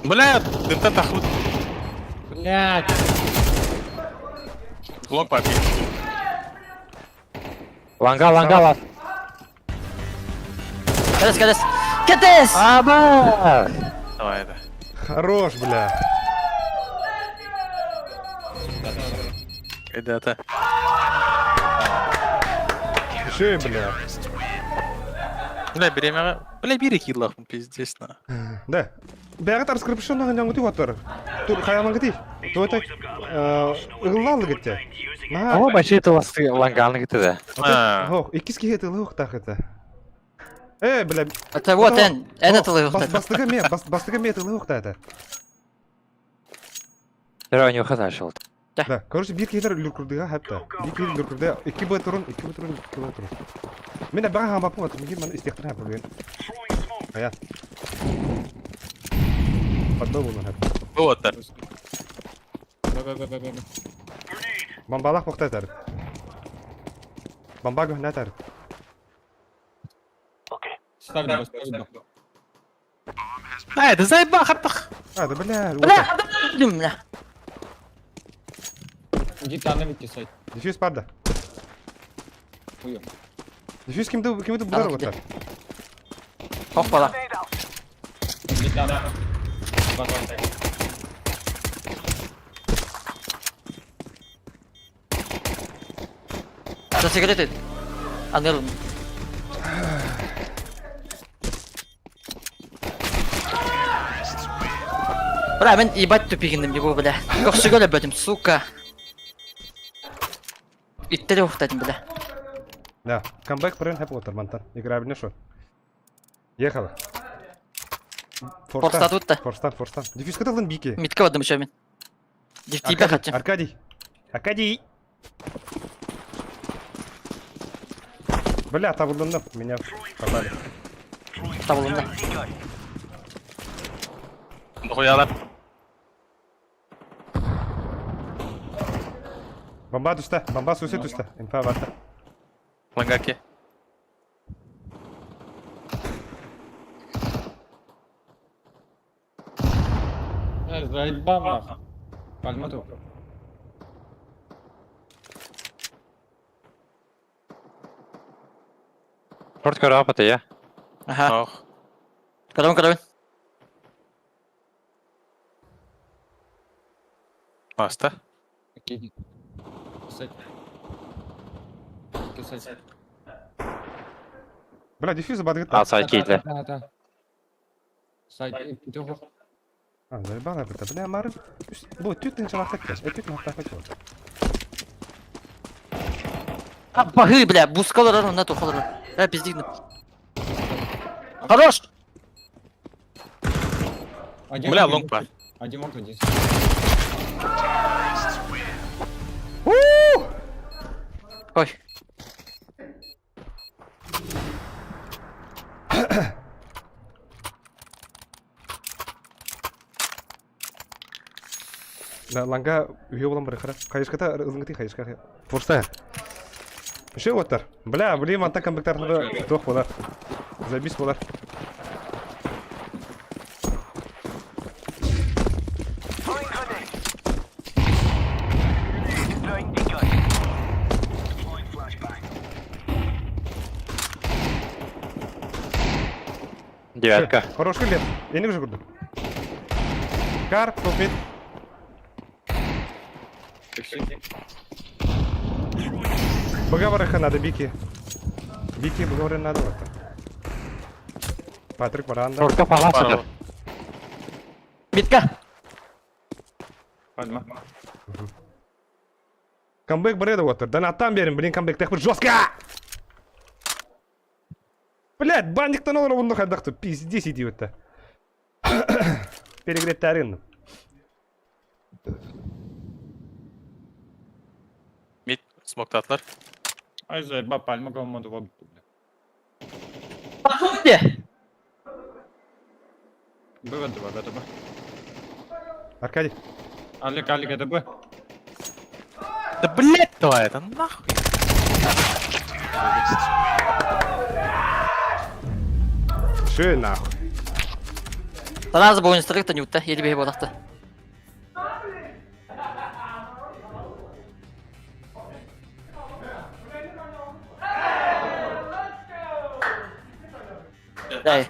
Блядь, дымта тахут. Блядь. Лонг попи. Ланга. Кадес. Кадес! Аба. Давай это. Хорош, бля. Это. Еще, бля. Бля, бля, бери киллах, пиздец, на. Да. Бәрі тарскрипшн нағын жаңғыты отыр. Тур хаяман кетей. Туатай. Ұғылалы кетті. О, бачи это лангалны gitu да. Хоқ, иккіз кейті ұлық тақ еті. Бля. Это вот он. Это твой выход. Бастыға ме еті ұлық та еті. Бір ойын өқі ашылды. Да, короче, bir кейдер үліркірдіға хәпті. Bir кейдер үліркірді. 2 бай тұрын. Мен әбіға хамапын отыр. Мегер мені істектір хәпі бүйін. Ая. Поддал bunu hep. Вот так. Бомбалақ боқта әтәріп. Бомба гөһнә әтәріп. Это заебал, хартах. Да, бля. Бля, бля. Дефьюз падда. Дефьюз кімді бұлар отыр. Хоқ бала. За сигареты. Анел. Бля, мен ебать тупигіндім ебу, бля. Көксігөл өбөдім, сука. Иттері оқытадым, бля. Да, камбэк бірін хәп отыр мантан. Играбіне шо. Ехала. Форста тут та. Форстан. Дефьюз каталын бике. Митка вадым еще мен. Дифтипе хотим. Аркадий. Бля, табылдым. Меня попали. Табылында. Нахуялар. Бомба түсті. Бомба сөсе түсті. Инфа барды. Лангаки. Short kör apatı ya. Ага. Ох. Кадавын. Баста. Бля, дефьюзы бады кетті. Al side gate. Заебал это, бля, мары. Вот, тут ты начала хотеть, тут на хотел. Багы, бля, бускалар на то холодно. Пиздик. Хорош! Бля, лонг па. Один мог здесь. Ой. Да, ланга үйе болам бір қара. Қайышқата ылыңғыты қайышқа. Пұрста. Еще оттар. Бля, блин, антан комплектарны тоқ болар. Забис болар. Девятка. Хорош кілдер. Ені күші күрді. Кар, топ-мид. Бага надо, Бики. Бики, бага надо вот. Патрик, баранда. Шортка паласа. Митка. Падма. Камбэк бреда вот. Да на там берем, блин, камбэк так вот жестко. Блять, бандик-то на уровне ходах-то пиздец идиот-то. Перегреть тарин. Мид, смоктатлар. Ай, заеба, пальма гомоду в Пахуйте! Было два, это бы. Аркадий. Алик, это бы. Да блять, давай это нахуй. Шо нахуй. Сразу был инструкта нюта, я тебе его нахта. Дай.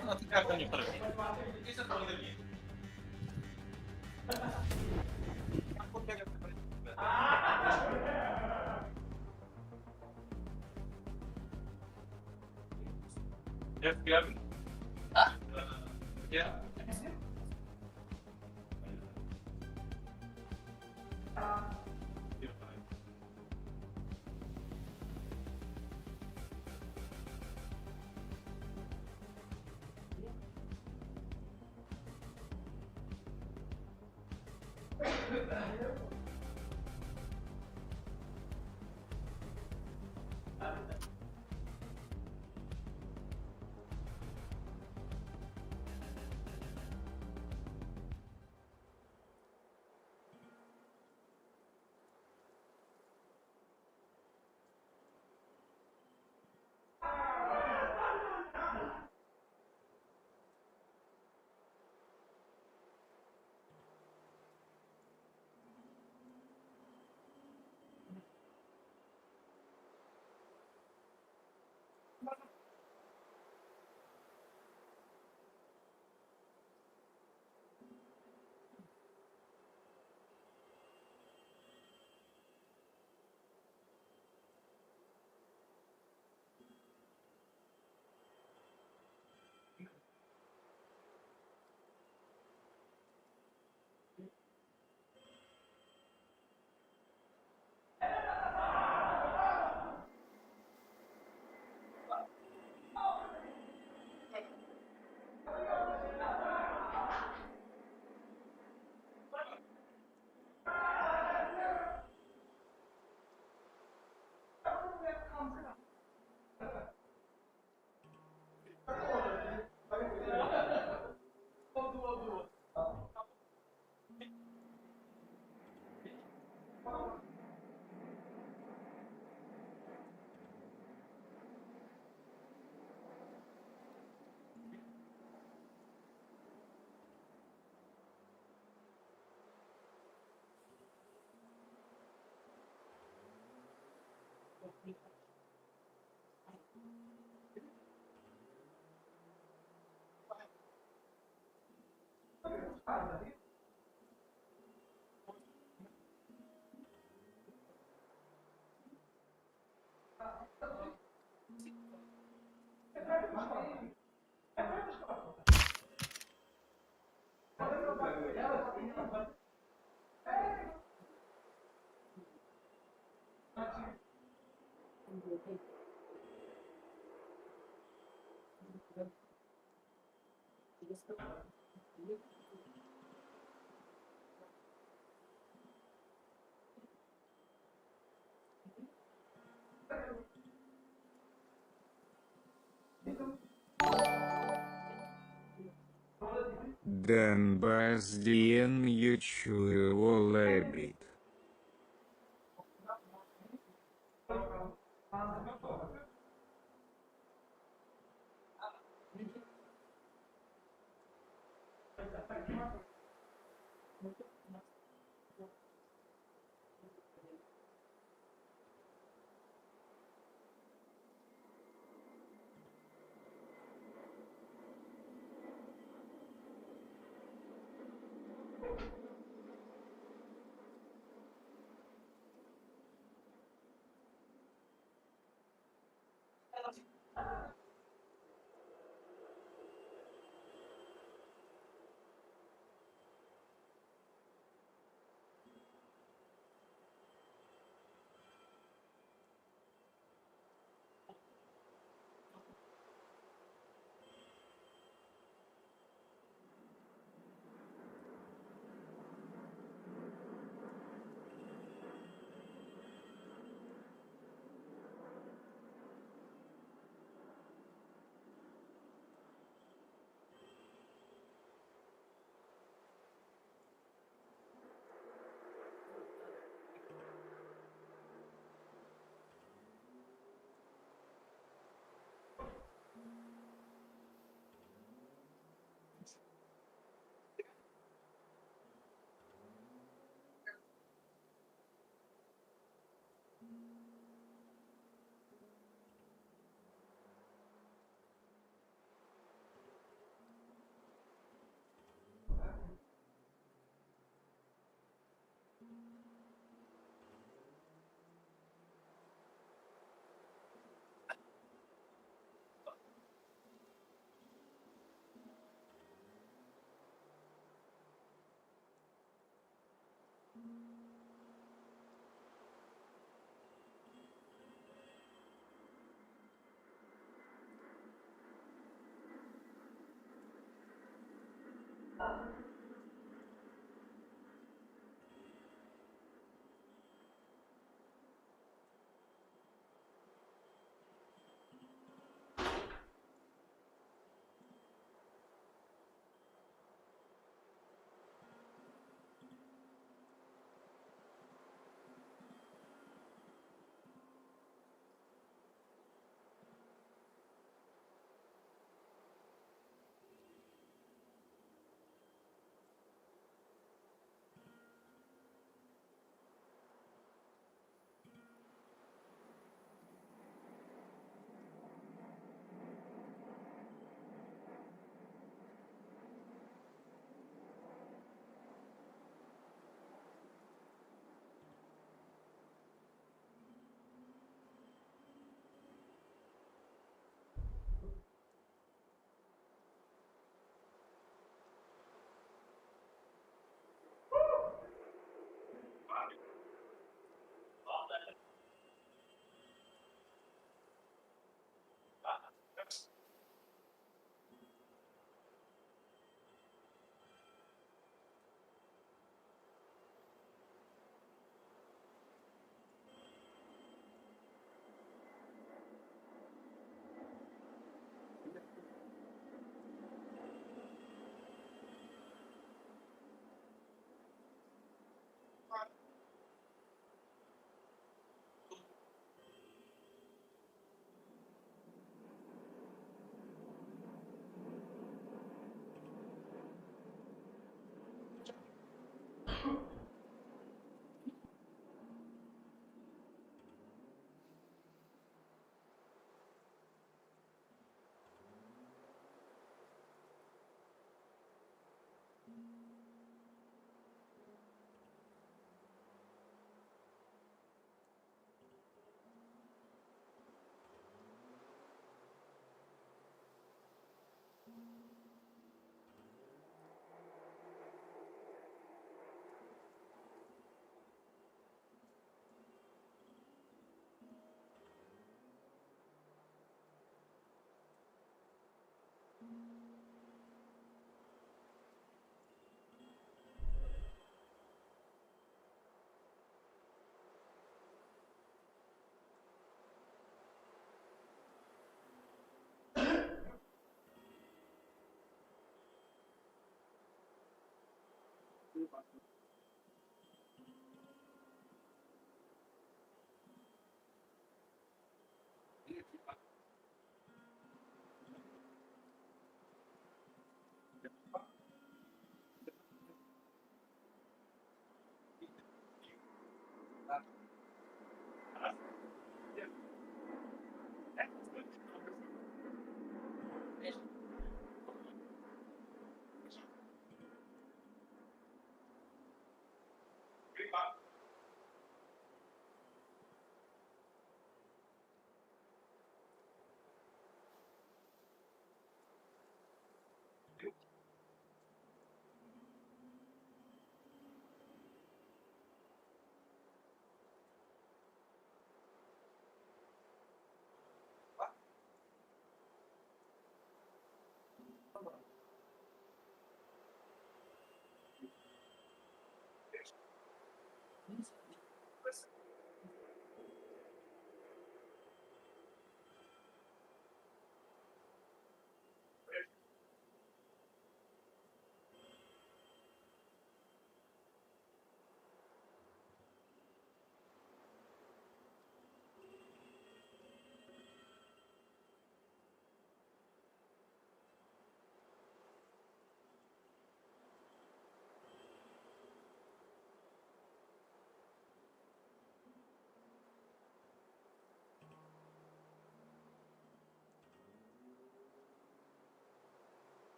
Донбасс Диен Ючуево Лэбит.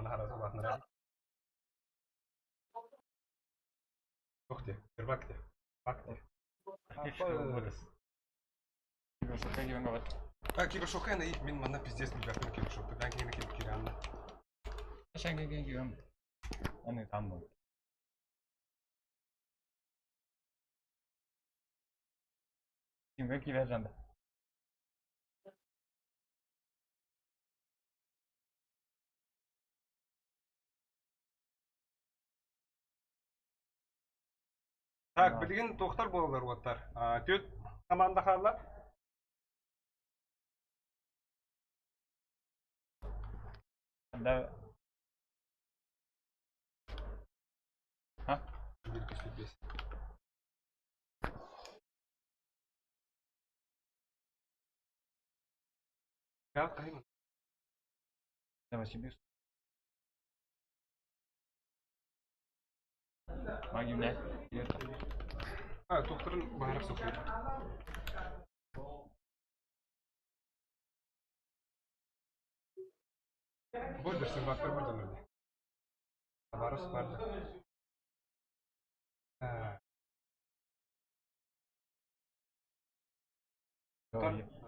أنا هرا صباح نرى. أختي، كربكتي، بكتي. Кибершок и мен мана пиздец не бяхме кибершок. Тогава ги на киберкиранна. Sen gidiyorum. Onu tam bu. Kim belki vereceğim de. Так, bilgin to'xtar bo'lar o'tlar. 4 komanda xallar. Da ha? 1-5. Ya, kayın. Давай себе. Magim ne? To'xtarın bağırıp sokuyor. Bo'ldirsin, vaqtlar bir demirdi. Xabaros barda. Doğru.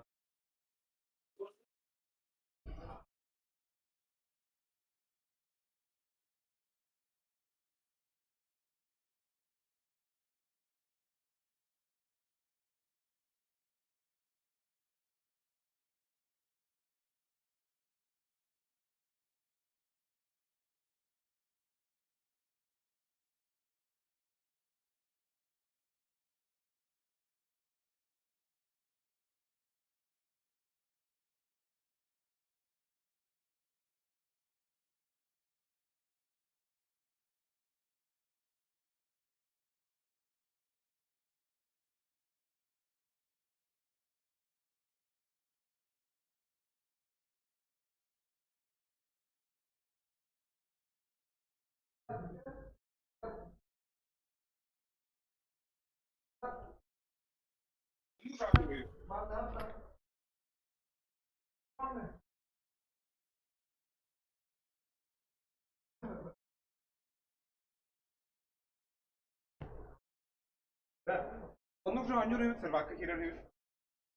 Он уже анюрит, сервака ирарит.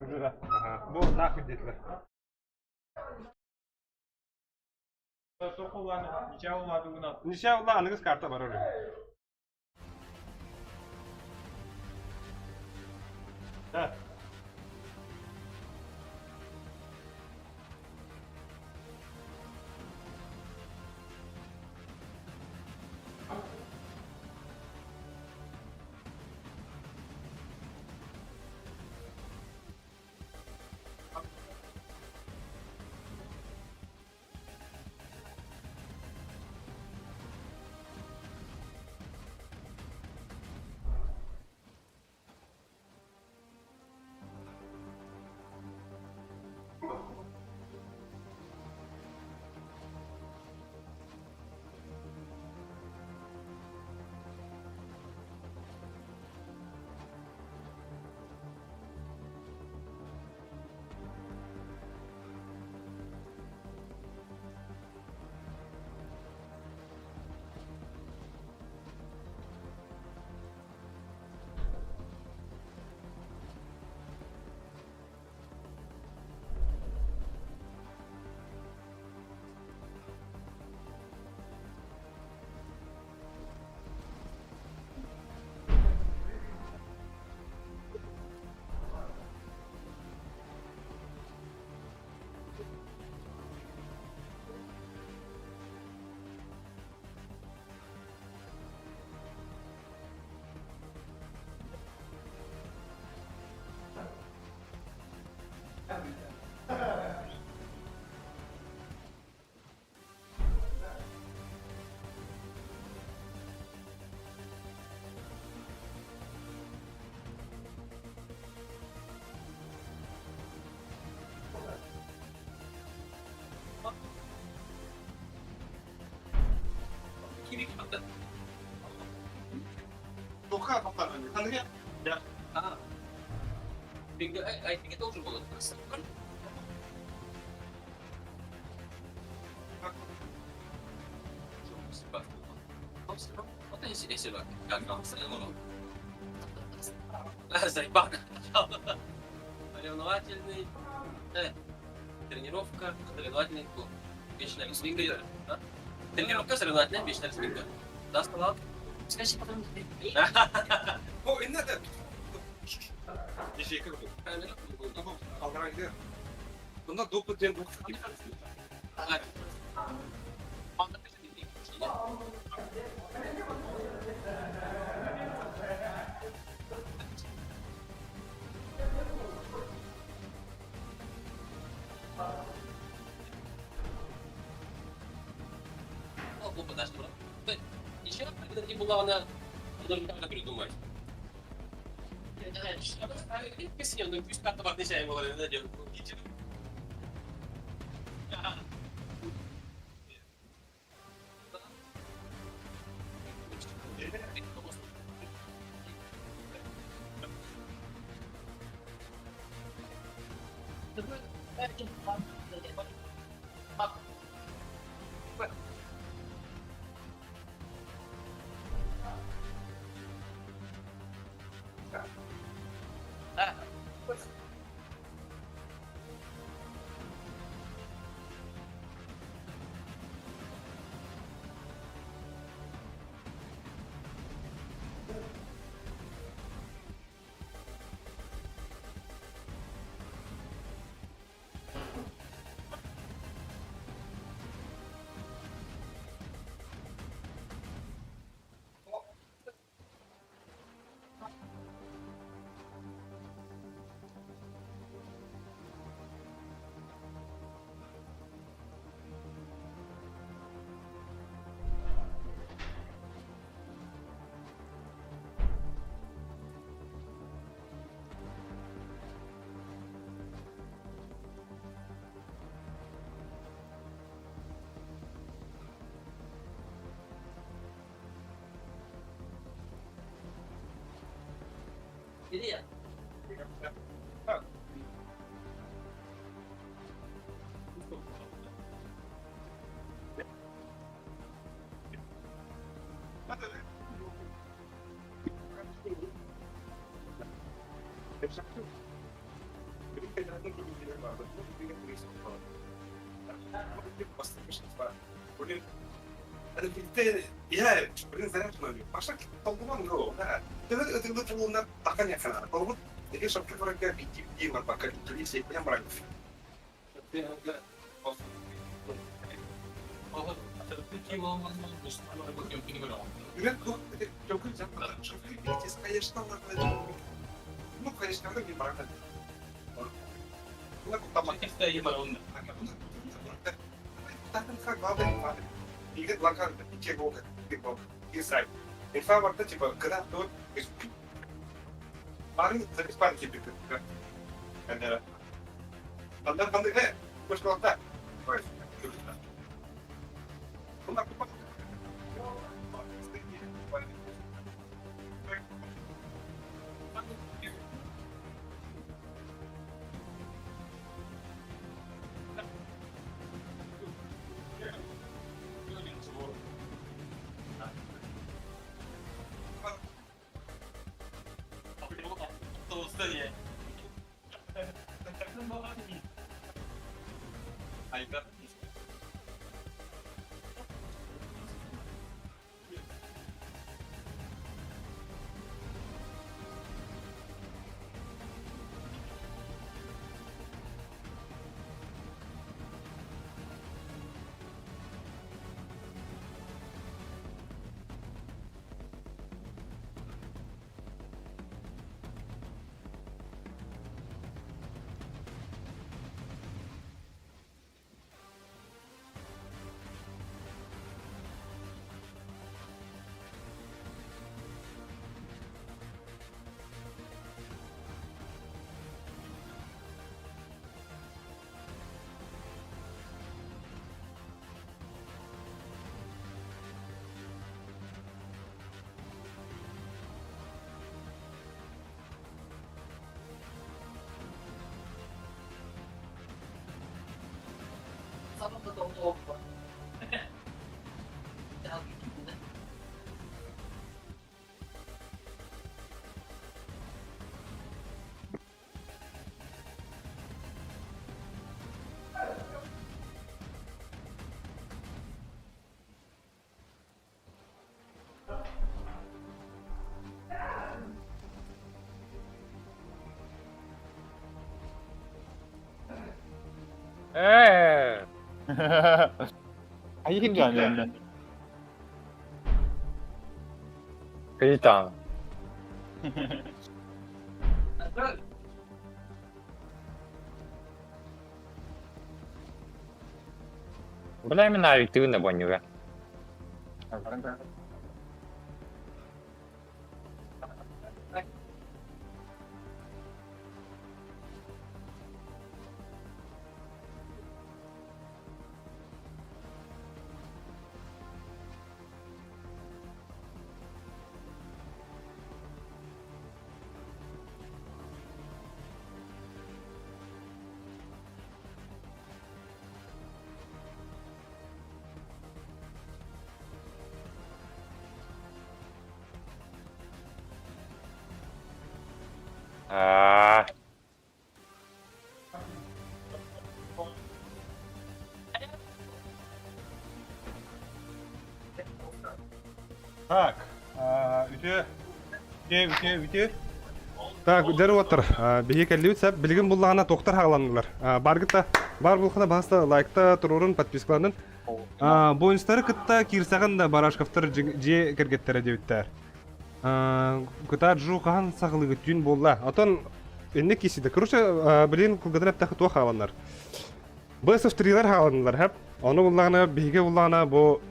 Уже да. Ага. Bu nahvid dediler. Sokulan nikah olmadığını Nişe ulanınız karta var oraya. Ha. Духа попали. Конкретно. Ты должен был Вот если как нам заебал. Соревновательный. Тренировка, соревновательный клуб. Вечная свинга. Тренировка, соревновательная, вечная свинга. Да, сказал? Скажи потом. Ой, надо. Еще как бы. Алгоритм. Bunda double den double. Еще не была она даже как придумать. Ну пусть как-то отнесяем его найдем. Где? Я, блин, заряженный. Паша, толкуман гро, да. Ты лучше на такая канал. Вот, я что который как Дима пока лисей прям брать. Ну, конечно, не правильно. Играть блокаду, идти бога, и сайт. Инфа вот типа, когда тот парень за беспарки бегает. Когда банды, может вот так. Ayın yani. Kayıtan. Wala man narito na ba niyo? Так, үте. Так, дәрі отыр. Беге кәлі өтсәп, білген бұллағына тоқтар хағыландылар. Барғытта, бар бұлқына баста лайкта тұрурын, подпискаланын. Бойынстары күтті кирсағын да барашқафтар же кіргеттері деуіттер. Күтар жу қаған сағылығы түйін болла. Атон, әнне кесейді. Күріші, білген күлгідің әптәқі туа хағыландар. БСФ-3-лер хағыландылар, әп. Оны бұллағына, беге бұллағына бұл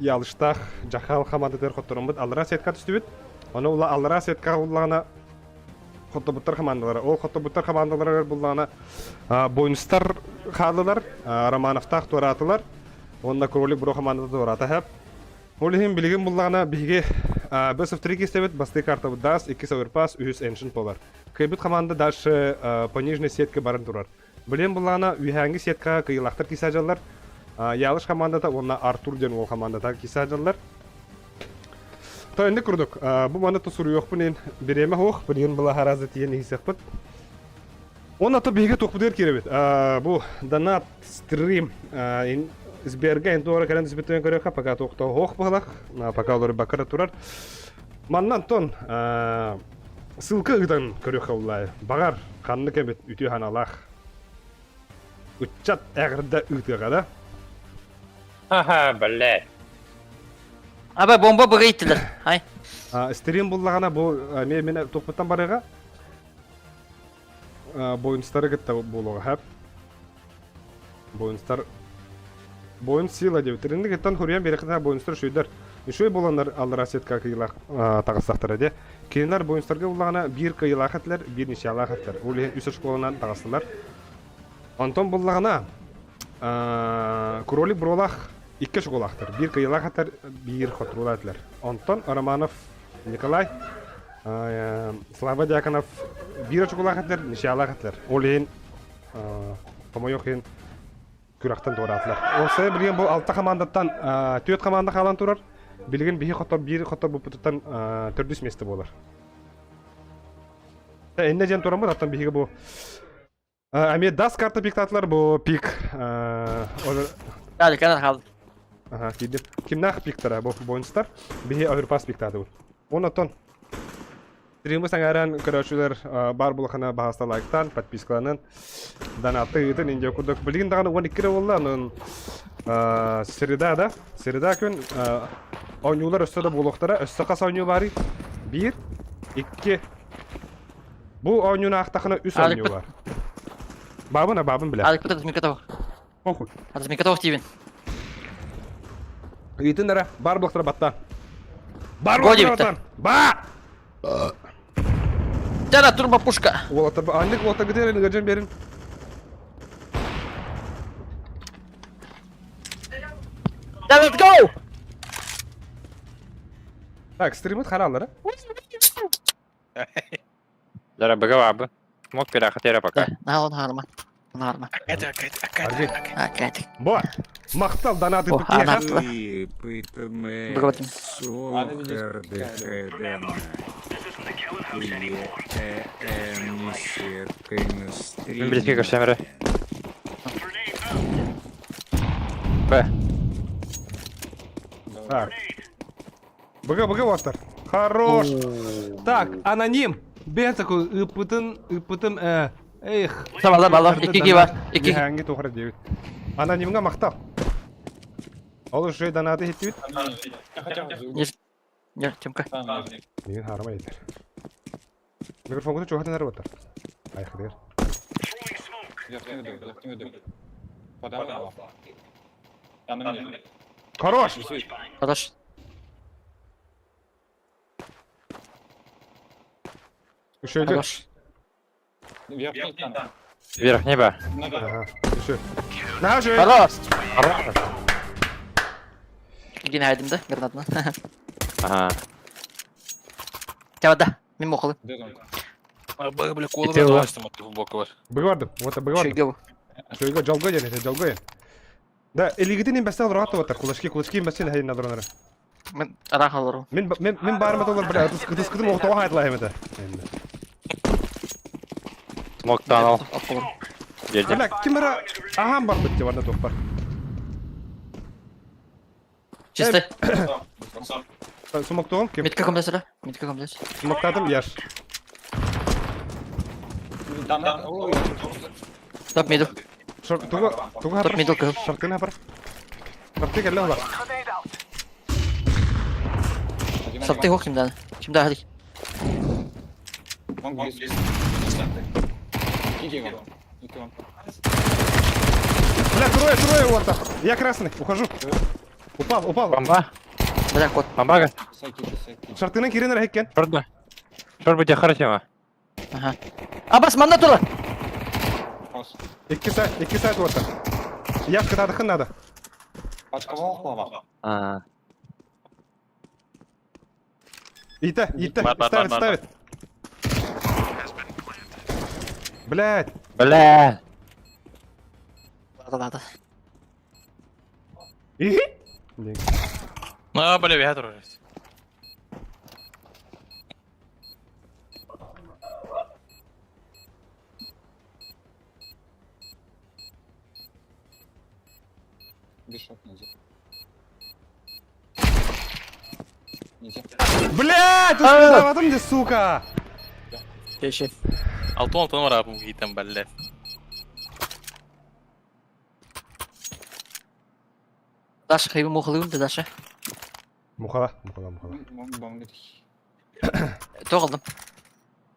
ялыштақ жақал қамандытыр қоттырын бұд. Алыра сетка түсті бүд. Оны ұла алыра сетка бұллағына Қоттобуттар командалары. Ол Қоттобуттар командалары бұллағына бойынстар қалылар, Романовтақ торатылар. Онда Кролик бұро командады тораты әп. Ол ең білген бұллағына біге БСФ-3 кестебет, басты карта бұддас, 2 сауырпас, 100 эншін болар. Көйбіт команда дальше по нижней сетке барын тұрар. Білген бұллағына үйәңгі сетка кыйлақтар кесажалар. Ялыш командада, онна Артур ден ол командада кесажалар. Та енді күрдік. Бұл маны тұсыры yok бұнен береме хоқ, бұнен бұла харазы тиен есек бұд. Он аты бейге тоқпыдер керебет. Бұл донат стрим изберге енді оғыра кәрінізбеттен көрек, пока тоқта хоқ бұғылақ, пока олары бақыры тұрар. Маннан тон сылқы ұғыдан көрек қаулай. Бағар қанны кәмет үті ханалақ. Үтчат әғірді ұғыға да. Ха-ха, біле. Аба бомба бұғыйтылыр. Ай. Стрим бұллағана бұл мені тоқпыттан барыға. Бойынстары кітті болуға әп. Бойын сила деп. Тірінді кеттен көрген берекіна бойынстар шөйдер. Шөй боландар алыра сетка кыйлақ тағыстақтыр әде. Кейінлер бойынстарға бұллағана бір кыйлақ әтілер, бір неше алақ әтілер. Ол үсі школынан тағыстылар. Антон бұллағана Кролик бұролақ 2 школақтыр. Бір кыйлақ әтілер, бір қотрол әтілер. Антон Романов Николай, Слава Дьяконов бір школақ әтілер, неше алақ әтілер. Ол ең помойоқ ең күрақтан торатылар. Осы білген бұл 6 командаттан 4 команда қалан тұрар. Білген бір қоттар бұл бұтыттан 400 месті болар. Әнне жен тұрам бұд, аттан бігі бұл. Әме дас карта пиктатылар бұл пик. Қалды, қанат қалды. Кейдіп. Кімнақ пиктара бұл бойынстар. Бігі ауырпас пиктаты бұл. Оны аттан. Стримі саңаран көрәшілер бар бұлықына бағаста лайктан, подпискаланын. Донатты үйетін инде күрдік. Білген дағаны 12 олла. Середа да. Середа күн ойнулар өсті да болуқтара. Өсті қас ойну бары. 1, 2. Бұл ойнуна ақтақына 3 ойну бар. Бабын біле. Алик бұтады мекатауық. Қоқыл. Адыз мекатауық дейбін. Үйетін дәрі. Бар бұлықтара батта. Бар бұлықтара баттан. Ба! Жана турба пушка. Анник олата гідер елі гәжен берін. Let's go! Так, стримит харалары. Дара бага бабы. Мог пирахатера пока. Нахон харма. Норма. Арги. Акайтик. Бо. Мақтал донаты О, тут не ана. хат. Бұрғытым. Мен білеске көрсемірі. Б. Так. Быга ваттар. Хорош. Так, аноним. Ben такой ıpıtın эх. Самалар балар, 2 бар. 2. Ханги тухар дейбит. Анонимга мактал. Ол уже донаты хеттибит. Не, Тимка. Мен харама етер. Микрофонга чогатын әрі баттар. Айқы Хорош. Хорош. Еще идет. Хорош. Верхний Б. Ага. Еще. Нажи. Хорош. Yine haydim de granatını. Ага. Тявада. Мен мохалы. Бля, колы Итеуі. давай там глубоко бар. Быгвардым. Вот быгвардым. Шүйге. Шойго жалго ден ете жалго ен. Да, элигитин бастал рахат баттар. Кулашки басын хайын надронара. Мен арақ алырым. Мен барма толар бля. Тускытым оқтоға хайдла хемете. Смоктан ал. Geldim. Бля, кимера ахам бар битте варда тоқпар. Чистой. Сумоктоғым ким? Митка комплексера. Митка комплекс. Сумоктадым яш. Топ мидл. Туга Топ мидл кыл. шартына бар. Шарты келе бар. Сапты хок şimdi. Şimdi hadi. Бля, трое ворта. Я красный, ухожу. Упал. Бомба. Бля кот. Бомбага. Шартының киренер хеккен. Шорт Б. Шорт Б тема. Ага. Абас манда тула. 2 сайт ворта. Яш катадықын надо. Ага. Ита. Бар. Ставит. Блядь. Бля. Ладно. Ихи. А, бля, ветер уже. Блядь, успеватым де, сука. Кеши. Алтон var abi bu giyten belli. Даша хайбы мохалыгым да Даша. Мухала. Тоғылдым.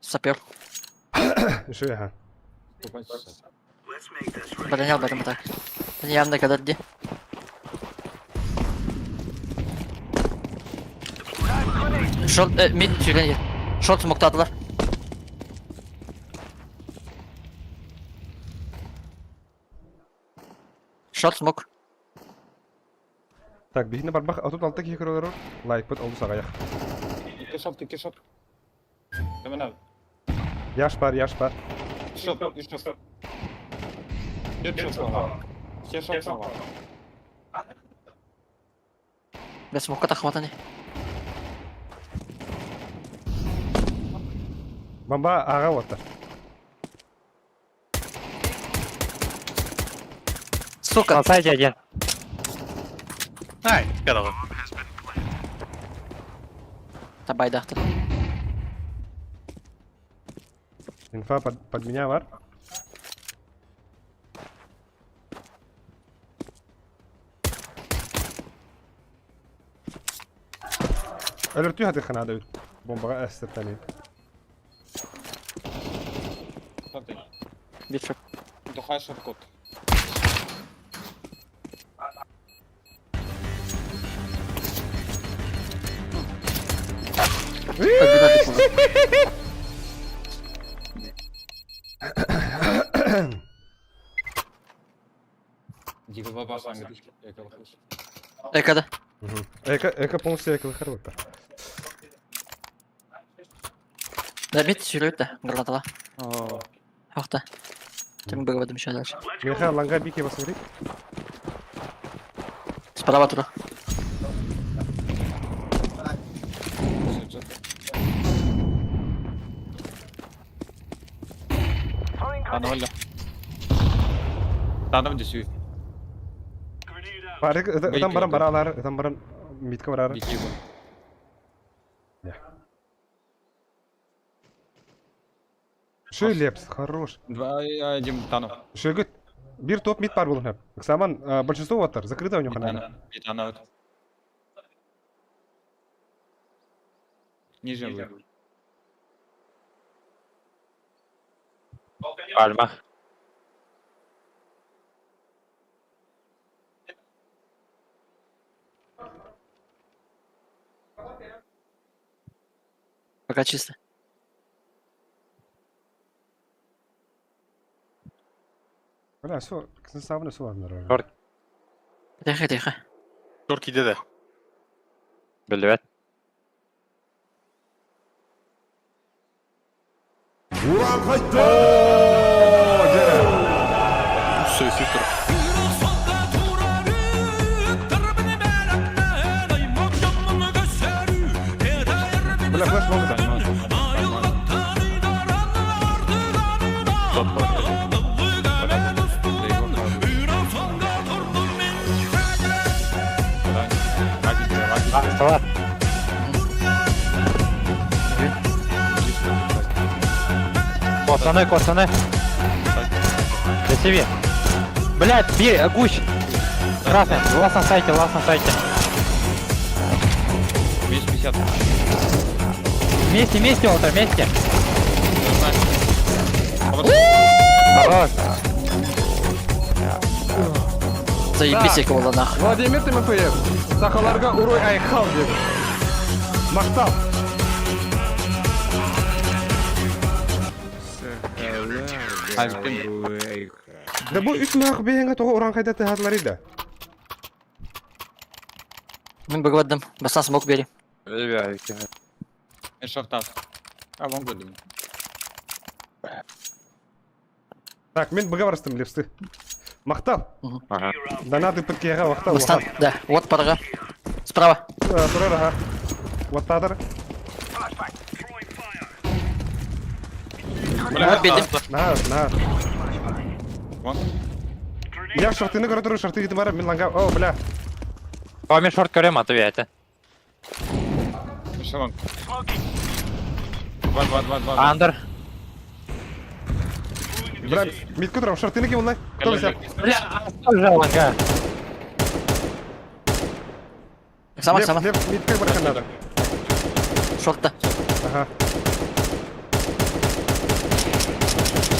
Сапер. Еще я. Бадanyал бадым так. Бені yanımda kadar diye. Short, mid sürgen yer. Short smoke'tadılar. Short smoke. Так, бігіне барбақ, а тут алты кекер олар. Лайк бұт, олды сағаяқ. 2 шот. Яш бар. Бля смоke'қа тақымата не. Бомба аға отта. Сука. Сайт один. Ай, kadar. Табайдақтыр. Инфа под меня бар. Өліртүй хаты қанады өт. Бомбаға әстіртәне. Bir shot. Духай шорткот. Дико бабасан гэдэг. Экада. Эка полностью экалы хар отта. Да мид сürüyor da granatala. Хохта. Ты выводим еще дальше. Меха, ланга, бики, посмотри. Справа туда. Tanım öldü. Tanım düşüyor. Парик, там баран баралар, там баран митка барар. Беги его. Шо лепс, хорош. 2-1 Танов. Шөгіт. Bir топ мид бар болын. Саман большинство ваттар, закрыто у него канал. Битана. Ниже вы. Пальма. Пока чисто. Бля, все, савны все ладно. Шорт. Тихо, тихо. Турки dedi. Білдібет. Sesi tur. Бля, флеш много да. Вставай. Косаны. Для себе. Блядь, бери, гусь. Красный, лаз на сайте. 250. Вместе, Олтер, вместе. Хорош. Заебись, я кого нахуй. Владимир Тимофеев, Сахаларга урой айхал деп. Мақтал. Да бұл үш мақ бейінгі тоғы ұран қайда тағадылар еді. Мен выводим. Басна смог бери. Ben şorttan. Tamam gördüm. Так, мен бұға барыстым лепсті. Мақтал. Ага. Донаты піткеға мақтал. Басна, да. Вот парага. Справа. Тұрар аға. Оттадыр. Вот бедим. На. Вон. Я шартыны көрі тұру, шарты кетім барам, мен ланға. О, бля. О, мен шорт көрем, ответьте. Эшелон. 2. Андер. Бля, миткі тұрам, шартыны ке онлай. Кто взял? Бля, тоже ланга. Сама. Леп, миткі бархан надо. Шорта. Ага.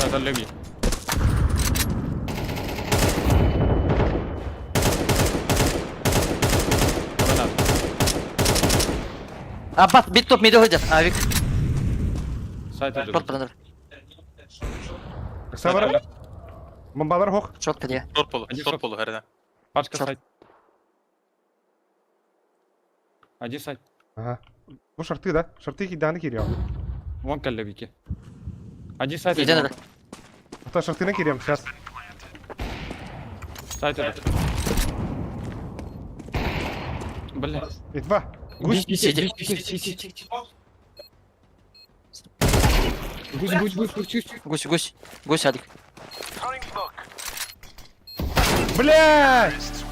Это леви. Аббат, бит топ миді өйдер. Авик. Сайт öldü. Шорт прандар. Сабар. Бомбалар хоқ. Шортка де. Шорт полу herden. Başka Şort. sayt. Hadi sayt. Ага. Бұл шарты да. Шарты киданы керем. Вон кәлле бике. Hadi sayt. Еден еді. Ата шартыны керем, сейчас. Sayt öldü. Бля. Итва. Гусь. Сиди. Гусь, Алик. Блядь!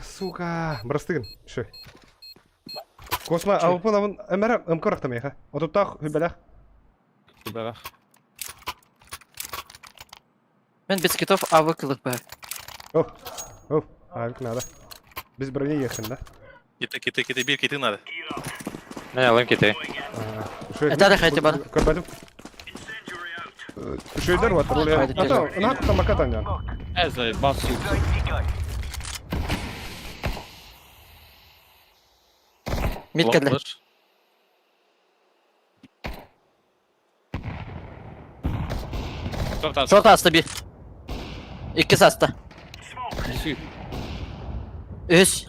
Сука. Брастыгын. Шо. Косма, алпын авын әмәрі ұмкырақтым еға. Отыптақ, хүбәләқ. Бля. Мен без китов авик қылық бәр. Оф, авик надо. Без брони ехін, да? Киты, bir kiti надо. Не, алым кетей. Это рахайте бар. Көрбәдім. Шөйдер ватыр, ол я. Haydi, Ата, ұна тамақатан ян. Ezay basıyor. Мид кәді. Шорт асты bir. İkisi asты. Düşüyor. Üç.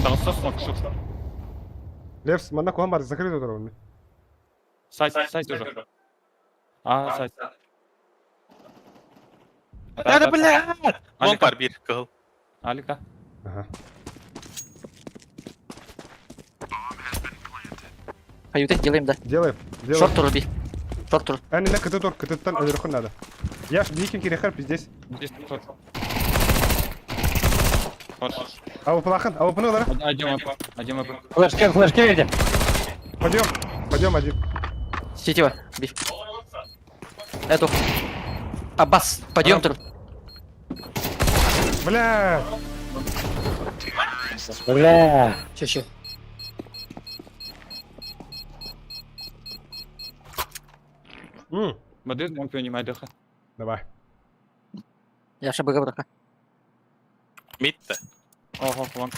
Dağısta smoke şut. Лепс, мана куан бар, закрыт отыр оны. Сайт уже. сайт. Да, бля! Лонг бар, bir, кыл. Алика. Ага. Каюты делаем, да. Делаем. Шорт тур би. Шорт тур. Әніне кіті тұр, кітіттен өйіріқін надо. Яш, бейкін керекер, пиздес. Здесь тот. Ауыпын ақын, ауыпыны олар. Один АП. Флешки верьте. Пойдем один. Сетева, би. Эту. Аббас, подъем тур. Бля! Бля. Че. Мадrid, он понимает дыха. Давай. Я ще быга браха. Митте. Ого, лонг.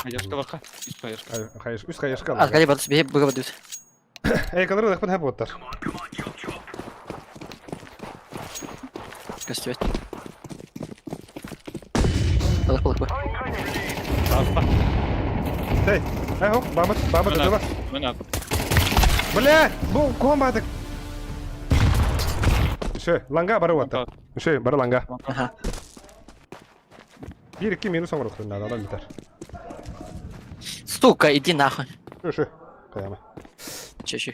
Яшка ваха. Яшка. Қайыш, үз қайышқа. Аркадий барыс бе быга бадыус. Эй, қалар ұдақпын әп оттар. Костюет. Алах. Эй, хоп, бабыт, дыва. Бля, бұл комбадық. Үші, ланға бары оттар. Үші, бары ланға. Ага. 1-2 минус оңыр ұқтырын, адам бітер. Сука, иди нахуй. Үші, қаяма. Че.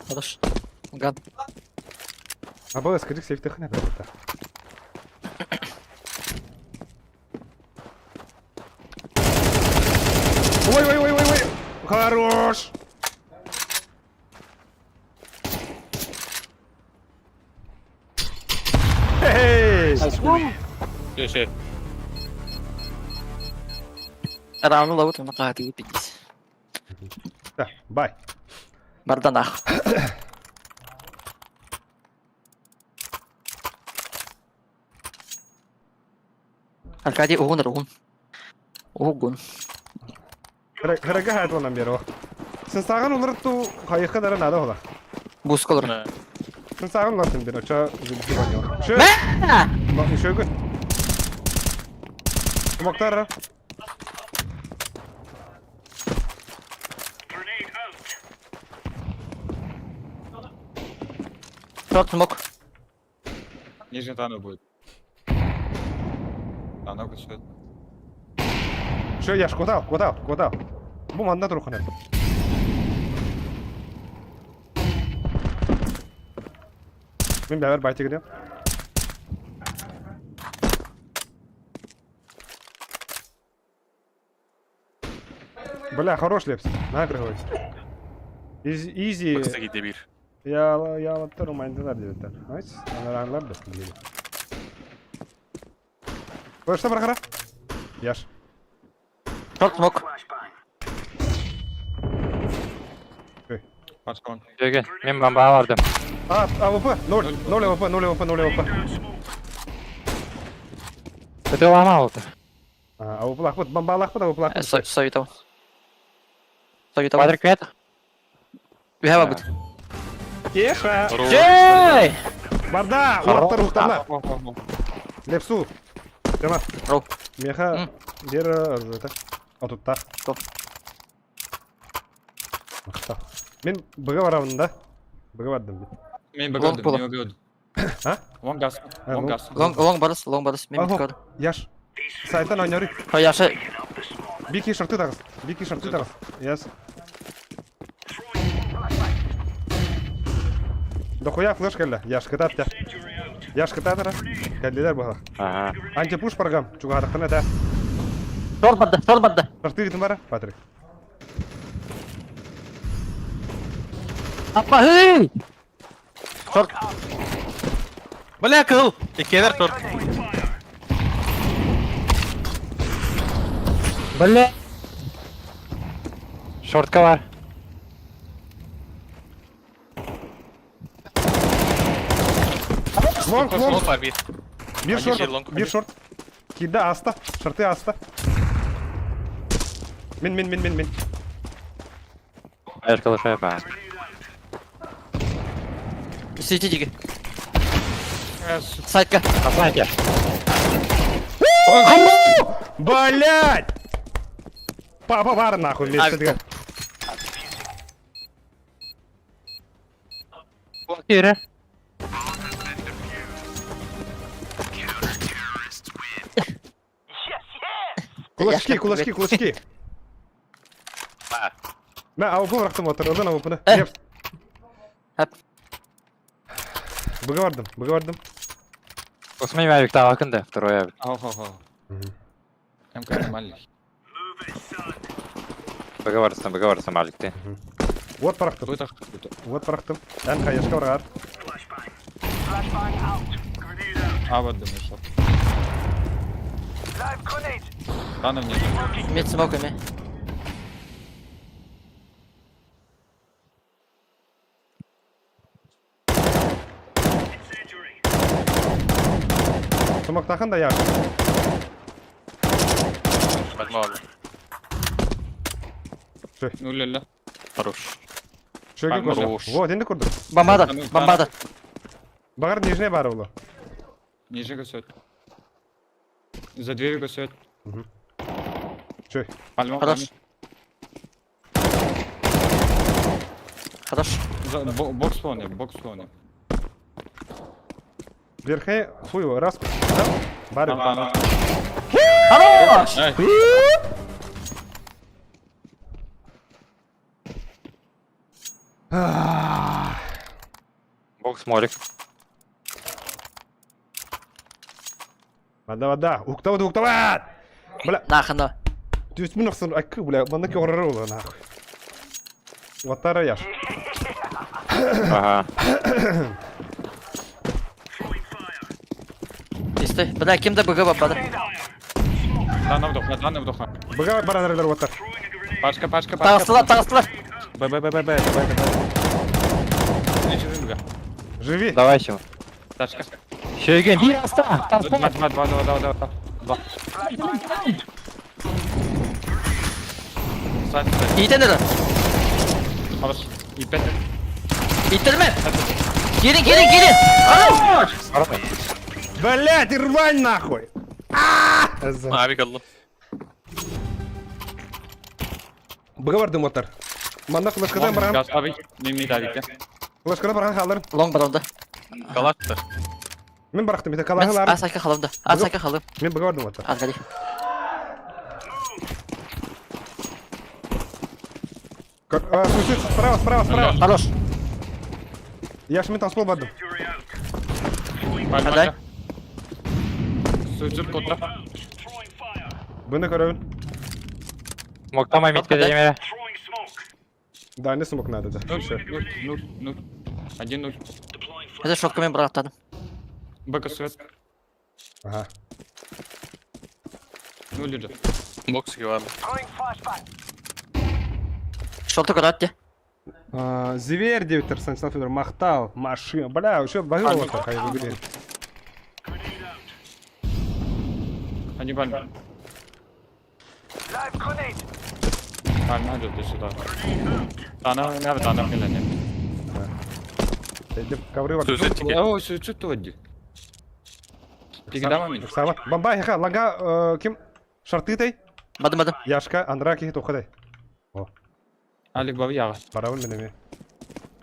Хорош. Гад. А бұл әскерік сейфті қына бәрі. Ой. Хорош! Хей! Че. Рауну ловут на кахати пидись. Да, бай. Барданах. Аркадий угун. Хәрәгә хәят онан бері. Сен саған олар ту қайыққа дәрі нады ола. Бускалар. Сен саған олар тен бері. Ча үзілді бәне. Шö! Шö гүн. Kumaqtar. Шорт смок. Нижний тано будет. Тано качает. Шö, яш, котал. Бұл манда тұру қанат. Мен бәвер байты кедем. Бля, хорош лепс. На приходит. Изи. Кстати, дебир. Я латтар умайндылар дебеттер. Айс, аналарлар да биледи. Қойшта барқара? Яш. Шорт смок. Пашкон. Göge, men bomba vardım. АВП, 0 АВП. Kötü olama oldu. АВП лақпыт, бомба лақпыт, АВП лақпыт. Совитов. Квадрик квет. We have a bit. Кеша! Jay! Барда, орттар ұқтарна. Лепсу. Тема. Роу. Меха, жер ұржыта. Отутта. Топ. Мақта. Мен бұға барамын да. Бұға бардым бит. Мен Лонг было. бөгөдüm. А? Лонг газ. Long барыс. Мен бит Яш. Сайттан ойнары. Яшы. Бики шарты тағыз. Яс. Дохуя флеш келді. Яш кітат да. Яш кітатыра. Кәлділер бұға. Антипуш баргам. Чуға адықтан әті. Шорт бадды. Шарты кетім бара, Патрик. Апа, хей! Шорт. Бля, кыл. Кедер тур. Бля. Şortka var. Лонг. бар bir. Bir short. Kidde asta. Şartı asta. Min. Hayır kılışı yapar. Светите. Сайтка. Посмотрите. Блять! Папа бар нахуй вместе. Авито. Квартира. Кулачки, кулачки, кулачки. Mä avun bıraktım otur, oradan avun bunu. Eh. Yap. Hep. Bıga vardım, bıga vardım. Osman Mavik daha yakında. Второй Авик. МК нормальный. Быга varsa Malik'te. Вот bıraktım, вот bıraktım. En kayaşka var. Вот да, нашел. Рано мне. Мид смоками. Smoke takın da yak. Ну ля-ля. Хорош. Şöyle Ben koşun. boş. Вот, şimdi kurdum. Бомбада, бомбада. Багар нижнее бар улы. Ниже гасет. За дверью гасет. Чой. Пальма. Хорош. Хорош. Бокс фоне, бокс фоне. Верхе, хуй, раз. Бар. Хорош! Бокс Молик. Вода. Уктават. Бля, Нахано. ты с минусом акы, бля, банда кёррылы нахуй. Вот тараяш. Ага. Чистой. Бля, кем-то БГ бомбада. Дана вдоха. Быга барадарлар вот так. Пашка. Тағыстылар. Б. Ничего. Живи. Давай еще. Тачка. Шейген, bir hasta. Два. İyi Хорош. И 5. İttirme. Gelin. Хорош! Блять, рвань нахуй. Авик алdım. Быга бардым отар. Манда кулашкадан барган. Газ abi. Мими дадик. Кулашкадан барган халдыр. Long барымда. Galaktı. Мен барактым, ите Мен калагалар. асайка халымда. Асайка халым. Мен быга бардым отар. Аркадий. Суицид, справа. Хорош. Я ж мен танцпол бардым. Адай. Суицид контра. Бұны көрөбүн. Смокта Мамитка демере. Да, не смог надо, да. 0. 1-0. Это шотками браттадым. БК свет. Ага. 0 лежит. Boks gibi vardı. Шорты көрәтте. Зверь, Виктор Станислав Федор, мақтал, машина. Бля, еще багал отар, хай выберем. Они бальма. Бальма идет сюда. Дана келене. Деп ковры var. О, суицид тоди. Пигдамами. Сама. Бомба, яха, лага, ким? Шартытай. Бадым. Яшка, Андраки, тухадай. Алик баби яга. Паравын менеме.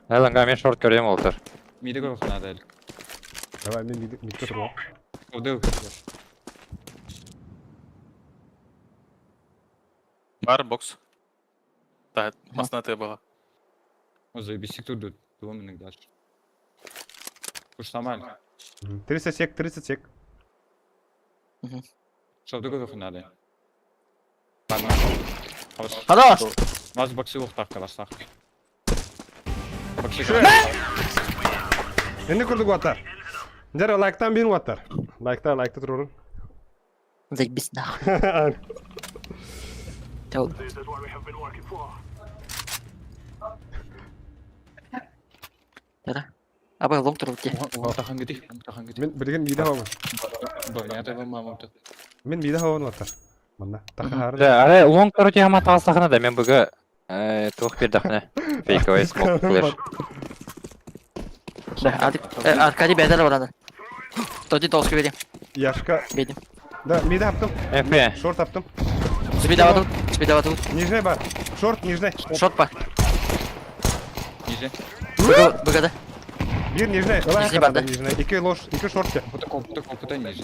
Ланга мен шорт көрем олтыр. Миде көріп қанады әлік. Давай, мен мидке тұру. Оды өкілдер. Var boks. Да, маснатая была. О, заебись, тут доменник дальше. Уж нормально. 30 сек. Шо, дөгөө қанады. Хорош! Маз боксы уқтақ қаларсақ. Боксы Енді көрдік отар. Дәрі лайктан бейін отар. Лайкта тұрурын. Заебись нахуй. Тәу. Тәра. Абай лонг тұрып те. Оқтақын кетейік. Мен білген миді хауын. Бөліне мамамды. Мен миді хауын отар. Мында. Тақы Аре, лонг тұру те ама тағыстақына да мен бүгі туық бердіқіне. Фейковый смок флеш. Аркадий бәдәлі барады. Тоді толску бери. Яшка. Бейдім. Да, миді аптым. МП. Шорт аптым. Спидава тут. Нижний бар. Шорт, нижний. Шот па. Ниже. Бігада. Bir нижний. Нижний бар, да? Нижний. İki loş, iki short. Путай ниже.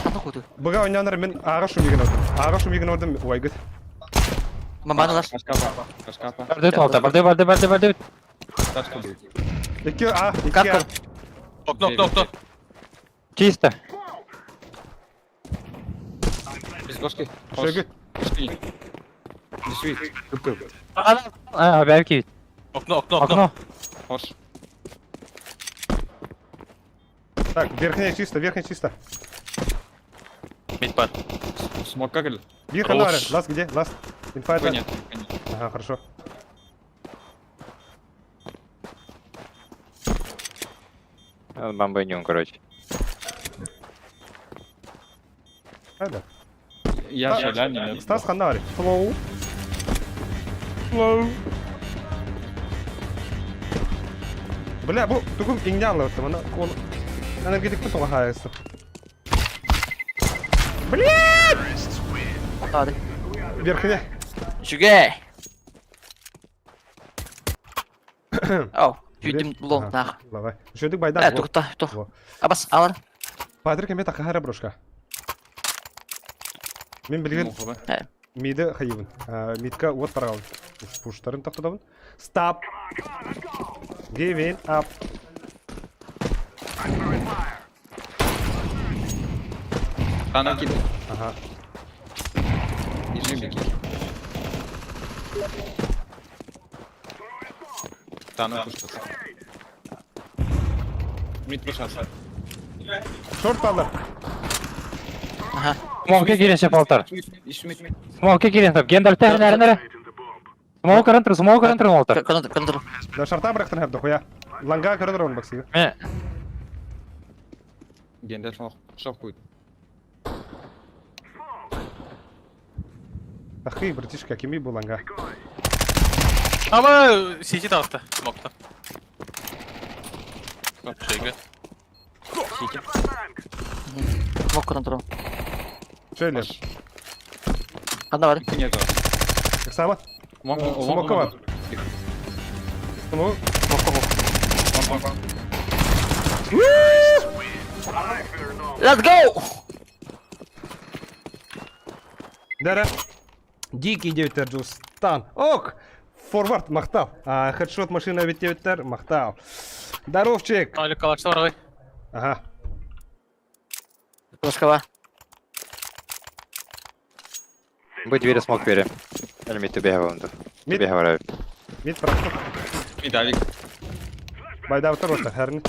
Аны куду. Бұға ойнаныр мен аға шумиген ордым. Аға шумиген ордым. Ой, гүт. Мамбаналар. Кашкапа. Барды. Тачка будет. İki A, iki A. Капкор. Окно. Чисто. Без кошки. Şey git. Десвит. Belki. Окно. Хош. Так, верхняя чисто. Мидпад. Смог как или? Bir kanı var. Last где? Last. Infight. Нет. Ага, хорошо. Бомбанем, короче. Hadi. Я шалян, нет. Стас kanı var. Slow. Бля, bu tukum ingyan la mana kol. Energetik mi toğa hayası? Hadi. Верхняя. Жүге. Ау. Жүдім лон нах. Давай. Шөдік байдан. Тур. Абас, алар. Патрик эме такахара брошка. Мен билген миді хайыбын. Мидка от парагал. Пуштарын тақтадабын. Stop. Giving up. Тана кидай. Ага. Ниже беги. Тана пушка. Мид пушаса. Шорт падла. Ага. Смоуке киренше палтар. Ишмит. Смоуке киренше. Гендаль тәрінәрінәрі. Смоук арантыр молтар. Контр. Да шарта бырақтын хәбді қоя. Ланга көрдір оны бақсиғы. Гендер шоқ қойды. Ахи, братишка, кеми бұл ланга. Ama CT tarafta. Smoke'ta. Bak şeyle. CT. Смок контрол. Şöyle. Одна var. Нет. Так само. Смока var. Смок. Let's go! Дара. Дикий 9 Джустан. Ок! Форвард мақтал. Хедшот машина ведь 9 мақтал. Здоровчик. Али калашта var. Ага. Пускова. Будь двери смог двери. Или мид тебе говорю. Тебе говорю. Мид практик. Медалик. Байда второй-то, herni.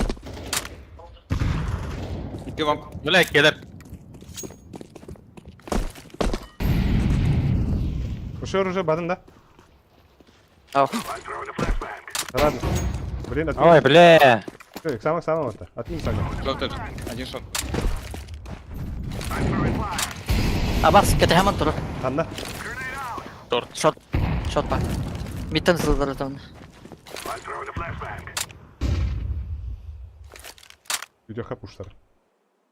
İki vam. Böyle gelir. Ушер уже бадын да. Ау. Ладно. Блин, отмин. Ой, бля. Самое это. Отмин сами. Один шот. Абас, кетехеман туру. Анна. Шот па. Миттен сылдары там. Видеоха пуштар.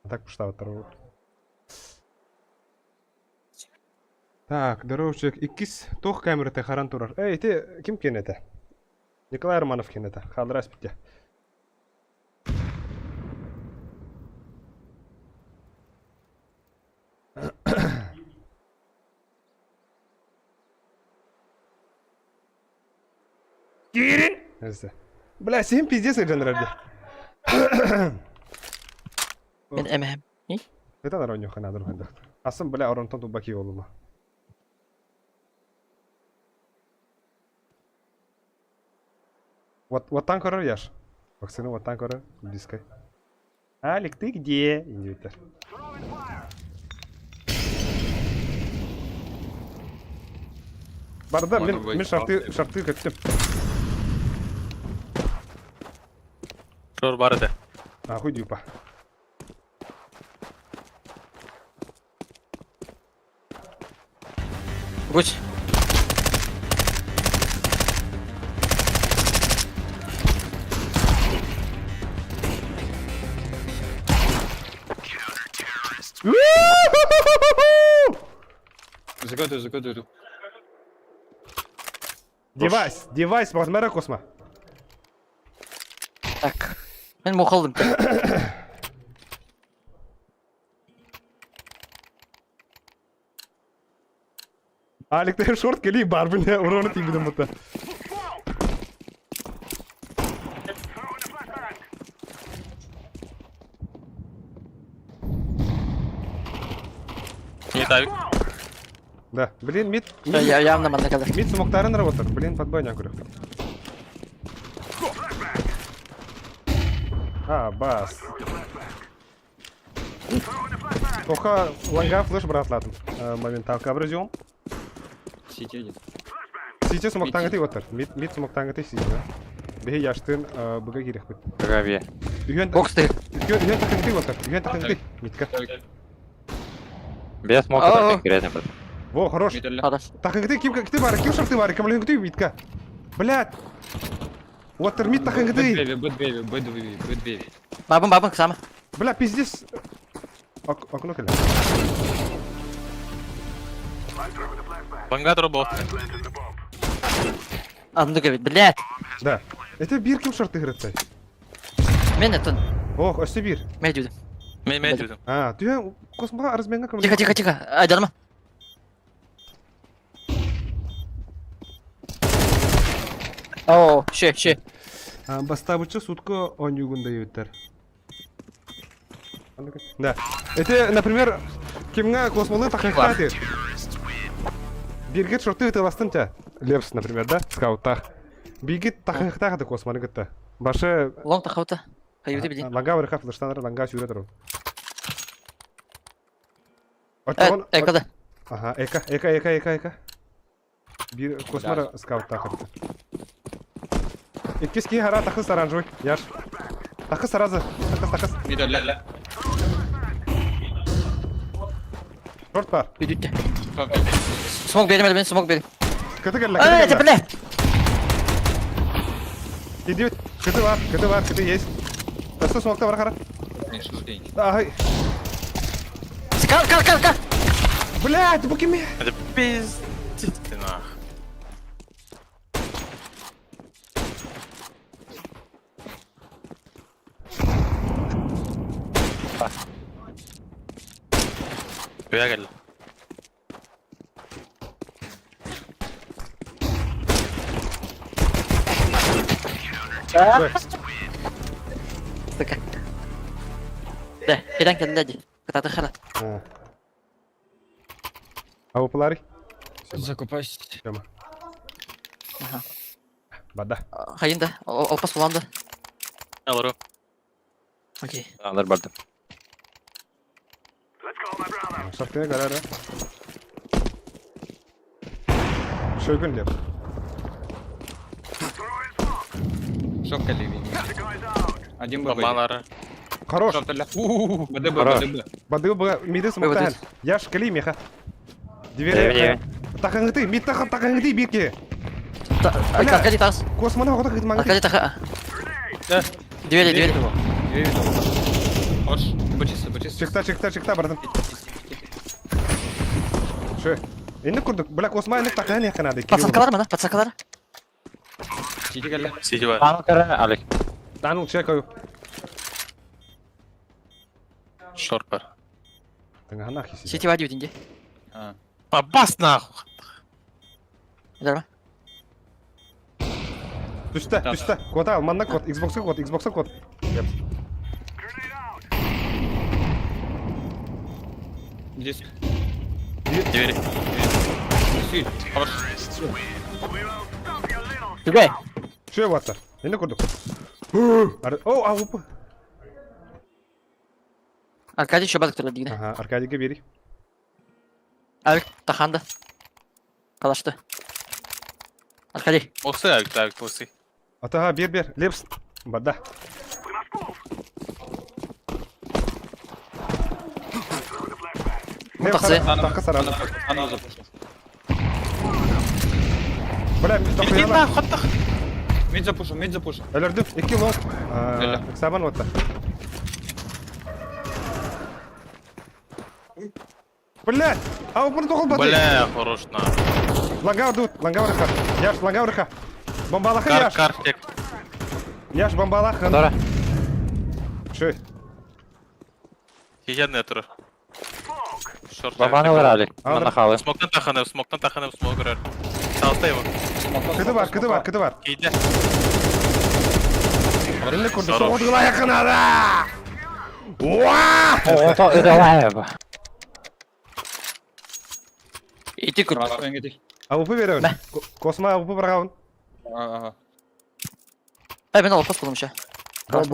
А так пуштава второго. Так, здоровчик. Иккис тох камерата харан турар. Эй, ты ким кенете? Николай Романов кенете. Халдрас питте. Кирин! Бля, 7 пиздец их жанрарди. Мен эмем. Это на роню хана друганда. Асым, бля, оронтон тубаки олума. Вот там корор яш. Вакцину вот там корор. Дискай. Алик, ты где? Индивидуально. Барда, мен шарты көттім. Шор бар еді. Ахуй дюпа. Гусь. Закатываю. Девайс, возьмера косма. Так. Мен мұқалдым. Аликтер шорт кели бар біне уроны тимбідім бұтта. Нет, Авик. Да, блин, мид Явно манда кадр. смоктарын работает. Блин, под бойня говорю. Бас. Тоха ланга флеш братладым. Моментал кабрызем. Сити один. Сити смоктаңы отыр. Мид смоктаңы сити. Бе яштын бұға керек бұд. Гаве. Боксты. Үйен тақыңды отыр. Үйен тақыңды. Мидка. Без смока конкретно. Во, хорош. Хорош. Тақыңды кім бар? Кім шарты бар? Кім ліңді мидка. Блядь. Отыр мид тақыңды. Бэдвеви. Бабым, сама. Бля, пиздец. Окно келе. Ланга дробов. Анды говорит, блядь. Да. Это бир кім шарты играть? Мен это... Ох, өсті бир. Медюді. Мен дедім. Түйен космаға разменға кім? Тихо. Айдарма. О, ше. Бастабычы сутко 10 югында ебеттер. Да. Это, например, кимга космолы тақиқаты. Биргет шорты өтеластын тя. Лепс, например, да? Скауттах. Биргет тақиқатағы косманы гітті. Башы... Лонг тақауты. Қайуды білейін. Ланга варықа флештанары ланга сүйре тұру. Экада. Ага, эка. Бир космара скауттағы гітті. Иткиски хара тақыз оранжевый. Яш. Тақыз саразы. Тақыз. Мидалля. Шорт бар. Büyüdü. Smoke benim, ben smoke benim. Kötü gel Aa, tepele. Gidiyor. Kötü var. Kötü yes. Nasıl smoke'ta var kara? Ай. Кал. Блядь, bu kim ya? Это пиздец ты нах. Buraya gel. Стыка. Да, передан geldi. Kata hala. А вы полари? Закупайся. Тема. Ага. Бада. Hayın da, olpas falan da. Алару. Окей. Алар барды. Шартыны карары. Шөгін деп. Шок каливи. Один был. Бомбалары. Хорош. БДБ. Бады миды смоктан. Яш кали меха. Деве. Тақыңды, мид тақыңды бирке. Аркадий тас. Космона оғыда қыдым аңды. Аркадий таха. Двери. Хош. Бачиста. Чекта бардым. Ше. Енді күрдік. Бля, косма енді тақыңды яқынады. Пацанкалар mı lan? Пацанкалар? Сити geldi. Сиди var. Анкара, Алик. Дану, чекаю. Шорт бар. Тыңға нахи сиди. Сети var diyor dinge. Бас нахуй. Aydarma. Түсті. Кода, алманна код. Xbox'a код. Yep. Здесь. Двери. Хош. Güzel. Ше ватсар. Енді күрдік. О, ауыпы. Аркадий şobadık turladı yine. Ага, Аркадийге бери. Abi tahandı. Kalaştı. Аркадий. Осы Авик, осы. Атаға бер. Лепс. Бада. Ну тақсы. Тақы сараны. Она запушил. Бля, тақыяна. Мид запушил. Өлірдім. 2 лонг. Сабан отта. Блядь! А упор тохол баты. Бля, хорош на. Лангаур дут, лангаур ха. Яш, лангаур ха. Бомбалаха Кар, яш. кар, тек. Яш бомбалаха. Дора. Шөй. Хиген нетер. Шорт. Бабаны вырали. Алdım. Манахалы. Смоктан таханев, смог грэр. Салста его. Кыды бар. Кейде. Элли курду Здорово. соғудыла якынада. Уа! Ото ыдалаева. Ити кур. Авупы беремін. Косма авупы барғауын. Мен алып басылым ше. Бол.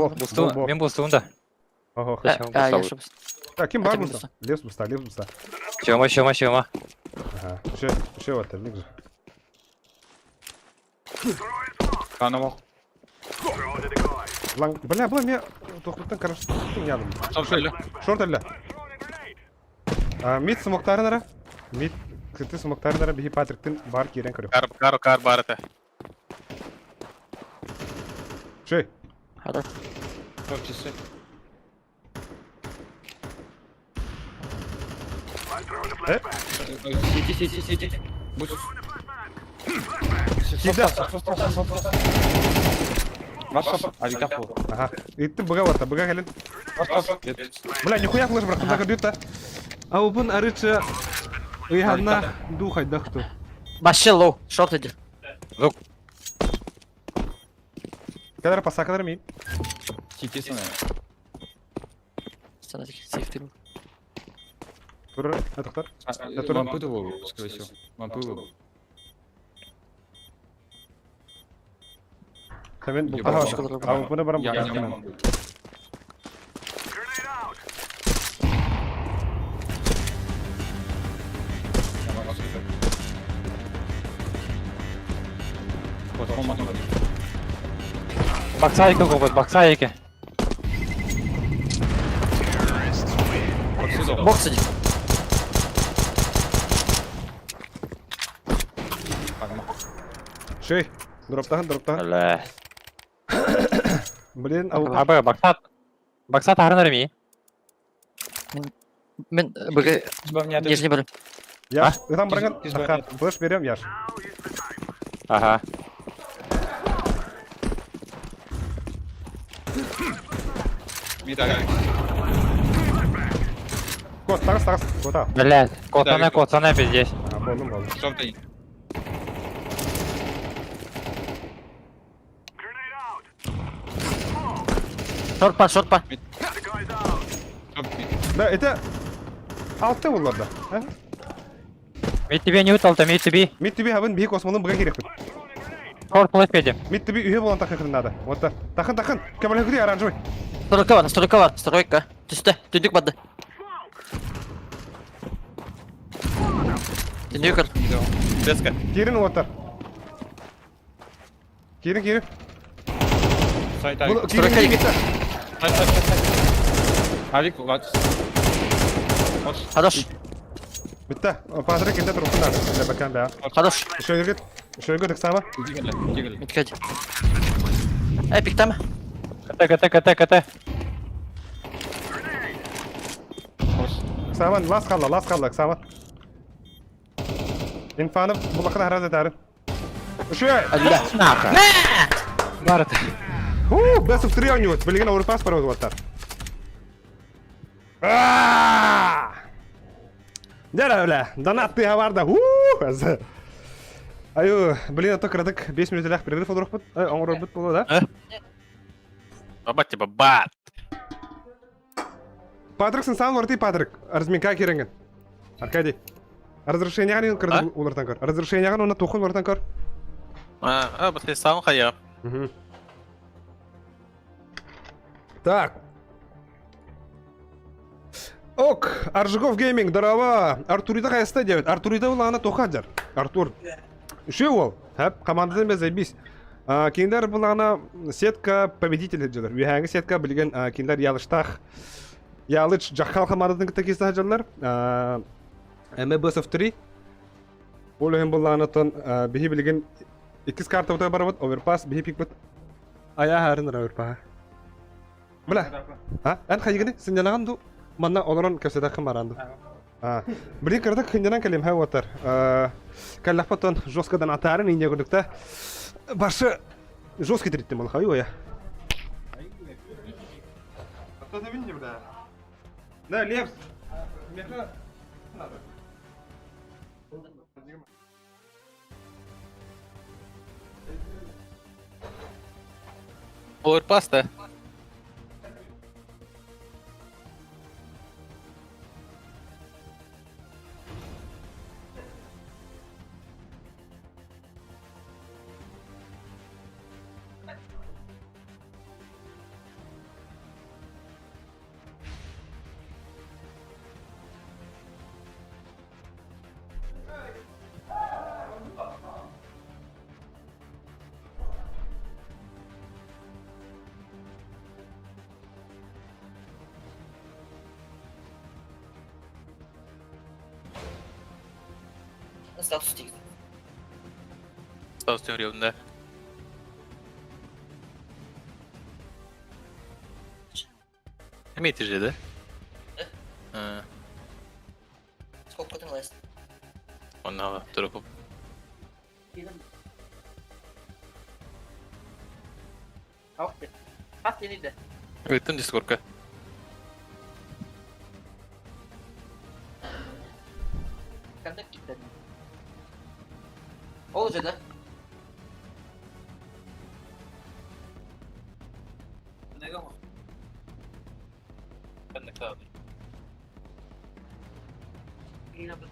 Мен бустуында. Ого. Я шыбыз. Ким бар Атем бұста? Лес бұста. Чема. Ага. Шö ватыр, лик же. Бля, мен тоқтықтан қараштың ядым. Шорт әлі. Мид смоктарын ара. Мид кыты смоктарын ара бихи Патриктің бар керен көріп. Кар бар это. Шөй. Hadi. Ага. Итті бұға ватта, бұға келін. Бля, нихуя флеш бірақ, бұға дүйтті. Аупын арычы ұйханна духайдақты. Başı low. Short idi. Kadar pasa kadar mıyım? Sana dik. Safety room. Dur, atıklar. Hemen bu Başka kadar. Aupını baram bu. Баксайка губит, баксайки. Box idi. Şey, droptahan. Бля. Блин, Ауп. Абы, баксат арыныр ми? Men bugün нижний bölüm. Яш, там барган. Аха, флеш берем, яш. Ага. Кот, тағыз. Кота. Блядь, коцана пиздец. Болдum. Short pa. Да, это... Алтı bunlarda. Мид тебе не уталты, мид тебе. Mid tibi habın bihi kosmonun buga керек. Шорт плэш педим. Mid tibi üye bolan takın nada. Вот так. Takın. Кемале гри оранжевый. Стройка var. Стройка. Üstte. Düdük badı. Düdük kır. Деска. Kirin вот так. Kirin. Bunu Стройка kirin. iki. Хорош. Bitti. Patrik inde dursun nada. İşte bakan be. Хорош. Şöyle git sama. Mitkacı. Epic mi? КТ. Saman las kaldı Saman. İnfanı bulakına haraz ederim. Şöyle. Allah. Нахуй. Барат. Best of 3 oynuyor. Bilgin Avrupas para вот так. Gel öyle. Donatты var da. Ayo, блин, это крадык 5 минут лях перерыв вдруг бут. Он робот было, да? Баба типа бат. Патрик сам варты Патрик. Разминка керенген. Аркадий. Разрешение ганы крадык улартан кар. Разрешение ганы оны тохун улартан кар. Батли сам хая. Так. Ок, Аржигов гейминг, здорово. Артурида кайста девет. Артурида улана тохаджар. Артур. Шо ол? Хап, командадан без айбис. Киндер булана сетка победитель жилер. Виханги сетка билген киндер ялыштах. Ялыч жахал командадан китакиста жилер. Best of 3. Олем булана тон бихи билген 2 карта ута барабат оверпас бихи пикбат. Ая харын оверпас. Бля. Ан хайгыны синjaлаган ду. Манна олорон көсөдө кым баранды. Бірден кірдік, күнденен кәлем хай отыр. Кәлләқ потон жоскадан атарын инде көрдікті. Башы жосқа тіреттім ол хай оя. Кто-то видит, да? Да, Лепс. Overpass-та. Статус тих. Статус теории, да. Имеете же, да? Да. Сколько ты лез? Он на троху. Ох ты. Как не иде? Öğrettim Discord'a. Kandak gitti. Olacak da. Ne gama? Ben de kaldım. Yine bu.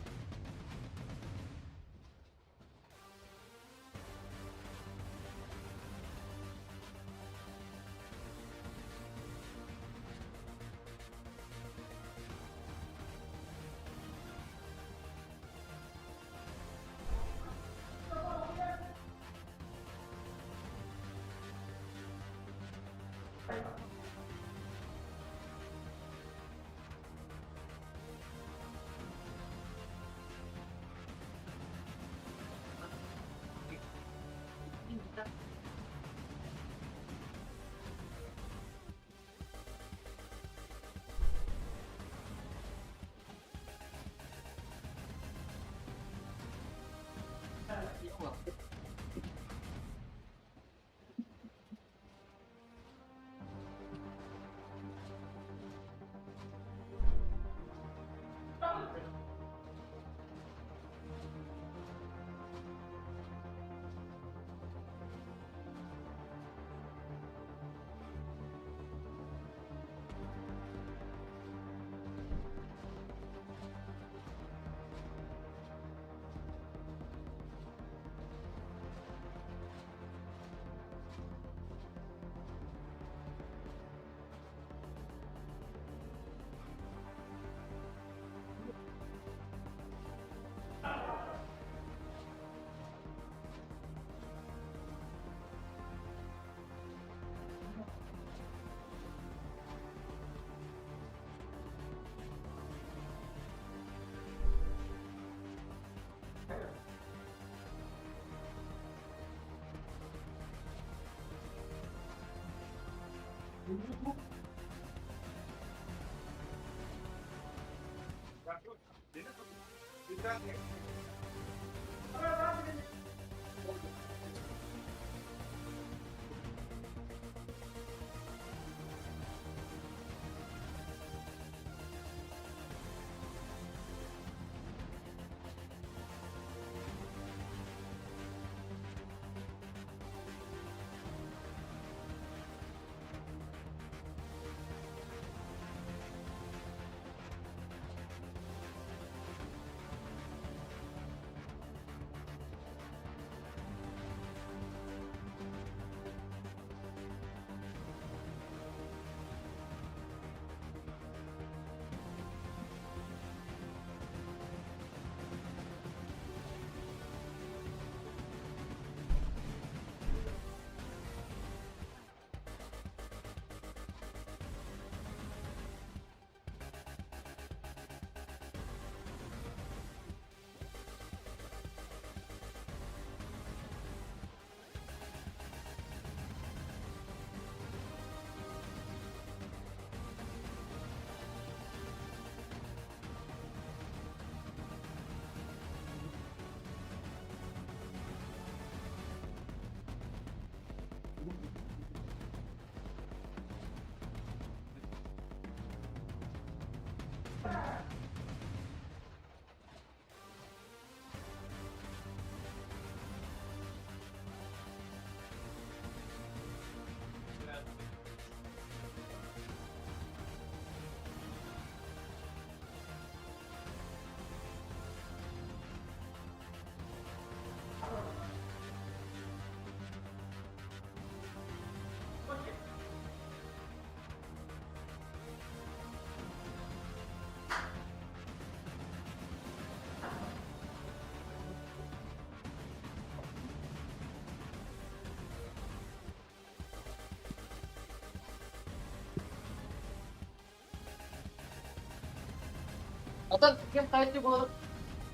Atan kim kayıtlı bulalım?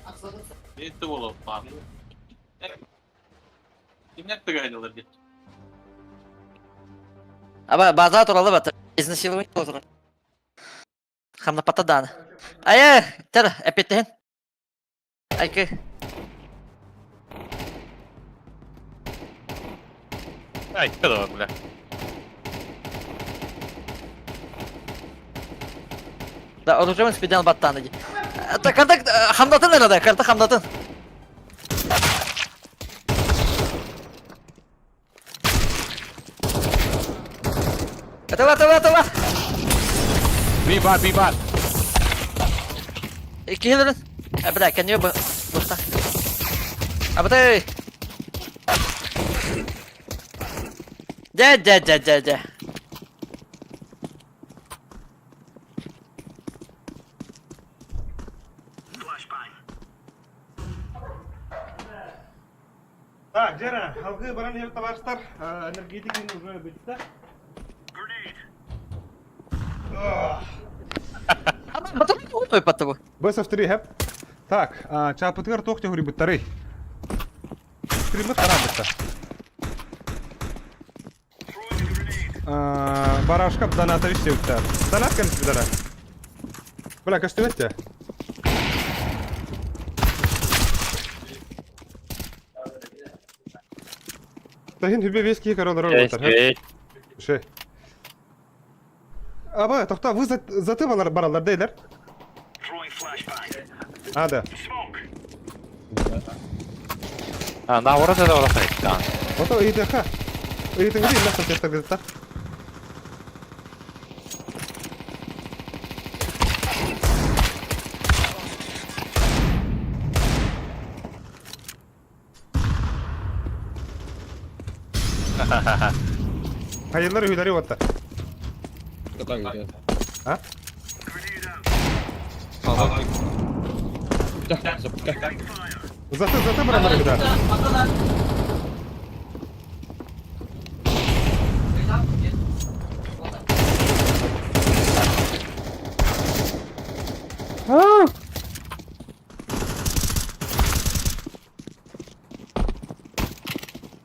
Aksadın. Etti bolu abi. Kimler tıgaydılar git. Аба база туралы бат. Изнасилование туралы. Хамна патаданы. Ая, тер, эпетен. Айкы. Ай, куда бля. Да, оружием спидел баттаны. Так, картак хамдатын nerede? Картак хамдатын. Атала. Bir bar. İki yılın. Bırak kendini boşta. Abi. De. Так, Жера, халқы баран ел товарищар, энергетикин уже бітті. Потому. Бесов 3 хеп. Так, чапытыр тоқты ғыры бұттары. Стримі қара бұтты. Барашқа доната виште бұтты. Донат кәліс бұдара. Бля, кәшті өтті? Тахин хүбе вес кейі қаралар бұттар. Шей. Аба, тоқта, вы заты баралар дейлер? А, да. На орası da orası. Ото ИДХ. ИДХ где нас там тестер где-то? Hayırlar hüleri otta. Ha? Заты баралар гыда.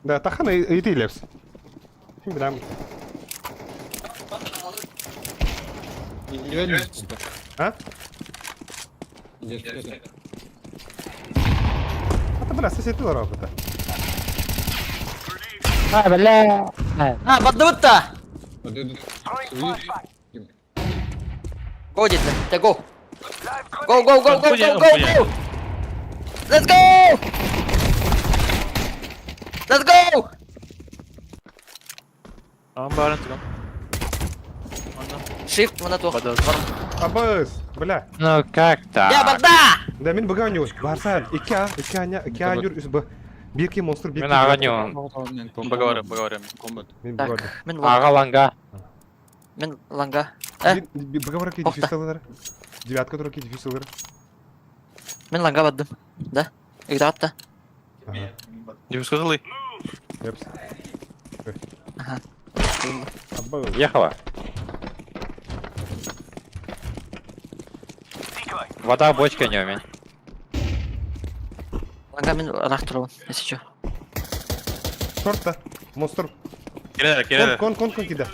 Да, тахана иди лепс. Kim bilen mi? Ha? Hatta biraz ses ettiler orada. Ha bella. Ha, баттı. Go дети, ты go. Go. Let's go. Tamam bağırın tamam. Shift mana tuh. Abız, bля. Ну как так? Ya barda. Да мен быган yok. Varsa iki ayır üst bu. Bir ki monster bir ki. Ben ağanıyorum. Поговорим. Men Так, bıgан. мен Ağa langa. ланга. Bir bıgavara ki difis alır. Девятка дураки дефис алır. Мен ланга баддым. Да? Играть да? Не сказал и. Yapsın. Ага. Abız. Ехала. Вода в бочке не умеет. Ланга мен рахтуру, если что. Short'ta. Monster. Келеді. Kon kide.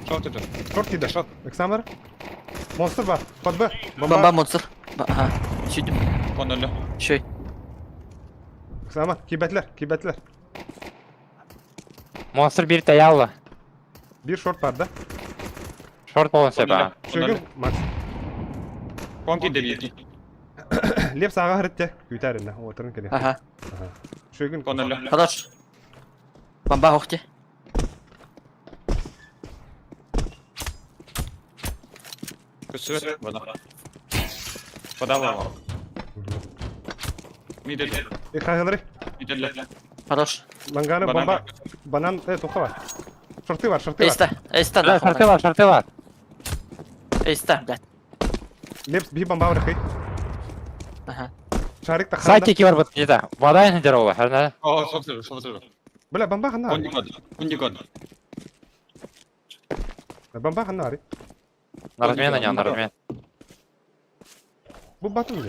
Short kide. Alexander. Monster var. Под Б. Бомба монстр. Ага. Sürdüm. Şey. Alexander. Kibetler. Monster bir de yalla. Bir short var da. Short olun sepa. Şöyle Max. Konki de bir. Lep sağa hırıttı. Güter ne? Oturun kedi. Aha. Şu gün Konulu. Хорош. Бомба ухти. Kusur. Bana. Bana var. Midel. Kahları. Midel. Хорош. Mangana Banan bomba. var. Banan toka var. Şortu var, şortu var. Эйста. Эйста, Bля, да. шарты var, шарты var. Эйста, блядь. Lep bir bomba var kay. Ага. Şarik da Сайт khanda. iki var bu nida. Вода не здорово, her O, sok. Bula bomba khanda. Kundi kod. Bomba khanda var. На размен на нем, на размен. Bu batın mı?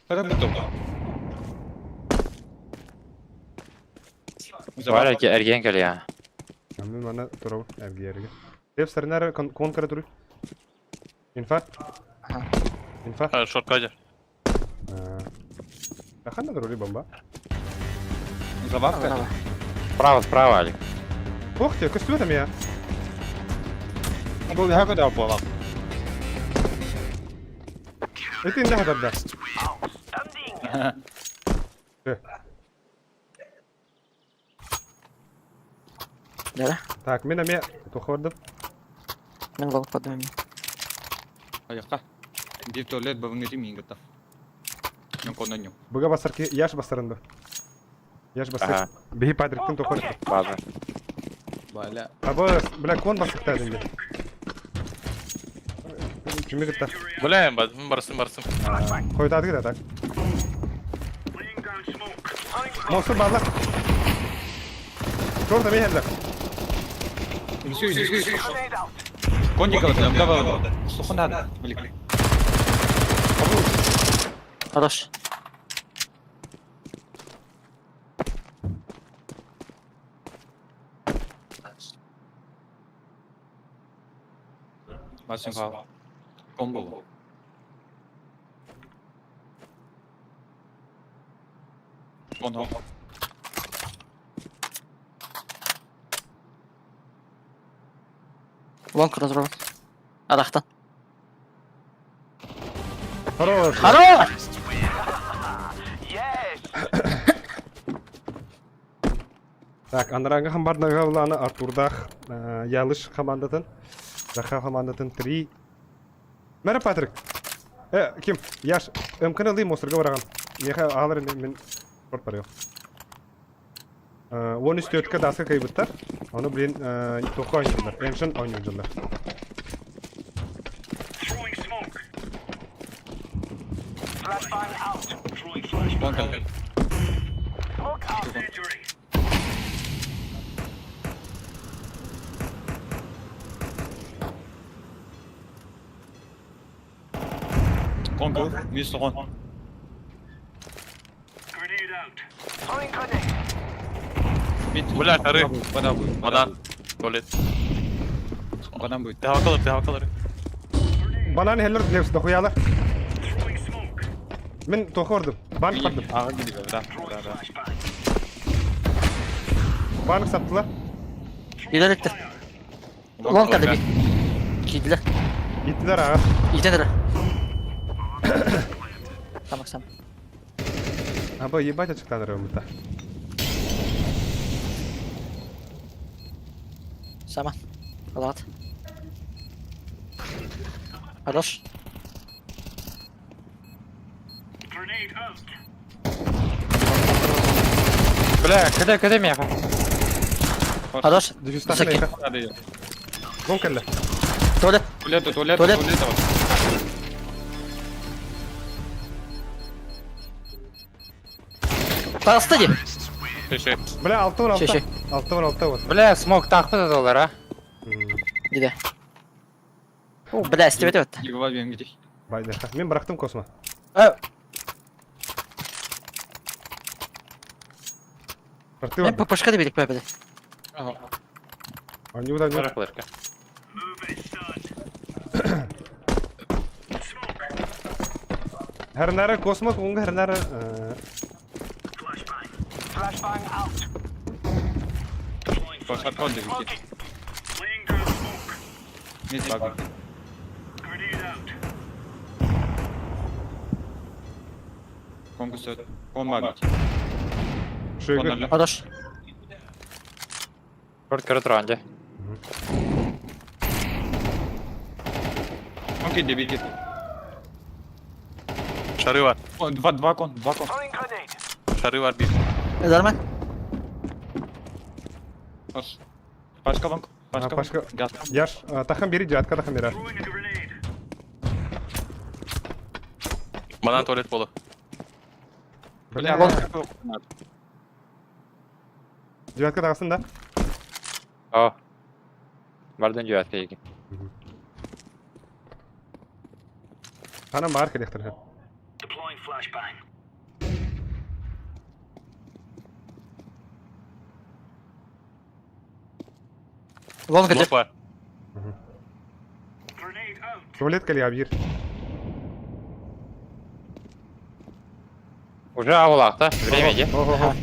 Kada betul. Var ki ergen gel ya. Amin bana turav evgi yerge. Lep sarınar kon kara turu. Infa. Infa. Short kaja. Khanda daruri bomba. Zabavka. Справа, справа, Алик. Ух ты, костюм там я. Bu bir hakikaten yapalım. Это не надо, да. Да. Так, мен аме тухвардым. Мен гол подым. Аяққа. Bir tuvalet babamın etim ingata. Yang kononyo. Буга басарки яш басарынды. Яш Ага. басар. Бихи падриктин тухварды. База. Bala. Абы, бля, кон басыкта динде. Кими гитта. Bulayım barısın. Койдады гида так. Монстр барлы. Шорта мехеллер. Kondi kalıtım. Давай. Сухонада. Блин. Хорош. Masın kal. Combo. Kono. Лонг разрыв. Адахтан. Хорош. Хорош! Так, андрanga хамбардага уланы Артурдах ялыш командатын. Раха командатын 3. Мера Патрик. Ким? Яш, мкн алый монстрга бараган. Меха алыр мен спорт бар yok. 13-4'e daska kaybettiler. Onu bilen toku oynuyorlar. Emşin oynuyorlar. Konkal. Konkal. Mis son. Bular arı. Bana bu. Bana. Tuvalet. Bana bu. Devam kalır. Bana ne heller nefs dokuyalar. Men toku vurdum. Ban kırdım. Ağa gidiyor. Da. Banı sattılar. İlerletti. Long geldi bir. Giydiler. Gittiler ağa. İyideler. Tamam sen. Ama ебать açıklanır ömürde. Сама. Ладно. Хорош. Бля, кидай меха. Хорош. Дефиста Высокий. хлейка. Hadi. Гон кelle. Туалет. Tuvalet. Тастади. Teşekkür. Бля, алты var Şey. altta. Altta var. Бля, смог тақпы да доллар, а? Где? О, бля, стебет вот. Yıkıva benim gidiyor. Bayda. Men bıraktım kosma. Parti Мен var. ППшка добили, победы. Они удар Бара флешка. Her nere kosma konga her nere. Koşar kondu gidiyor. Mid bak. Konkurs olmadı. Şöyle. Хорош. Short кірі тұрған же. Konki debiti. Şarı var. Два кон. Şarı var bir. Edermen. Hoş. Başka bank. Başka. Gaz. Yaş. Takım biri cihatka takım biri. Bana tuvalet bolu. Bля, Cihatka takasın da. О. Бардын жуатка екен. Hanım bağır kelektir. Лонг где? Blok var. Tuvalet keliyor bir. Уже ауылақта. Время же. Ого.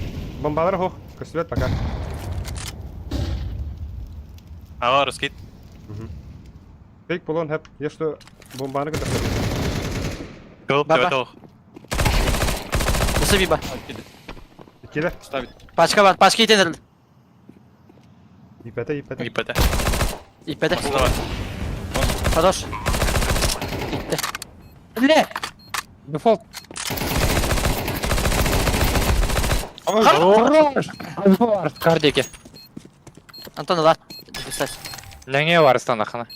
Bombalar ho. Kösület bakar. Hava rıskit. Tek bulun hep. Ya şu bombanı kadar. Kılıp Baba. tuvalet ol. Nasıl bir bak? İkiler. ставить. Paçka var. Paçka itenir. İpete. İpete. İpede. Nasıl da var? Хорош. Gitti. Ne? Дефолт. Кардеки. Антон var. Göster. Ләңе var станахана.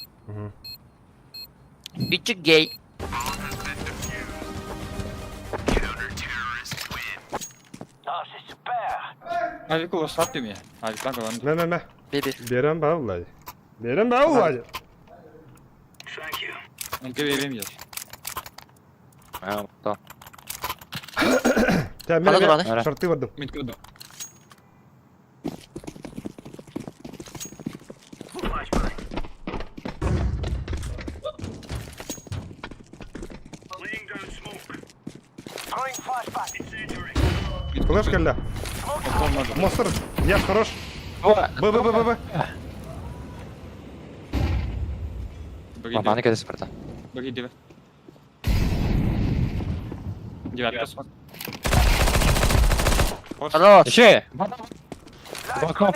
Küçük gay. Avik ol sat demiyor. Avik lan kalan. Me. Bir. Beren bağlı. Beren bağlı. Onke veremeyeceğiz. Tamam. Tamam Hadi ben duralım. şartı vurdum. Mid kodu. Флеш келді. Монстр. Я хорош. Б. Маманы кәді спорта. Bagi dia. Di atas. Хорош. Еще! Бакоп.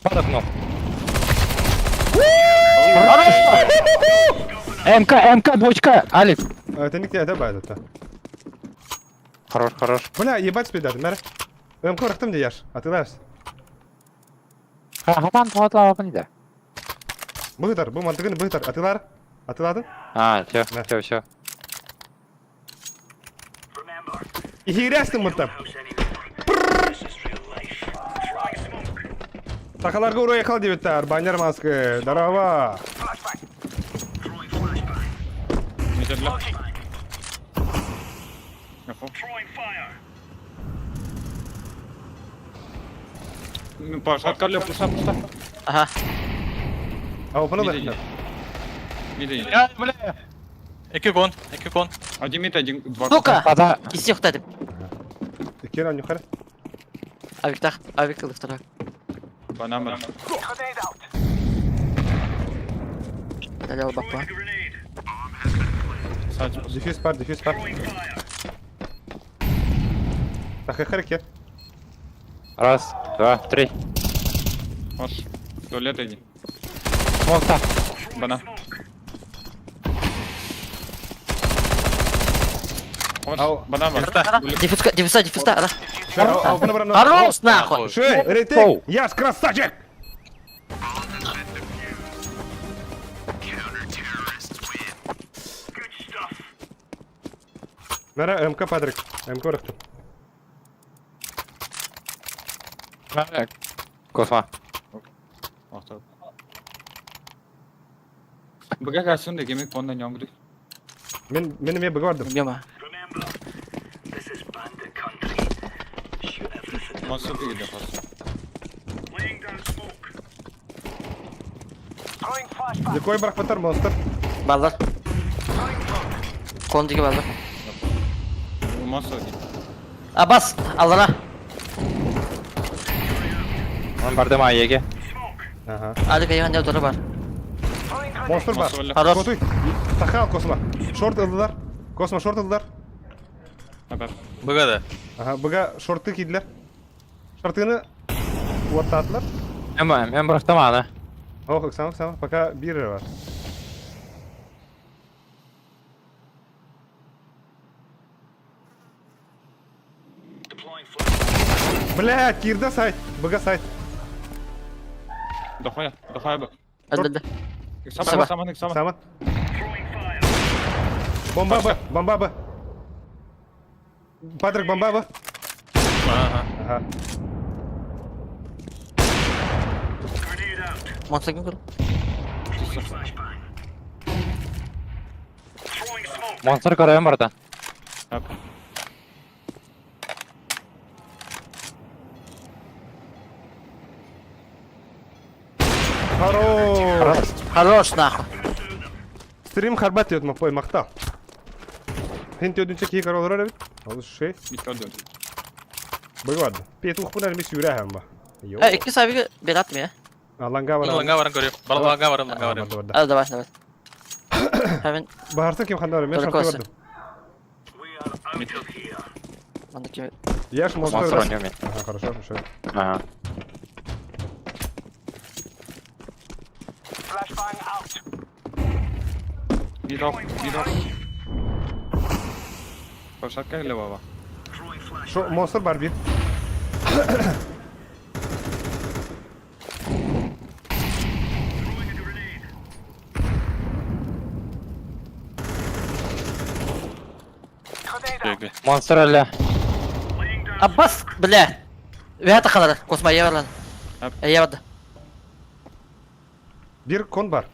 Под окном. МК, двочка, Алик. Это не тебя добавит это. Хорош. Бля, ебать спидат, мэр. МК рахтым дияш. Атылаш. Хатан туатлап апын да. Быгытар, бұл мантығын быгытар. Атылар. Атыладың? Все. Ихирястың мұттап. Тақаларға ұру якал дебеттар. Банер маскы. Дарава. Midler. Пошат карле пуста. Aha. Опыны Миди. да. Миди. Ya bля. İki kon. Один мид, один два. Сука! Пада. İstiyor dedim. Кер он юхар. Avik tak. Avik kılıf tarak. Банамер. Dali al bak lan. Садись. Дефьюз пар. Так, харакер. Раз, два, три. Хош. Туалет иди. Монта. Бана. Хош. Ау. Банамер. Дефюста. Ара. Опыны барам. Хорош нахуй. Шей, ретейк. Яш, красавчик. Мера МК Патрик. МК рахтым. Косма. Ахта. Бага касын да кемек пондан яңгырды. Мен ме быгардым. Bilmiyorum ha. Монстр диге хош. Декой барахпатар монстр. Ballar. Kondiki ballar. Монстр диге. Bas. Allah'a. Он бардым Аеге. Ага. Hadi beyefendi otoru var. Монстр бар. Монстр өлі. Хорош. Котуй. Тахал Косма. Шорт ылдылар. Косма шорт ылдылар. Bugada. Aha, buga şorttu kiydiler. Şortunu ortadılar. Hem bıraktım ana. Oh, Oksana. Пока bir var. Блядь, кирді сайт. Бұға сайт. Дохая бі. Öldürdü. Самат. Бомба бі. Патрик, бомба бі. Ага. Monster kim kurdu? Monster koruyorum burada. Хорош. Хорош нахуй. Стрим харбат деді мақпой мақтал. Хен төдінші кей қаралар әрі бит. Алыс шей. Бұй варды. Петі ұқпын әрмес үйрі әхем ба. İki sahibi bir atmıyor. Ланга var. Ланга баран көріп. Ланга баран. Hadi давай. Hemen Бағарса кем қандар мен Только шарты осы. көрдім. Ondaki Яш Monster монстр. oynuyorum ben. Ага, хорошо. Aha. Бідок. Koşarken öyle baba. Şu monster var bir. Monster öyle. Abbas bile. Ve hatta kalır. Kosma ye lan. Ye vardı. Bir kon var.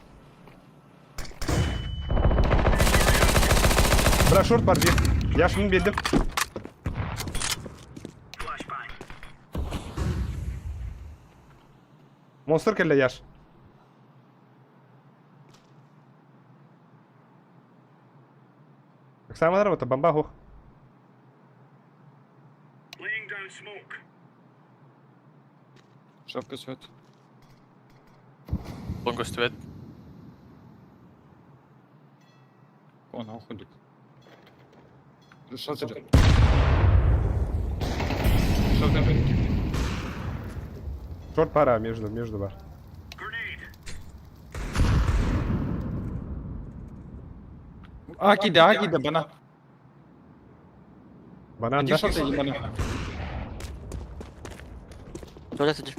Bırak short var bir. Yaşını bildim. Monster kelle yaş. Самая работа, бомба хух. Şapka söt. Лонгу стоит. Ona okuduk. Шот идет. Шот идет. Шорт пара между бар. Акиде bana. Банан Иди да? шот иди bana. Tuvalet ödür.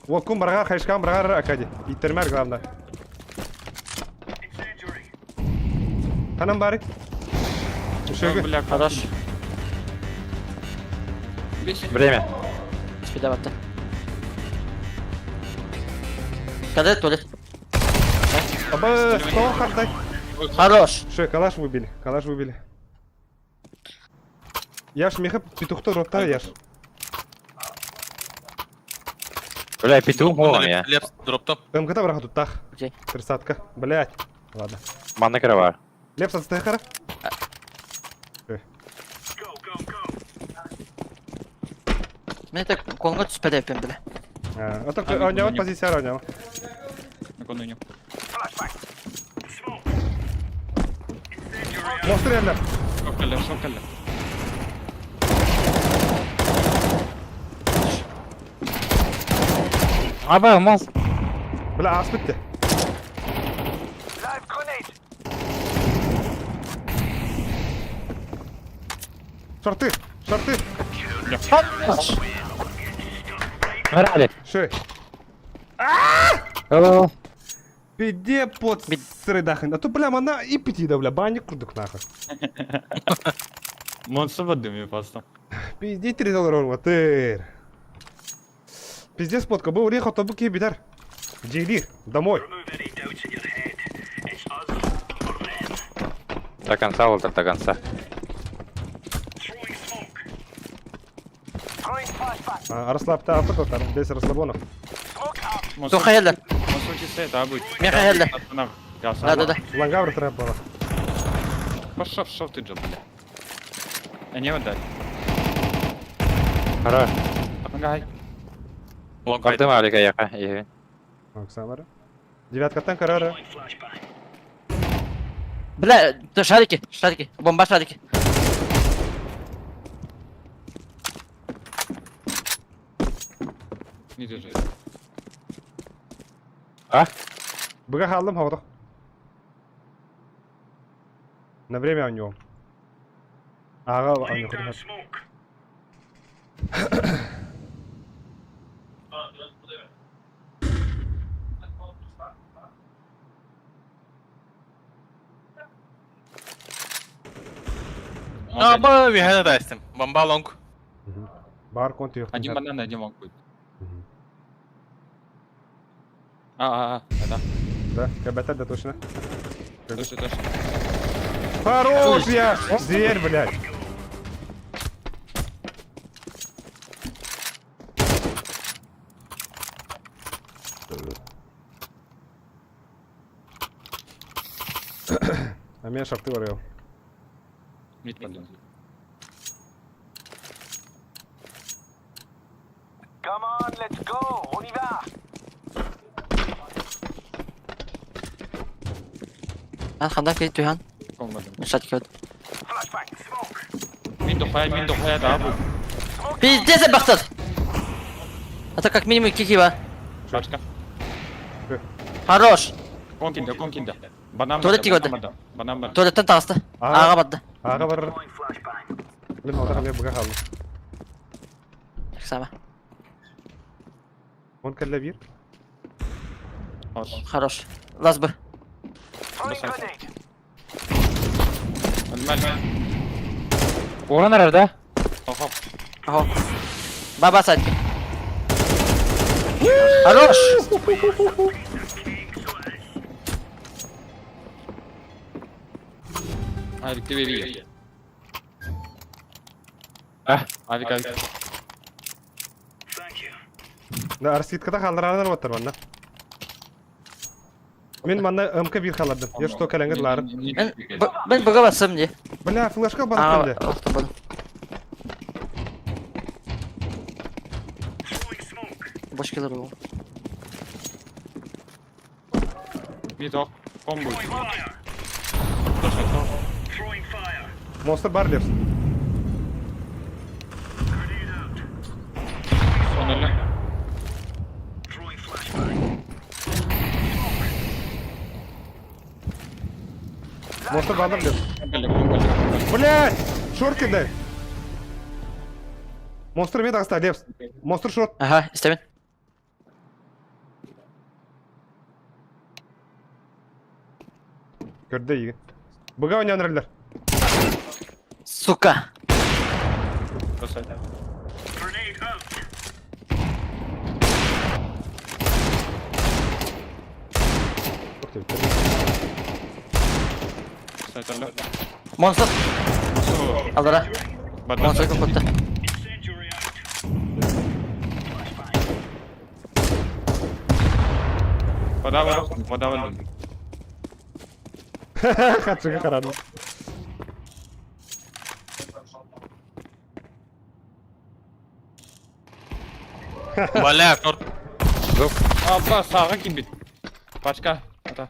Вокум брага, хайшкам брага акади. Иттермер главное. Танам бари. Шöyle. Бля, Хорош. Время. Спида battı. Kadet tuvalet. Аба, что хардай? Хорош. Ше, калаш выбили. Яш меха петухты ротта яш. Бля, петух молом я. Лепс дроптоп. МКТ браха тут тах. Окей. Тридцатка. Блять. Ладно. Манна крыва. Лепс отстай хара. Beni de koluna süpede yapıyorum bile. А так oynamak pozisyon oynamak. Ekonomi. Monster yerler. Şokelle. Abi monster. Bla as bitti. Şortu. Ver Ali. Ше. Hello. Пиде под средахын. А то бля мана и пяти да бля банник курдук нахуй. Monster var demiyor pasta. Пизди $3 olmadır. Пиздец подка. Был рехал табу ки битар. Джейли. Домой. До конца, Волтер, до конца. Расслабь та апыт отар. Здесь расслабонов. Кто hayalde? Monster kese daha bu. Ben hayalde. Да. Лангавр трэп была. Пошов ти джо, бля. А не отдай. Хорош. Помогай. Лонг Картым Алика яха. И... Оксамара. Девяткаттан карары. Bile şariki. Bomba şariki. Не держи. Быга халдым хавдық. На время у него. Аға у него курдат. Аба, вихана дастим. Бомба лонг. Бар конты yok. Один банан, один лонг будет. Да. Да, КБТ да точно. Точно. Хорош я! Зверь, блядь! А меня шахты варил. Мид подъем. خدك ليه تيهان Ком подъем. مش كده Мид дохая, да, будет. пиздец я бахтат это как минимум кикиба Пачка. хорош Ком кинда. Банан. Туалет тигоды. Банан. туалеттен тағысты аға барды Аға бар. Мен ода хамя быга халдым. сама Он кәллә бир. хорош лаз бы Оған арарда. اهو بابا سايد хорош Авик, ты бери. Авик. Да арситкада халдыранар батыр манна. Мен манна МК бир халдым. Я что кәләңгә лар. ben бұға басым не Бля, флешка бар аға кәлде. оқты бұны бош келер ол Мид ок. Ком будет. Монстр бар дерс. Он или? Монстр бар дерс. Ком. Блядь! Шорт кидай. Монстр мен тағыста лепс. Монстр шорт. аха істемен Көрді егі. Бұға ойнанырылар. сука монстр алдыра монстр көпті Подавал. Қатшыға қарадым. Валя, торт. Абла, саға ким бит. Пачка. Ата.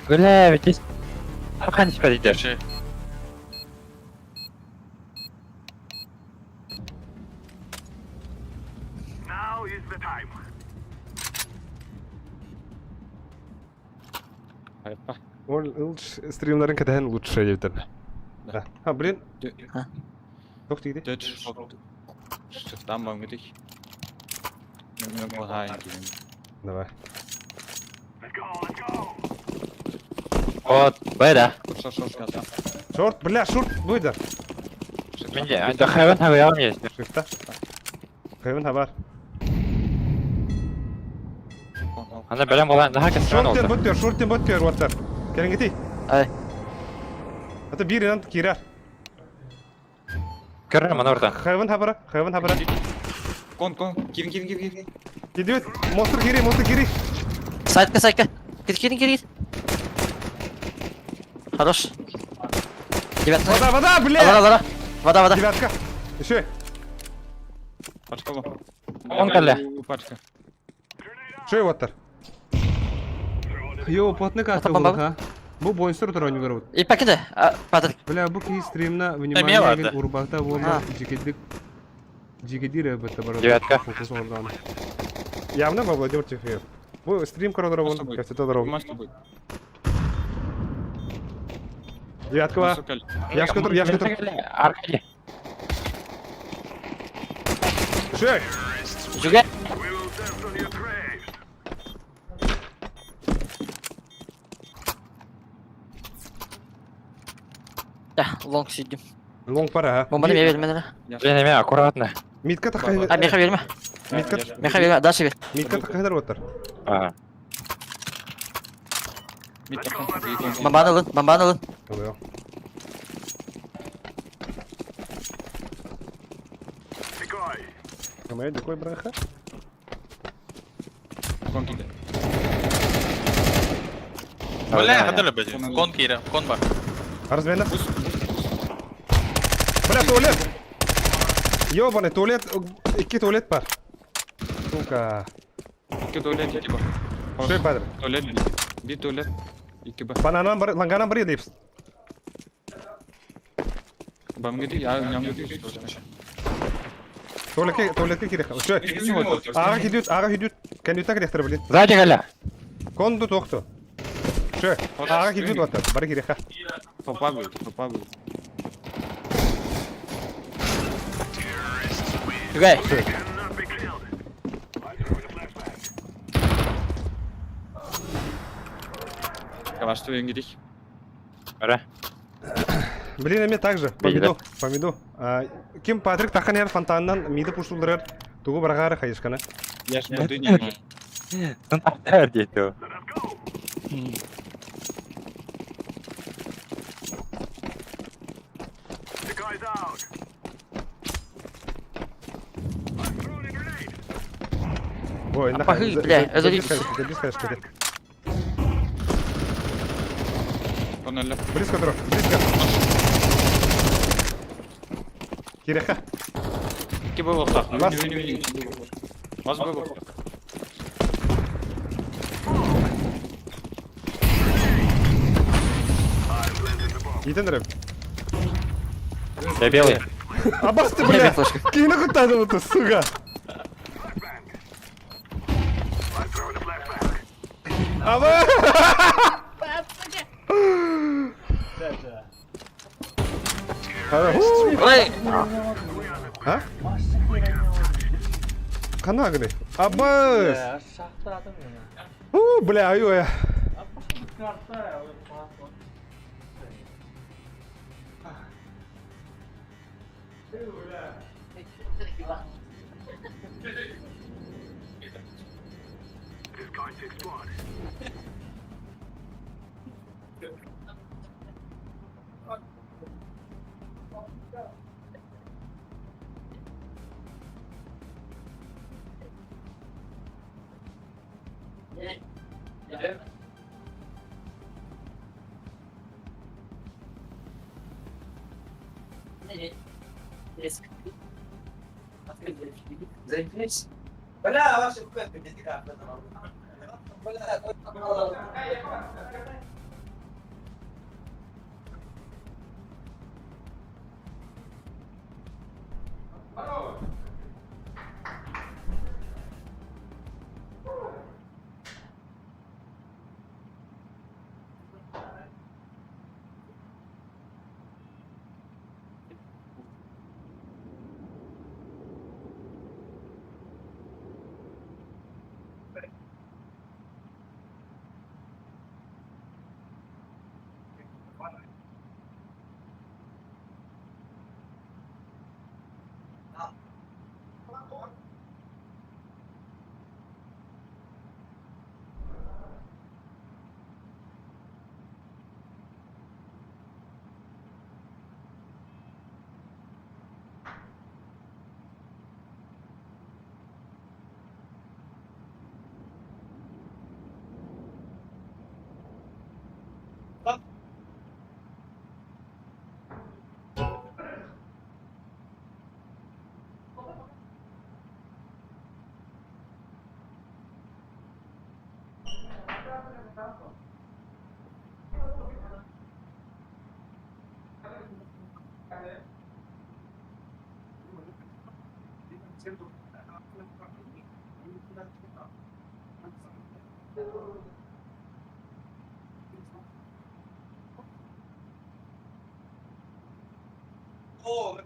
Бля, ведь здесь... Пока не спать идешь. Держи. Haypa. Ол стримларын кәдәһен лучше ебден. Да. Ha, блин. Ha. Toch die idee? Dutch. Там вам гріх. Не лагає. Давай. Вот, Б, да. Що сказати? Шорт, бля, шорт, выйдер. Да Heaven Heaven есть. Шифта. Heaven haber. Anda білем болайын, daha kesin Шорттен oldu. бот көр, ваттар. Келin гети. ай Ата bir inant kirar. Көрінім, ана орта. Heaven haber. Кон. Кирин. Gidiyor. Monster geri. сайтка кит хорош девятка Вода, бля. вода Девятка. Еще. Пачка во. Он кәлі. Пачка. Что ваттар? Йо, плотный как Ата бомба. Бу бойынсыр тұран югар вот. И пакеты, Патрик. Бля, бу ки стримна Эмне внимание барды? ген урбакта болма жигедик. Жигедир бетте бар. Девятка. Фокус ордан. Явно ба Владимир Тихоев. Бу стрим кородор Может вон, быть. кастета дорог. Может быть. Девятка ба. Сукаль. Яшка тур, яшка тур. Аркадий. Шек. Juga. Да, лонг сидим. Лонг пара. Бомбаны мне верме, да? Блин, Эми, аккуратно. Митка такая. А, меха верме. Митка. Меха верме, дальше вер. Митка такая доротар. А, Бомбаны лын, бомбаны лын. Oluyor. Камера дикой браха. Кон киде. Бля, هذا اللي بدي كون كيرا كون بار Размена. Бля, туалет. Ёбаный туалет. Iki tuvalet var. Сука. İki tuvalet iki bak. Şey padre. Tuvalet bir. Bir tuvalet. İki bak. Banana var, langana var deyip. Bam gidiyor ya. Yan gidiyor. Tuvaletke kirek. Şey. Ağa gidiyor. Kendi tak rehtler bilin. сзади Галя. Kondu toktu. Şey. Ağa gidiyor otar. Bari kirek ha. Попробуй, попробуй. Juga. Yavaşlayın gidik. Ара. Блин, эме также. По миду. Ким Патрик тахан яр фонтаннан миды пуштулдырар. Тугу баргары хайышкана. Yaş budu не. Стандарт дейді ол. Ой, на Пахы, бля, это близко хайышка. Он öyle. Близко дорог. Близко. Киреха. İki bu bakta. Bas. Bas bu bak. Идем, Я белый. А бас ты, Я бля! флешка. Кино куда-то вот, сука! А вы! Ой, А? Канагры. Абас! Бля, ой. О,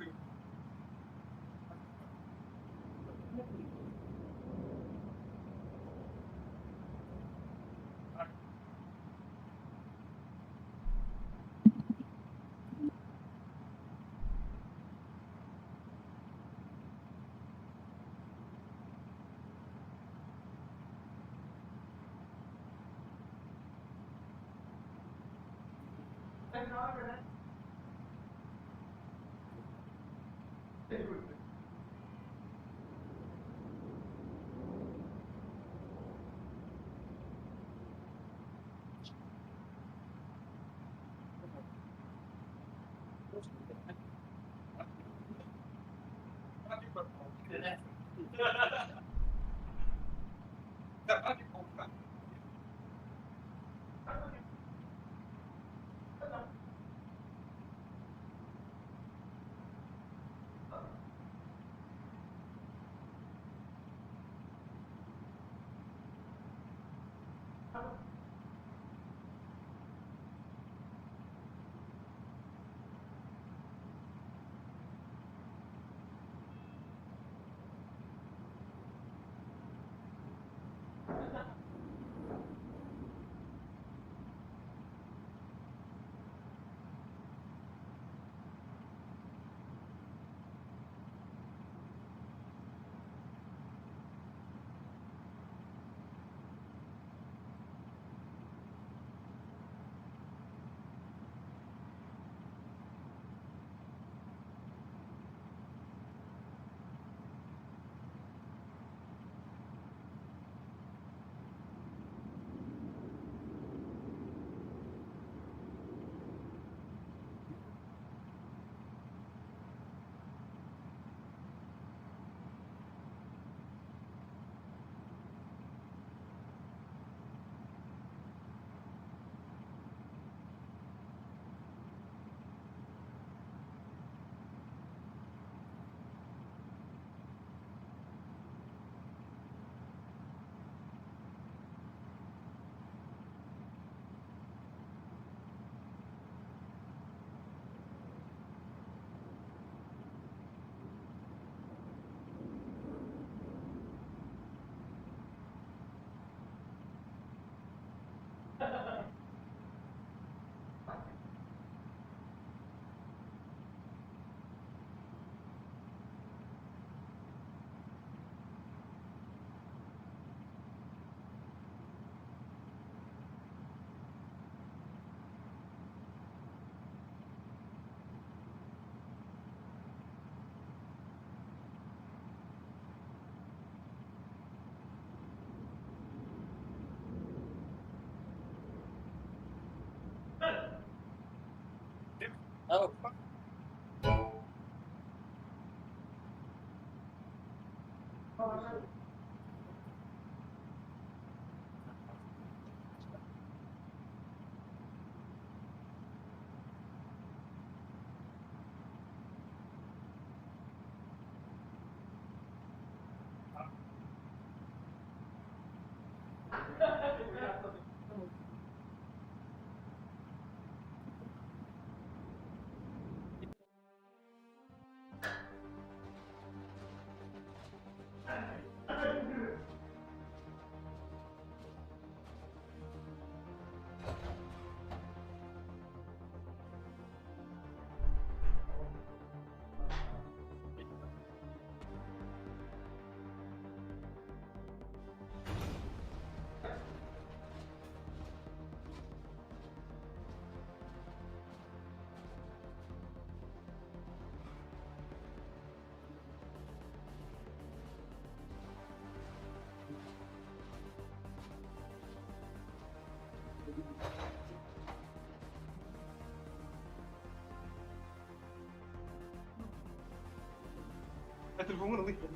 телефон лиха.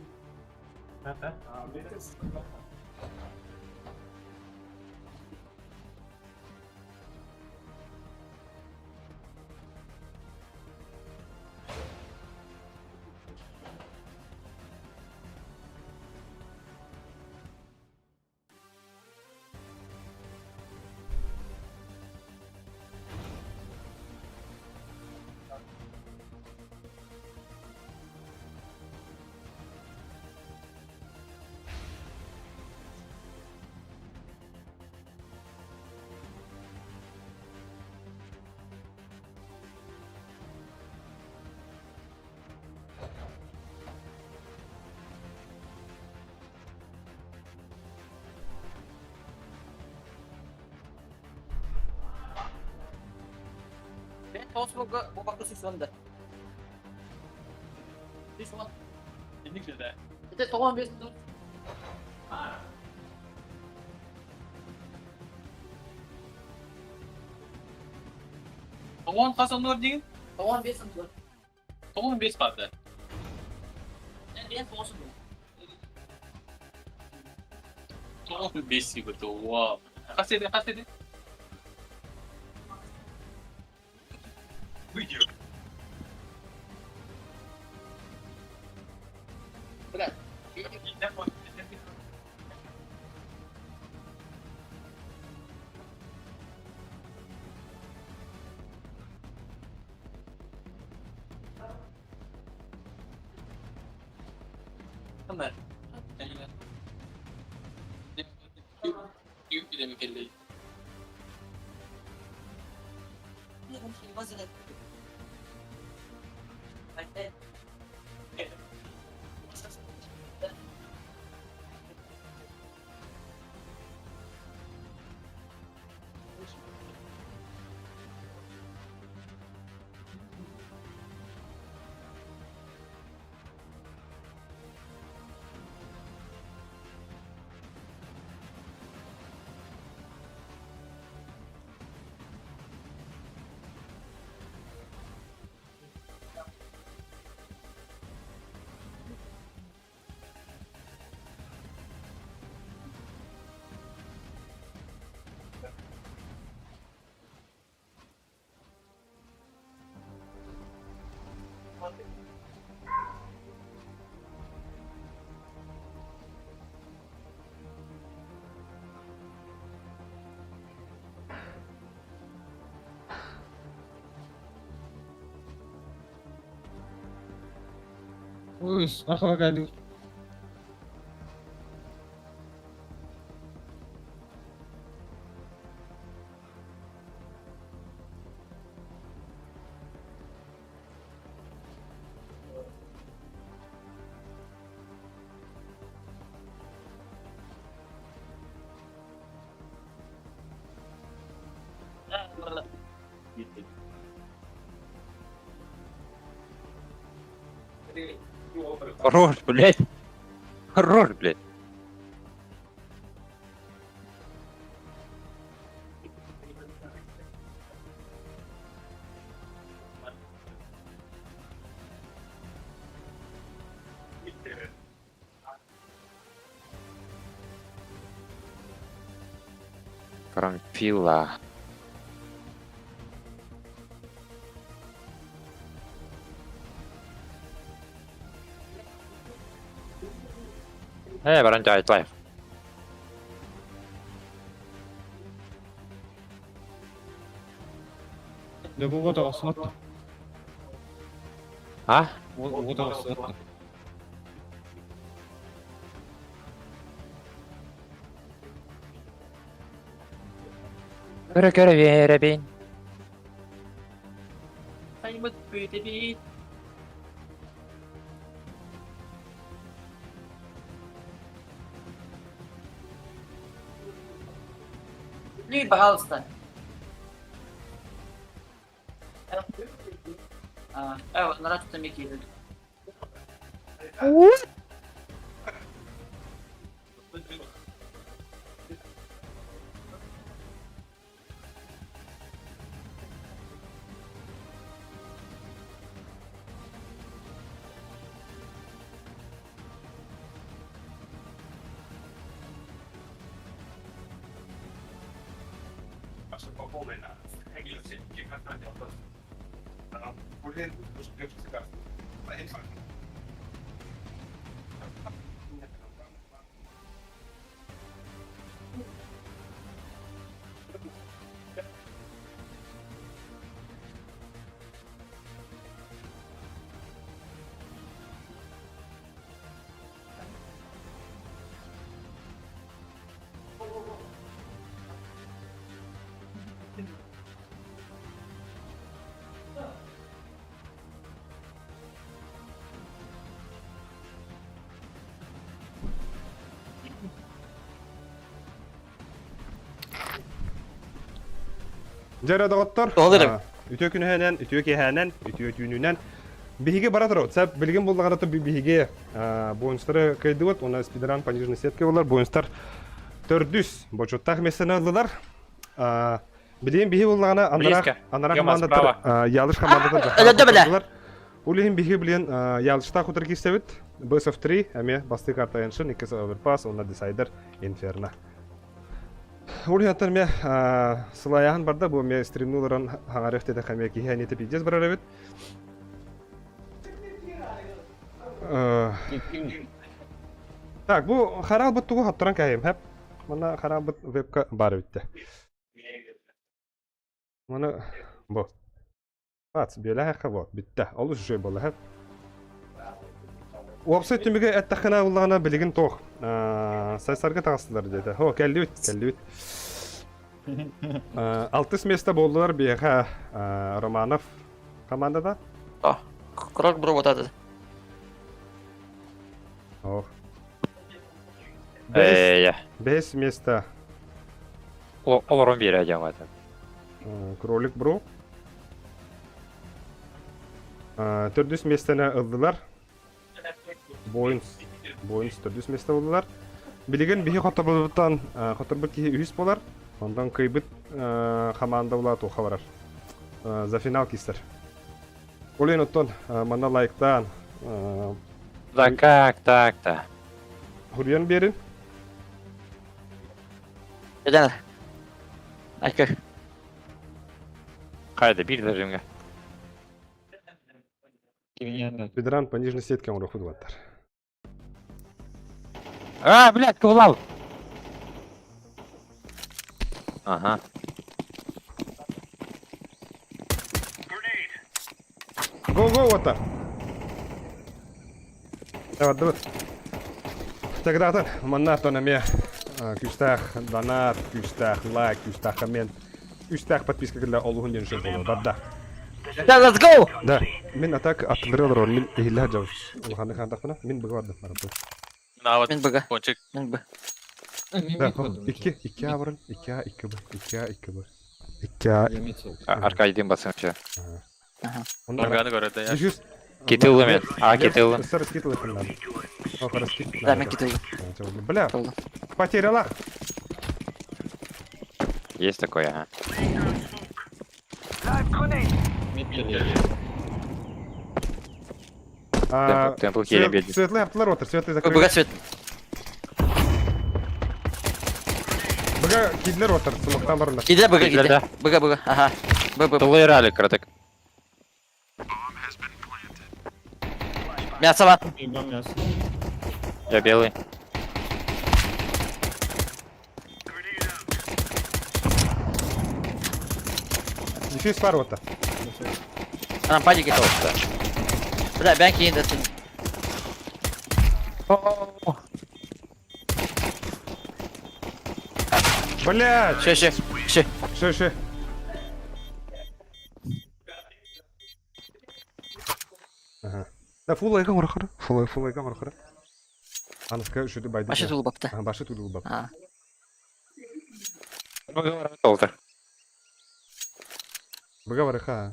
Todos bu bakı sisonda. Sison. Itu towan bir. Towan kazanıyor değil. Towan bir sınır. Towan 5 vardı. Dia tosun. Towan 5 gitu. Wow. Kasih deh. Выйди. Berat. Kembar. Yuk bir de mükelleyim. Ini kan sih masih ada. Baik. Wis, aku gaduh. Хорош, блядь. Хорош, блядь. Крампила. Баранча, лайф. Да вот смотри. А? Вот смотри. Körü verebin. Saya mut PTB. Бери, пожалуйста. Надо что-то мики. По полной на гильотине, как на дело. Блин, уж как всегда. Жарады готтор. Толырым. Ütüö күнүһэнен, ütüö кеһэнен, ütüö түүнүнен. Биһиге бара туру. Сәп билген буллагана то биһиге боонстары кайдыбыт, уна спидран пониженный сетка булар, боонстар төрдүс бочоттах мессене алдылар. Билген биһи буллагана анара командатар, ялыш командатар. Улин биһи билген ялышта хутыр кистебит. Bus of 3, әме басты карта яншын, икесі оверпас, онна десайдер инферно. Улин аттар ме сылаяғын барда, бұл ме стримнуларын хаңарық деді қаме кейі әнеті пейдес барар әбет. Так, бұл қарал бұт тұғы хаттыран кәйім, әп. Мұна қарал бұт вебка бар өтті. Мұна бұл. Бац, белі әққа бұл, бітті. Олы жөй болы, әп. Уапсайт түміге әттіқіна ұллағына білігін тоқ. Сайсарға тағыстылар деді. О, кәлді өт. 6 места болдылар бейға Романов командада. Крок бұры отады. Ох. Я. 5 места. Оларым бері әдем атым. Кролик бұру. 4 местені ұлдылар. Бойынс 4 места болдылар. Билеген бігі қотырбыттан қотырбыт кейі үйіс болар. Ондан кайбыт команда була тоқа барар. За финал кистер. Олен оттон мана лайктан. Да как так-то? Хурьян берин. Еденер. Айкы. Қайды бір дәрімге. Бедран по нижней сетке он рухуд ваттар. Блядь, ковлал! Ага. Го, ваттар! Давай. Тогда-то маннар тонаме күстах донат, күстах лайк, күстах коммент, күстах подписка для олугун деншен болу. Бадда. Да, let's go! Да, мен атак аттылырылар, мен ehillah жау. Улханы хантақпына, мен бұғы бардым. Мен бұға. Мен бұға. İki avırın, iki bır. Arkaydım basın şu. Organı görüldü ya. Кетилы мен. Кетилы. Сыр скитлы финал. Охара скитлы. Да, мен кетилы. Бля, потеряла. Есть такое, ага. Темпл хилем бедный. Светлый аптылар отыр, светлый закрыл. Бұға свет. Бұға кидлер отыр, сымықтан барындар. Киде, бұға. Ага. Тылы ирали, краток. Мясо var. Я белый. Дефис var orta. Anam payı git. Bırak ben ki yine seni. Блядь! Ши. Ага. Да фул айга мурахара. Фул айга мурахара. Аныска шуды байды. Başı tulu bapta. Başı тулу бап. Ha. Толтер. Бага вараха.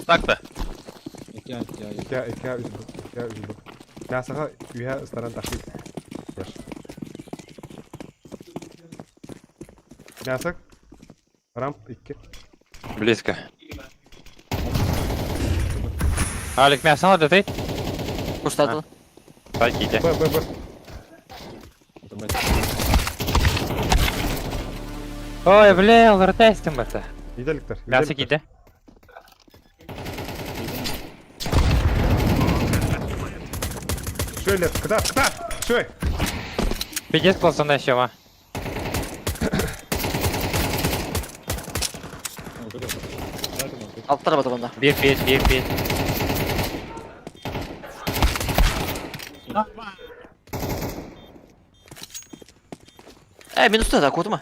Так-то. İki üzbük. Nasaha üye ıstaran taklit. Yaş. Nasak. Ramp 2. Близко. Алик, мясо надо ты? Kuşladı. Так, иди. Б. Ой, бля, вертайся это. Gidelikler. Мясо иди. Şöyle, kıta. Şöyle. Пиздец классная щема. Alt tarafa da bunda. Bir. Minus da korkma.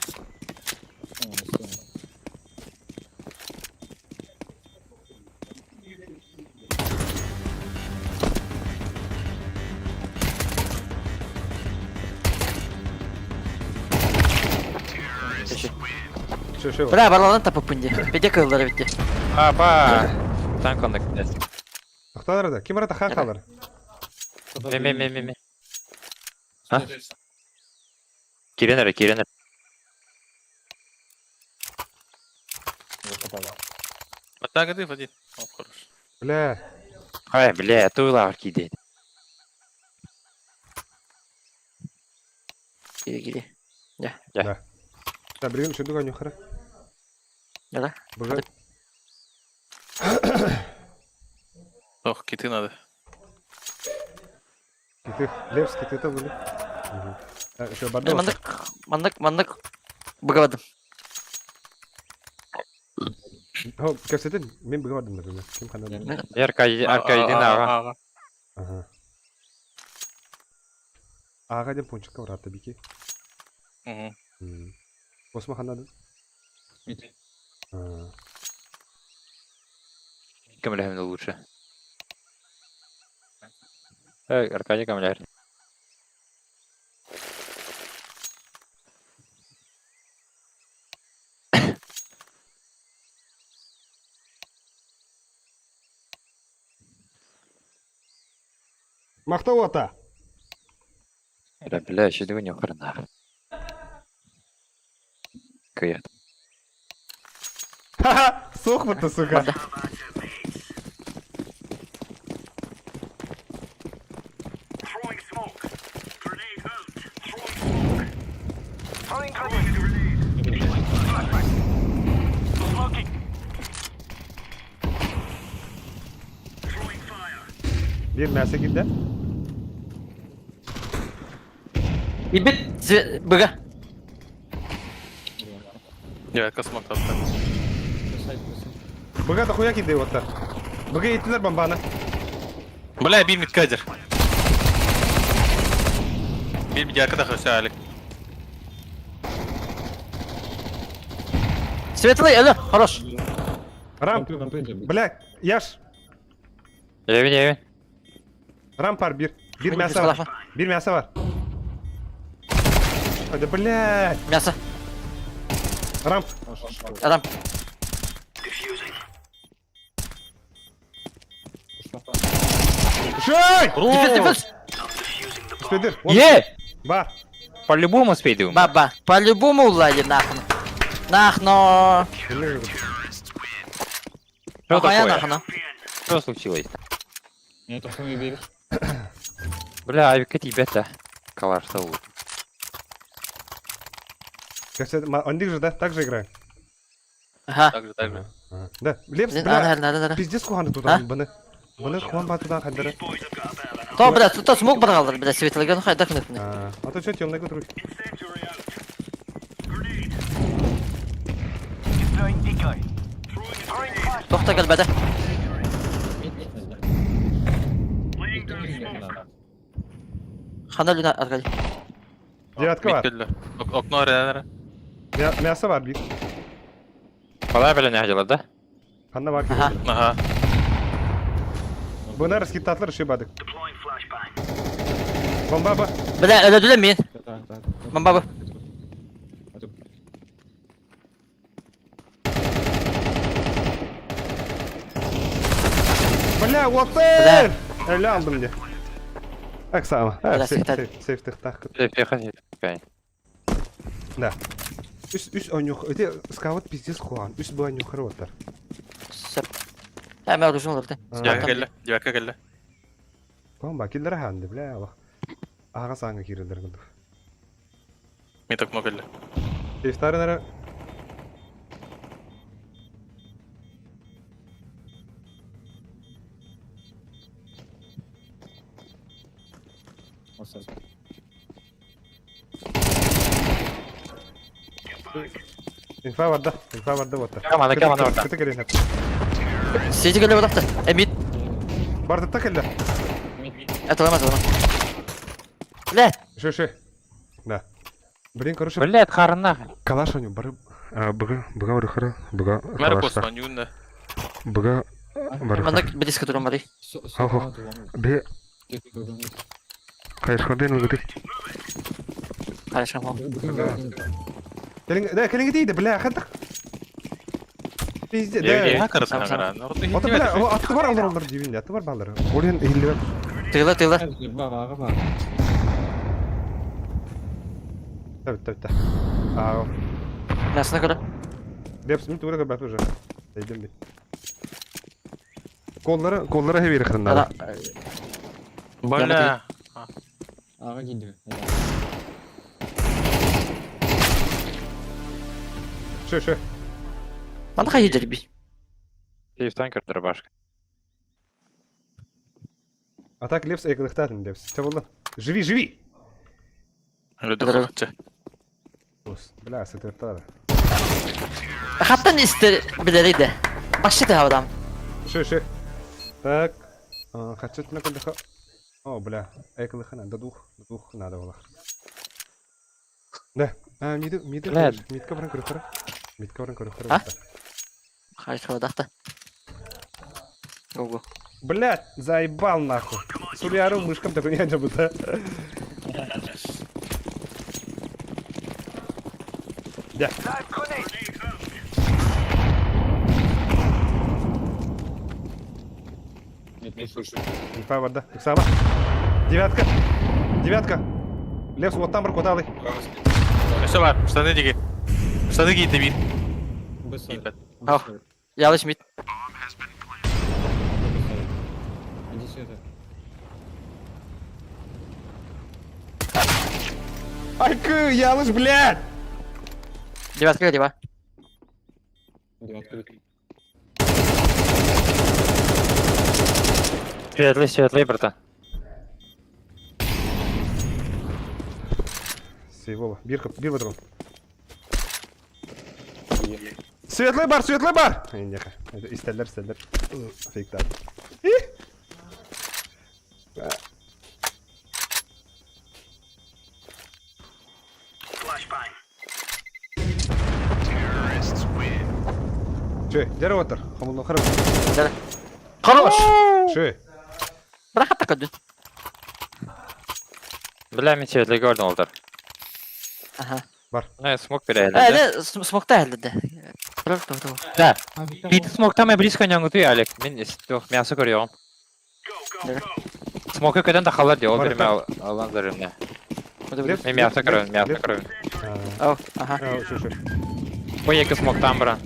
Şu. Бля, балаларын tapıp indi. Pede kılları bitti. Апа! Танк онда кетеді. Кто арада? Ким арада хан қалар? Ме. А? Киренер. Атагады, Вадим. О, хорош. Бля. Ай, бля, туйлар кейдейді. Geri. Да, блин, что дуга нюхара? Да. Боже. Ох, киты надо. Киты, лепс, киты-то были. Что, бардо? Mandık. Bıgavadım. О, көрсетен, мен бұғадым да білмем. Кім қандай? Аркадийдің аға. Ага. Аға ден пончикка бар атты бике. Осма қандады? Кім білемді лучше. Аркадий кім білер. Мақтау ата! Бля, ще дуга не охрана. Кыят. Ха-ха! Соқпыты, сука! Bir merse gildi. İbit. Bıga. Я космок оставил. Быға да хуя килди оттар. Быға еттілер бомбаны. Бля, бимит кадр. Бимит ярко все, Алик. Светлый, алло, хорош. Рам, бля, яш. Евин. Рампар bir мясо var. Bir мясо var. Hadi блядь. Мясо. Рамп. Adam. Шай! Дефюз. Спидер. Е! Бар. По-любому спейдем. Баба. По-любому уладим нахуй. Нахно. Что Охуя такое? нахуй. Что случилось? Нет, он не верит. Бля, авика ребята. Калаш зовут. Он же, да? Так же играем. Ага. Так же. Да. Лепс, бля. Пиздец куханы тудан. Бұны хуан батудан қандыры. То, бля, тут смог баралдар, бля, светлый ген хай дахнет мне. А то что, темный гудруй. Тохта гел бәді. Хана люна аргали. Девятка var. Окно аренера. Мясо var bir. Қалай білін әжілі, да? Қанда var. Ага. Бұны раскидтатлар үші бадық. Бомба ба. Бля, öldürdüm мен. Бомба bu. Бля, отель! Әлі алдым де. Так само. Сейфтік таққыт. Да. Үс ойнюқ. Өте скаут пиздец хуан. Үс бұл ойнюқыр отыр. Söp. Hem öldürsün olurdu. Девятка geldi. Бомба, келдері ханды, бля, бақ. Аға саңға керілдер күнді. Мит окно geldi. Сейфтарын әрі. İnfa vardı otlar. Kamana orada. Kötü gelin hep. Сети геле бадапты. Мид. Bardı tak elde. Это ламаз. Бля. Şu. Да. Блин, короче. Блядь, харна. Калаш у него бары. Быга варухара. Быга. Мэр Босман, юнда. Быга. Мандак близко турам бари. Охо. Бе. Кайшходен угады. Хорошо. Келин, да, келин дейді, бля, хадық. Пизде, Девять, да. карасына кара. Ну, вот Аты бля, о, атты бар алар дибинде, атты бар балдар. Олен ихиле. Тыйла, тыйла. Tabii. Aa, Ясна кара. hepsini tuğra kadar уже. Değdim bir. Kollara heavy kırınlar. Бля. Ага, иди. Şu. Мана хай дерби. Сейфтан көрдір башка. Atak Levs ekliktadın Levs. Çabulla. Живи. Ледуховцы. Бля, сетертада. Хаттан истер билерийди. Башыды адам. Şu. Так. Kaçetine kadar. О, бля. Eklikhana da duh nada ola. Ne? Мид кабран көрөтөр. Мид кабран көрөтөр. Хай шодахта. Го. Блядь, заебал нахуй. Суляру мышкам такой не будет. Да. Инфа вода. Так само. Девятка. Левс, вот там рукодалый. Все var. Штаны диги. Штаны гей Давид. Ау. Ялыш мид. Иди сюда. Айкы, ялыш, блядь! Девятка дева. Светлый, брата. Сейвова. Bir bakalım. Светлый бар! Нехай. İsterler. Fake abi. Че, дерево отыр. Хамылдың қырып. Хорош. Че. Бірақ атта көдін. Бля, мен светлый gördüm oldur. Аха. Ne, смог переели. Әлі смокта әлді. Тұр. Да. Бит смогта мы близко не аңгытый, Алек. Мен мясо көрüyorum. Смогы көден да халар диyor. O birime alan zarımda. Men мясо көрüyorum. Ау, аха. Şu. Bu екі смогтан бұрын.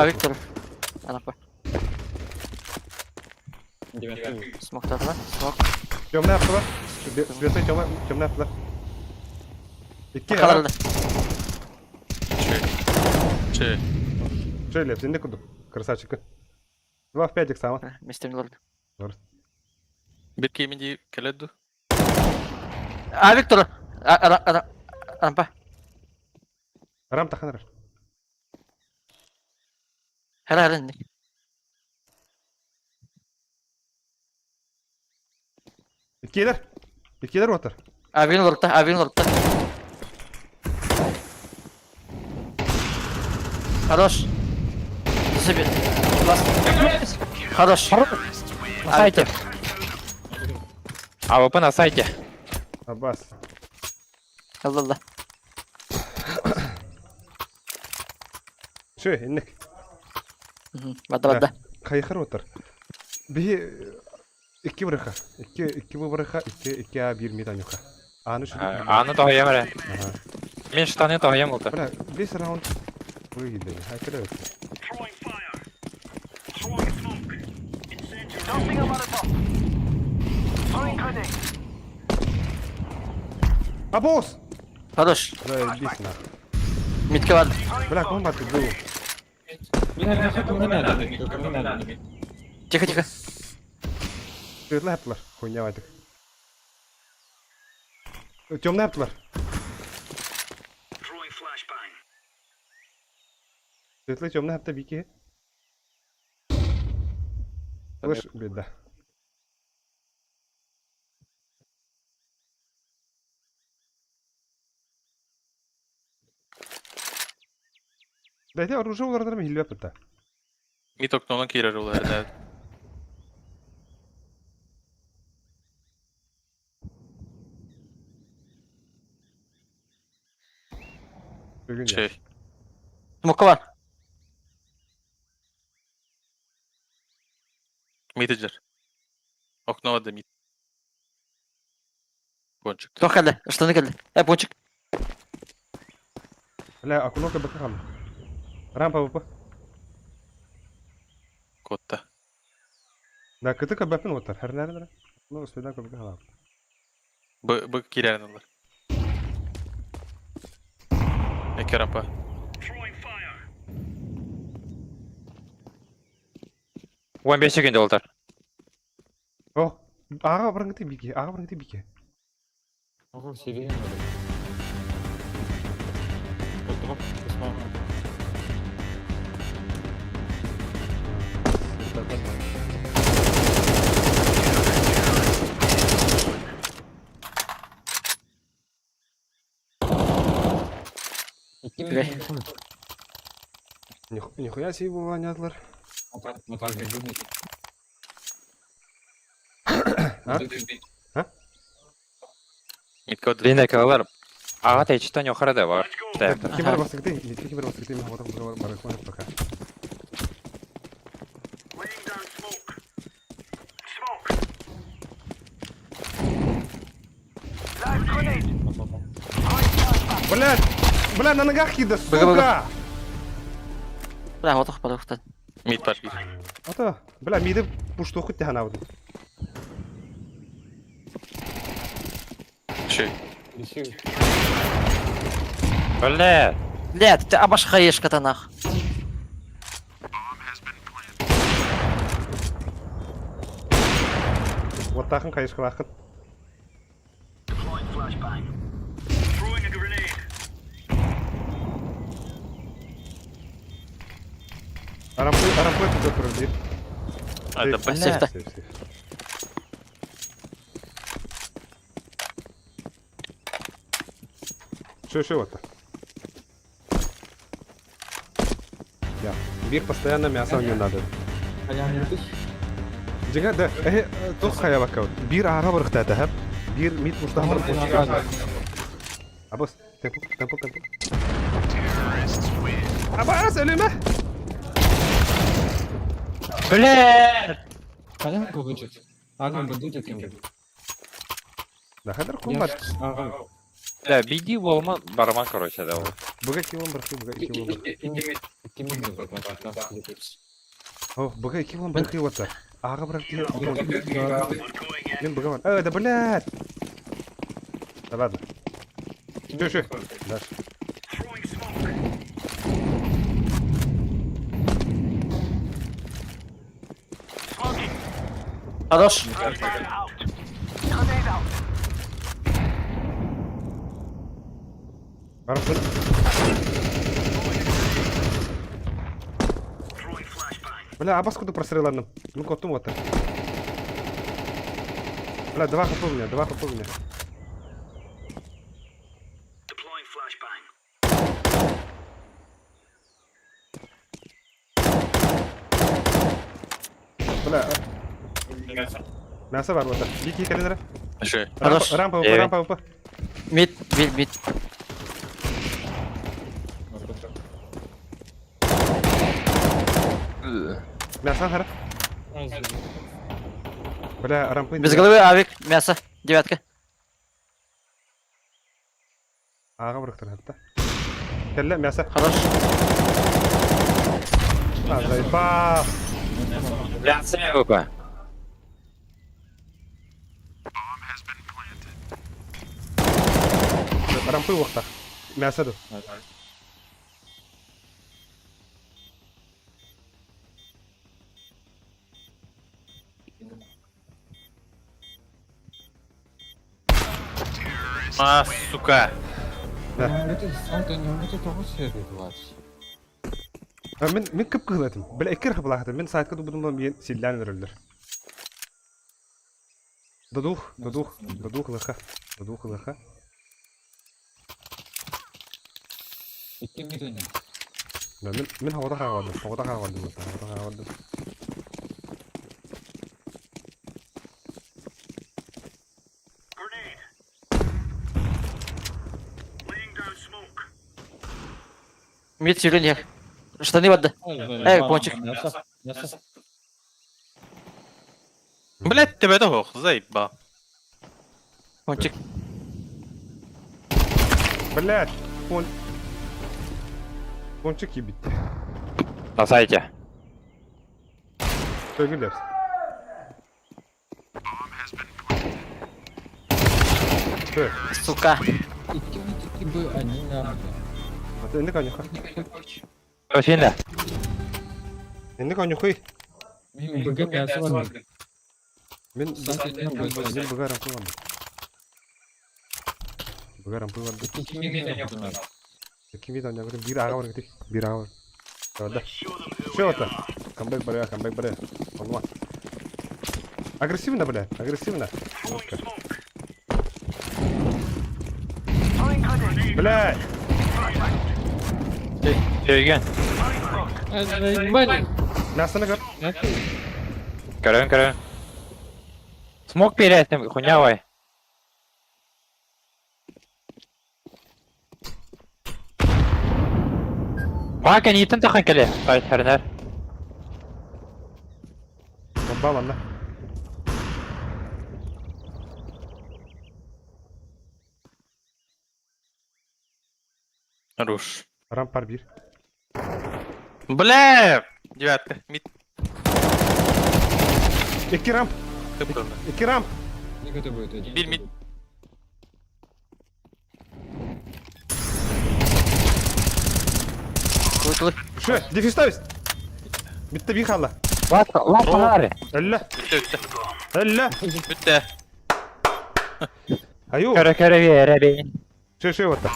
Виктор. Ана қой. Смоктады ма? Смок. Темный yaptılar. Svetli темный yaptılar. İki Қаларды. Че. Че, Лев, сенде кудum. Красавчик. 2 в 5 сама. Мистер Милорд. Bir kemidi keledi. Виктор. Рампа. Рам таханар. Herhalde. İkiler otur. Авин лорта. Хорош. Себе. Хорош. На сайте. АВП на сайте. Аббас. Allah. Şu, innek. Vada. Kayıkır otur. Bir iki bırakı. İki bırakı. İki a bir midan yuka. Anı şu. Anı toğuyam ara. Men штаны toğuyam oldu. Bırak, 5 round. Buraya gidelim. Haykırı ötü. Абос! Хорош. Заебись на. Митка var. Бля, он баты был. Тихо. Svetli yaptılar. Oynayamadık. Темный yaptılar. Svetli темный yaptı bir iki. Слышь, беда. Дайте оружие ударlarım hilli yapıta. Мид окно кирер улар, да. Şey. Smoke var. Mid Окно воды мид. Кончик. Çok geldi. Üstüne geldi. Hep boncuk. لا اكونوكا بكام رامبا بابا Котта. да кытыка бапин отар хернер ну спидан ка бакам Б кирянылар. Экерампа. Он 5 секунд oltar. о ага барыңты бике Ага, северин. нихуя себе ванятлар Мидка Длинная калар. Ага, ты что не охрада var. Да. кибер басыкты кибер басыкты мен хотам барыкман пока блядь на ногах кида сука Бля, вот их подохтан. Мид пошли. ата бля миде пушту хоть ханавды Şey. Бля. Блядь, ты обаш хаешка-то нах. вот тахын кайышкы лакын арампой туда турди Это Сейф, понятно. Сейф-то. сейф. Что вот-то? Я. Бир постоянно мясо не надо. Джига, да, тох хая вакаут. Бир ага барыхта тахап. Бир мит мустахмар. Абос, темпо. Абас, ölüme. Бля. Kalian kau wujud. Agam berwujud yang. Да, хадыр кумбат. Бля, беги волма барман, короче, да. Буга килом бархи, буга килом бархи. О, буга килом бархи вот-то. Ага бархи. Мен буга ван. Да блядь. Да ладно. Что? Дальше. Хорош. Арапын. Бля, Абас куда простреланным? Ну котум вот. Бля, два хп у меня. Бля. Мясо бар вот. Дикий календара. Şey. Хорош. Рампа. Мид. Мясо хара. Бля, рампы. Без головы авик, мясо. Девятка. Ага, врахтар хатта. Келла мясо. Хорош. Заебал. Бля, сэмэвка. Рампы вахта. Мясо ду. А, сука. Мен көп кылатым. Бля, экер хаблагатым. Мен сайтка дубдум мен силлан өрөлдөр. Дадух лыха. Мен хавада кагадым. Мид сиренер. Штаны воды. Пончик. Блять, тебе того, заебал. Пончик. Блядь, Пончик ебит. На сайте. Söyleyeyim. Сука. Вот ini kan nyukai. Terus ini dah. Ini kan nyukai. Bugün gelsin var. Ben begaram puan. Begaram puan. Kimi tanya aku bir awal gitu. Bir awal. Sudah. Siapa? Comeback bare. Olmaz. Agresif na böyle. Agresif na. Блядь! Söylegen. Nasıl kır? Görün. Smoke bir ettim. Хуйня vay. Bakın yiğitin takın kele. Hayır her. Bomba var lan. Хорош. Rampar bir. Бля! Девятка. Мид. İki ramp. Tıpkı. İki ramp. Bir mid. Şu, defistavis. Bitti bir kalla. Lan bari. Elle. Bitti. Elle. Bitti. Ayo. Köre yere beyin. Şey var da.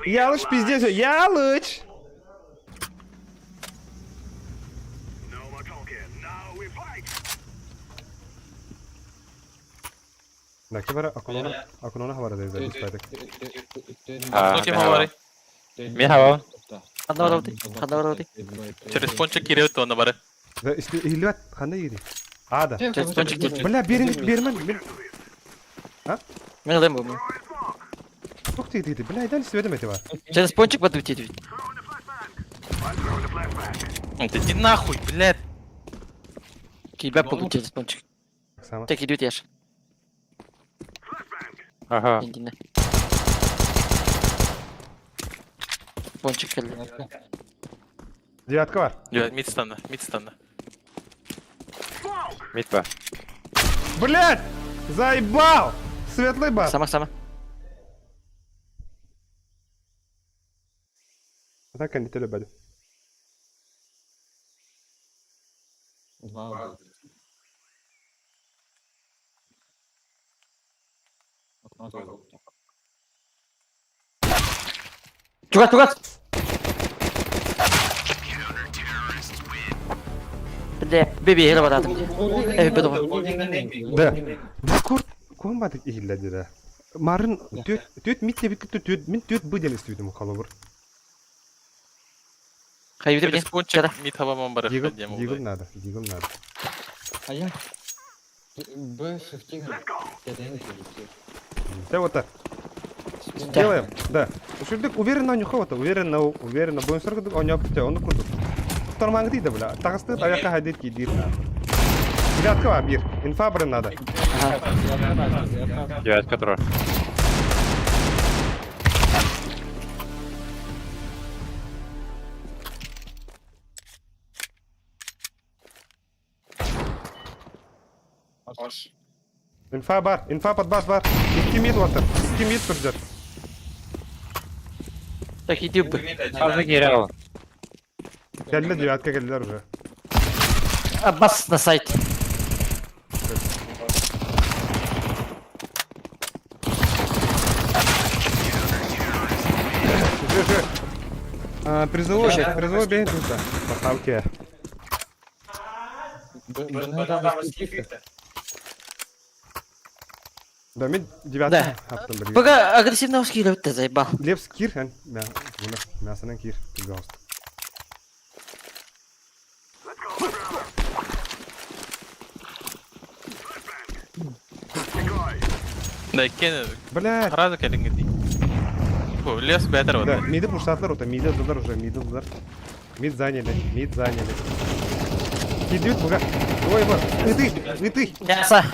Yanlış pizdiye söyle. Yanlış. На кибера акунона хавара да иза спайдек. Окей, говори. Михаил. Одного роды. Через пончик киреют то на баре. Да işte hilvat ханда yedi. Ада. Через пончик değil. Бля бермен. Ben alayım bunu. Çok dedi. Bля idan istemedim eti var. Через пончик воды втит. Ты иди нахуй, блядь. Тебя получит через пончик. Sama. Tek gidiyor yaş. Aha. Kendine. Пончик geldi. Девятка var. Мид станда. Mid var. Блядь! Заебал! Светлый бар. Sama. Так они теле бали. Чугат. Беби hele var adam. Evet bedo. Да. Дискорд комбатик ihilledi de. Marın töt mitle bitti töt bıdel istiyorum kalabur. Hayır bir Через пончик мид хаваман баре. Дигл надо. А я? Б шифтинг. Да вот так. Делаем. Да. Шурдик уверенно нюхавата, уверенно будем соргдик оньяпты, onu kurduk. Tutarman değil de bile. Takıstık ayakta haydet ki dir. Девятка var bir. Infa birin надо. Девятка трое. Infa var. Infa patbas var. 2 mid var. 2 mid duracak. Так иди бы. Fazla geri alın. Geldiler девятка geldiler уже. Bas na site. Призовой бей тут. Поставки. Да, мид девятка. Пока агрессивно скидывать ты заебал. Лепс кир, мясо кир, пожалуйста. Да, кен. Блядь. Сразу келинг ди. Фу, лес бетер Да, вот. миды пуштатлар ута, миды дудар уже, миды дудар. Мид заняли, мид заняли. Идут буга. Ой, ба, ты. Мясо.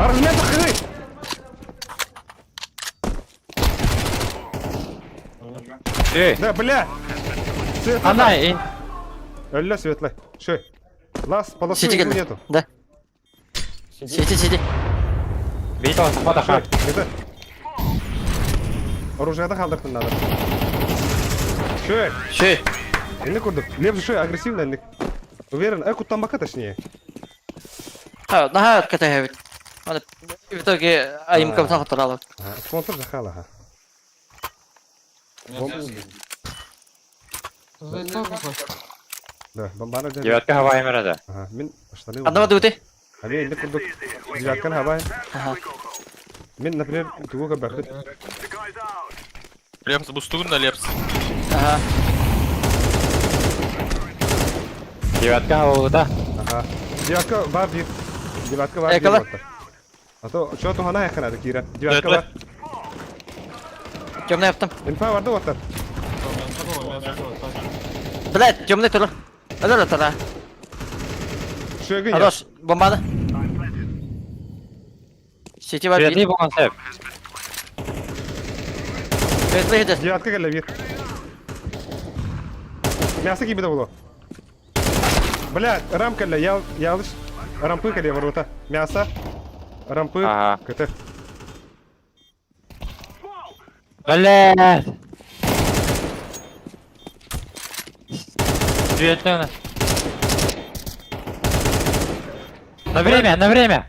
Армята хны! Эй, Да, бля! она, эй. Öllə светлый. Шой. Лас, полосу Сиди, ему Галя. нету. Да. Сиди. Видел, он Шой, это. Оружияда қалдыртын надо. Шой. Шей. Енді көрдік. Лепс шой, агрессивно ендік. Уверен, куттанбақа точнее. Наха катаевит. В итоге аимка в нахуй. Спонсор захала, ха. Да, бомбана да. Девятка Хавай Мирада. Ага, мен штаны. Одного дуйте. Али енді көрдік. Девяткан хабай. Ага. Мен, например, тугуға бақыт. Лепс бустугун на лепс. Ага. Девятка Хавуда. Ага. Девятка бар бир. Девятка бар бир. Экала. А то, что то хана яқын ады, Кира. Девятка бар. Темный автом. Инфа барды оттар. Блять, темный тур. Это тура. Шөгі Хорош. Бомбада. Сетевой Светлый бит. был концепт. Светлый идет. Девятка келе бир. Мясо кибиде було. Бля, рам келе, ялыш. Рампы келе ворота. Мясо. Рампы. Ага. Кете. Блядь. Светлый у нас. На время.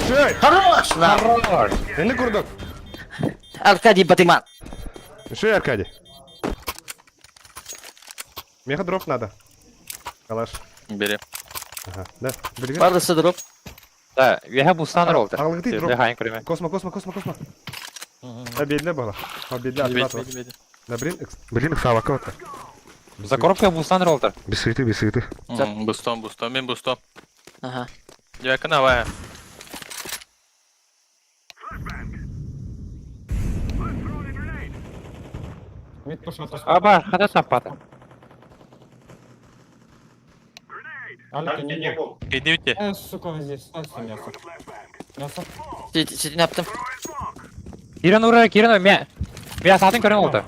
Шөй! Хорош. На. Хорош. Енді көрдік. Аркадий Батыман. Шөй, Аркадий. Меха дроп надо. Калаш. Бери. Ага, да. Білген. Бардысы дроп. Да, я бустан ролл. Алғы тей дроп. Хайнг время. Космо. Обедле было. Обедле атыватла. Да, блин, савака отта. За коробкой бустан роллтер. Без суеты. Бустом, мен бустом. Ага. Девятка Хавай. Аба, хата сапата. Идите. Сука, здесь, станься мясо. Мясо. Сиди на автом. Киран ура, Меня сатын көрін олды.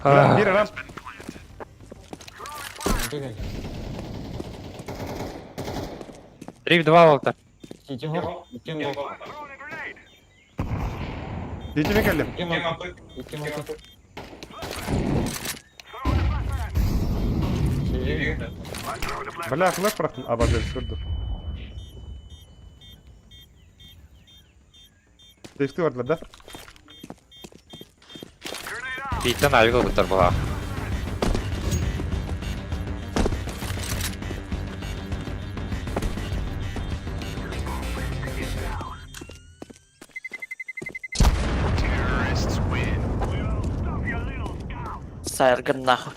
Бир рам. Три в два олды. Сетевой. Детеме келдім. Бля, флеш бұрақтың. Абазел сүрді. Сейфті бардылар, да? Биттен айгыл бұттар бұға. Сайрган нахуй.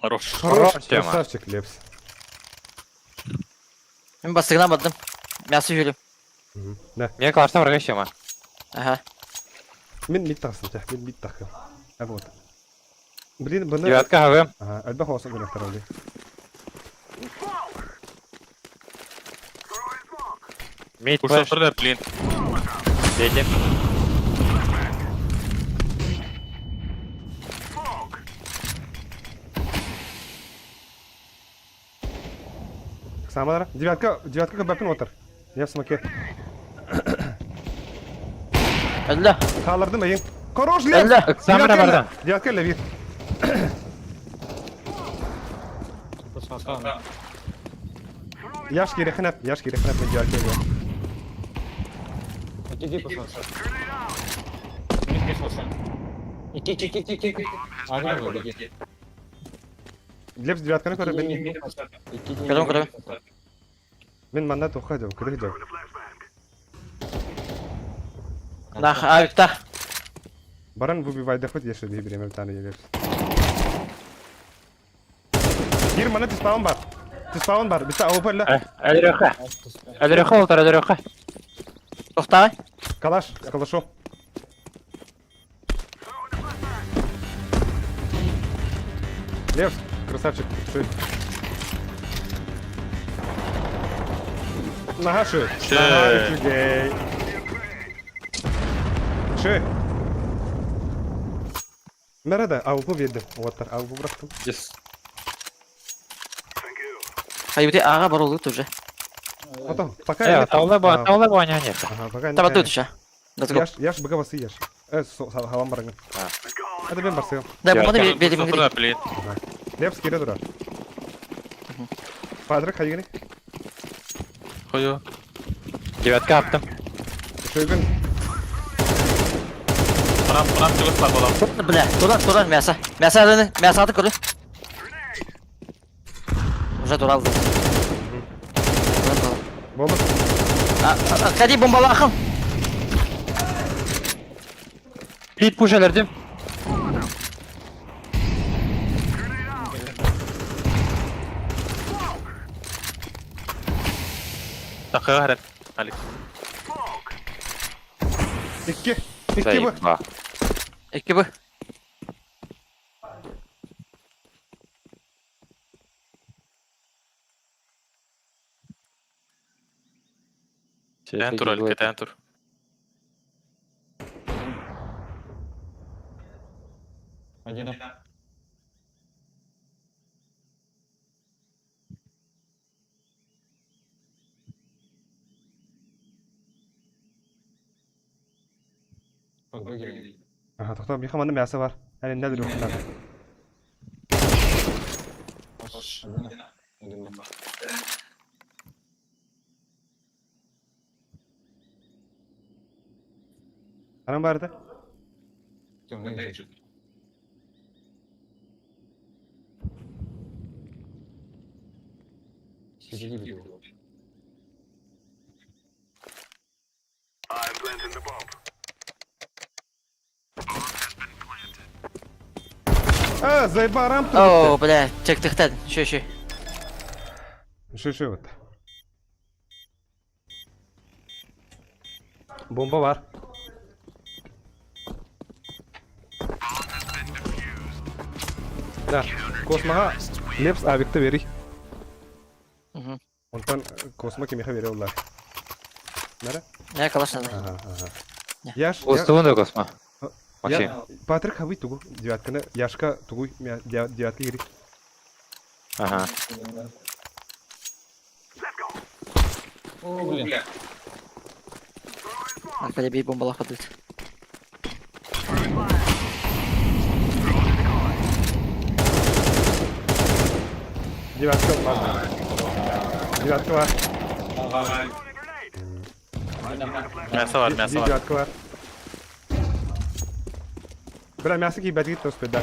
Хорош. Хорош тема. Красавчик, Лепс. Мен бастығына бадым. Мясо жүйелім. Да. Мен клашта врага шема. Ага. Мен мид тақсын, мен мид тақым. Вот. Блин, бұны... Девятка Хавай. Ага, әлбақ осын көректер алды. Мейт Кушал флеш. фрлер, блин. Дети. Самадара. Девятка көбәпін отыр. Я в смоке. Әлі. Қалырды ма ең? Хорош, Лепс! Әлі. Самара бардан. Девятка әлі бир. Яш керек хінәп, мен девятка әлі. Иди, пожалуйста. Иди. Агрова, иди. Лепс девятканы көріп, Көрім. мен манда тоққа жау, күдік жау. Нах, авикта. Баран выбивай хоть еще две время таны елер. Гир мана тиспаун бар. Тиспаун бар. Биса опарла. Әліріқі. Әліріқі олтар, әліріқі. Тоқтай. Калаш, с калашом. Лев, красавчик. Ши. Нага ши. Ши. Нага чугей. Ши. Nerede? Avrupa verdim. Ovatlar. Avrupa bıraktım. Yes. Hayır, ağa бар olur уже. Потом, пока Таулы bu ойнайын. Ага, пока Таба тут еще. Яш быга басы яш. Халам барыңын. Hadi ben basıyorum. Да, bunu benim Тұра, білейін. Лев скире дуrar. Падрик, hayır. Қою. Девятка attım. Şöyle Пырам жүгіс бар болам. Бля, туран, мясо. Мясо атып көрді. Уже туралды. Болды. Кәди бомбалы ақым. Hit push ederdim. Тақыға қарап. Алик. İki bu. İki bu. Тән тұр, Алик, тән тұр. Aha, toxta, bir xamanda məsə var. Əlində bir yoxdur. Anam barda. Заебарам тут. О, бля, тек-тек-тек. Ши. Ши вот. Bomba var. Da, Kosma'a Leps abikte veri. Ondan Kosma kimiha veri onlar. Nere? Ne kalaşnadı? Aha. Yaş. Остывын косма. Максим. Патрик хавый тугу. Девятканы яшка тугу девятка гири. Ага. О, блин. Arkada bir bombalar kaldı. Девятка var. Девятка var. Мясо var. Девятка var. Бля, мясо кибать гит успеть, да.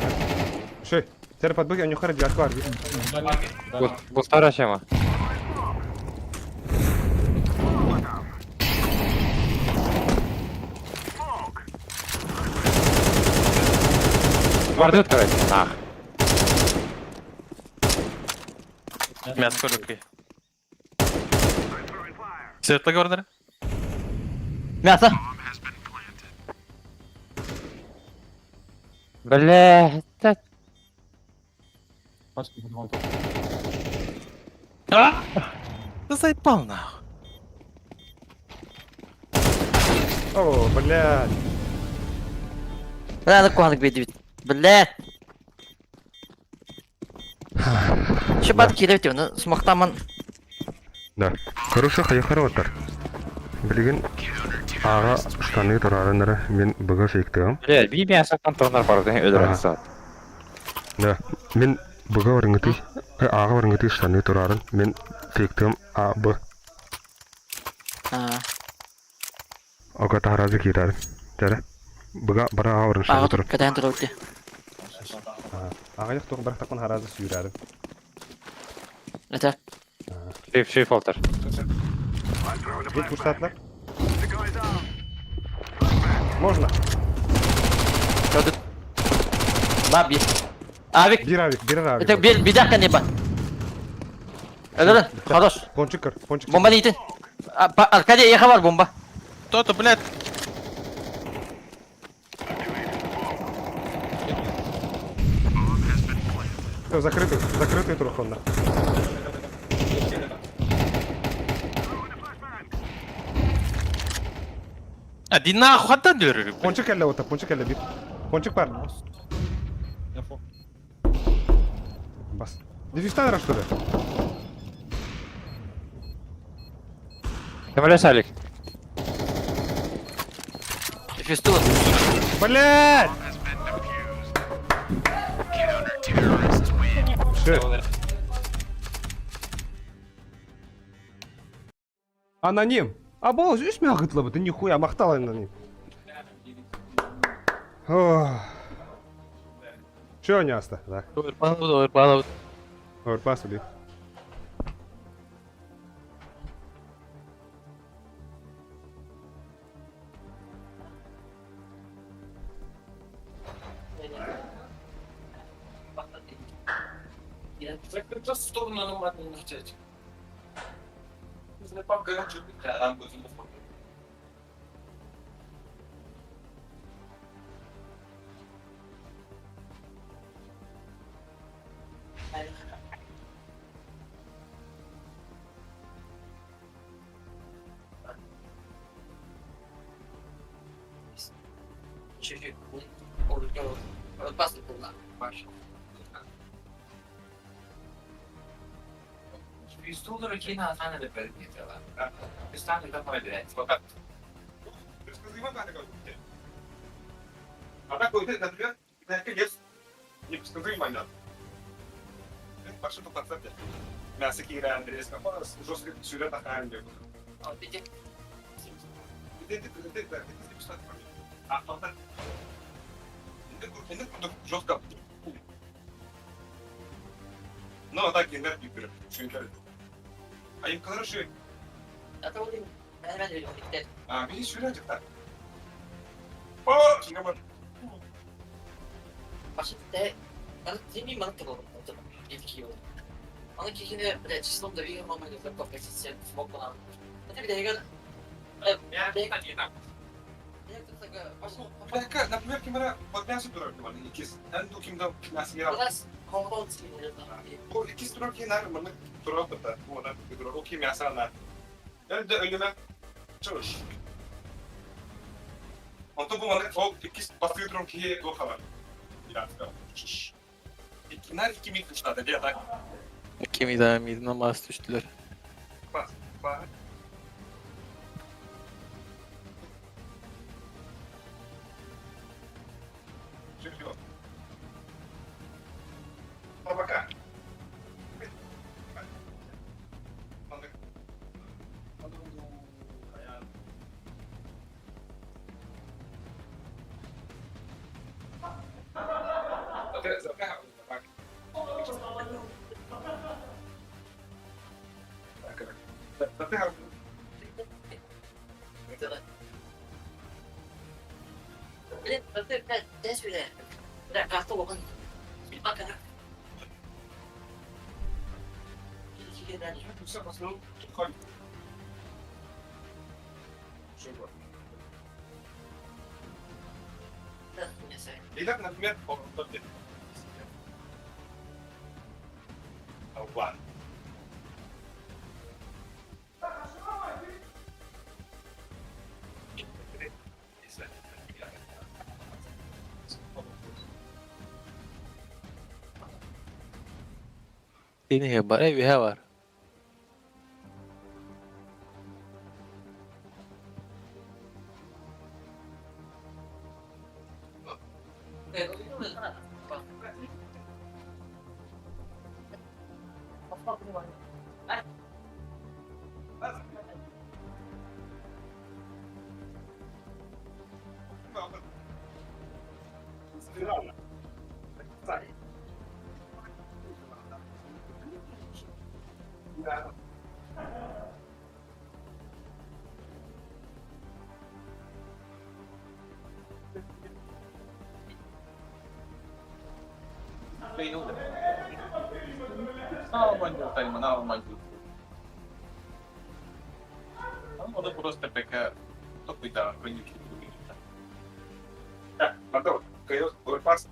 Ши, теперь подбыгай, у него хара девятка var. Bu stara şema. Vardı открыть. Ах. Мясо көрдік. Светлі көрдір? Мясо. Бля, Ты заебал, нахуй. О, блядь. Бля, куанок бедит. Бля. Şu bat kirep diyor, смахтаман. Да. Хорошо, хаяхара отар. Билген аға штаны тұрарынары мен бұға фейктігім. бля, bir мясо контонlar var da öldüren saat. Да. Мен бұға барыңғыты, аға барыңғыты штаны тұрарын мен фейктігім А, Б. Оға тағыразы кейтарын. Жәрі. Бұға бара аға барың штаны Ağa тұрын. katayan durur diye. Аға яқ тоғы бірақ тақпан харазы сүйірәрім. Yeter. Şey falter. Ведь курсатлар. Можно. Lan bir. Abi. Bir avik, birer avik. Bir dakika ne bak. Öyle Хорош. Пончик кыр, пончик. Bomba neydi? Arkada yaka var bomba. Кто-то, блядь. Всё, закрытый турхон. Иди нахуй, отдай дверь. Пончик elle ota, ponçik elle bir. Ponçik var. Bas. Difüsten ara что ли? Камаля Салик. Фестула. Блядь! Shit. Аноним. Або, үсме агытлы бу, ты нихуя мактал аноним. Чё не аста, да? Örpas bile. В сторону нормально не хотеть. Не папка, я чуть не буду. Чуть-чуть. Опасно было. Пистолы кина sana da предметила. Пистолы какой блядь? Пока. А так, например, наконец, непредсказуемый. Пошли по концепте. Мясо кира Андрея Скопалос, жестко сюжет на Ханде. А потом... Это жестко. Ну, а так энергию берет. А им хорошо. Это вот А, видишь, сюжетик так. О, киномат. Başta ben zengin balık da oldum. İlk yıl. Onun kekine bile çizdim da bir mamayla da kapasitesi smoke falan. Hadi bir de yagan. Я не так. Так, например, кимера под мясо дурак, ikis. Энду кимда мясо гера. Biraz konvolt sinirleri. Bu ikisi durak yener mi? Durak da. Bu ona bir durak. O kim yasanlar. Önde önüme çalış. Ondan bu bana o ikisi basıyor durak ki o kadar. Biraz da. İkiler 2000 kuşlarda diye tak. Kimi daha mıydı namaz düştüler. Bas. Bas. Чемпион. Пока. Des bile. Udah kartu bukan. Makan. Все посмотрел. Ходит. Шикарно. Итак, например, по топе. One. Ini hebatnya BH war. fail. Sao мандил, тайма, на мандил. Надо просто ПК, то куда, конючки. Так, мотор, кайос, пас.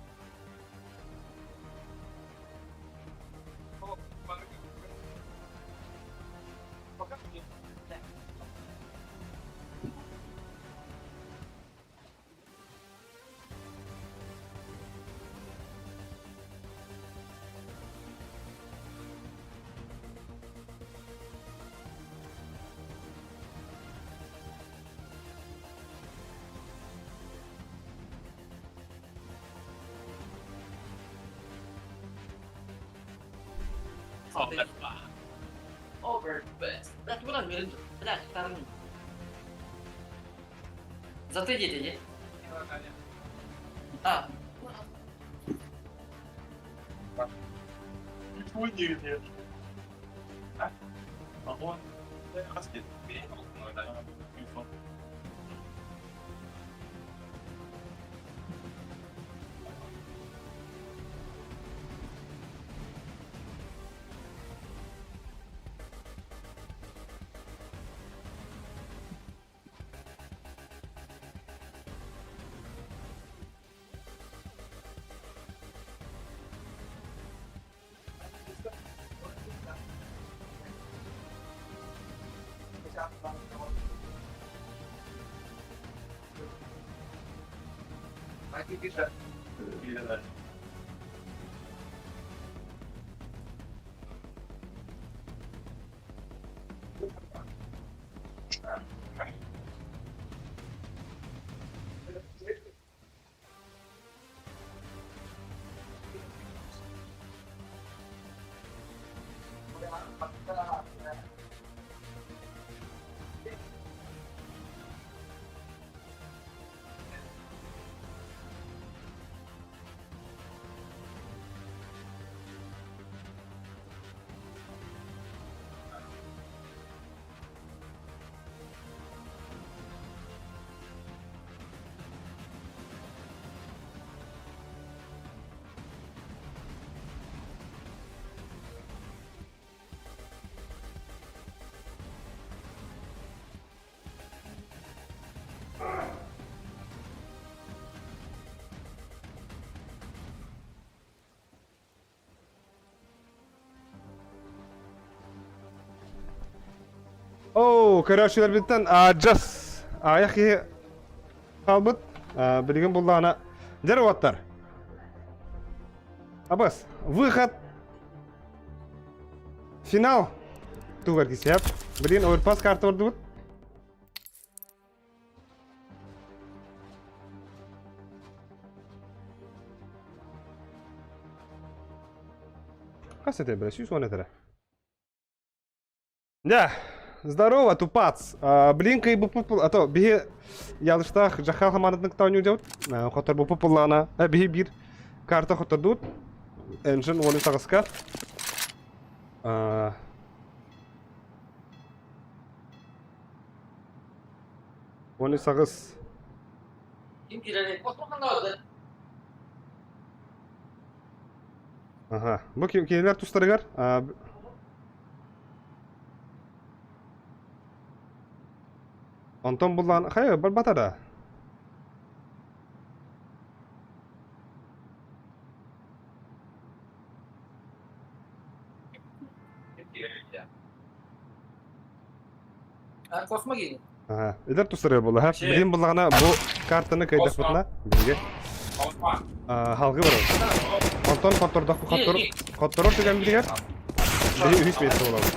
Overbest. Berarti bukan mirip. Benar, sekarang. Satu aja deh. Ah. Bunyi dia. Ah, bahwa dia kasih dia ada info. Aqui bisa. Iya. اوه كراشيلر بنتن جس يا اخي خالبط بديكم بالله انا جرى وتر بس выход финал тугар кисеп блин оверпас карта ордубут касете бля сюс он это да. Здорово, тупац. Блинка и бупупул. А то биги ялыштах жахал хаманатнык тауну жаут. Хотор бупупуллана. Биги бир карта хотор дут. Энжин оны сагыска. Оны сагыс. Ага. Бу кейлер тустарыгар. Onton bulan hayır bir batada. Korkma gelin. Aha, iler tusarıyor bu ha. Bilin bulana bu kartını kaydak butla. Bilge. Halgı var. Onton kontrolda kontrol degan bilger. Bir hiç bir şey olamaz.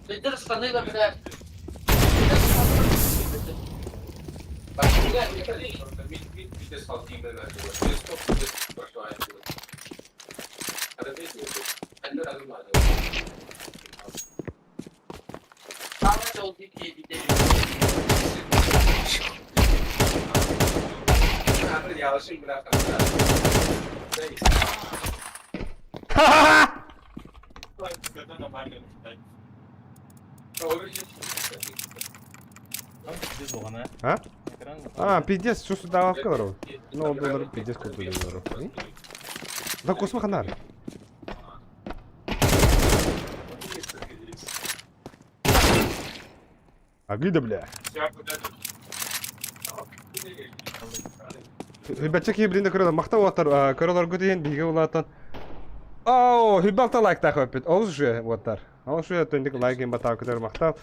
Лидер штаны, блядь. alışayım biraz. Ha? А, пиздец, что сюда давалкалар. Ну, доллар пиздец кутулуyor. Да космо ханар. Агида, бля. Хибачак ебринде көрөлөр, мактап атар, көрөлөр көтөйүн биге улаатан. Оо, хибалта лайк тахып. Ол же ваттар. Ол же төндүк лайкин батаа көтөр мактап.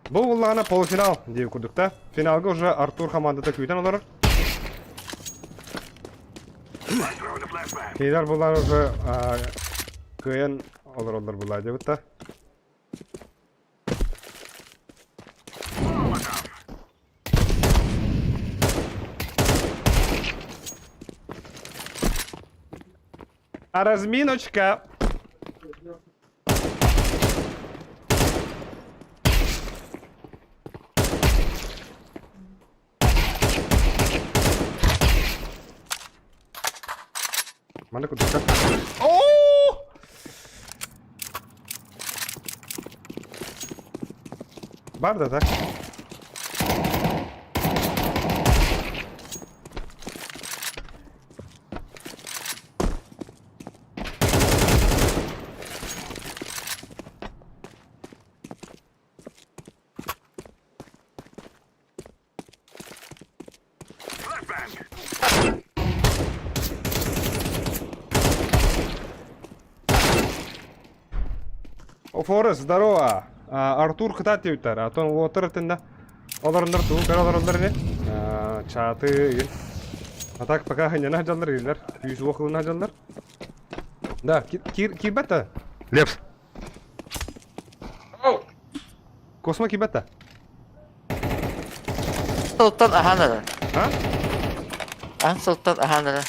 Бұл ұллағына полуфинал дейіп күрдік та. Финалға уже Артур командада көйтен олар. Кейдар бұлар уже көйен олар бұлай деп та. Разминочка. Mana kuduka? Oh! Barda tak. Форест, здорово. Артур кытат дептер. А то отыр тында. Оларындар туу, оларындар не? Чаты. А так пока ханена жалдар илер. Yüz окылына жалдар. Да, кибета. Лепс. Космо кибета. Sultan ahanara. Ha? Sultan ahanara.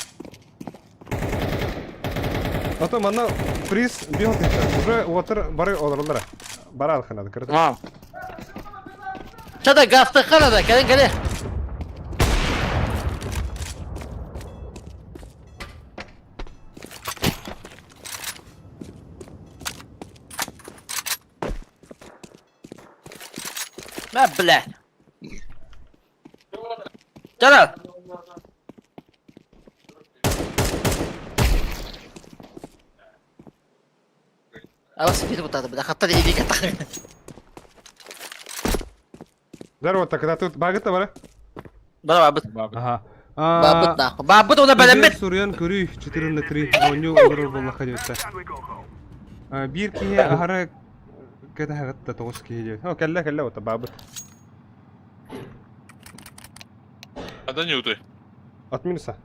А то мана приз бил уже отыр бары оларындар. Бара алханады кырды. Tamam. Şurada gazete kanada, gelin. Ne bile? Canım. Awas speed вот это, бля, хатали иди катахи. Здорово, так когда тут багыта бара? Бара бабыт. Ага. Бабыт нахуй. Бабыт уна белемет. Сурьян көрүй 4-3 ойнау олар болла хадетта. Бир кие ахара кета хагатта 9 кие. О, келла вот бабыт. Ада не уты. От минуса.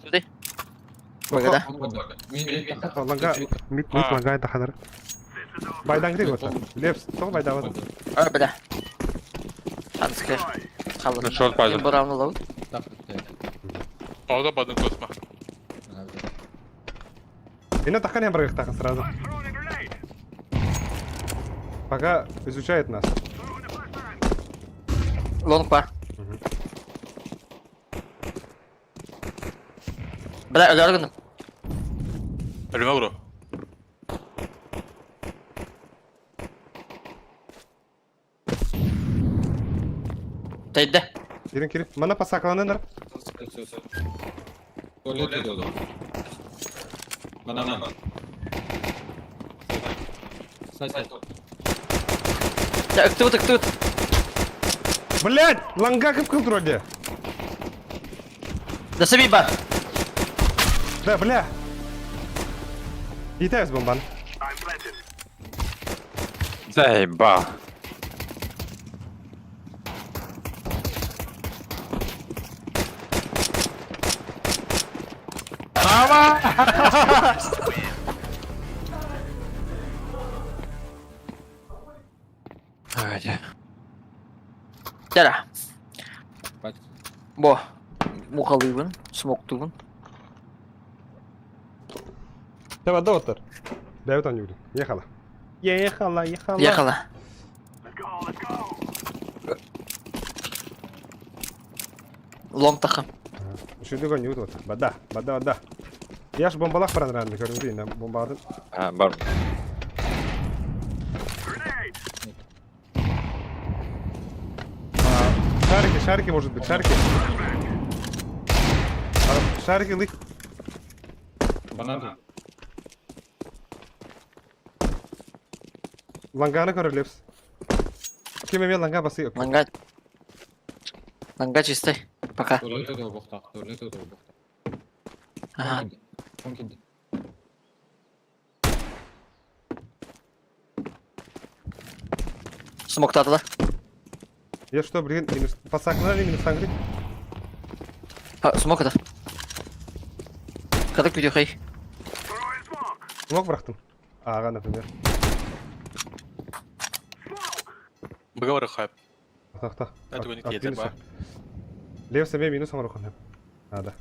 Туди. Багада. Ланга мит ланга это хадар. Байдан где вот? Лепс, то байда вот. А, бля. Анскер. Халат. Шорт пазл. Бравно лоу. Пауда падын косма. Ина таханя брыхтаха сразу. Пока изучает нас. Лонг бар. Бля, ölürgünüm. Ölüme vuru. Teyde. Kirin. Mana pasaklanır. Banana. Ya ıktı. Блять, ланга кып вроде. Да себе бар. Да, бля. Вітаю з бомбан. Заеба. Дара. Бо. Мухалывын, смоктывын. Давай, доктор. Дай там не буду. Ехала. Ехала. Лонг таха. Üçüncü gün yut ot. Bada. Yaş bombalak paran rende göründü yine bombaladın. Ha, бар. Шарики может быть, шарики. Шарики лык. Банан. Ланганы көрөлөбүз. Ким эме ланга басıyor. Ланга чистый. Пока. Туалет это бухта. Ага. Мungkin. Смоктады да. Я что, блин, минус пасакнали, минус сангрит. Смок это. Кадык видео хай. Смог брахтым. Ага, например. Быгавары хайп. Так. Это не кетер, ба. Лев себе минус амаруханы. Да.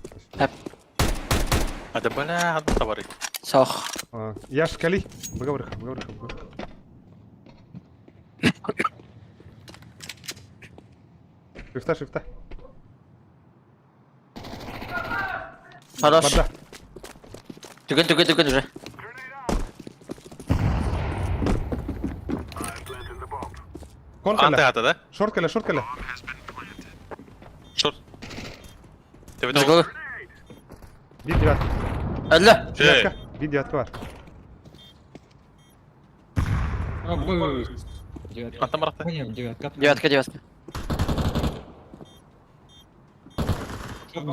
Это бля, товары. Сох. Яш кали. Быгаврых. Шифта. Хорош. Бада. Түген уже. Анты аты, да? Шорт келе. Шорт. Ты видел? Жигол. Бит девятка. Әллә. Эй, Бит девятка бар. антам баракта. Девятка.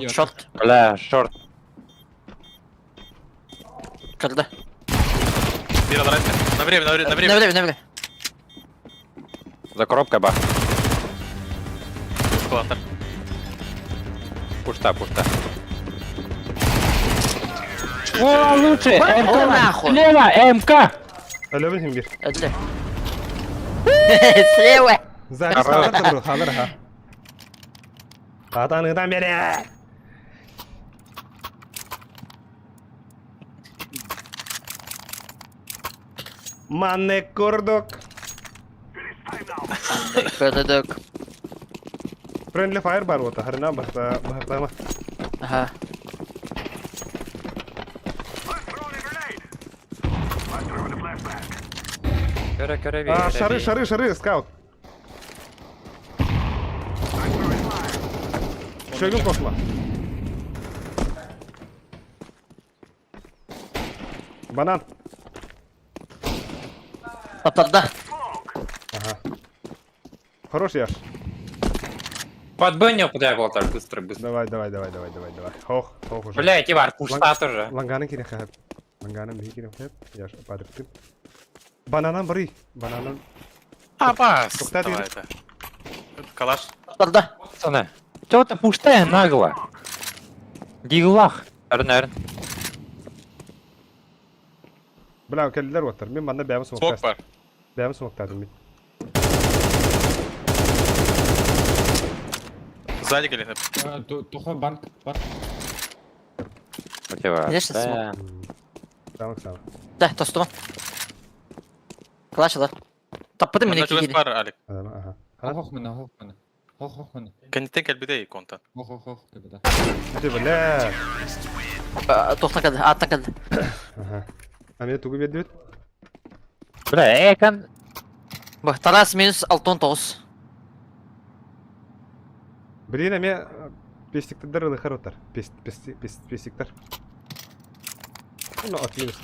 Шорт. Бля, шорт. Кірді. Бир адрайся. На время. За коробкой бах. Эскалатор. Пушта. О, лучше! МК нахуй. Слева, МК! Ölübün bir. Әллә. Слева. Zaten sağlar da kalır ha. Atanıdan beri. Manne kurduk. Кірдік. Friendly fire бар вот, харина бахтама. Ага. Körü. Шары, скаут. Şöyle koşma. Банан. Папарда. Ага. Хороший яш. Под быню подъехал так быстро. Давай. Хох уже. Блядь, Ивар, пушта тоже. Ланганы керек хәп. Ланганы бий керек хәп. Яш падыктым. Бананан бри. Бананан. Абас. Тукта Давай бир. это. Калаш. Папарда. Пацаны, чё-то пустая нагло. Дилах. Эрнер. Бля, келдилер отыр. Мен манда бәмі Смок смоктадым. бар. Бәмі смоктадым мен. Сзади келет. Тухай банк. Конечно, Самық. Да, тостума. Клаша да. Таппыды Мына мене жүгес кейді. бар, Алик. Ага. Хох мына. Кенеттен келбедей контент. Хох. Тебе Ти бля. Тоқта кәді, атта кәді. Ага. А мен тугу берді бет. Бля, экон. Бұ, Тарас минус 6-9. Блин, а мен пестиктер ылыхар отыр. Пестиктер. Ну, от минус.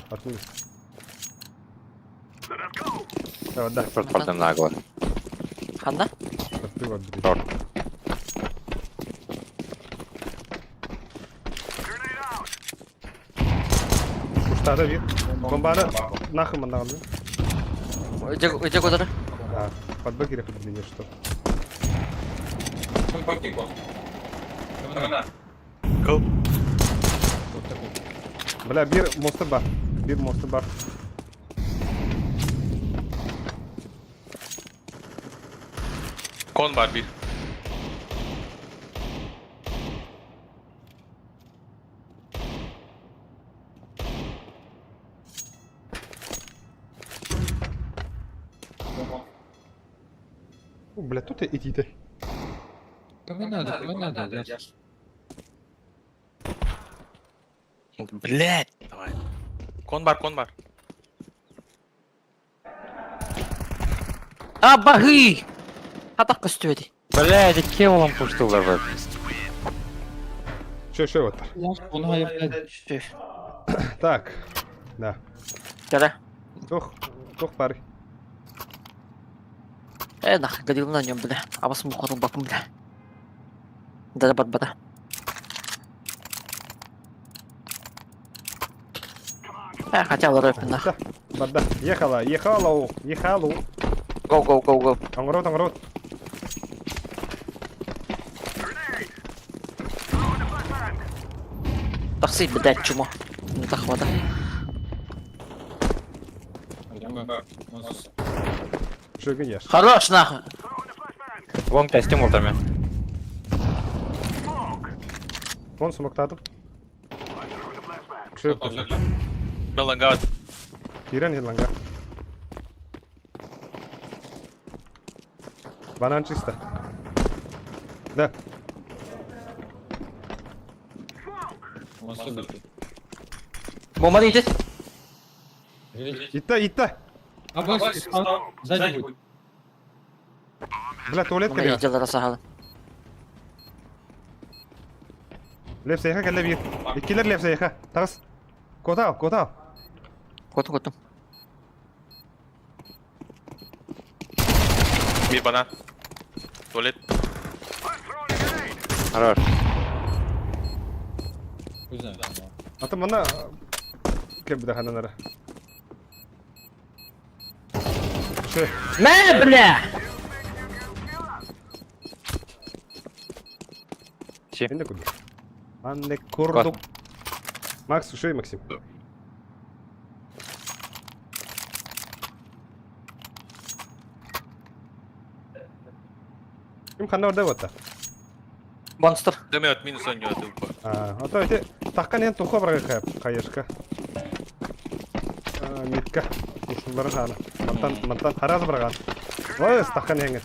Да. Просто нагло. Қанда? Шорт. Пуштада бир. Бомбаны нахуй мында қалды. Өте көдірі. Подбой керек или что? Кыл. Бля, бир мосты бар. Кон бар бир. Бля, тут идите. надо. Блять, давай. Конбар. А, багы! Атака стёди. Блядь, iki oğlum puştular bak. Şu Vatar. Так. Да. Кара. Тух пари. Нах, гадил на нем, бля. А вас мухором баком, бля. Да, бата. Хотел рэп, нах. Бада. Ехала. Гоу. Тангрот. Такси, блядь, чумо. Не так хвата. Şu gün yaş. Хорош, нахуй. Long testim ultimi. Onu smokladım. Şu yok. Белангат. Giren yılanga. Banan чисто. Да. Бомба идет. Итта. Сзади будет. Бля, tuvalet Бомба geliyor. идет, рассагала. Left sayha kelle bir. İkiler left sayha. Tağız. Kota al. Коту. Bir bana. Tuvalet. Хорош. Güzel. Atım bana. Keb daha nanara. Şu. Не, бля! Şimdi kurdu. Anne kurduk. Max şu Максим. Kim kanı orada vata? Монстр. Дымет, минус он не Ата öte takkan en tuha bırak kayışka. Mitka. Şunların hana. Mantan haraz bırakan. Vay takkan yenger.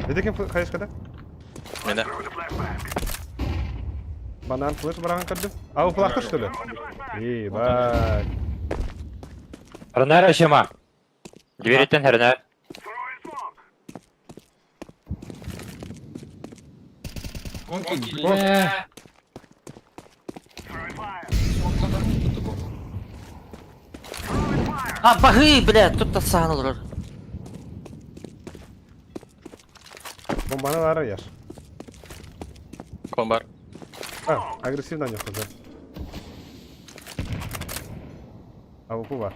Dedi kim kayışkada? Mene. Banan flash bırakan kırdım. Av plakta şöyle. İyi bak. Рынар ашема. Дверитен рынар. А, багы, бля, тут рассагала. Bombanı var yer. Конбар. Agresif yok o zaman. Avuku var.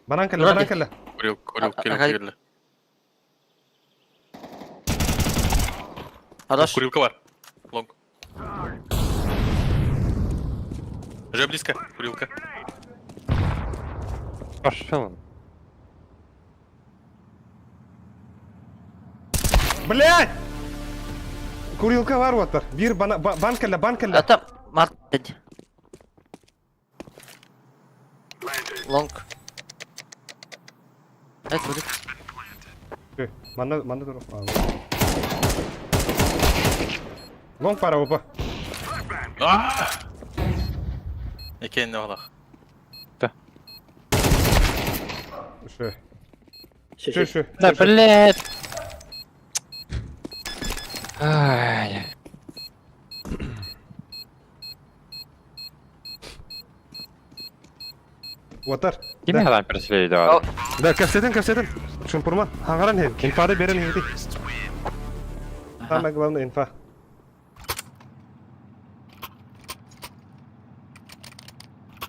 Banan kelle. Курил, Ага. кирилли. Хорош. Курилка var. Лонг. Уже близко. Курилка. Пошел. Блядь! Kurилka var Vatar. Bir ban kelle. Это Март. Лонг. Это будет. Manda dur. Long para opa. Ekenni ola. Şu. Да, блядь. Ай. Vatar. Kime adam presleydi abi? Da kafsetin. Şumpurma. Hangaran hem. İnfada beren hedi. Tamam главное инфа.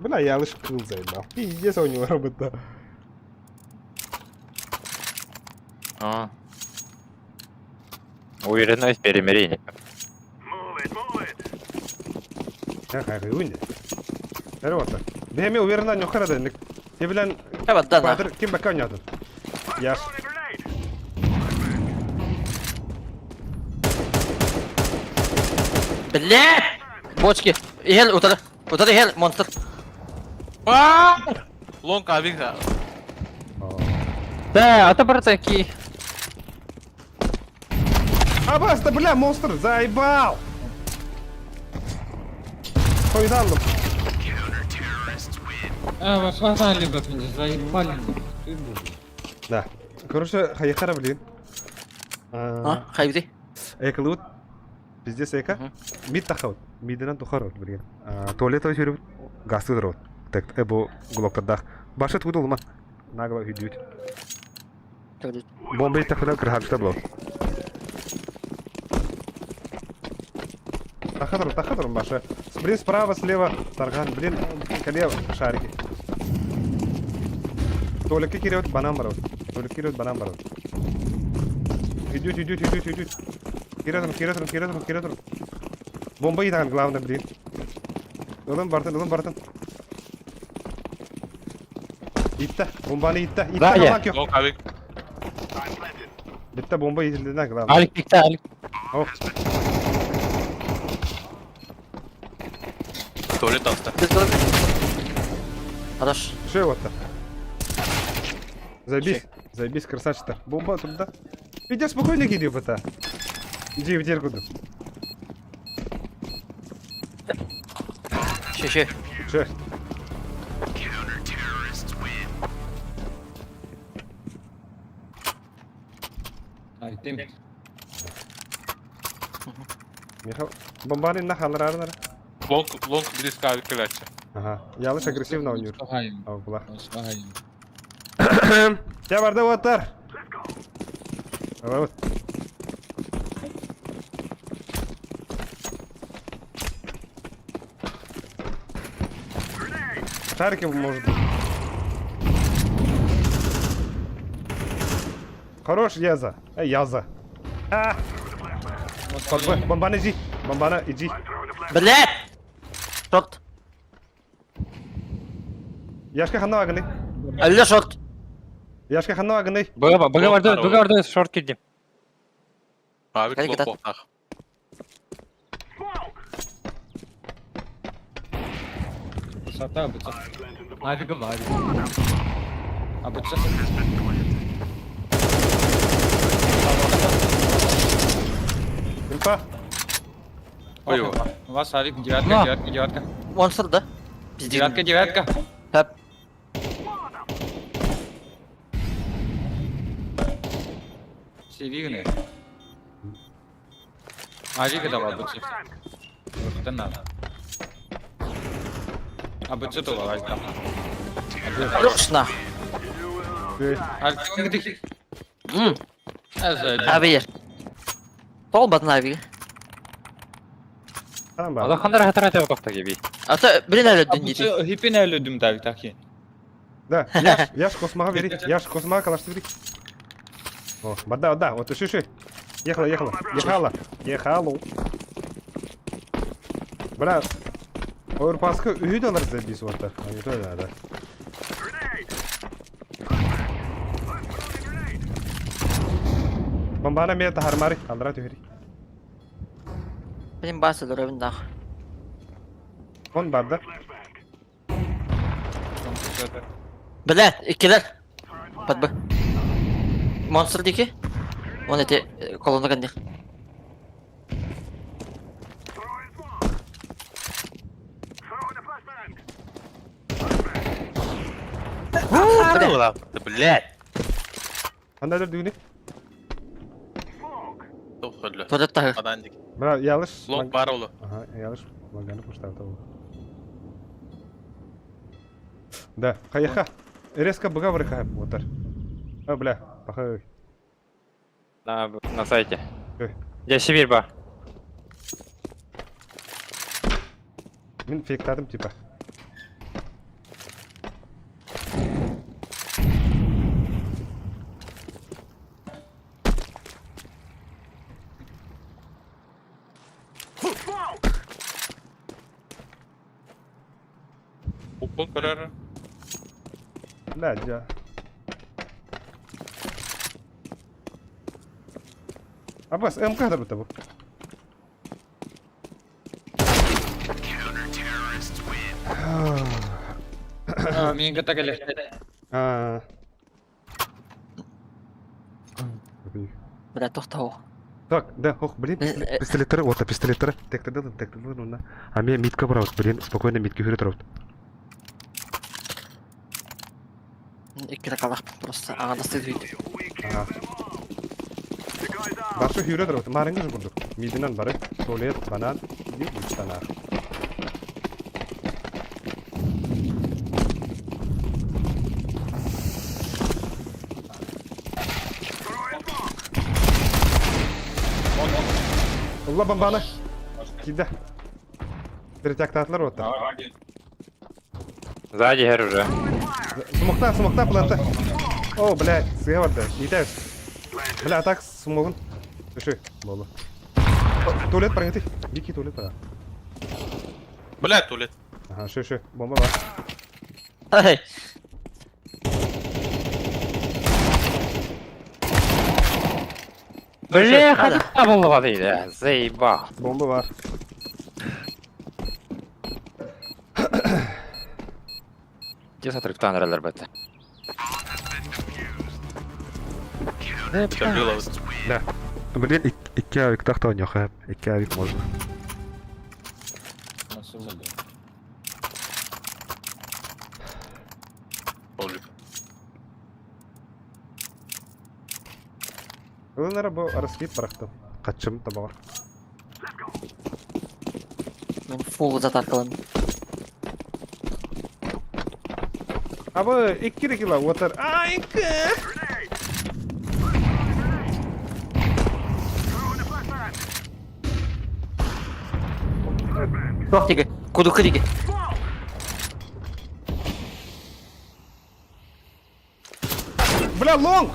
Бля, я лишь кил заебал. Пиздец у него робота. Уверенность перемирения. Какая хуйня. Вот. Беме уверенно не хара денег. И блин. Evet, да, Батыр ким бака ойнадың? Яш. Блядь! Бочки. Хел, утары, хел, монстр. Лонг авик. Да, это братаки. А баста, бля, монстр, заебал! Koydu aldım. Восхватали бы меня, заебали. Да. Короче, хайхара, блин. А, хайди. Эколут. Пиздец эка. Мид тахаут. Миденан тухарот, блин. Туалет ой жүріп, гасты дырот. Так, эбо глоктардах. Башы туды улма. Нагла хүйдүйт. Бомбей тахыда кырхакта блот. Тахадыр, башы. Блин, справа, слева. Тарган, блин, колева, шарики. Туалекке кереут, банан барот. Туалекке кереут, банан барот. Идет. Киратырым. Бомба едаган, главное, блин. Ылым бартын. Итта, бомбаны итта. Да, я. Итта, Лок, Авик. Битта бомба едилден, главное. Алик пикте, Алик. Оп. Туалет алты. Хорош. Что вот-то? Заебись, красавчик-то. Бомба туда. Иди спокойно, иди в это. Иди в дергуду. Ще. Че? Ай, тим. Михаил, бомбаны нахалар арнар. Лонг близко Авик киляче. Ага. Ялыш агрессивно унюр. Спахаем. Ау, була. Спахаем. Тебя варда ватар. Вот. Шарики может быть. Хорош, Яза. Яза. Бомбана иди. Блядь! Шорт. Яшка ханна агны. Әллә шорт. Яшка ханна агны. Бага барды шорт кирдим. Авик Кай лок кетат? болтах. Высота, быца. Нафига варит. А быца? Инфа. Ой, у вас Авик, девятка. Монстр, да? Пиздец. Девятка. Хэп. Севигны. Авика давай, быца. Выхода надо. А быца то валай там. Хорош на. Авик, ты. Авир. Тол батнави. Tamam bak. Алахандар хатарат токта gibi. Ата, блин, әле А дүнди. быца хипин әлөдüm так таки. Да, яш космаға бери. Яш космаға калашты бери. О, да, вот шиши. Ехала. Брат. Ойрпаска үйді алар зәбейсі оттар. Да. Бомбана мета хармари. Алдыра түйері. Блин, басы дұрабын нах. Он барды. Блядь, иккелер. Подбы. Монстр деки. Он эти колонна гандих. Блядь. Андайдар düğünü. Тухлы. Туалет тағы. Падандик. Бра, ялыш. Лонг бар олу. Ага, ялыш. Маганы пуштав табу. Да, хаяха. Резко быга врыха отыр. А, бля, пахай. На сайте. Ой. Я Сибирь ба. Мен фейктадым типа. Упол карары. Бля, ja. Аббас, МК'дар bu tabu. Мен ката келе. А. Бля, тоқтау. Так, да, ох, блин, пистолеттары, вот, пистолеттары. Тектеді, онда. А мен митке барабыз, блин, спокойно митке жүре тұрабыз. Иккіре қалақпын, просто ағада стыд үйді. Баршы жүре тұрабыз, марыңыз бұлдық. Мидінен бары, туалет, банан, дейіп бұлыстан ағы. Ulla bombani. Kida. Перетяг татлар вот. Сзади гер уже. Смокта, планта. О, блядь, сгорда. Итак. Бля, так смогун. Слушай, болу. Туалет прогнати. Дикий туалет, да. Блядь, туалет. Ага, ши. Бомба бар. Ай! Бля, хода была воды, заебал. Бомба бар. Где смотри, кто нравится, ребята? Да. Блин, iki avik taxta oynuyor hep. İki avik можно. Bunlara bu arasıyıp bıraktım. Kaçım tabağı. Мен фул зат арқаладым. Abi 2 kilo water. Ay iki. Жоқ деге, кудықы деге. Бля, лонг!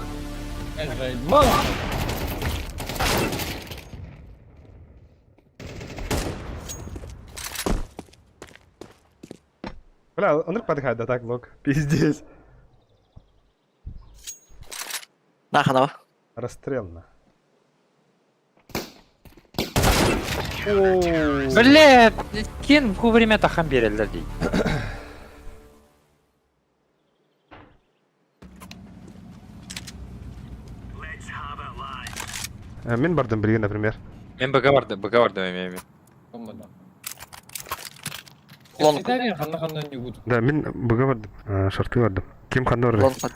Бля, он подходит, да так, лонг. Пиздец. Наханова. Расстрелно. Бля, кин вовремя тахам берелдер дейді. Мен бардым бірге, например. Мен бөгавардым емеймін. Да, мен бұға бардым. Шарты бардым. Кем қанды барды?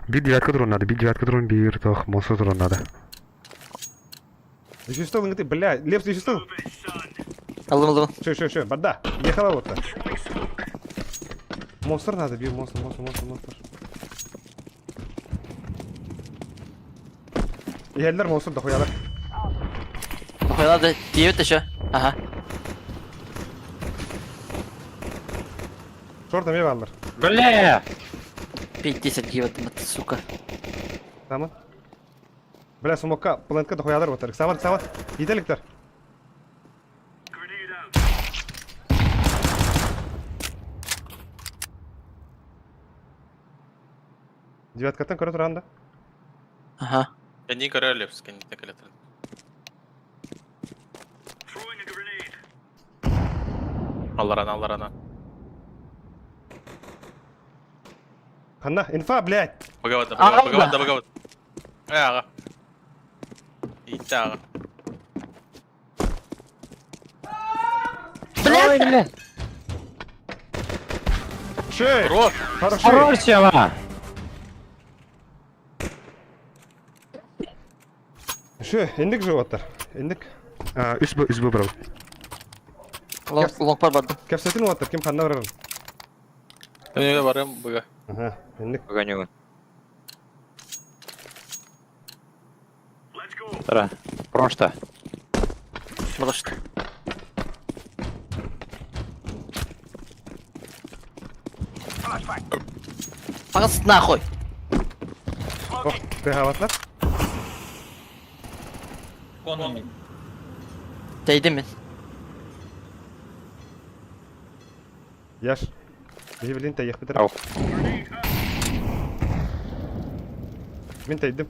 Bir девятка дронады, bir тоқ, монсу дронады. Еще стол, бля, Лепс, еще стол. Алдым. Шо, бада, ехала вот так. Монстр надо, бей, монстр. Geldiler monster da koyalım. Koyalım diye de şu. Aha. Şorta mı varlar? Бля! 50 diye сука. Tamam. Бля, смока, планка da koyalım otarık. Saman. Gidelikler. Девяткаттан көрө турганда. Ага. Они королевские, не так электронные. Алларана. Ханна, инфа, блядь. Богават. Ага. Итага. Блядь! Шей! Хорошо. Хорошего! Şu, indik животтар. Indik. Üsbü bravo. Лонг пар бардым. Кепсетин оттар, ким ханна барарын. Я барым бога. Ага, indik. Погоню. Тара, просто. Просто. Погас нахуй. Ох, бегаватлар. Değdim ben. Яш. Евелин тайық бітір. Ау. Мен тайдым.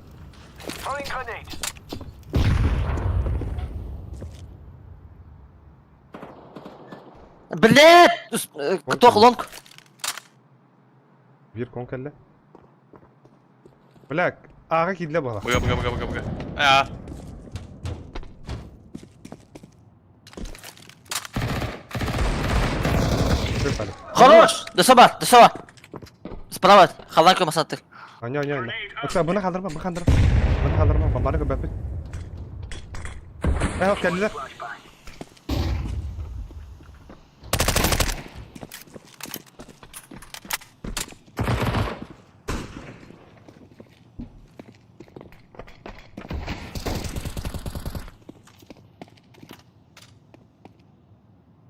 Блядь! Кто лонг? Bir konkelle. Bля, ağa kidle bala. Бога. Хорош! Досова! Справа, халанка масатtık. Anya. Yoksa bunu kaldırma. Bunu kaldırma. Bombanı göbek. Hop geldiler.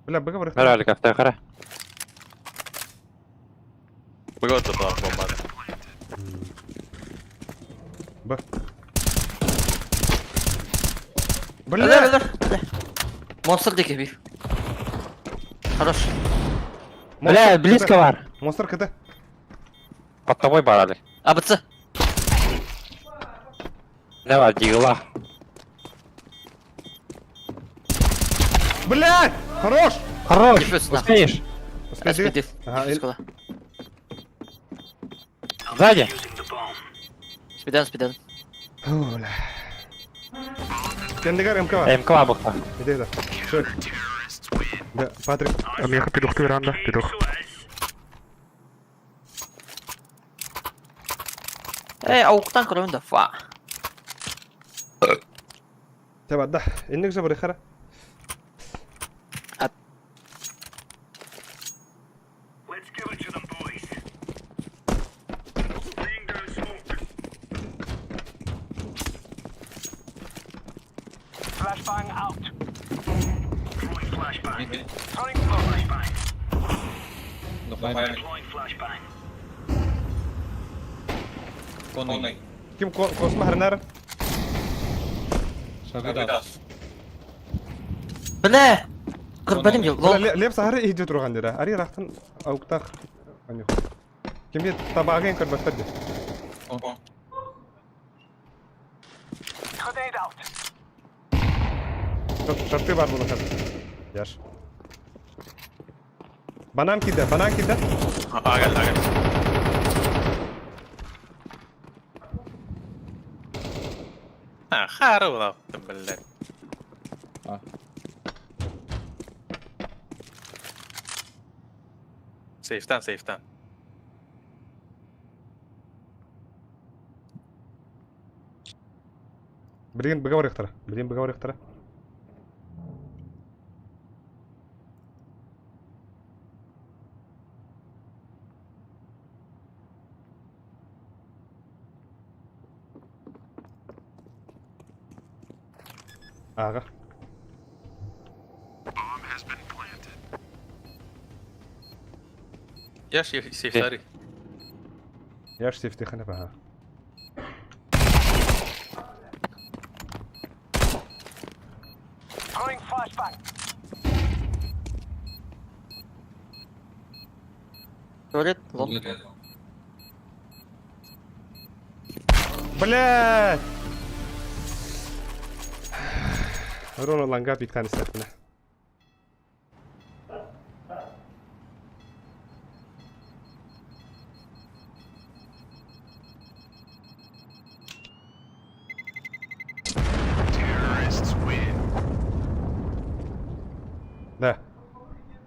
Bırak bırak. Merhaba افتخره. بقعد تطلع بومبات. Bak. Öldür. Monster deki bir. Хорош. Бля, близко var. Monster kıdı. Под тобой барали. Абыцы. Ne var дигла? Блядь! Хорош! Хорош. Нифига. Успеешь? Аспидив. Ага, Скоро. Сзади. Спиден. Оля. Kendi gar MK var. МК бухта. Bir de. Şöyle. Да, Патрик. Меха петух ты веранда. Петух. Avuktan kırıyorum da. Fa. Tamam da. İndik zabır khara. Kim kosma harnar? Bile. Kırbadım yok. Lol. Lep sahara ihdi turgan dira. Ari raqtan avukta. Hani. Kim bir tabağa en kırbatta de. Şartı var bunu kadar. Yaş. Banan kide. Agel. خارو والله اقسم بالله. سيفتان. Bilin bıgavır ihtara. Aga. يا شيخ سيفتاري. Yaş safety khana baha. Tuvalet. Lol. Блядь! Rono langa bir tane setine. Да.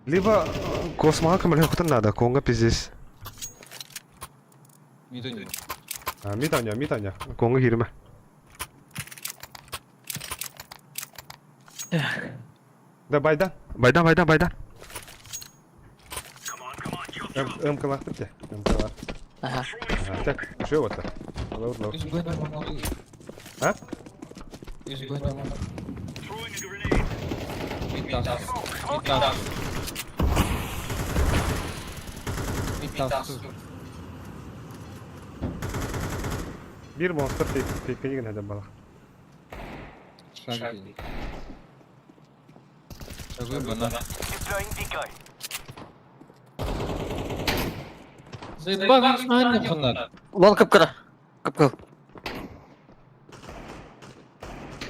Либо космака мне хоть надо, конга пиздец. Митаня. Конга хирме. Да байдан. М-калахты те. М-калах. Aha. Так, что вот так? Лоуд. А? Bir monster tekne yine de balık. Lol kıpkırı. Kıpkırı.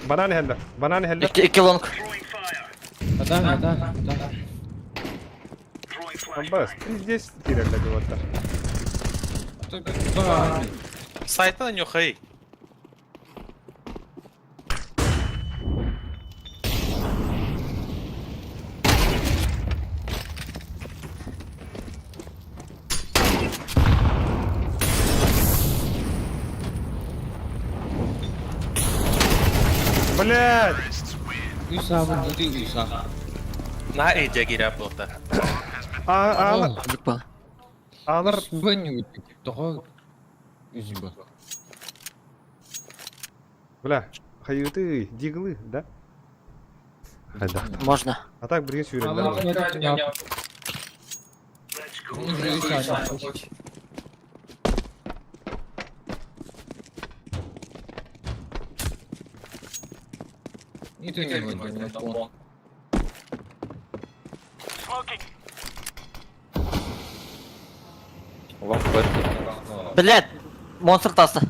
Banana heller. İki long. Bas, здесь тирелле вот. سايتنا نيوخي. Блядь! На Эдя гиря плохо. Алар... Бля, хаюты, диглы, да? Хайда. Можно. А так бірге сүйрелер. Блядь, монстр тасты.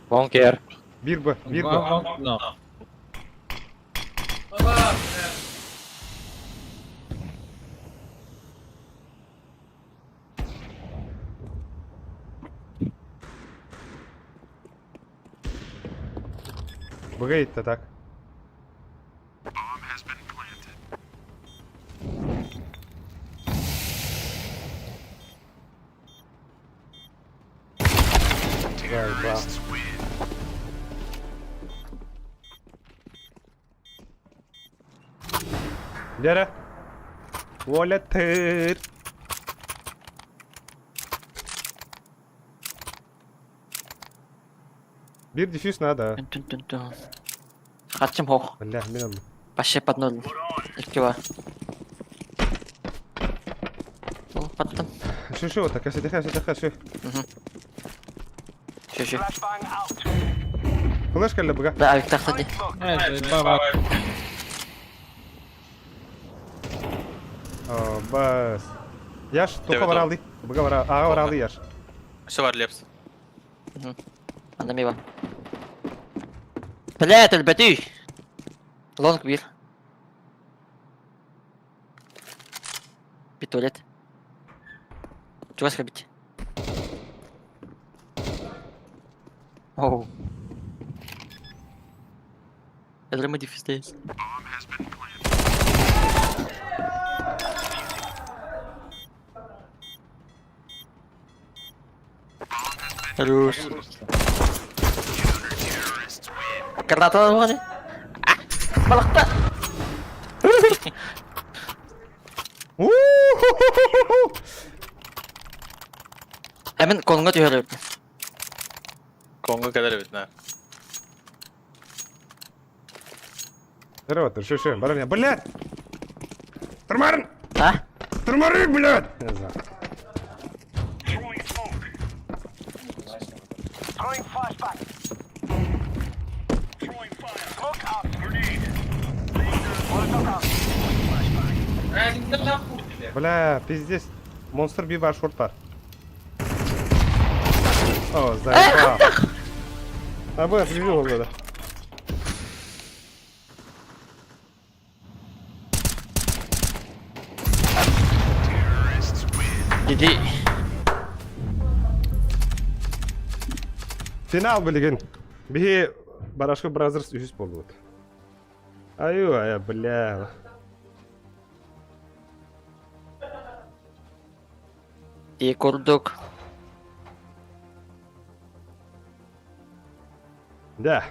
Вонкер. Bir bu, bir bu. Бага gitti tak. Galiba. Yere. Volatil. Bir diffuse надо. Хатчим хох. Бля, мен. Почти под ноль. Экива. Потом. Шо, так я сидя, шо. Шо. Флешка или бага? Да, Виктор, ходи. О, бас. Яш, только варалды. Бага вара, варалды яш. Все var Лепс. Она мимо. Блядь, البدي. Лонг бир. Пистолет. Чего схабить? Оу. Это мы дефистеем. Хорош. Граната вон. Балакта. Hemen Kongo diyor. Kongo kadar evet ne? Здорово, ты шо, бараня, блядь! Тормарн! А? Тормари, блядь! Не знаю. Бля, пиздец. Монстр bir var, short var. О, заебал. А бы привел его, да. Иди. Final bilgin. Bir Barashko Brothers 100 oldu. Ай, бля. И курдук. Да.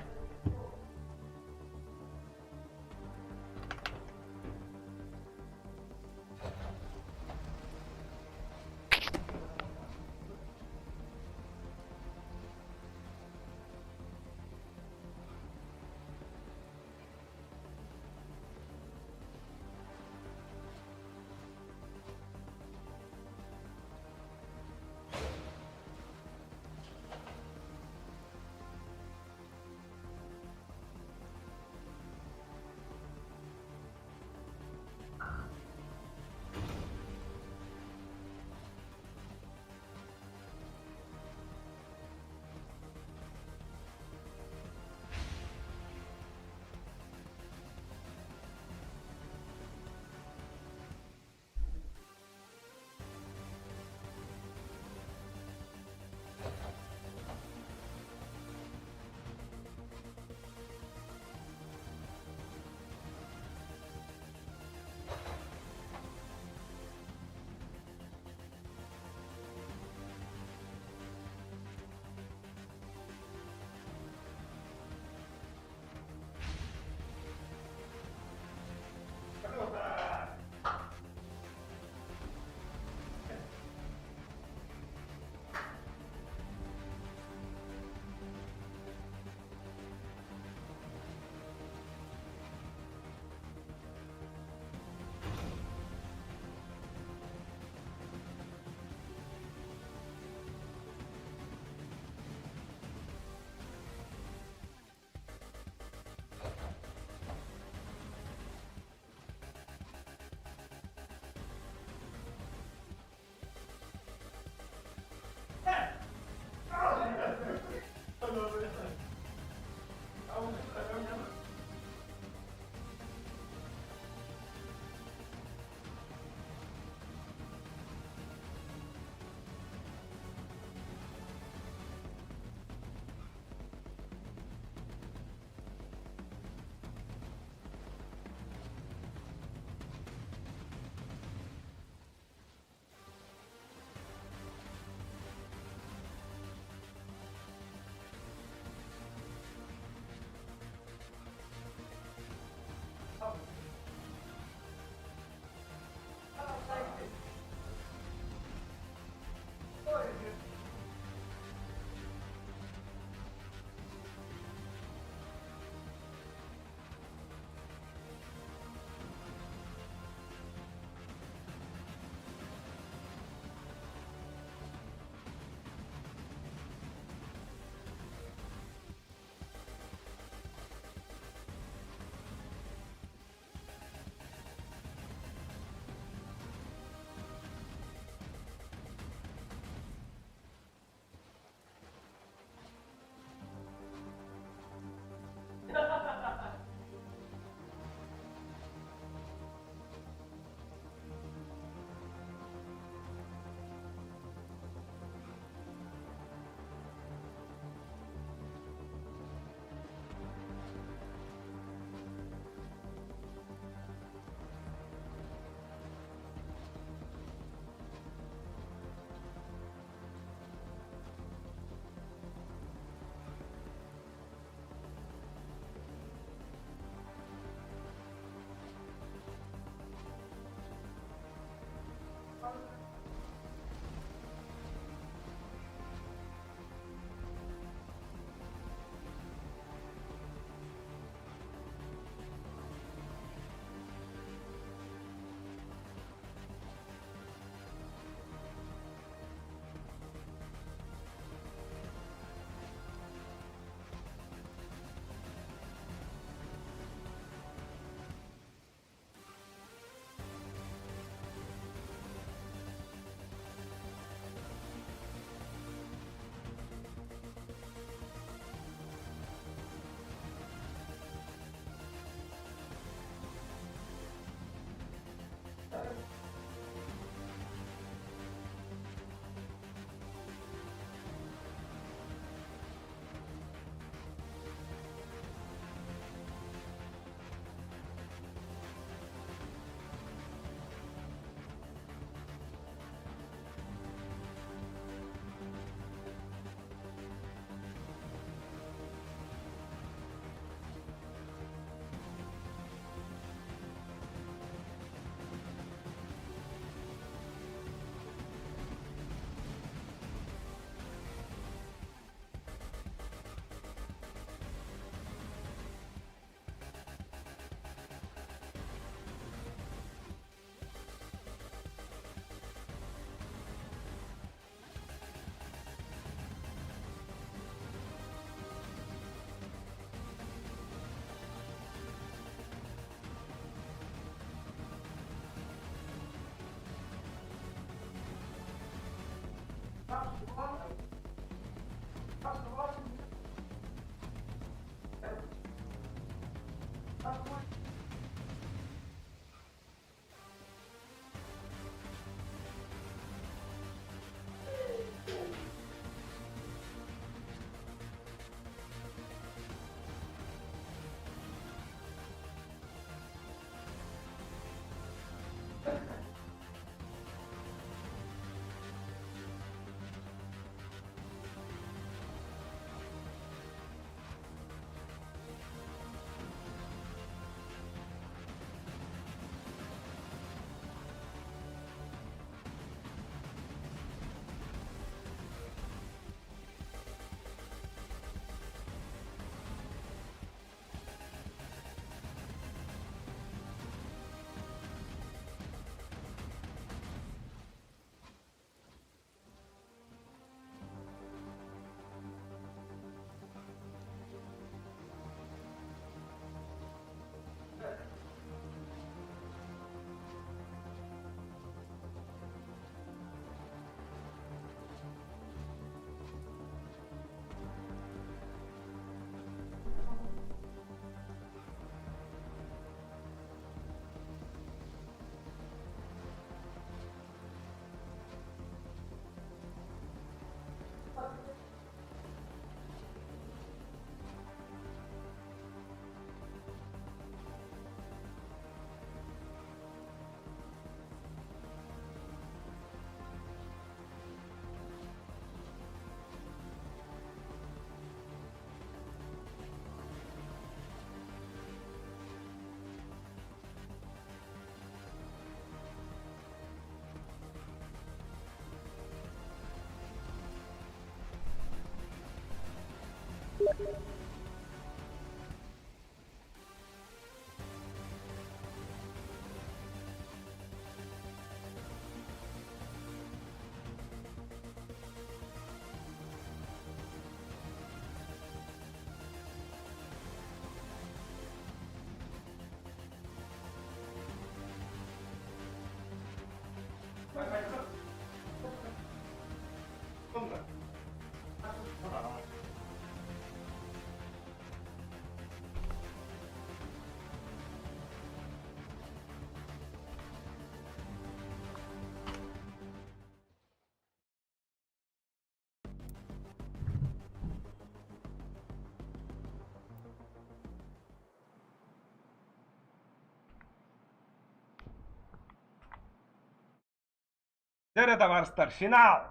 Nerede varslar? Final!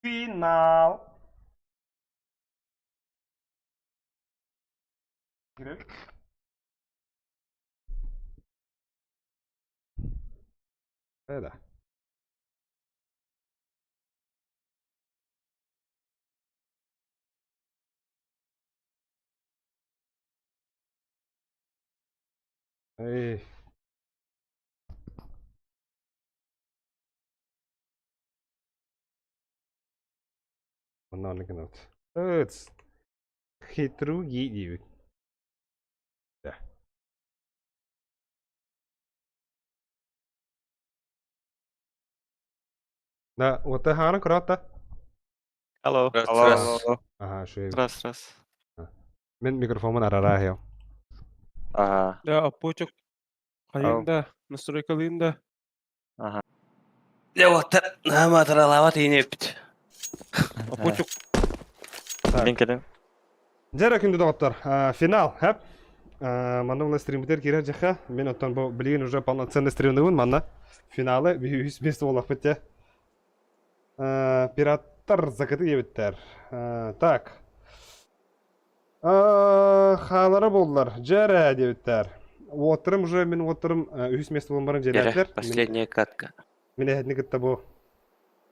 Final! Girelim. Nerede? Ey. Ondan not. Evet. Хитру гидию. Да. Да, вот это хана круто. Алло. Ага, шею. Раз. Мен микрофонун арара я. Ага. Да, апочек. Кайында, настройкалында. Я вот матралават инепт. Апочек. Мен келем. Жара күндү доктор. Финал, хеп. Манда мына стримдер кирер жака. Мен оттон бу билген уже полноценный стримдебин, манда финалы 105 болак битте. Пираттар закаты ебиттер. Так. Халары болдылар. Жара дебиттер. Отырым уже мен отырым 100 место болмарын желеттер. Последняя катка. Мен эхетни кытта бу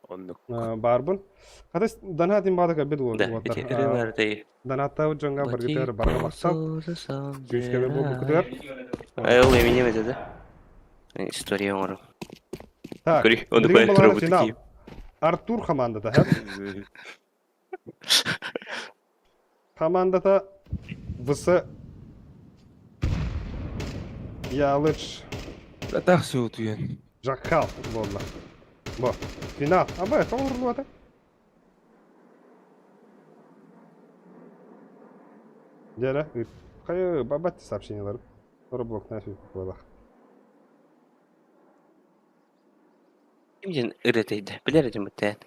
Ондук. барбын. Кадас данатин бадык абед болду. Да, иттермердей. Данатта жонга баргытер барга бактап. Жүзкебе болду күтөр. Эл эмне метеди? История оңору. Так. Көрү, онду билген коюп балар туруп финал. бутики. Артур командада, хеп. Командада высы Ялыч Так все утуен. Жаккал болду. Bu. Final. Ama evet, olur ata. Jere, kayı babat сообщенияларым. Roblox'tan şey koyalım. Kimden üreteydi? Bilerim muhtemelen.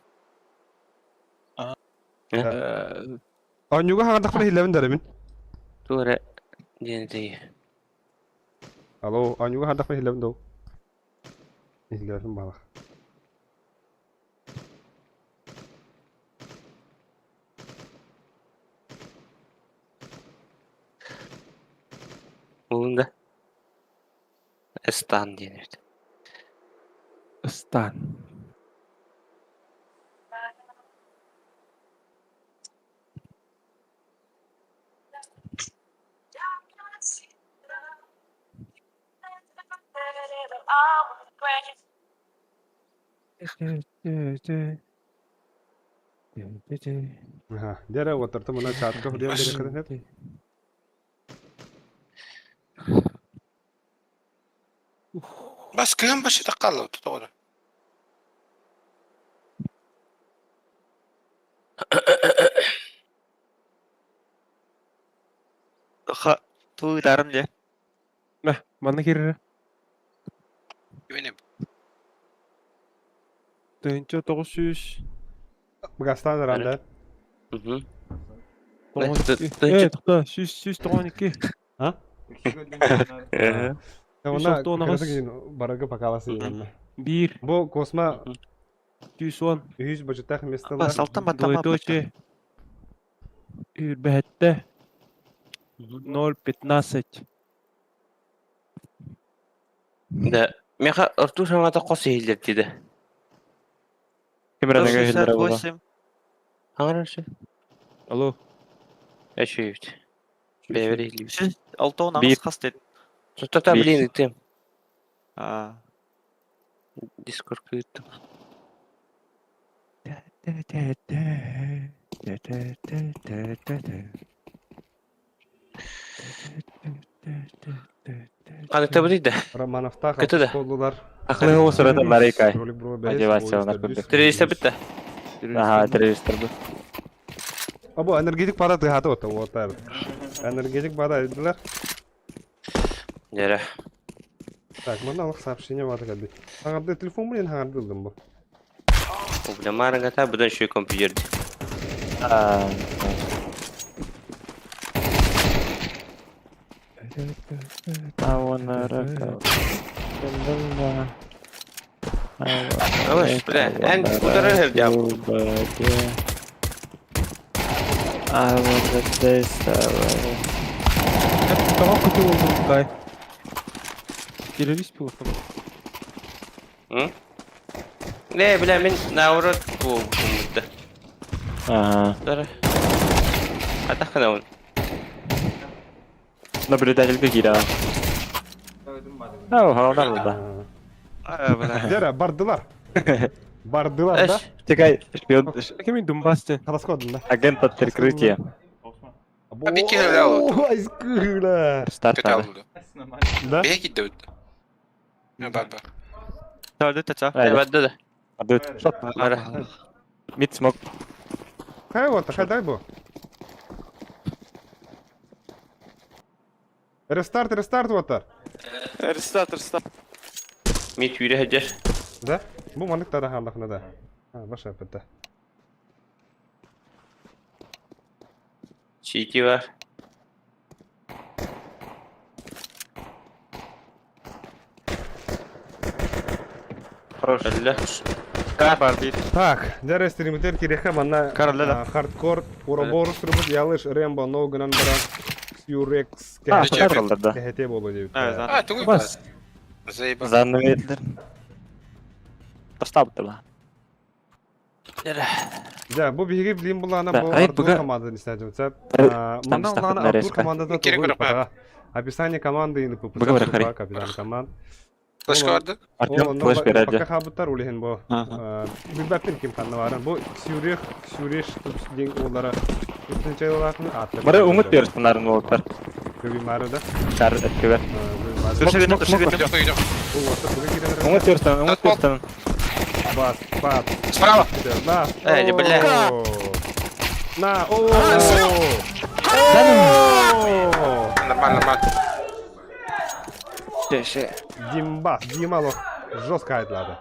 Anyuga hangi dakika hilevin deremin? Doğru. Yine değil. Alo, anyuga hangi dakika hilevin do? Hilevin balık. Bunun da Estan denirdi. Istan. Aha, jere oturdu buna çatkı diye bir kadın hep. بس كم باش يتقلب تطور Tuğlarım ya. Bana girer. benim. Dönünce 900. Gastan herhalde. Hı hı. 92. Evet, 192. Ha? Ee, Ya ona 199. kırdık yine baragı pakalası yine. 1. Bu kosma 110. 100 budget'ta hemestel. Saltama tamam. Двоеточие. Бетте. 0,15. Да. Меха Артуша мата косы hildir dedi. Kimrana geldi bu? Hangi Alo. Eşit. Beveri hildir. Altta ona Bir. nasıl kastet? Tuta bilin ettim. Ha. Discord kayıttım. Kanıkta bu değil de. Romanov'ta Kötü de. oldular. Akıllı o sırada Larikay. Rolik Bro beleş, Motivasyona oyuncular kurduk. yüz. Teröriste bitti. Aha, teröristler bu. Abo energetik para tıhatı otu otar. Energetik para ediler. Nere? Так, mana alık сообщение var tabii. Hangarda telefon mu yani hangarda aldım bu. Bu bile marın gata buradan şu kompüterdi. Aa. Ama şu bile en kurtarır her ya. Daha kötü oldum Kay. Gireriz bu ortama. Hı? Ne bile min navrat bu umutta. Aha. Dara. Atak kana on. Ne böyle delil bir gira. Oh, havalar burada. Jere bardılar. Bardılar da. Eş. Чекай, шпион. Kimin dumbastı? Taras kodunda. Agent под прикрытием. Abi ki helal oldu. Aşkına. Старт Kötü надо. oldu. Da. Beye gitti öldü. Ya baba. Hadi tata. Aynen. Evet dedi. Отдают. Шот. Ara. Mid smoke. Kay otu, kay bu. Restart otar. Restart. Mit yürü hacer. Da. Bu manık da handak da. Ha başa yaptı. Çiğki var. Хорош. Allah. Так, Jere streamer kireka manna. Hardcore, Ouroboros streamer ялыш Rembo no гынан бара. Urex. А, покажем, да. Кехете болу деп. Ha, tunggu Бас. Zaybak. Zanlı verilir. Поставь туда. Ja, bu bilgi bileyim bulana Да, bu ай, Artur бага. командадан isteyeceğim. Sen Там mana стаффорд ulana на Artur резко. командадан Керек tuğu бара. para. Описание команды ini bu. Бага бара, Хари. Kapitan komand. Başka vardı. Артем флеш Paka береді. habıtlar ulihin bu. Bilbapin kim kanlı var. Bu Suriye ding olara. Üçüncü olarak mı atlar? Бары умут беріш bunların oltar. Köbi marada. Şar etkiver. Gidiyorum gidiyorum. Bu orta buraya gidelim. Umut беріштен, umut беріштен. Бас, пат. Справа. На. Не, бля. На, Нормально, нормально. Дима лох. Жестко айтлады.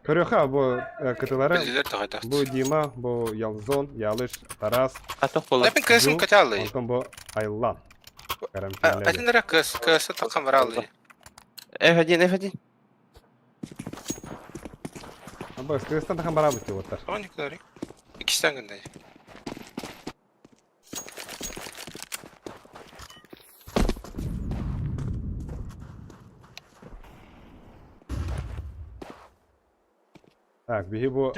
Көрөха, бу кытылары, Билдилер тагайда. бу Дима, бу Ялзон, Ялыш, Тарас, Атоқ болды. Лепин кысын каталы. Антон бу Айлан. Один рак кысы такам ралы. F1, F1. Бу Кыргызстан такан бара бит оттар. Оникleri. İkisinden gönder. Так, биги бу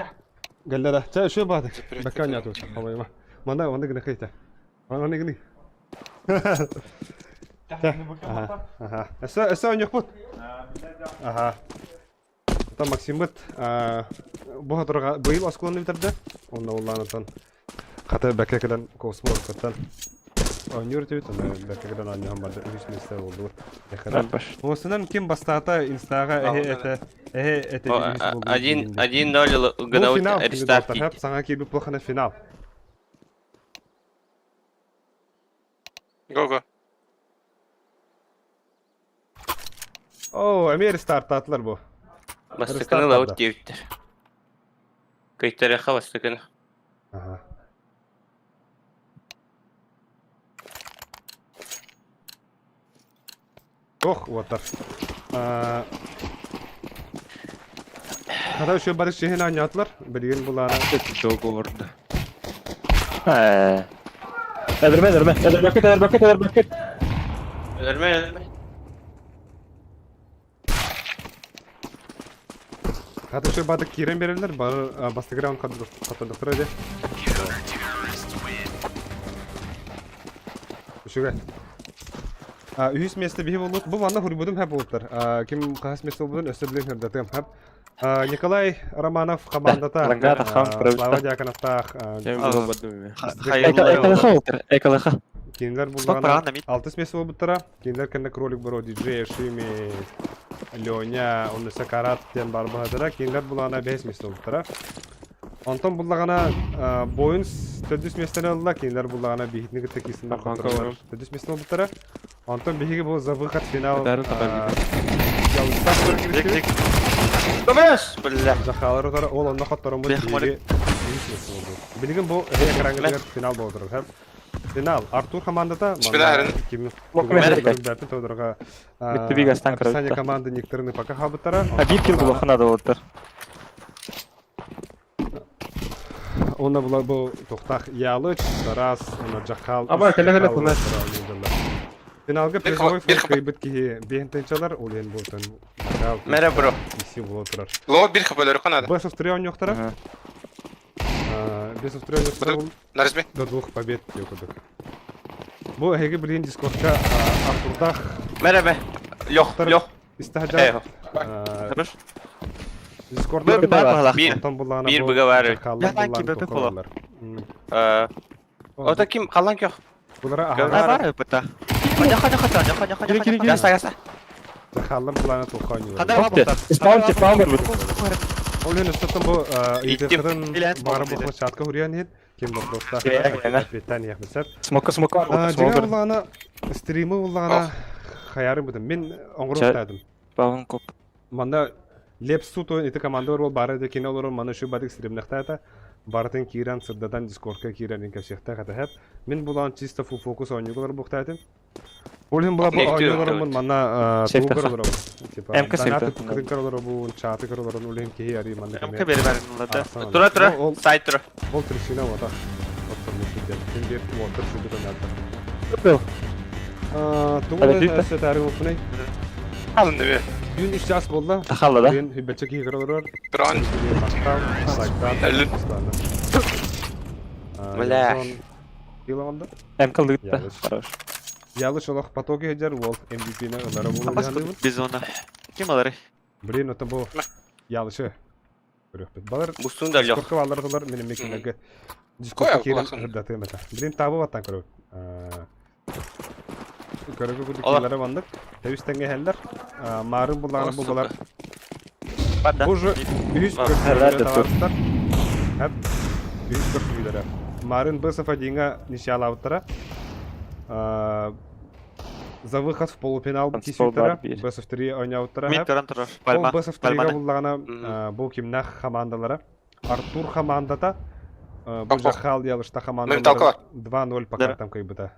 галлера. Ча şu бады. Бакан яту. Хавайма. Манда гына кайта. Манда гына. Ага. Эсэ оньок бут. Ага. Там Максимбыт бу хатырга быйыл асколаны битерде. Онда улланытан. Хата бакакадан космор каттан. Oynuyor diyor ama beklerden anlıyorum ben de hiç mesele oldu. Осынан ким бастата инстага ete 1-0 гана рестарт. Hep sana ki bir plakana final. Go. Oo, Emir start attılar bu. Бастыканы лаут деуттер. Кайттарыха бастыканы. Aha. Oh, water. Kada şu barış şehrin oynattılar. Bilgin bunlara. Çok olurdu. Ölme. Kada şu badık kiren verirler. Bastıgram katıldıkları hadi. Şuraya. Ühüs mesle bihi bulut. Bu vanda hurubudum hep bulutlar. Kim kahas mesle bulutun ösü bilen hırdatım hep. Nikolay Romanov komandata. Slava Dyakonov'ta. Кинилер буллагана 6 месяц булуттара. Кинилер кенде кролик боро DJ Шими Лёня онны Сакарат тен бар бадыра. Кинилер буллагана 5 месяц булуттара. Антон буллагана боюн 400 месяцтен алла. Кинилер буллагана бихитни гытыкисин бар. 400 месяц булуттара. Антон бихиги бу забыхат финал. Добрас, бля. Захалары тара ол онна хаттарым бу биги. Билген бу экранга финал болдур. Финал Артур командата. Ким? Мокмерден тодорга. Описание команды некоторые пока хабыттара. Бир було хана да оттар. Онда була бу тоқтақ Ялыч, Тарас, она Жахал. Аба келе кулас. Финалга призовой фонд кайбыт ки бехентенчалар олен болтан. Мере бро. Иси боло турар. Лот bir kapıları kanadı. Бесов трион yoktara. Бесов трион yoktara. Нарезби. До 2 побед yokudu. Bu hege bilin Discord'da Артурдах. Merhaba. Yok. İstihacak. Хорош. Discord'da bir buga var. Yalanki bebe falan. O da kim? Kalan yok. Bunlara Var bıta. Hadi. Yasa. Kallar bulana tokanıyor. Hadi var. İspanyol var bu. Olen üstünden bu İngiltere'den bana bu şarkı huriyan hit. Kim bu dostlar? Britanya mesela. Smoke. Diğer bulana stream'i bulana hayarım buldum. Ben Ankara'daydım. Bağın kop. Manda Lepsuto iti команда бар бары да кино олор мана шу бадык стримнахта бартын киран сырдадан дискордка киран инка шехта хата хеп мен булан чисто фул фокус ойнугар буктайтын олин була бу ойнугар мен мана тугар олор типа данаты кыркар олор бу чаты кар олор олин ки яри мана Эмке бери барында. Тура. Сайт тура. Ол тришина вата оттон мушиден мен бер отыр шуду да надо тугар сетари уфнай Alın dibi. Dün iş jas bolda. Taxalla da. Ben hübbetçe ki kırılır. Bron. Elin. Bля. Yılandı. Эмкал дытта. Ялыч. Хорош. Ялыч олох потоки хеджер Wolf MVP-ne ылара болу. Biz ona. Kim alır? Блин, это bu Ялычы. Көрөкпөт. Балар Бустун da yok. Коркуп алдырдылар менин мекенеге. Коя Дискордка кирен куласын. ырдатыгын ата. Блин, табы баттан көрөк. Көрөкө күдүктөлөрү бандык. Тевистенге хелдер. Марын буллаганы булалар. Падда. Бу же үйс көрсөйлөр Hep үйс көрсөйлөр. Марын Бысов одинга нишалауттара. За выход в полуфинал кисүттара. Бысов 3 ойнауттара. Мид таран турар. Ол Пальма. Бысов 3-га буллагана бу кимнах командалары. Артур командата бу Жахал ялышта командалары 2-0 пока там кайбыта.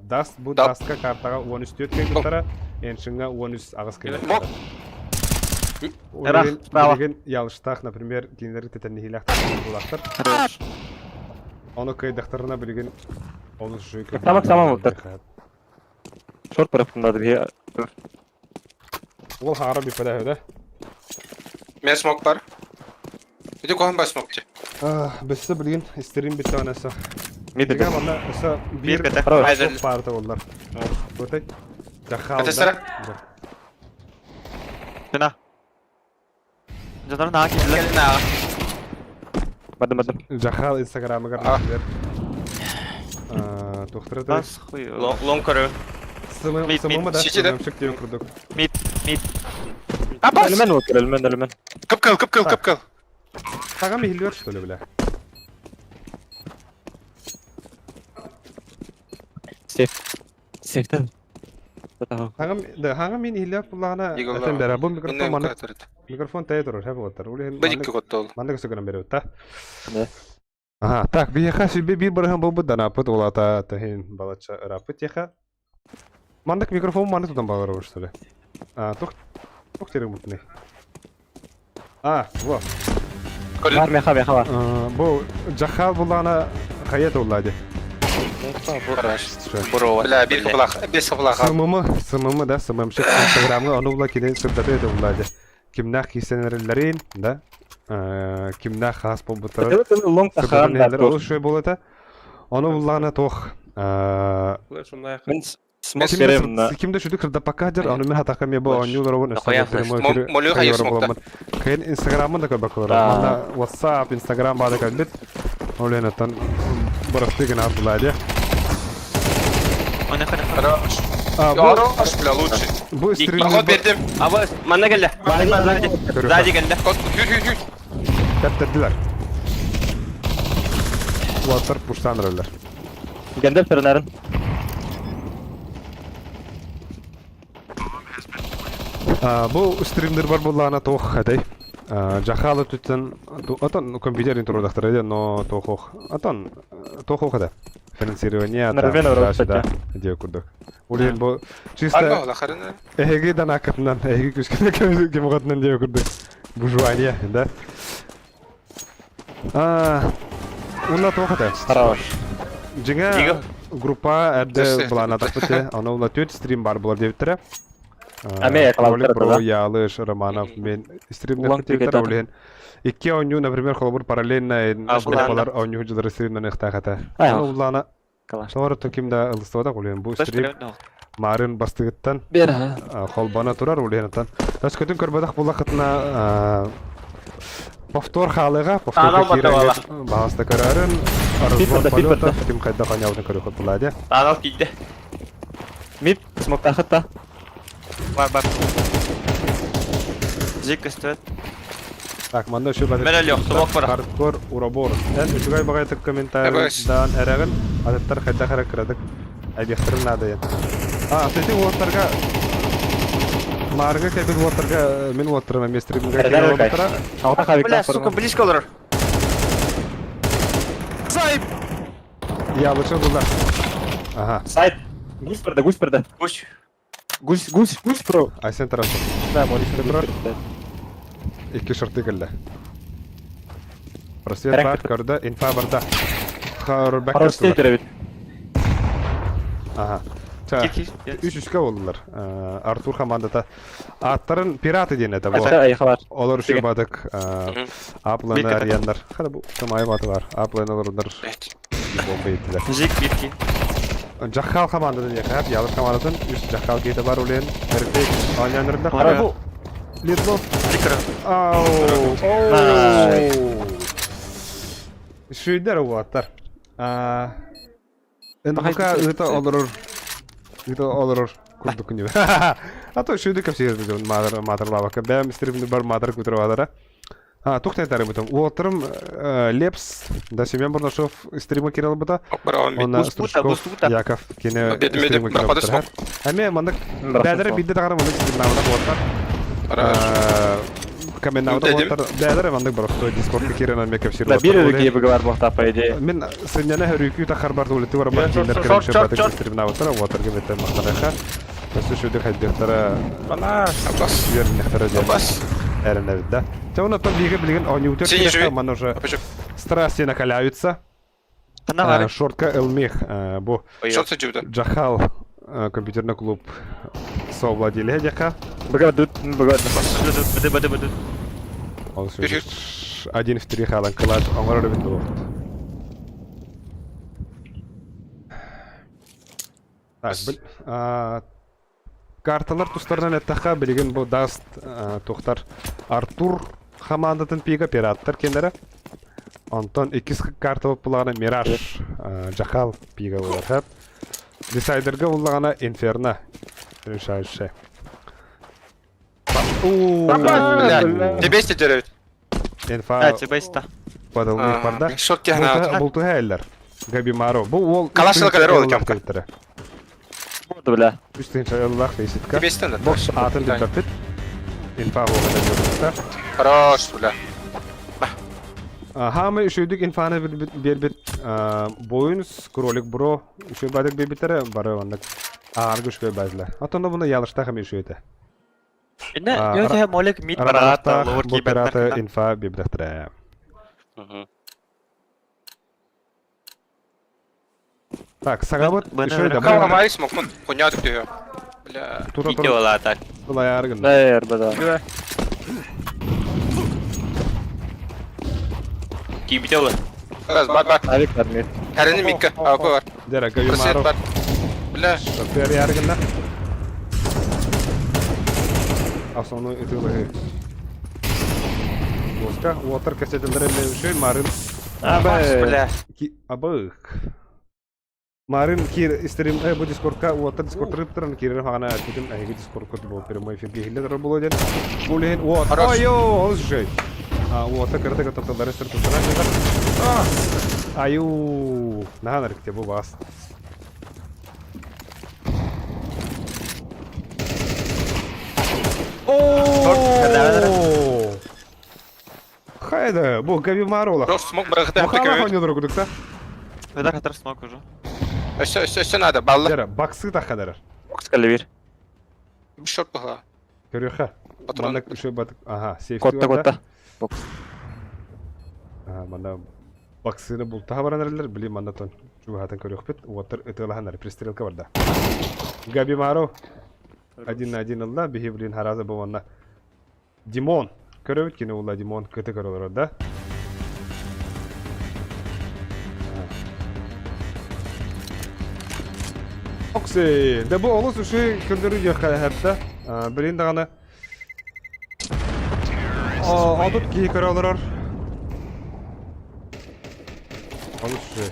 Даст бу Дастка картага 13 төт кайбытара. Эншинга 13 агыс кайбытара. Уреген ялыштах, например, киндер тетеннихилах булактар. Onu kaydaktарына билген onu şu Tamam oldu. Short tarafındadır ya. Ол хара bir пәлә да. Мен смок бар. Иди кохан бар смокчы. Бессе билген истерим бит танасы. Mid Дига мана аса bir Айдер. парта олар. Көтөй. Жахал. Катесара. Fena. Canları nağa girdiler. Gelin ağa. Badım. Жахал Instagram'a garantilər. Toxtırdı. Bas хуй. Long körü. Sımımı da Şişede. sımımşık diye kurduk. Mid. Абас. Ölmen. Кып-кыл. Саған михиллер что ли, бля? Safe'den. Саған мен михиллер буллагана әтендер. Бу микрофон тәйе турыр, хәп отыр. Бадикки котты ол. Манда көсөгөнөн берет, та? Да. Ага, так, бияха себе bir бұрған бұл бұддан апыт, ол ата тәхин балатша ырапыт яха. Мандак микрофон манда тудан бағыр olur, что ли? Тоқ терек мұтыны. Во. Меха бар. Бұл Жахал бұллағына қайет олады. Бля, bir кыблах, бес кыблах. Сымымы да, сымымшық инстаграмға оны бұла кеден сүрдаты еді олады. Кімнақ кесенерлерін, да? Кімнақ қас бұл бұттары. Long tahan. Ол шөй болады. Оны бұллағына тоқ. Мен смок берем на. Кимде шуды кырда покажер, аны мен хатака ме бу анюлар он Молю хайыр смокта. Кайын инстаграмын да көбөк олар. Мана WhatsApp, Instagram бада калбит. Оленатан баракты гына булады. Ona kadar. Хорош. Bu Бля, лучше. bu stream Проход бердим. Abi bana geldi. Zadi geldi. Кот, хür. Тәптәдиләр. Ватар пуштандыралар. Gönder fırınların. Bu стримдер бар буллана тох хадай. Жахалы түтен атан компьютерин турдактар эде, но тохох. Атан тохох да. Финансирование да. Диye kurduk. Ulen bu чисто Лахарына. эги данакатынан, эги күскенә кемгатынан диye kurduk. Bu жуания, да. Уна тохата. Хорош. Жиңа группа әдде булана тапты. Аны ула 4 стрим бар булар диптер. Ялыш, Романов, мен стримдер типтер улен. Икки ойну, например, холбур параллельно группалар ойну жилары стримден ихтахата. Аны улана Sonra tokimda ılısıda ulen bu stream Mарын бастыгыттан холбана турар уленатан. Тас көтүн көрбөдак бул вакытына повтор халыга, повтор кирәгә баста карарын арзан полета ким кайда каняуны көрөк булады. Anal gitti. Mid smok tahta. Бар. Zik üstü. Так, манда şu бәдәт. Мен әле смок бар. Хардкор урабор. Эн үчүгай багайты комментарийдан әрәгән адаттар кайда характердик. Әбехтерин надо. Сети уоттарга Марга кебек уоттарга мен уоттарыма местримге келип отура. Шаута хавик. Бля, сука, близко олар. Сайп. Я лучше булар. Ага. Сайт. Гусь перде. Гусь про. Айсен тарafı. Да, молись про. İki şartı geldi. Просвет бар, көрді, инфа барда. Харбак. Хорош стейдер бит. Ага. Üç oldular. Artur komandada. Atların pirati diyene de bu. Olur şu badık. Aplanı arayanlar. Hadi bu tamay batı var. Aplanı olurlar. Bomba yettiler. Zik bitki. Jakhal komandada diye hep yalır komandadan üst Jakhal gate var ulen. Perfect. Oynayanlarında. Hadi bu. Lidlo. Şuyder o atlar. Ende baka ıta olur. Kurduk ne? Ato şöyle kapsayır diyor matarla bak. Ben isterim bar matar kutrawadara. Ha, toxtay tarım butam. Oturım Leps da Семен Барнашов стрима кирал бута. Ona Стручков Яков кене стрима кирал бута. Аме мандык бәдәре бидде тагырым оны стримна бута болар. Каменна бута болар. Бәдәре мандык бар. Дискордка кирен аме капсир. Да бир ге бигар бахта по идее. Мен сыннана хөрүкү та харбар дулеты бар бар дилер кирен шабат стримна бута. Water ге бетем мактанаха. Төсө шуды хәддәтара. Бана. Абас. Йөрне хәтәрә. Абас. Эрневда. Це воно там бігає, блін, а ньютер, в мене вже страсті накаляються. Шортка Елміх, бо Джахал, комп'ютерний клуб, совладілі дяка. Бигадут. Бады. 1 в 3 халан калаш, аңғар өбінді оқты. Так, карталар тустарынан әттіға білген бұл даст тоқтар Артур командатын пига пираттар кендері. Антон 2 карта болып бұлағына Мираж Жахал пига олар хәп. Десайдерға олағына Инферно. Решающий. Тебе стереют. Инфа. Тебе иста. Падылмық барда. Шок кехна. Бұл туға әлдер. Габи Маро. Бұл ол... Калашылы кадер олы кемка. Буду, бля. Үстінші Аллах дейсітка. Тебе стенді. Бокс атын ділдапет. Инфа оғада көрдікті. Хорош, бля. Хамы үшөйдік инфаны бербет бойыныз, кролик бро, үшөй бадық бебеттері бары ондық ағарғы үшөй бәзілі. Атында бұны ялышта хамы үшөйді. Инне, ёте молик мид барата, лор Бұл пираты инфа бебдіктірі. Так, сағабыт үшөйді. Кава майс мокмун, хуйнятық дейо. Бля. Идеола так. Бұл аяғырғын. Бәйер, бада. Кибитеула. Раз, бат. Авик бармет. Кәріні микка, апы бар. Дәрі, Габи Пресет Маро. бар. Бля. Шофер ярғында. Асону ütülüğü. Boska, water kasetindere levşöy, Marin. Бля. Abık. Marin kir isterim bu Discord'ka water Discord rıptırın kirin hana atıdım ayı Discord'ka bu prямой эфир гейлер болойден. Булен вот. Айо, ол şey. Water кырды кататалары сыр тутана. Аю, наханар кте bu бас. Хайда, bu Габи Маро. Просто смог бұрағыта Махана хоню другудукта. Ведар хатар смок уже. Өсі надо, баллы. Дера, баксы да хадер. Бокс каливир. Bir short bağa. Көрөха. Патрон. Мана үшө батык. Ага, сейфти. Котта. Бокс. Мана баксыны бултаға баранарлар, билем мана тон. Чугатын көрөкпет, water ытылаханар пристрелка барда. Габи Маро. 1-1 алла, бихи билин хараза болғанна. Димон. Көрөбіт кені олла Димон көті көрілер орда. Окси, да бұл олыс үші күндірі еққа әпті. Білін дағаны. Адыт кей көрілер. Олыс үші.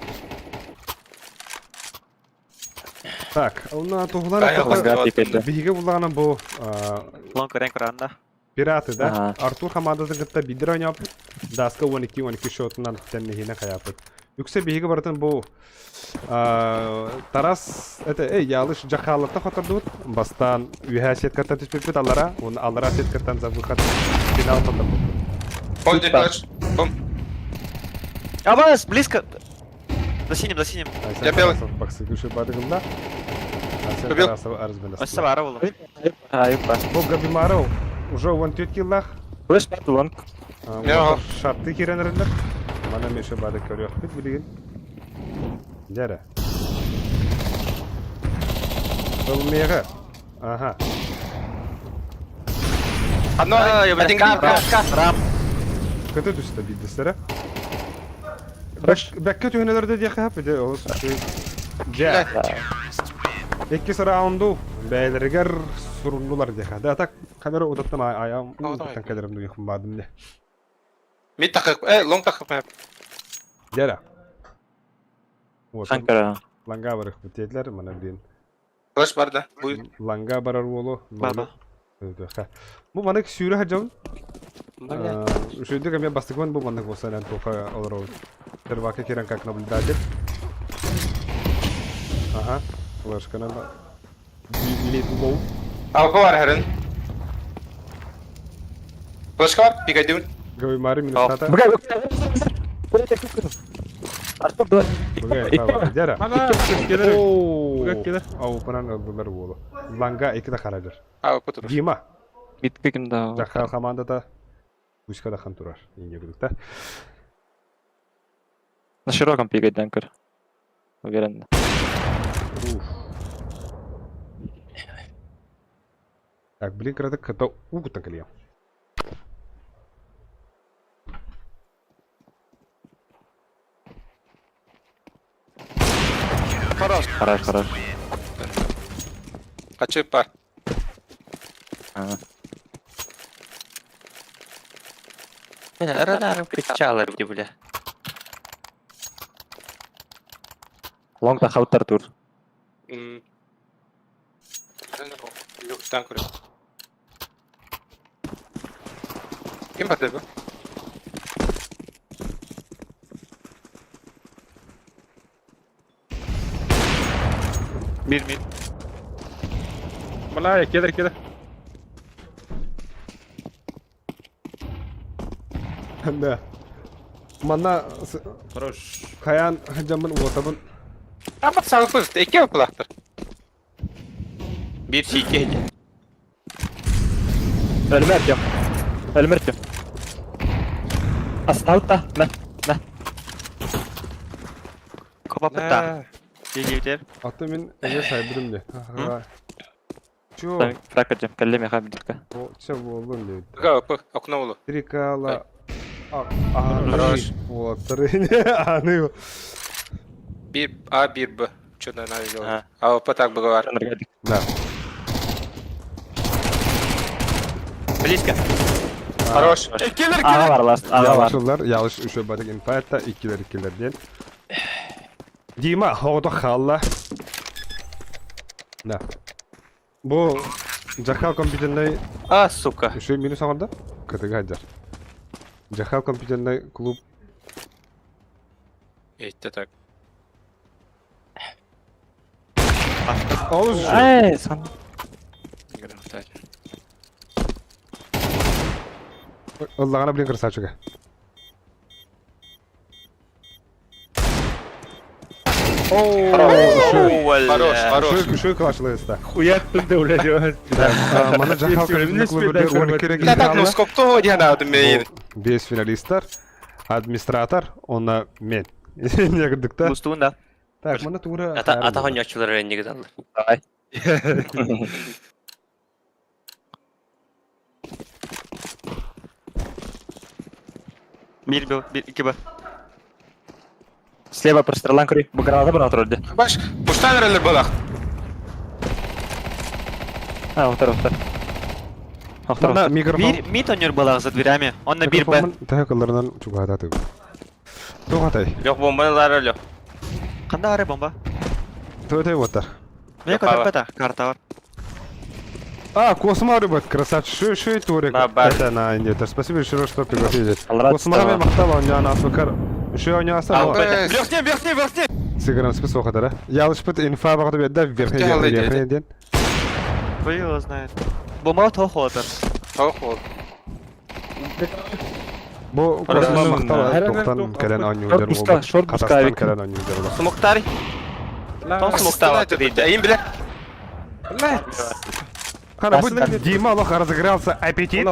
Так, ona туғылар биге буллаган бу Лонка ренк ранда. пираты да. Артур командасы гытта бидер ойнап, даска 12 шотунан теннехине каяпыт. Юксе биге баратын бу Тарас это ялыш жахаллыкта хотурдут. Бастан үһәсет каттан түспүт аллара, оны аллара сет каттан за выход финал тотып. Пойди дальше. Бум. Абас, близко. За синим. Я белый. Баксы күші бадығында. Побел. Аса бара болу. Бұл Габи Маро уже 14 киллах. Бөш баты лонг. Шартты керенеріндер. Мана меше бады көріяқ бет білеген. Дәрі. Бұл меға. Ага. Один Рам. Көті түсті бейдістері. Бәкке түйінелерді де қап еді. Жә. 2 раунду бәйлерігер сұрындылар де қап. Так, камера ұдаттым аяғым. Ұдаттан кәдерімді үйқым бадым де. Мид тақық, лонг тақық мәп. Жәрі. Қанкара. Ланға барық бітеділер, мана білейін. Flash var da. Bu Langa barar oğlu. Baba. Bu bana sürü hacam. Şöyle kami bastıkman bu bana olsa lan toka olur olur. Tervake kiran kakna bildirdi. Aha. Flash kana da. Lead low. Avka var herın. Flash var. Bir kaydın. Gawi mari minusata. Jara. Au panan öldüler oğlu. Langa iki de karadır. Av kutu. Dima. Bitpegin da. Jakal komanda da Uçka da kan turar. İnce birlikte. На широком пикать данкер. Уверен. Так, блин, когда это угу так ли? Хорош. Хорош. Kaçıp var. Ага. Радаром кричала люди, бля. Лонг та хаутар тур. Yok, sen kur. Kim battı bu? Мид, мид. Малая, кеда. Да. Mana Хорош. kayan hacamın uğratabın. Ama sağlıklı. İki kulaktır. Bir şey iki hece. Ölme Артем. Ölme Артем. Аставта. На. Kopapıta. Geliyor. Atımın eve saybırım de. Ço. Там фраг Артем. Кәллеме хабидка. O çabuk oğlum de. Kapı. Okuna oğlu. Trikala. Хорош. Uğratları. Anıyor. Bir A bir B. Çöden ayrı oldu. Avrupa tak bugü var. Da. Близко. Хорош. Ага var last. Ага var. Yanlışlar. Yanlış üşe batık infayatta. İkiler diyen. Dima havada khalla. Da. Bu Jakal kompüterinde А, сука. şu minus alanda. Katıga hacar. Jakal kompüterinde klub. İşte tak. Oğuz. Эй, сан. Allah'ına bilin kırsa çıkı. Şu karşılığı iste. Хуяттың да блядь. Bana Jakal kompüterinde klubunda 12 kere Ya tak gitti. skoptu oynayan aldım ben. 5 finalistler, administrator, ona men. Ne girdik de? Mustunda. Tak, bana tuğra. Ата oynaççıları rengi daldı. Давай. Bir, iki B. Слева прострелан кори. Bu granada bana oturdu. Baş. Puştan verelim balak. Ha, otur. Bana mikrofon. Bir mid oynuyor balığı за дверями. Он на bir B. Tahaklarından çok hata tabii. Çok hatay. Yok bombalar öyle. Kanda var bomba. Той вот. Ne kadar peta karta var. А, Космар, ребят, красавчик. Что это, Турик? Это на Индии. Спасибо еще раз, что пригласили. Космар, я махтал, у него нас выкар. Еще у него осталось. Верхний. Сыграем спис оқыдары. Я лишь пыт инфа бағды бедді, верхний ден. Кто его знает. Bomba toxulatır. Toxulat. Bu Космар махтал, тоқтан кәрен анюдер. Қазақстан кәрен анюдер. Smoktari. Tam smokta var deydi. Eğim bile. Хана, bu Дима Лох разыгрался аппетит.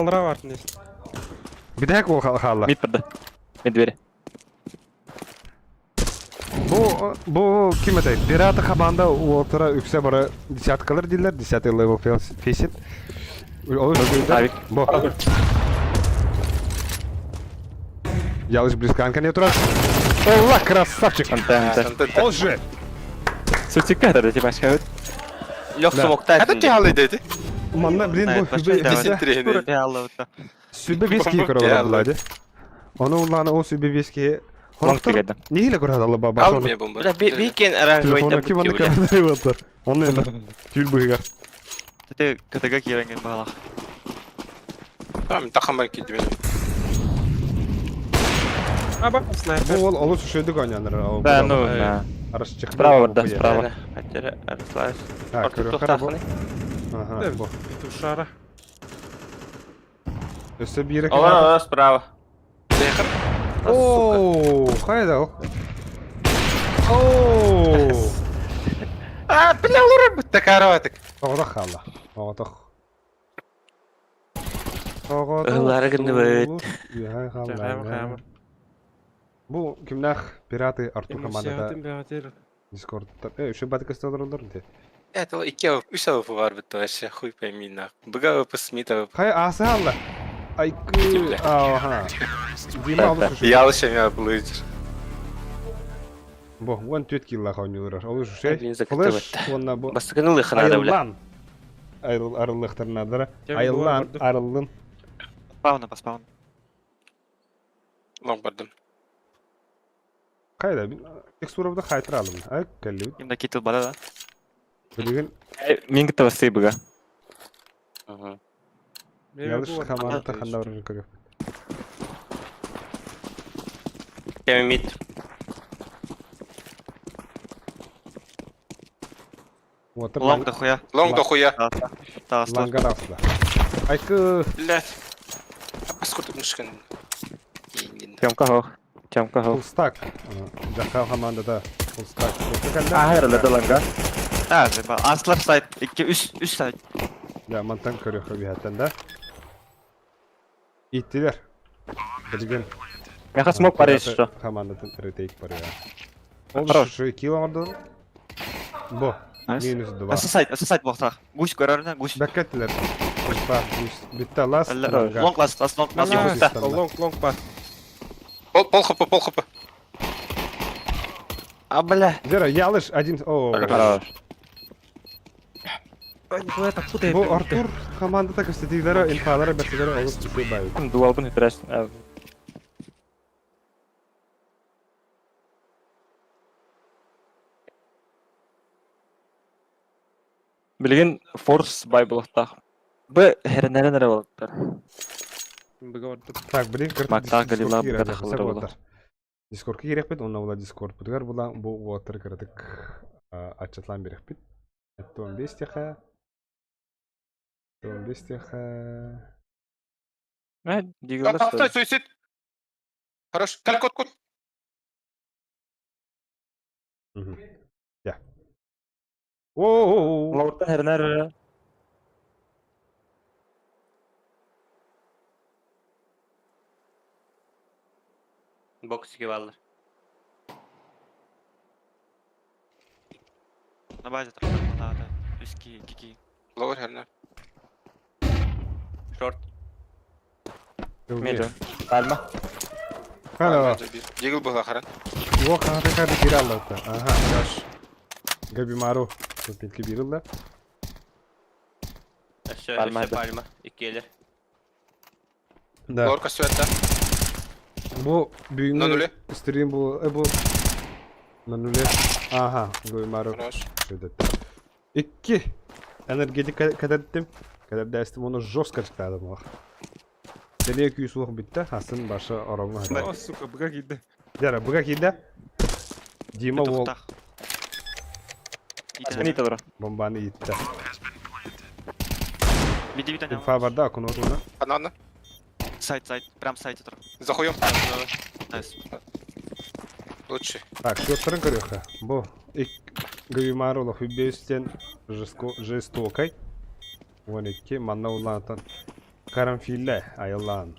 Bir daha kol xalla. Mid birdi. Mid biri. Bu kim etay? Pirata xabanda o'tira yuksa bora desятkalar deydilar. 10 level facing. Olur Abi. Bu. Ялыш близканка не турат. Allah красавчик. Ол же. Сутика да тебе скажут. Yok smokta. Hadi tihalı dedi. Manna блин bu sübe viski kırıldı. Onu ulan o sübe viski Лонг тегеді. Неге көреді алы ба? Al mı bomba? Bля, bir ken aran Телефонна goyta ким аны bitti bля. кәдір отыр. Оны енді түйіл бұйға. Tete kataga kirangen balak. Tamam takımlar gitti benim. А, бак, снайпер. Бұл ол олы сүшедік ойнаныр. Да, ну, да. Арасы шықты. Справа, да, справа. Хотя Арслайс. Ha, көрі қара бұл. Ага, бұл. Тушара. Өсі бері Ола справа. Ооо, қайда ол? Ооо. А, бля, луры бітті каротик. Оғдақ қалла. Оғдақ. Ылары күнді бөт. Оғдақ. Бұл кімнақ пираты Артур командада Дискордта. Үші батық істелер олар де. Это 2-3 avı var bitti aşağı хуй пойми нах. Быга avı смит avı. Қай асы алла? Айкы. Аха. Дима алды сүші. Ялыш я блыдер. Бұл, он 4 килла қауынылыр. Ол үші. Блин, закрыто Флэш, бітті. онна бұл. Бастықыны лыхына да бля. Айлан. Арылықтарынадыр. Айлан, арылын. Спауна, поспауна. Long bardым. Қайда? Текстурабда қайтыр алым. Ай, кәлі. Имда кетіл бара да. Білген, Мен гітті васты бұға. ялыш команда қанда ұрын көріп. Кеми мид. Отыр Лонг да хуя. Long da хуя. Тағас лонг. лангар асла. Айкы. Блять. Паскуртып нышкан. Темка хоқ. Темка хоқ. Фулстак. Жаққа командада фулстак. Ахырылы доланға. Ha, Aslar side. 2-3 side. Ya mantan көріп қабиғаттан да. Иттілер. Білген. Меха смок бар еші. Командадан ретейк бар я. Ол Хорош. үші кило ордын. Бұ. Минус 2. Асы side болса. Гусь көреріне, гусь. Бәккеттілер. Бітті лас. Лонг лас, лонг лас. Лонг бар. Пол хп. А, бля. Зера, ялыш один. О, Хорош. Бұл Артур командада көрсетігілері, инфалары бәккелері олып түсі бәйі. Дуал бұны тұраш. Білген форс бай болықтақ. Бі херінәрі болықтар. Быга бардым. Так, білін кірті Мактақ галила бұға тақылары болық. Дискордқа керек бет, онна бұла Дискорд. Бұдығар бұла бұл уатыр кірдік атчатлан берек бет. 15 теха. 15 теха. Дегілі Стой, суицид. Хорош. Кот. Я. Ооо. Лауырттан херінәрі. Бокс 2 валлар. На базе трапа, да. Üski, kiki. Lower herler. Short. Мейді. Әлма. Хана. Дегіл бұға қаран. О, қағаты қады кері аллауыта. Аха, яш. Gabi Maru. Tepinki bir yılda. Aşağı palma. 2 gelir. Da. Lorca süette. Bu büyüğünü Nanule. stream bu Nanule. Aha, Gabi Maru. Şöyle. 2 energetik kadar ettim. Kadar dersim onu жестко çıkardım bak. Seni 200 soğuk bitti. Hasan başı aramı hadi. О, сука, быга gitti. Yara bu gidi. Dima wall Нейті дұра. bombanı yitti. Bir tane İnfa var da akın onu. Бананы. Сайт. Прям сайт tur. Заходим. Nice. Лучше. Так, что вторым корёха. Бо Gabi Maru лох убейстен жестокой. Вон iki manna ulanatan. Karanfille ayılan.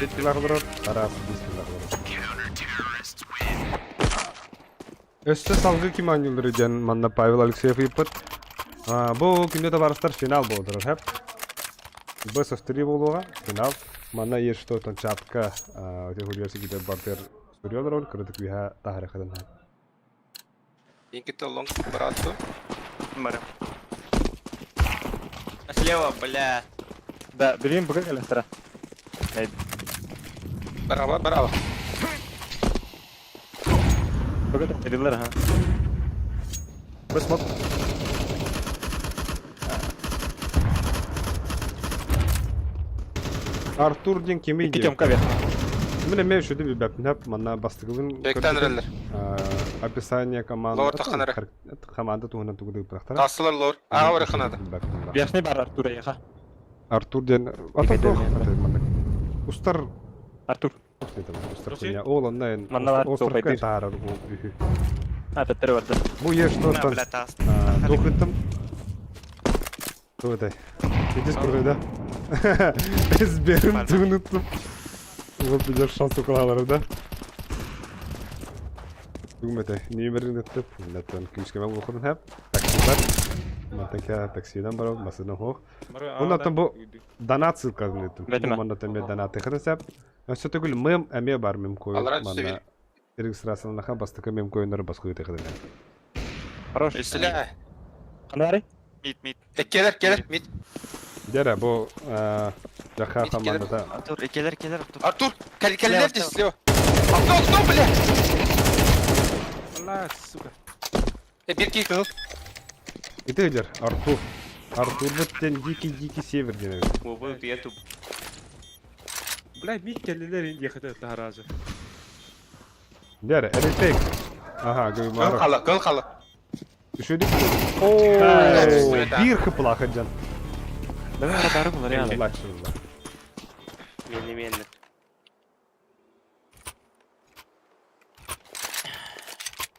Bitkiler durur. Arası bitkiler durur. Öste salgı kim anılır eden manna Pavel Alekseyev yapıp. Bu günde de varışlar final boldur hep. Best of 3 boluğa final. Manna yer что там чатка университетте бартер сурьёдор ол кырдык биха тахарихадан. Никита лонг брату. Барам. Слева, бля. Да, білген бұға кәлістіра. Браво. Bugün edilir ha. Bir smoke. Artur ден кеме İki diyor. tömka ver. Мен мен шуды bir bapin hep manna bastığın Beklenirler. описание команды. Лор таханара. Команда тугунан тугуды бактара. Тасылар лор. Aa kanada. Бияшны бар Артур яха. Артур ден ататох. Устар Артур. Устар меня олоннан. Манна бар, Остров топайдыр. катар ол үхү. Ha tettere vardı. Bu yer что-то Блядь, ас. дохытым. Кто это? Иди скорее, да? Ezberim unuttum. Вот bir şans okularlar da. Бүгүмөтө нөмөрүн өтүп, неттен күйүскө окудум хеп. Таксидар. Матака таксидан барып, масына хок. Ондан бу донат ссылкасын өттүм. Ондан мен донат кырсап, өсө түгүл мем эме бар мем коюп, мана регистрацияны бастыкы мем коюндар баскы өтө Хорош. Üstüle. Kanari? Mid. Gelir. Mid. Дера бу жака командада Артур, келер, Артур. Артур. Калилер здесь слева. Кто, блядь? Allah сука. Bir kill kıl. Итедер Артур. Артур буттен дикий север денег. Бу ютуб. Бля, мид келдилер инде ехет таразы. Дера, эритек. Ага, гыймар. Kıl kalı. Düşürdük. Oo, bir kıpla hıcan. Ben aradarım bunları yani. Allah aşkına. Мені.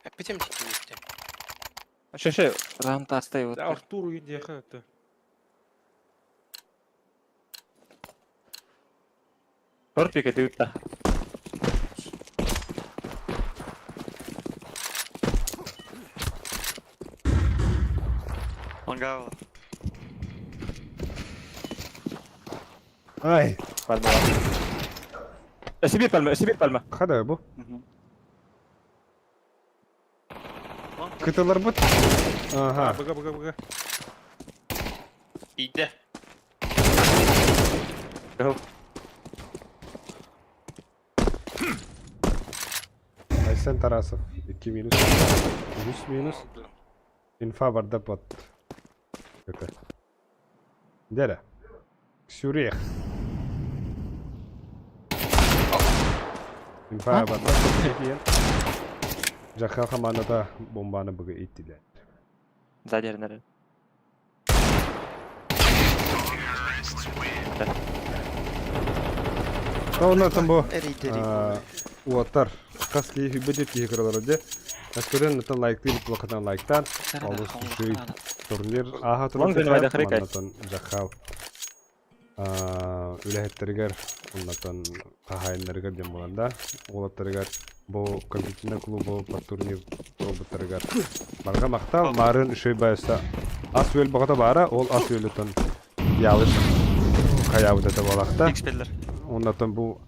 Опять тикти. Şey, ranta hastayı var. Артур инде ехет. Torpik ediyor da. Mangala. Ay, Palma var. Sibir palma. hadi bu. Kıtalar but. Aha. Bıga. İde. Go. Aysen Tarasov. 2 minus. 3 minus. Инфа vardı bot. Kötü. Dere. Suriye. İnfa vardı. Jaka komandada bombanı bugü ittiler. Sağ yerine. Ondan sonra bu uatlar kaski hübbedet ki hikaralardı. Askeren natan like değil blokatan like'tan. Alus şu turnir aha turnuir natan Jaka ülehetteriger natan kahayınlarıger jambolanda. Olatlarıger bu kompetisyonel klubu pat turnir robotlarıger. Barga makta marın şey baysa asvel bakata bara ol asvelüten yalış kayavuda da balakta. X-Peller. Ondan bu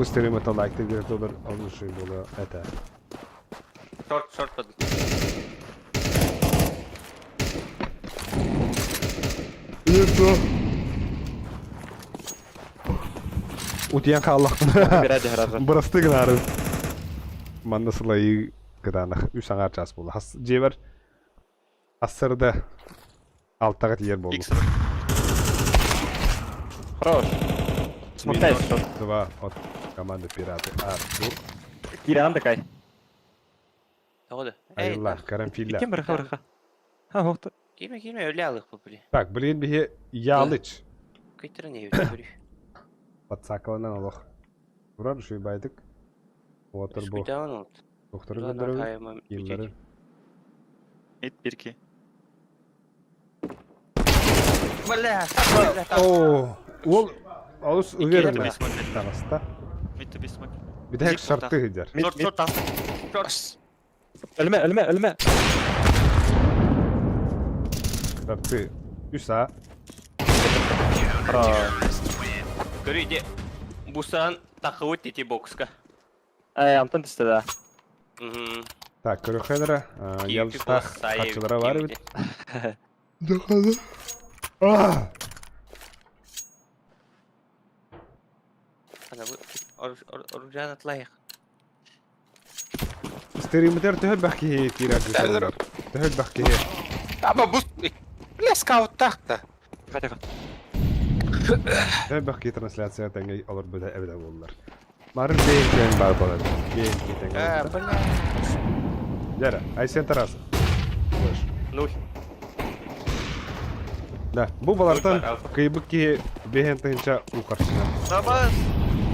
stream'e de like de dolar almış şey bola ete. Short paddle. Yeto. Utiyan kallaqtın. Biradi herhalde. Burası gınar. Manda sılay gıdanıq. 3 saat ças boldu. Has jeber asırda alttağı yer boldu. Хорош. Смотай, что. 2 от команды пираты Артур. Киран такой. Oldu. Ayıllar, karanfiller. Kim bırakır? Ha, hoktu. Kime öyle alık bu bile. Так, блин, bir yalıç. Kıytırın evi böyle. Patsakalarından alıq. Burar şu baydık. Otur bu. Devam oldu. Doktoru gönderelim. Yılları. Mid 1-2. Oo, ol alus İki uyarım yerde ya. bir smoke. Tanasta. Mid to be smoke. Bir de hek şartı gider. Short tas. Short. Ölme. Şartı. Üsa. Görüydü. Bu sen takıvı titi boxka. Антон istedi. Так, körükhelere. Yalışta kaçılara var bir. Dakalı. Ah! Ana bu orucan atlayık. Стримитер төһөт бахки тирак. Төһөт бахки. Ama bu... Бля, скауттақта. Төһөт бахки трансляция тәңгей алыр бүдә әбәдә булдылар. Марын бейкен бар болады. Бейкен тәңгей. Жара, Айсен Тарасов. Нуль. Да, bu балардан кыйбык ки бейген тыгынча укарсына. Намаз.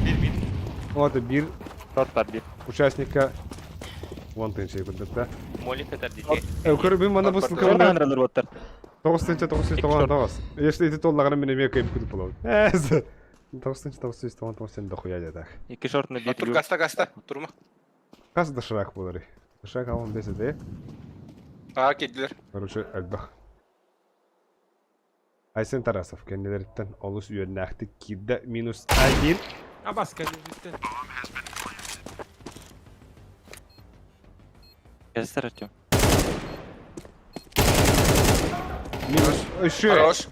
Bir. Вот bir Торттар bir. участника вон тыгынча ебілдікті. Молик это детей. Көрбін мана бұсын Көрдіңдер көвінді. боттар. 999. Если это толлағына мен еме кайып күтіп болады. 999 дохуя дедақ. Екі шортны bir. Tur gasta. Turma. Қас дышырақ болар. Дышырақ алын десе де. Aa kediler. Короче, әлбақ. Айсен Тарасов кәнелеріттен олыс үйернәқті киді -1. Абаска лежит. Ястар Артем. -3. Хорош.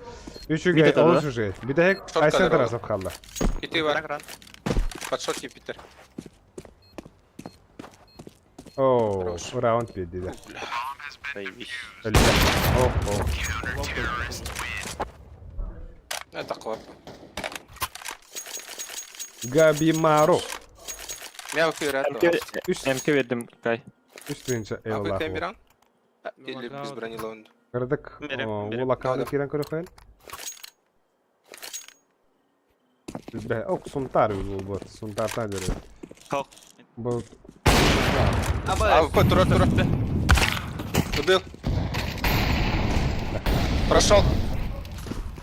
3'ü Bir de tabii. олыс уже. Bir de hek Çok Айсен kadar Тарасов қалды. Kiti var. Подшотки, Питер. Ооо, Хорош. раунд 5 dedi. Заебись. Öyle. Oh. Это клап. Gabi Maro. Мелкий ряд. МК verdim Kay. Üstünce Abi eyvallah. Темиран? Или без бронелонда? Kırdık. Benim. Ola kaldı kiren kırı koyun. Be, ok suntar bu. Suntar tadır. Kalk. Bu А, тура. Убил. Прошел.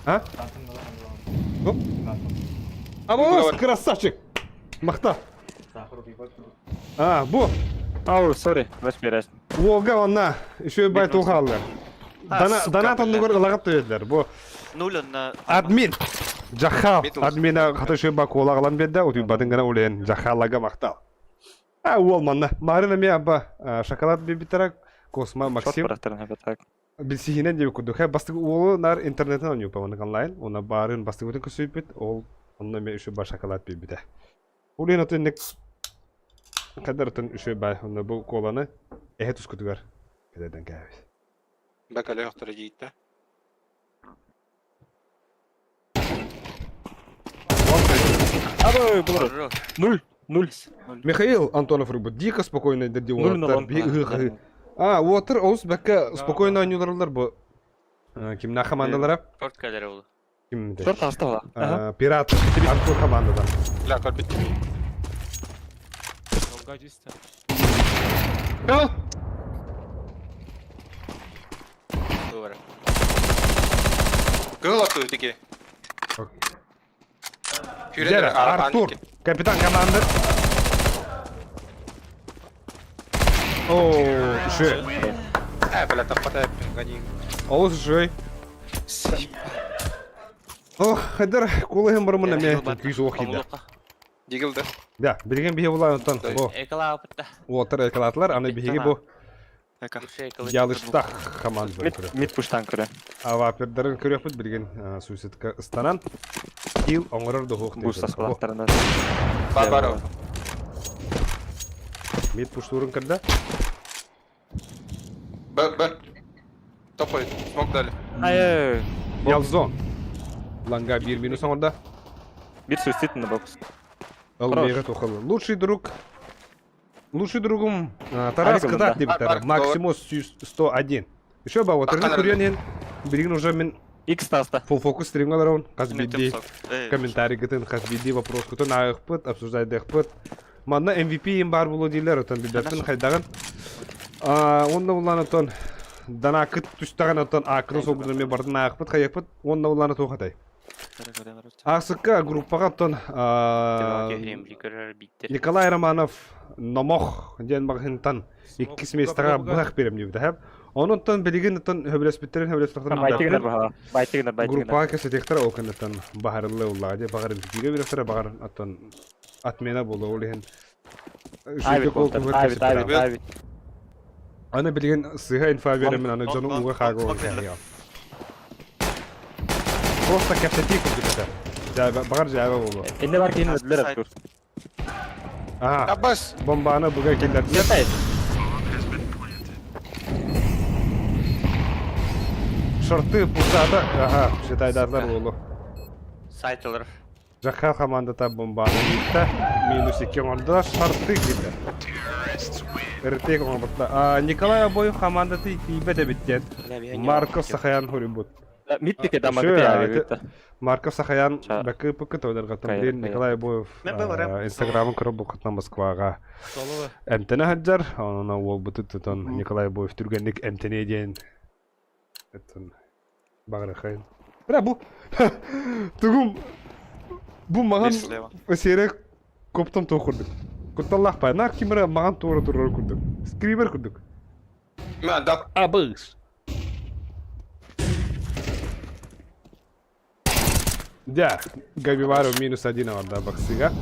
Ha? Hop. Ama красавчик. Махта. Bu. Ау, sorry. Разбираюсь. Volga ona. Şu bay tuğallar. Dana tanıdık lagap dediler. Bu Нуль на... admin. Jahal. Middle. Admina katı şu bak ola kalan bedde. O tüy badın gana uleyen Jahal'laga maktal. Olmanna. Marina mi abba. Şokolad bir bitarak. Kosma Шот Максим. бұрақтарын әбет Bilsihinen de kuduk. Hep bastık oğlu nar internetten oynuyor pavanık online. Ona bağırın bastık bütün kusuyup ol. Onunla me şu şokolad bir bide. Uleyen otun nek kadar otun şu bay. Onda bu kolanı ehet uskutugar. Kaderden kahve. Бакале йохтар жийте. Нуль. Михаил Антонов рыбы дико спокойно дерди Нуль на уаттар. Уаттар оус бәккә спокойно ойнуйлар бу. Кимнә командалары? Торт кәдері олы. Кимдә? Торт асты ола. Пират. Антон командадан. Бля, копит. Добре. Гылату таки. Жера, Артур, капитан команды. О, ше. Бля, там хватает, гони. Оус жой. Ох, хәдер кулыгым бармына мен күз оқиды. Дигил да. Да, билген бие була онтан. Бу. Экала опытта. Уотыр экалатлар, аны биге бу ялышта команда. Мид пуштан көрі. Ава пердерин көрөпүт билген суицидка станан. Кил оңорор да хок. Бустас кулақтарында. Барбаро. Мид пуштурун кырда. Б. Топай. Смок дали. Ай, Ялзон. Ланга 1 минус орда. bir суицид на бокс. Алмега тохал. Лучший другом Тарас Аликом, Кадат да. дебитер. Максимус 101. Еще ба вот Аканар. курянен. Билген уже мен X таста. full фокус стримгаларон. Каз бидди комментарий гытын, каз бидди вопрос кутун агыппыт, обсуждать дыппыт. Манна MVP им бар булу дилер отан биддатын хайдаган. Онда улан отан дана кыт түстаган отан акрын согдун мен бардын агыппыт, каяппыт. Онда улан тохатай. Асыкка группага отан Николай Романов Номох ден багынтан 2 семестрга бак берем дип дәһәп. Онуттан билеген оттан хөбрәс биттерен хөбрәс Байтигнер баха. Байтигнер. Группа кесе тектер окынтан багарылы уллады, багарын биге бирәсәр багарын оттан атмена булды улен. Айвит болтыр. Айвит. Аны билеген сыга инфа берем мен аны жону уга хага ул. Просто каптатик битә. Да багар жаба булды. Энде бар кейін өділер әттір. Ага. Аббас. Бомбаны буга келдер. Ятайд. Шорты пулсада. Ага, шитайдарлар болу. Сайтылар. Жаққа командата бомбаны битті. Минус 2 орында шорты келді. Иртек орында. Николай Обоев командаты тибе де биттен. Марков Сахаян хурибут. Миттике да магатя. Марков Сахаян бәкі пүкі тойдарға тымден Николай Обоев инстаграмын көріп бұқытна Москваға. Әмтені хаджар, онына ол бұты тұтын Николай Обоев түргенлік әмтіне дейін. Бағыры қайын. Бля, бұл... Түгім... Бұл маған өсерек көптен тоқ құрдық. Көтталлақ бай, нақ кемірі маған тоғыры тұрғыр құрдық. Скример құрдық. Абыз. Да, Габивару минус 1 орда бақсыға.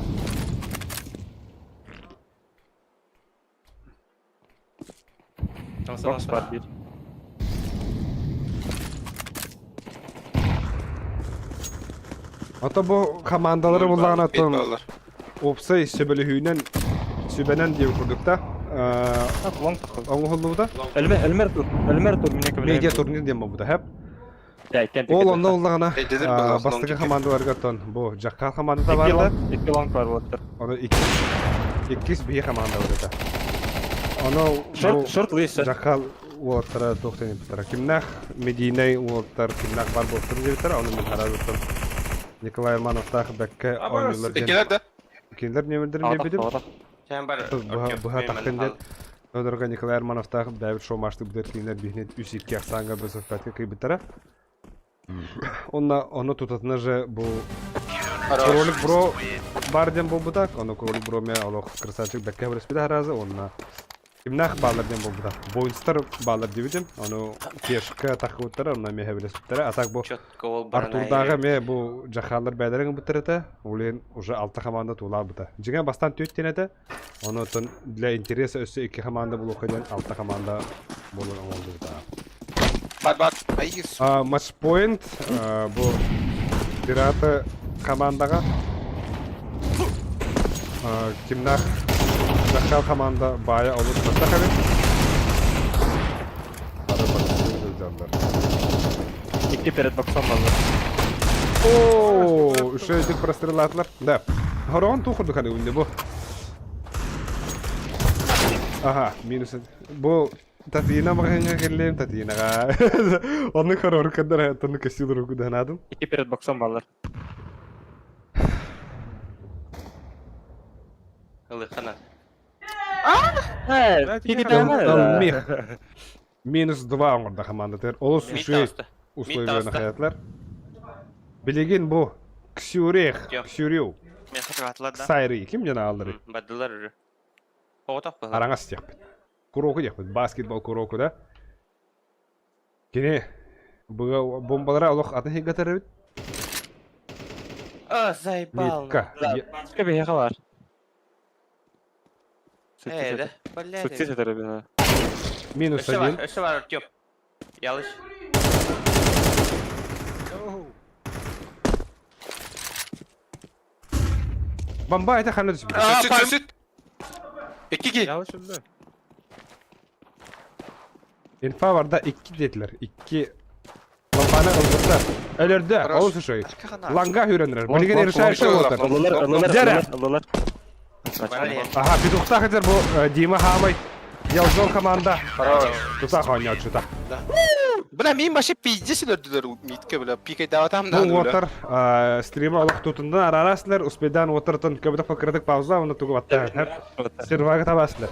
Ата бұл командалары болған атын опсай сөбенен деу құрдықта. Оңы қолды бұда? Әлмер тур, Медиа турнир дем бұда, хәп? Ол онда олдағана бастығы командаларға тон. Бұл жаққа командада барды. 2 лонг бар болыптыр. Оны 2 бейі команда барды. Оны Шорт лейсі. жаққа олаттара тоқтен епітара. Кімнақ Мединай олаттар кімнақ бар болыптыр дебітара. Оны мен қарар өттім. Николай Армановтағы бәкке ойнылар ден. Екендер немелдерін бепедім. Бұға таққан ден. Одырға Николай Армановтағы бәбір шоу-машты бұдар кейінлер бейінет үсетке ақсанға бір софбәтке кайбіттара. Оны тұтатына же бұл Кролик Бро бар ден бұл бұдақ. Оны Кролик Бро мен олық красавчик бәкке бір іспеді харазы. Оны кімнақ балар ден бұл бұдақ. Бойынстар балар дебедім. Оны кешкі тақы бұттара. Оны мен әбілес бұттара. Атақ бұл Артурдағы мен бұл жаққалар бәдерің бұттар әті. Олен уже 6 команда туылар бұта. Жеген бастан төттен әті. Оны для интереса өсі 2 команда бұл оқыден 6 команда болыр оңылды бұта. Матчпоинт бұл пираты командаға кімнақ жаққал команда бая олыс бұттақ әбет. Iki перед боксом балдар. Ооо, үші өйдік прострелатылар. Да, хорағын тұқырды қаны өңде бұл. Аха, минус. Бұл Татьяна мағанға келем, Татьянаға. Оны хорор қандар hayatını кәсілер өкуді анадым. 2 перед боксом балдар. Ылы қанат. Минус 2 оңырда команда тер. Олыс үші условияны hayatlar. Білеген бұл Ксюреу. Мен қатыратылар да. Сайры, кем жана алдыры? Бадылар үрі. Оғытақ бұл. Араңа стек бет. Куроку дек бет. Баскетбол куроку да. Кене бомбалара олық атын хегатары бет. Заебал. Метка. Бейе қалар. Да, Сүттес етері бені. Минус 1. Өші бар, Артем. Ялыш. Бомба айта қаны түспейді. Süt. 2. Ялыш үлді. Инфа барда 2 dediler. 2 bombаны ылғытса. Өлерді, ол сұшой. Ланға үйренірер. Білген ерішайшы олатыр. Ылылар. Аха, бедуқта қадыр бұл Дима Хамай. Ялжол команда. Тұсақ ойнау чута. Бля, мен башы пиздесін өрділер митке, бля, пикай даватам да. Бұл отыр, стрима олық тұтынды арарасылар, успедан отыртын көбіді қылқырдық пауза, оны тұғы баттар. Серваға табасылар.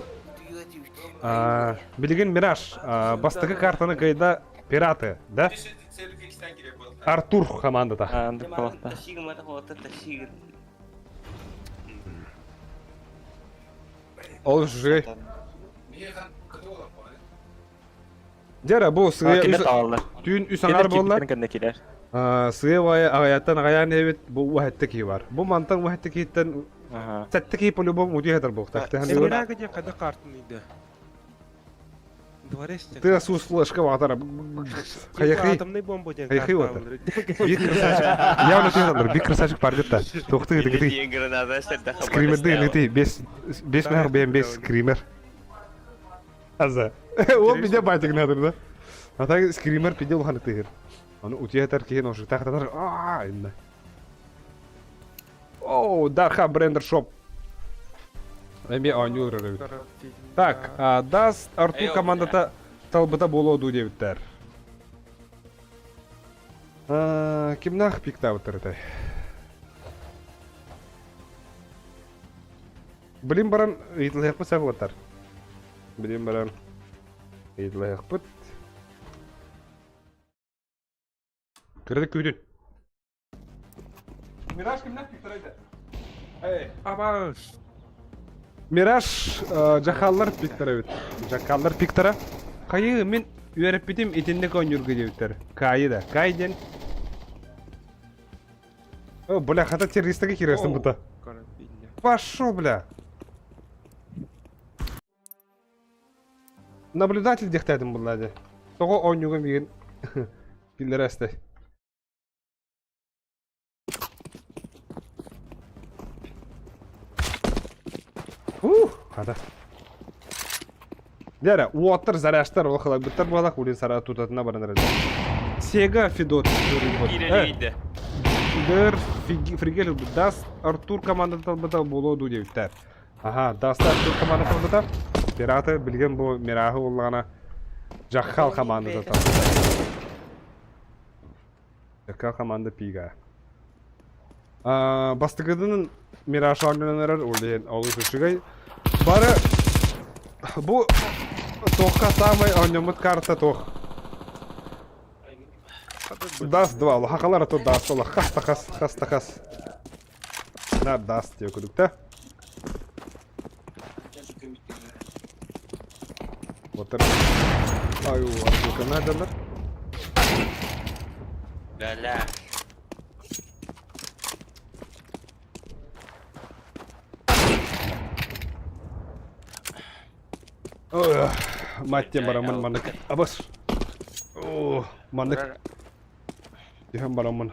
Білген Мираж, бастығы картаны қайда пираты, да? Артур командада. Ол жүгей. Дера, бұл сығы түйін үсаңар болылар. Сығы вайы ағаяттан ағаян әбет бұл уәхетті кей бар. Бұл мантан уәхетті кейттен сәтті кей полюбом өте әдір бұқты. Сырағы де қады қартын еді. Ты осус флешка ватара. Қайықи. Қайықи ватар. Явно түйіндір, бек красавчик пардетта. Тоқты геті. Скримерді геті. 5 мәғір бәйін 5 скример. Аза. Ол биде байтық надыр да. Ата скример пиде ұлғаны тығыр. Onu utiyeter kihin oşu tahtadar. Aa inne. Оу, Дарха Брендер Шоп. Эми ойнур рыбит. Так, Даст Артур командата талбыта болоду дебиттер. Кимнах пиктауттер этой. Билим баран итлехпы сагылаттар. Билим баран итлехпы. Кырдык күйдүн. Мираж кимнах пиктарайды? Эй, абаш. Мираж жахаллар пиктара бит. Жахаллар пиктара. Кайы мен үйрөп битим этинде ойнурга дебиттер. Кайы да. Кайден. О, бля, хата террористага киресин бута. Пошо, бля. Наблюдатель дехтедим буллади. Того ойнуга меген пиллересте. Хада. Дәрі, уаттыр заряштар олқылақ біттір болақ, өлен сара тұтатына барыныр әді. Сега Федот. Ирелейді. Дір фригел Даст Артур команда талбыта болуду деуттер. Ага, Даст Артур команда талбыта. Пираты білген бұл Мирағы олғана Жахал команда талбыта. Жахал команда пига. Бастығыдының Мираж ойнанырар олен олы сүшігай. Бары bu tohka самый ойнамыт карта тох. Даст 2, лахакалар то даст, хас. На даст тебе кудукта. Вот это. Аю, арбука надо. Галя. Мать тебе бараман манак. Абас. О, манак. Тихо бараман.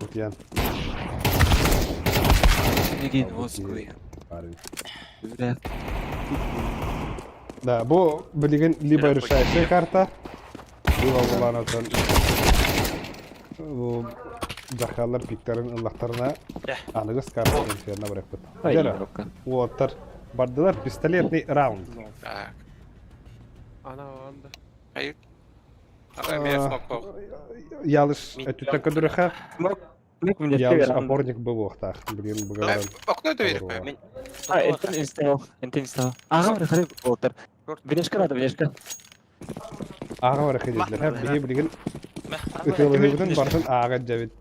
Кутян. Да, бо билеген либо решающая карта, либо буланатын. Бу жахалар пиктерин ыллактарына аныгыс карта ферна баракпыт. Жара. Уоттар бардылар пистолетный раунд. Так. Ana anda. Hayır. Aga смог. Ялыш этюта кадырха. Ялыш опорник был вахтах. Блин, богдан. Окно дверь коем. Энтен стал. Ага, хариб отыр. Бинешка надо, бинешка. Ага бар хедидлер. Бие билген. Өтөлөгүдөн бардын ага жабит.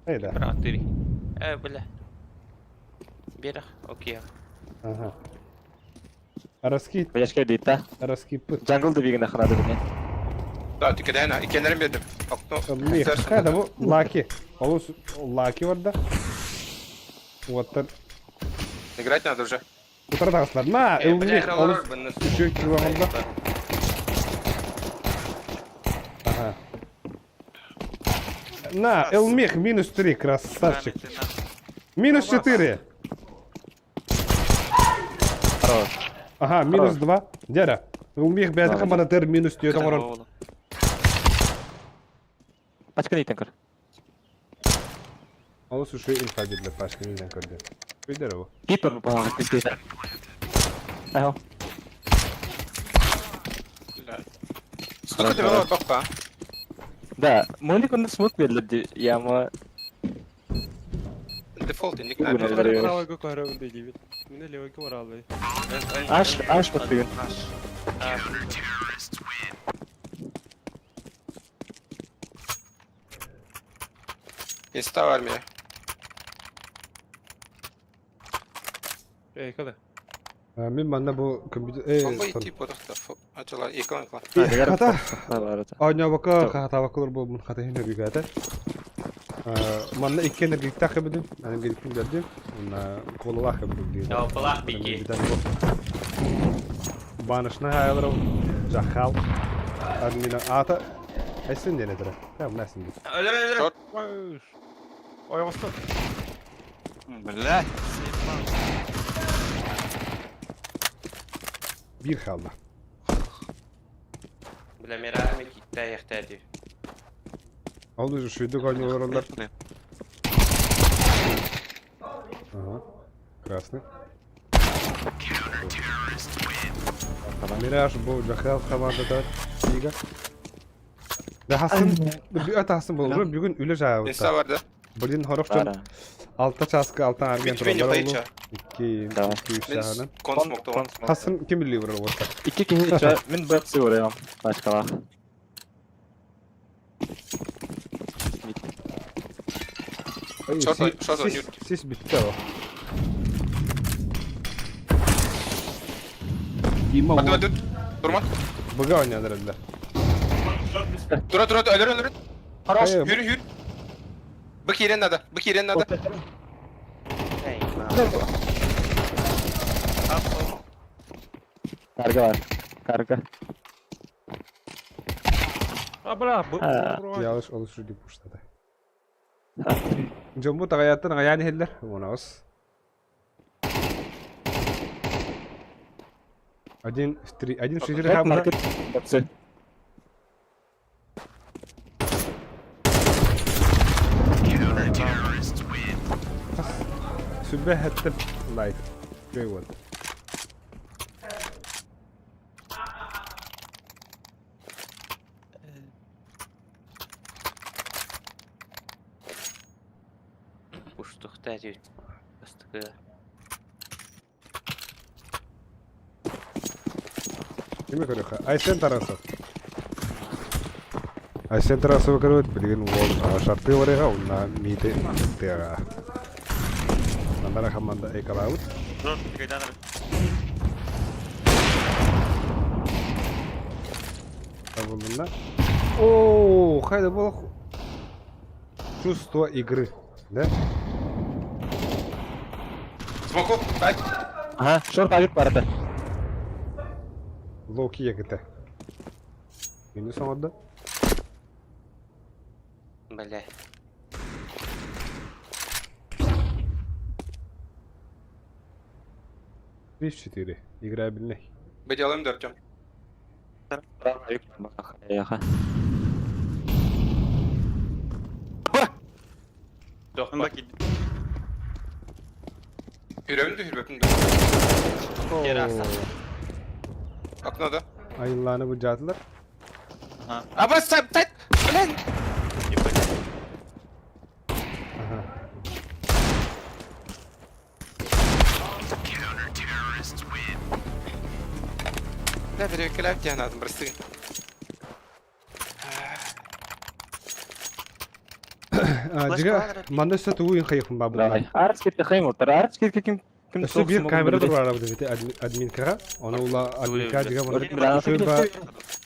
Айда. Братыри. Бля. Берах, окей. Ага. Раскит. Бинешка дейта. Раскит. Джангл да бигин ахрады бигин. Да, тільки дай на. İkenlerin verdim. Okno. Кайда бу лаки. Олус лаки варда. Уоттар. Играть надо уже. Утардагыслар. На, элмих. Олус чуть килограмда. Ага. На, элмих минус 3, красавчик. Минус 4. Хорош. Ага, минус 2. Дяра. Элмих бәді командатер минус 4 орон. Пачка дейтін кір. Олус уши инфа деділер, пашка неден көрді. Көйдер о. Гипер бағағы кістейді. Айхо. Сколько ты вела бабка? Да, мөлік онда смок берілді, яма... Дефолт, ник Правый Аш подпрыгнул. Инста армия. Ey kada. Мен банда бу компьютер... Бомба идти просто. Ачала, экран. Хата. Ойна бака хата бакалар бу мун хата хинер бигата. Манна икки энергик тахы бидим. Анан гелиптин бердим. Уна колалах бидим. Да, полах бики. Банышна хаялар жахал. Армина ата. Айсын дене тара. Там насин бит. Öldür. Oya bastı. Бля. Bir kaldı. Бля, мирами китай яхтади. Oldu şuyduk oynuyorlar onlar. Ага. Красный. Мираж был жахал командада Сига. Да хасын bir атасын болжо бүгүн үлө жаабы. Инста бар да. Блин хорокчон. Алта часка алта арген Бит бени кайча. 2 шагынан. Кон смокто. Хасын ким биле бир болса. 2 кийинче мен баксы көрөм. Башкалар. Шот ойнуyor. Siz bitti o. Hadi. Durma. Buga oynayanlar öyle. Dur. Ölür. Хорош. Hayır, Yürü. Бык ерен надо. Karga var. Karga. Abla bu. Yanlış oluşur diye puşladı. Jumbo tagayattan ayağını heller. Onas. Один в шире хамра. Баксы. Sübbe hatta light. Very well. Пуштухта дiyut. Bastıkı. Kime görüyor? Aysen tarafı. Aysen tarafı görüyor. Bilgin wall şartı var ya. Onunla mide tega. Nandara hamanda ekalavut. Dur, kaydan. Bununla. Oo, haydi bu чувство игры, да? Смоку. Дай. Ага, шорт агып барады. Локи ягыта. Минус oldu. Бля. Biz 4. Играбельный. Б делаем дартем. Агып бак. Яха. Bak. Hürbepim de. Geri arsa. Akna da. Ayılarını bu cadılar. Ama sen lan. Aha. Ne bir ülkeler cehennem burası. Jiga manda satu uyun kayıkım babu. Арц кетти кыйын отур. Арц кетти ким Su bir kamera dur var arabada admin kara. Ona ula admin kara jiga bana şöyle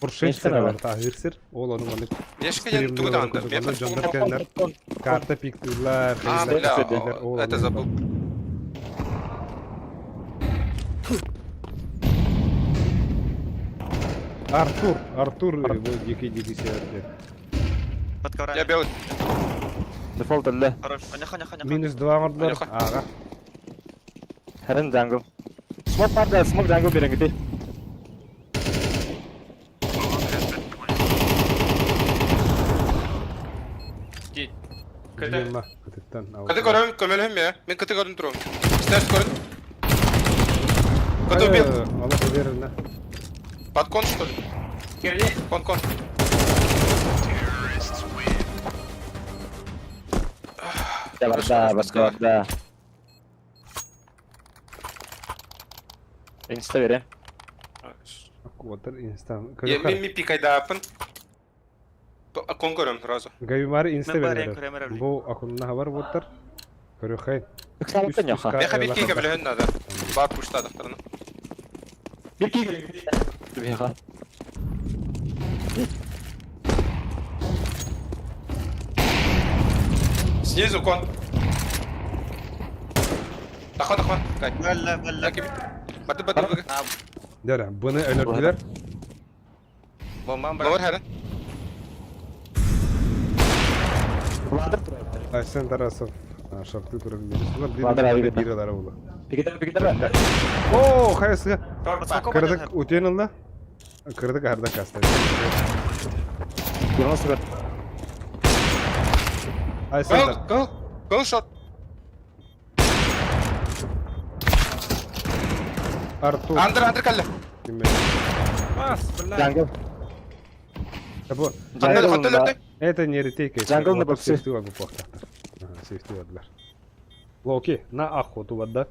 Porsche var tahir ol onu bana. Yaşka yan tuğda andır. Bana John Kenner. Karta pikturlar. Это забыл. Артур bu diki seyirci. Я белый. Дефолт эле. Хорош. Аня. Minus 2 vardılar. Ağa. Харин jungle. Smoke бар да, smoke jungle берең кетти. Kötü. Kötüden. Kötü görüyorum, kömeliyim ya. Ben kötü gördüm durum. İstersen görün. Kötü bir. Allah verin lan. Под кон что ли? Кон. Да, башка. Insta берем. Water instan. Мен ми пикай да yapın. Кон görüyorum сразу. Gayumari insta Ben bari verir. Emre Bu akunna haber water. Görüyor. Ксалыктан яха. Я хабит киге bilehen надо. Бат пушта докторына. Бир киге. Яха. Снизу кон. Тахан. Кай. Валла. Batı. Dere, bunu önerdiler. Bombam Lower herden. Aysen tarafı. Şartlı durun birisi. Bahadır abi Bir götür. birileri oldu. Pikete. Oo, kayısı. Kırdık. Kırdık, utenin la. Kırdık arda kastayı. Yunus ver. Ай сенде. Go shot. Артур. Under калли. Джангл. Bu. Джанглда. Это не ретейк. Джангл на боксе. Сейфти var bu pohta. Aha, safety vardılar. Loki, na akhotu vadda.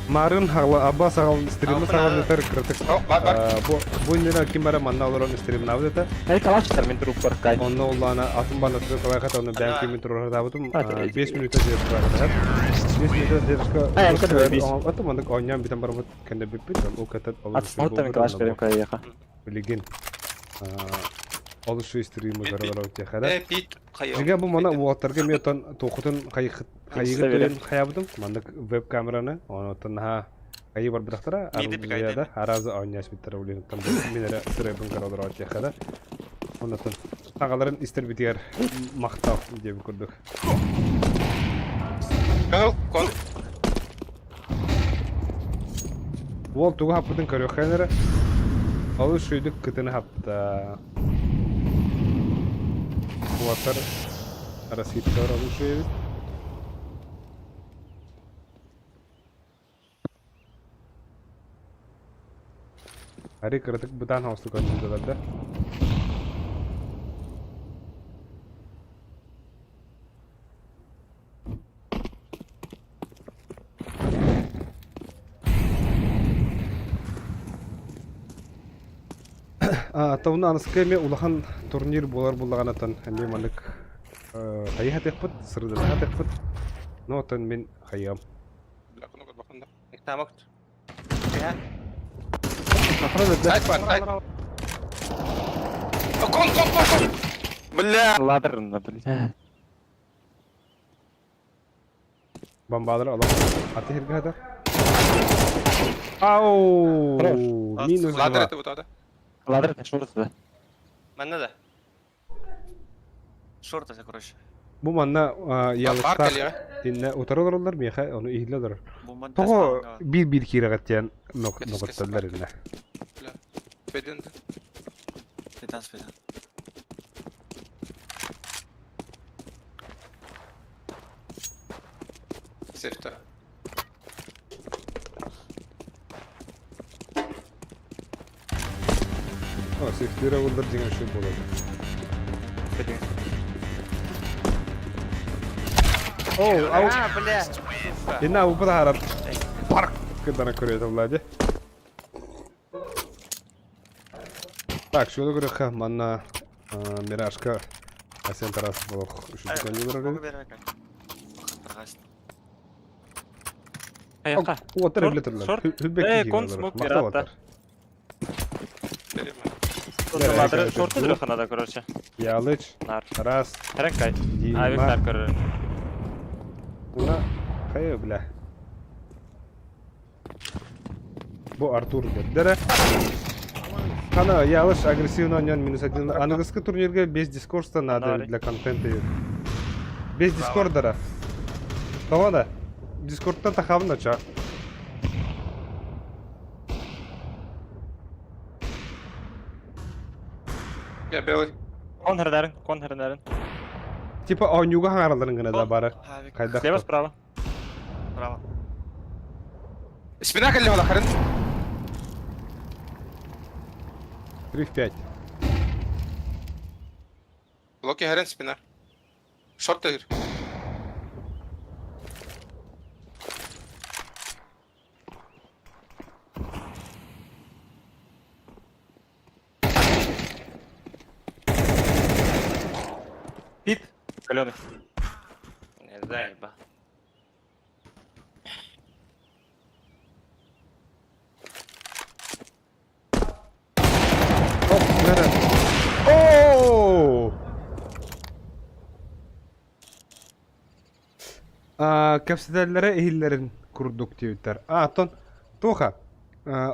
Mарын хагла Аббас агал стримы сагал нетер критик. Bu nira kimara manna олорон стрим навдета. Эй, калачтар мен туруп бар кай. Онно уллана атын бана турга ката оны бән кими турга табытым 5 минутта дер турга. 5 минутта дерска. Аты мандык ойнам битен барбыт кенде биппит. О ката Атсмауттан мен калаш берем кайяка. Билген. Алышы стримы гаралар өтө хада. Пит. Жига бу мана уаттарга метон токутун кайыгы төлөн каябдым. Мандык веб камераны, онотон ха кайы бар бирактара, арзыяда аразы ойнаш биттер улин там менере стребин гаралар өтө хада. Онотон тагаларын истер битер мактап деп көрдүк. Go. Вол туга хапытын көрөкөнөрө. Алышыйдык кытыны хапта. Уаттар арасыйттар алышыйды. Ари кыртык бутан хауслы көндүлдөрдө. Тауна анскеме улахан турнир болар буллаганатан ханде мандык хайя текпит сырды текпит. Нотан мен хайям. Тамак. Кон. Бля. Ладырында бил. Бомбалар алам. Аты хирге хада. Ау! Минус. Ладер это вот это. Ладыр шорты. Менде да. Шорты, короче. Бу манна ялыктар. Инне утарылырлар меха, onu иhlедер. Того bir кирагаттан нокотталар инне. Педен. Педан. Сефта. Сефтира улдар деген şey болады. Ау. Бля. Инна у подарат. Парк кыдана көрөт влади. Так, şöyle görөх манна Мирашка Асен тарас болох үшүнчү нөмөрү. Кайяка. Отыр билетирлер. Эй, кон смок пирата. Ладыр шорты драханада, короче. Ялыч. Нар. Раз. Терекай. Авиктар көрөр. Уна кайы бля. Бу Артур дедере. Кана ялыш агрессивно ойнан -1. Аныгыскы турнирге без дискорста надо для контента. Без дискордара. Того да. Дискордта тахавна ча. Я белый. Контрдарын. Типа ойнуга хаңараларын гына да бары. Кайда? Слева справа. Право. Спина калли вала харин. 3 в 5. Локи харин спина. Шорт тагир. Пит. Калёный. Не знаю, ба. Ооо! Капситерлere ehillerin kurduk diyorlar. Ton toha.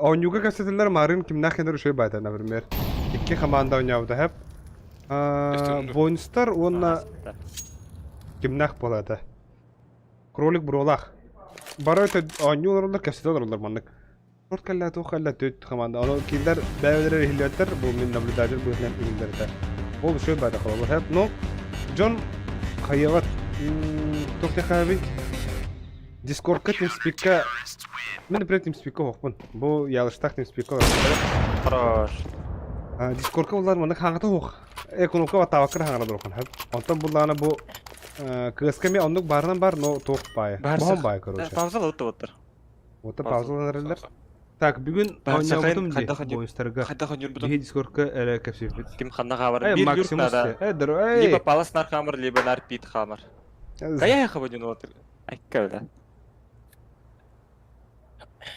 Oynuga kapsiteller marın kimden kenara şey bayta например. İki komanda oynuyordu hep. Bonuslar onunla kimden болады. Кролик бролах. Бара это oynuyorlar kapsiteller onlar manlık. Short kalla tu kalla töt komanda. Onu killer bäwlere hilletler bu min nablidajır bu hem illerdə. Ol şöyle bada qalır. Hep no John Kayavat Tokyo Havi Discord-ка TeamSpeak-ка мен прям TeamSpeak-ка оқпын. Бұл ялыштақ TeamSpeak-ка бар. Хорош. Discord-ка олар мұны хаңғыта оқ. Экономика ва таваккыр хаңғыра дұрқын. Онтан бұллағына бұл кысками онлық барынан бар, но тоқ бай. Бұған бай, короче. Паузалы отыр. Ота паузаланырылар. Так, бүгін ойнауғытым де бойыстарға. Қайдахан жүр бұтын. Бейі Discord-ка әлі кәпсепет. Кім қандаға бар? Bir yurtnada. Либо палас наркамыр, либо нарпит хамыр. Қая яқы бұдын отыр? Әккі өлі.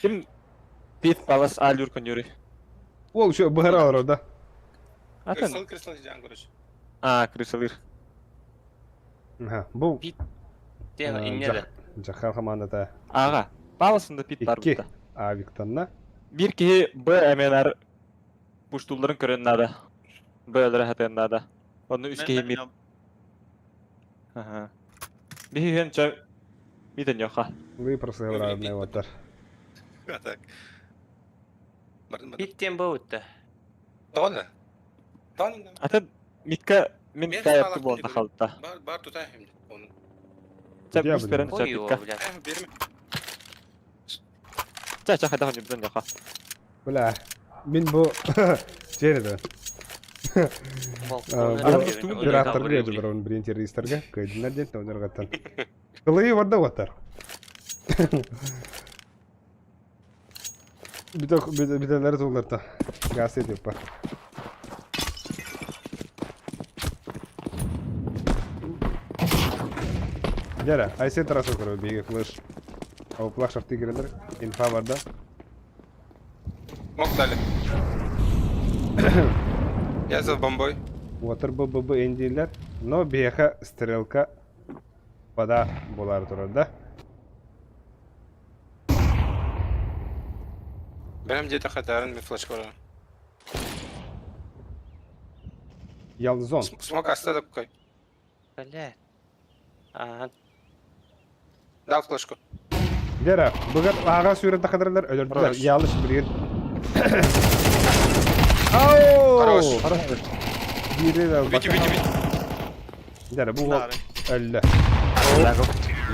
Кім пит палас ал юркан юрі? Ол шо бұғыр алыр ода. Атын? Кристал жан көріш. Крысылыр. Бұл Тегі иннеді. жаққа командада Аға, паласында пит бар Икки бұта. Викторна. Bir ki bu emeler puştulların körünlerde. Böyle hatırlarda. Onu üst kehimit. Bir hünce miden yok ha. Вы просто разные вот так. Так. Биттен бауытты. Doğru. Doğru. Ata mitka min kayaptı bu onda kaldı. Бар tutar hem de onu. Sen Ya bu speren bilmiyorum. sen Ой, mitka. блядь. Berme. Sen hadi hadi bizden yok ha. Бля, мен бұл жерді. Bir attır bir yedi onun birinci teröristlerge. Kaydınlar dent onlar gatan. Kılıyı var da vatar. Bir de nerede olur da. Gazet yapar. Gel, Aysen tarafı kuruyor bir flash. O flash şartı girenler. Infa var da. Mok dali. Yazıl bomboy. Water bu indiler. No biyaha sтрелка pada bolar turada. Benim jete katarın bir flash koyalım. Yalnız on. Smoke asta da koy. Блядь. Ага. Dal flash koy. Gera, bugün ağa sürede kadarlar öldürdüler. Yanlış bir Хорош. Biri de bak. Бити. Gera bu öldü.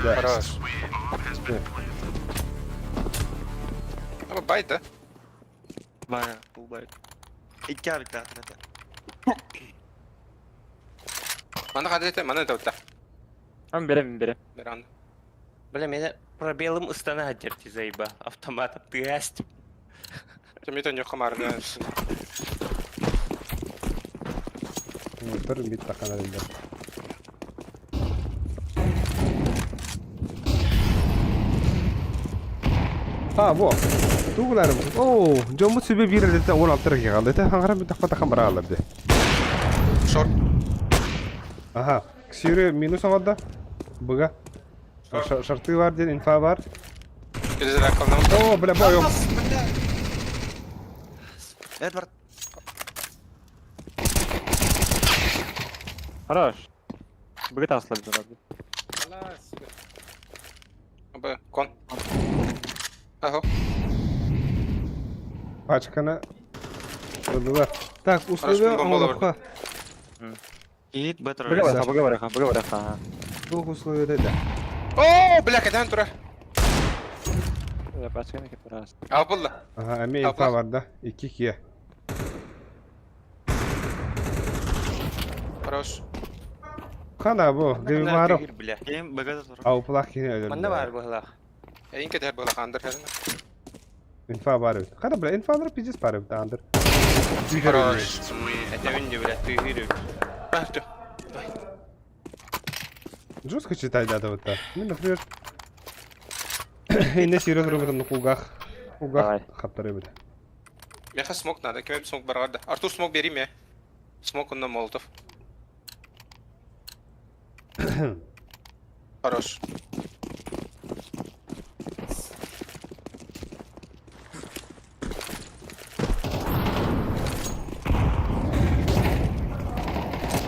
Хорош. Ama bayt da. Бага, убайт. İki abi daha. Mana kadar mana da uta. Ben berem. Bir anda. Бля, меня пробелом устанадерти заеба. Автоматом тыясть. Cemiyeten yok kamarına. Bir bit takan elinde. Ha bu. Tuğlarım. Oo, jomu sübe bir edete 16 dakika kaldı. Hangara bir dakika takam beraberdi. Short. Aha. Ksiri minus havada. Buga. Şartı var diye infa var. Birisi rakamdan. Oo, bile bu yok. Эдвард. Хорош. Bugün asla bizden abi. Abi kon. Aho. Açkana. Öldüler. Tak, Хорошо, usulü bomba da ama Гид бетер. Bugün ha. bu usulü de. Oo, bla kadan tura. Ya başka ne ki biraz. Al bulla. Aha, emi infa var da. 2-2'ye. Хорош. Kana bu. Devi maruf. Бля. Кем бага тур. Av plak yine öldürdü. Манда бар бала. En kadar bulla kandır herine. Infa var. Kana bile infa var pizis var bir andır. Хорош. Это винди, бля, ты гири. Bahçe. Жестко читать надо вот так. Ну, например, не серьезно роботом на кугах. Давай. Хапторы будет. Meha smoke надо. Kime smoke var orada. Artur smoke vereyim ya. Smoke ondan molotov. Хорош.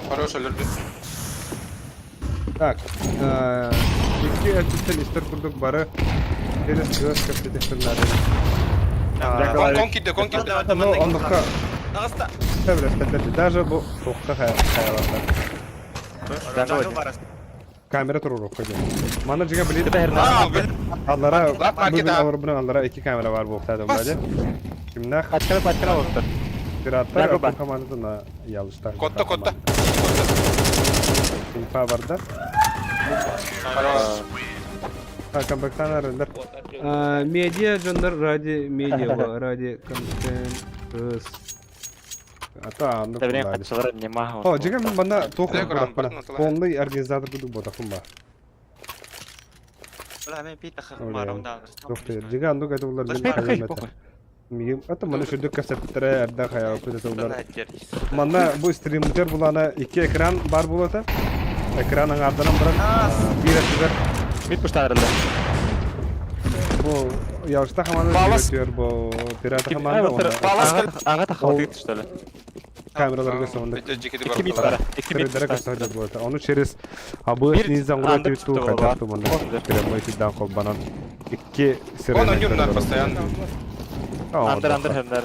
Хорош öldürdü. Так, iki açıktan ister kurduk barı. Deniz göz kapı detirler. Kon kidde. No, ondukka Dağısta. tebretlerdi. Даже bu soğukta hayalanlar. Kamera turur okuydu. Mana jiga bildi. Allara bugün avrubanın allara 2 kamera var bu oktada böyle. Kimler? Patkana oldu. Piratlar bu komandasına yalıştar. Kotta. İnfa var da. Hakan baktan arındır. Media jonlar media radio content terus. Ata anlık Tabii kullandı. kaççılara ne mahvoldu. Oh, jika min bana toh Telegram kurak bana. button, Only organizator kudu botak kumba. Ulan ben bir takım Öyle varım ya. da. Toh jika andu kaydı ular Baş bin bakayım, kayamete. Migim ata mana şuduk kasettere erda khayal kudu ular. Ben Mana bu streamer bulana 2 ekran bar bulata. Ekranın ardından bırak. Bir etkiler. Mid push'tan ayrıldı. Bu yavaşta hamanda Bağlas. diyor bu pirata hamanda onda. Ağa takıldı işte öyle. Kameralar göstermende. İki mid var. İki mid Kredere var. gösterdi bu arada. Onu çeriz. Ha bu Bir nizam anda uğraştı çıktı tu o kadar var. tu bunda. Oldu. Kremo içinden kol banan. 2 Kon sırayla. oynuyorlar postayan. Under hender.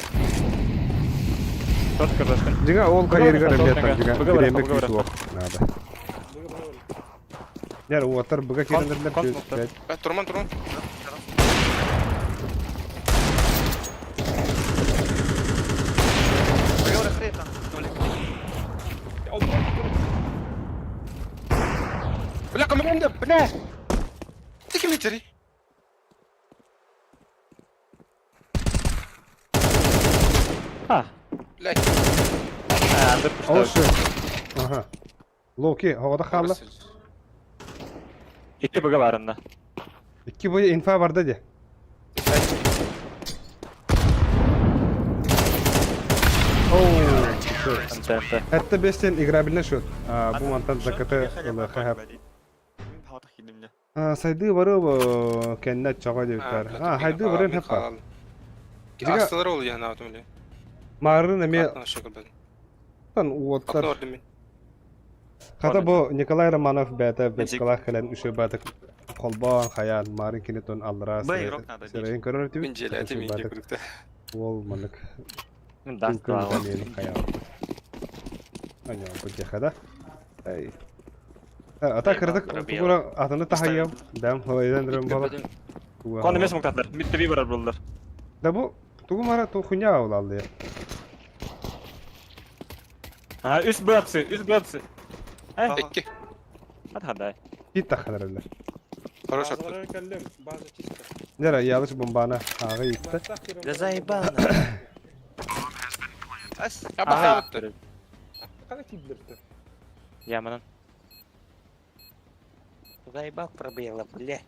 Short kırlaştın. Jiga ol kayır gara Buga lihat jiga. buga Kremo buga kitu wak. Nada. Yar o atar buga kiranlar Kon- diyor. Turman. Bela kamu benda, benar. Tiga meter. Ha. Like. Under Oh push'tan. shit. Aha. Loki havada kaldı. İki buga var onda. 2 boyu infa var dedi. Ente. Hatta besten igrabilne şu. Bu mantan zakatı Allah khayab. Saydı var o kendine çaba diyorlar. Ha haydı varın hep var. Hastalar oluyor yani adım öyle. Marın emi Şakal ben. tan uotlar. Atla orada mı? Hatta bu Nikolay Romanov beta Nikolay Kalen üşü batık kolban hayal marın kineton allara sırayın körür tibi. İnceledi mi ince grupta. Wol manık. Das Mümkün var. tanıyalım hayal. Anya bu cihada. Ay. Ata kırdık. Tukura atını tahayyam. Dam havaydan drum baba. Konu mes muktatlar. Mid tebi var buldular. Da bu tugu mara tu kunya avlaldı ya. Ha üst bıraksı. Üst bıraksı. İki. Hadi hadi. Git takhalarlar. Хорош atla. Nere yanlış bombana ağa yıktı. Ya bakalım. Яманан. Заебал пробила, бля.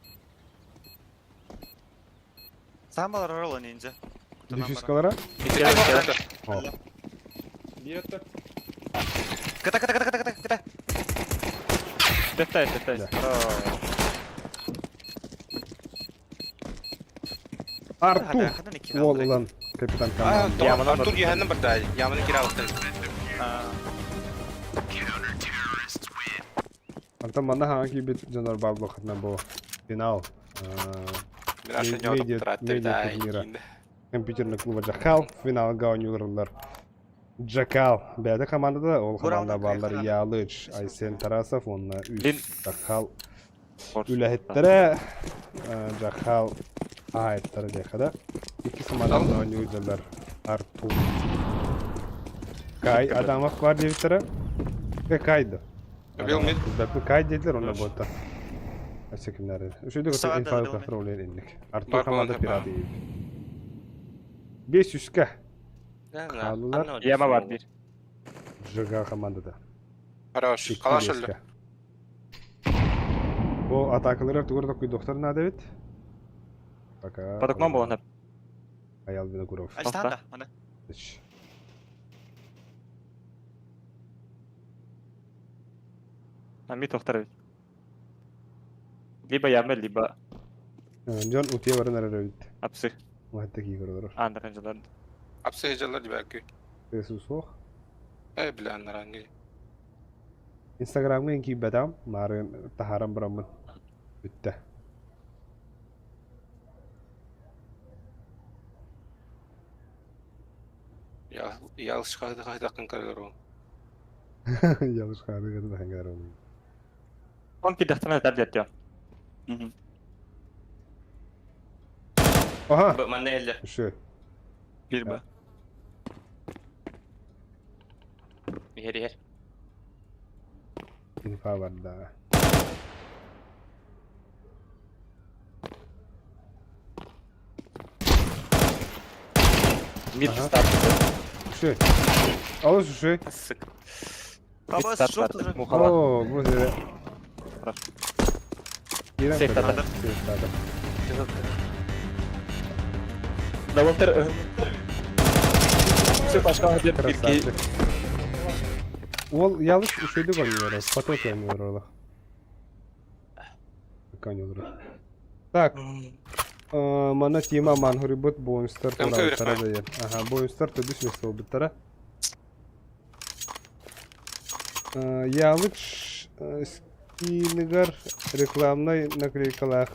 Самбал ролла ниндзя. Difüskalara. Oh. Ката. Деттай. Artu. Wol ulan kapitan Kamal. Artur cehennem berdaya. Yamanı kiralıktı. Artu mana hangi bir canar bal vakitna bu final. Biraz şey yok. Turniira. Компьютерный клуба Джакал final gaunyurlar. Джакал. Beyde komandada ol komanda ballar Yalıç, Aysen Tarasov onunla üst Джакал. Ülahittere Джакал aittere dekada. İki komanda gaunyurlar. Artu. Kay Adamov var devittere. Ve kaydı. Bil mi? Bakın kay dediler ona bota. Açıklar. Şu da info kontrol edildik. Artu komanda pirati. 500k. Kaldılar. Yama var bir. Жига командада. Хорош. Kalaş öldü. Bu atakalar tuğurda kuyduklar ne David? Baka. Padokman bu hep. Hayal bile kurov. Альстанда, ана. Mid tohtar. Либо яма, либо John utiye varın ararı. apsı. Muhatta ki görür. Under hanjalar. Hapse heyecanlar gibi belki. Jesus oh. Bilenler hangi? Instagram'da inki bedam marın taharam bramın. Bitti. Ялış kaydıkın kararı o. Yanlış kağıdı kadar ben kadar olmuyor. Он пидахтана дәрдет я. Aha! Bana 50. Şu. Bir be. Her. İnfa var daha. Мид Ага. старт. Şu. Al şu. Sık. Мид старт. Мухала. Oo, bu ne? İrem Safe kadar. adam. Safe adam. Давантер. Все başka bir Красавчик. Ол yanlış şeyde oynuyor. Patot oynuyor orada. Oynuyor. Так. Mana тема манхурибот боюстар Там тора кайрах тара май. даяр. Ага, боюстар төдүш месел биттара. Ялыч скинигар рекламный наклейкалар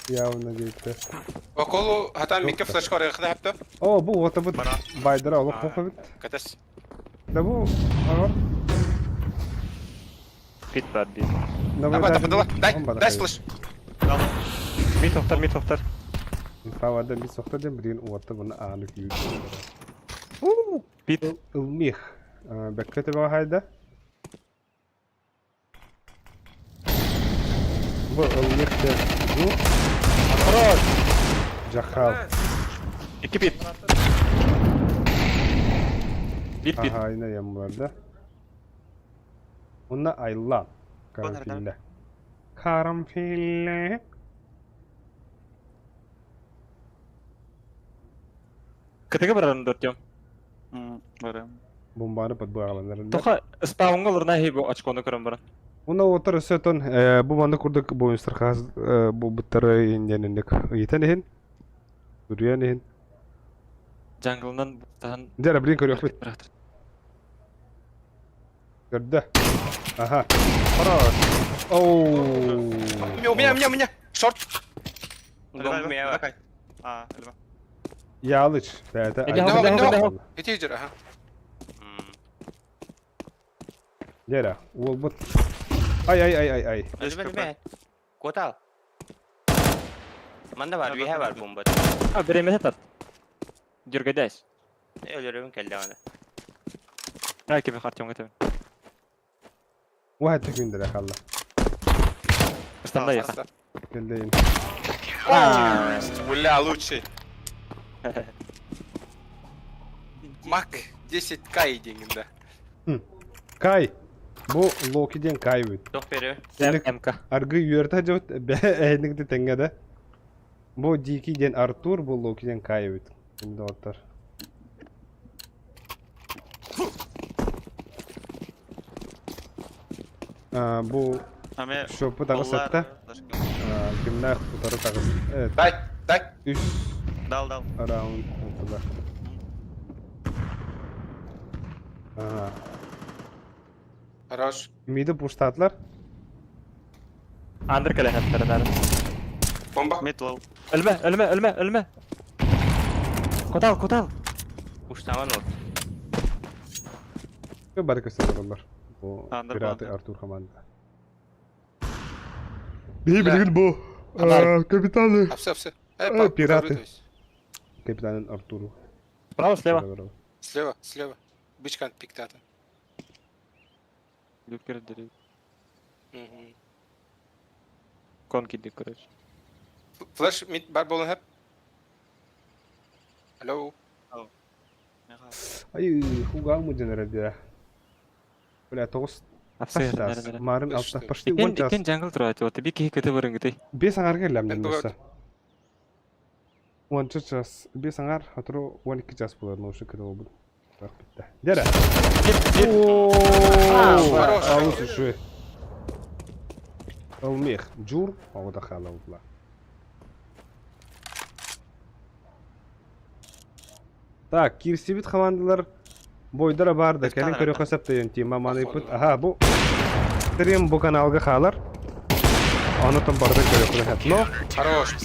явно гейте. Околу хатан микке флешка орaya kadar yaptı. О, бу отабыт байдыра алып кокабыт. Kates. Да бу агар. Мид бар бит. Абата фадала. Дай флеш. Мид тоқтар. Инфавада бит сохтадым бирин уатта буны ааны күйүп. Бит. Илмих. Беккете ба хайда. Bu ilmihtir. Bu Хорош. Jahal. 2 bit. Bit. Aha yine yanlarda. Bunlar aylan. Karanfille. Karanfille. Кытыгы барарын дөртөм. Барам. Bombanı pat bu alanlarında. Тоха спаунга лырна хи бу очкону көрөм бара. Ona otur sötön bu manda kurduk bu üstür khas bu bittere indenlik yitenihin. Duruyanihin. Jungle-нан тан Dere birin körüyor bit. Gördü. Aha. Хорош. Oo. Меня. Шорт. А, Эльва. Yağlıç. Beyde. Elde. Bitiyor aha. Dere. Ol but. Ay. Elime. Kotal. Manda var, we have our bomba. Ha biremet atat. Жүргөдөйс. Ölürüm kelle bana. Belki bir kartyon getir. Vahet tekündere kalla. Standa ya. Geldeyin. Вля лучший. Мак 10k деньгinde. Kay. Bu Loki'den kaybet. Çok veriyor. MK. Argı yürüte jot be ehnigde tengede. Bu Diki'den Arthur bu Loki'den kaybet. Şimdi otur. Bu Ame şopu tağı sette. Kimler tutarı tağı. Evet. Дай. Üst Dal. round ortada. Хорош. Midi puştatlar. Under kale hatlarlar. Bomba. Mid low. Ölme. Kotal. Uçtaman ol. Ve barikası varlar. Bu Under Pirati bandı. Arthur komanda. Bir bilgin bu. Kapitanı. Все. Пираты. Kapitanın Arthur'u. Право, слева. Слева. Бычка пиктата. Люкер дери. Конки ди, короче. Flash mid бар болun hep. Hello. Ay, huga mı general ya? Böyle toz. Апсай. Marın altına почти Икен 10 час. jungle турат. Вот би ки кете барың гытай. Bir sangar geldim Ben neyse. 10 час. Bir sangar hatırı 12 час bular. Ne şu kadar oldu. Bak bitti. Dere. Хорош. Alın şu. Almih. Jur. O da hala oldular. Так, кирсибит командалар бойдара барды. Келин көрө касап да тема маны пут. Aha bu Stream bu kanalga xalar. Аны там барды көрө касап. Но Хорош.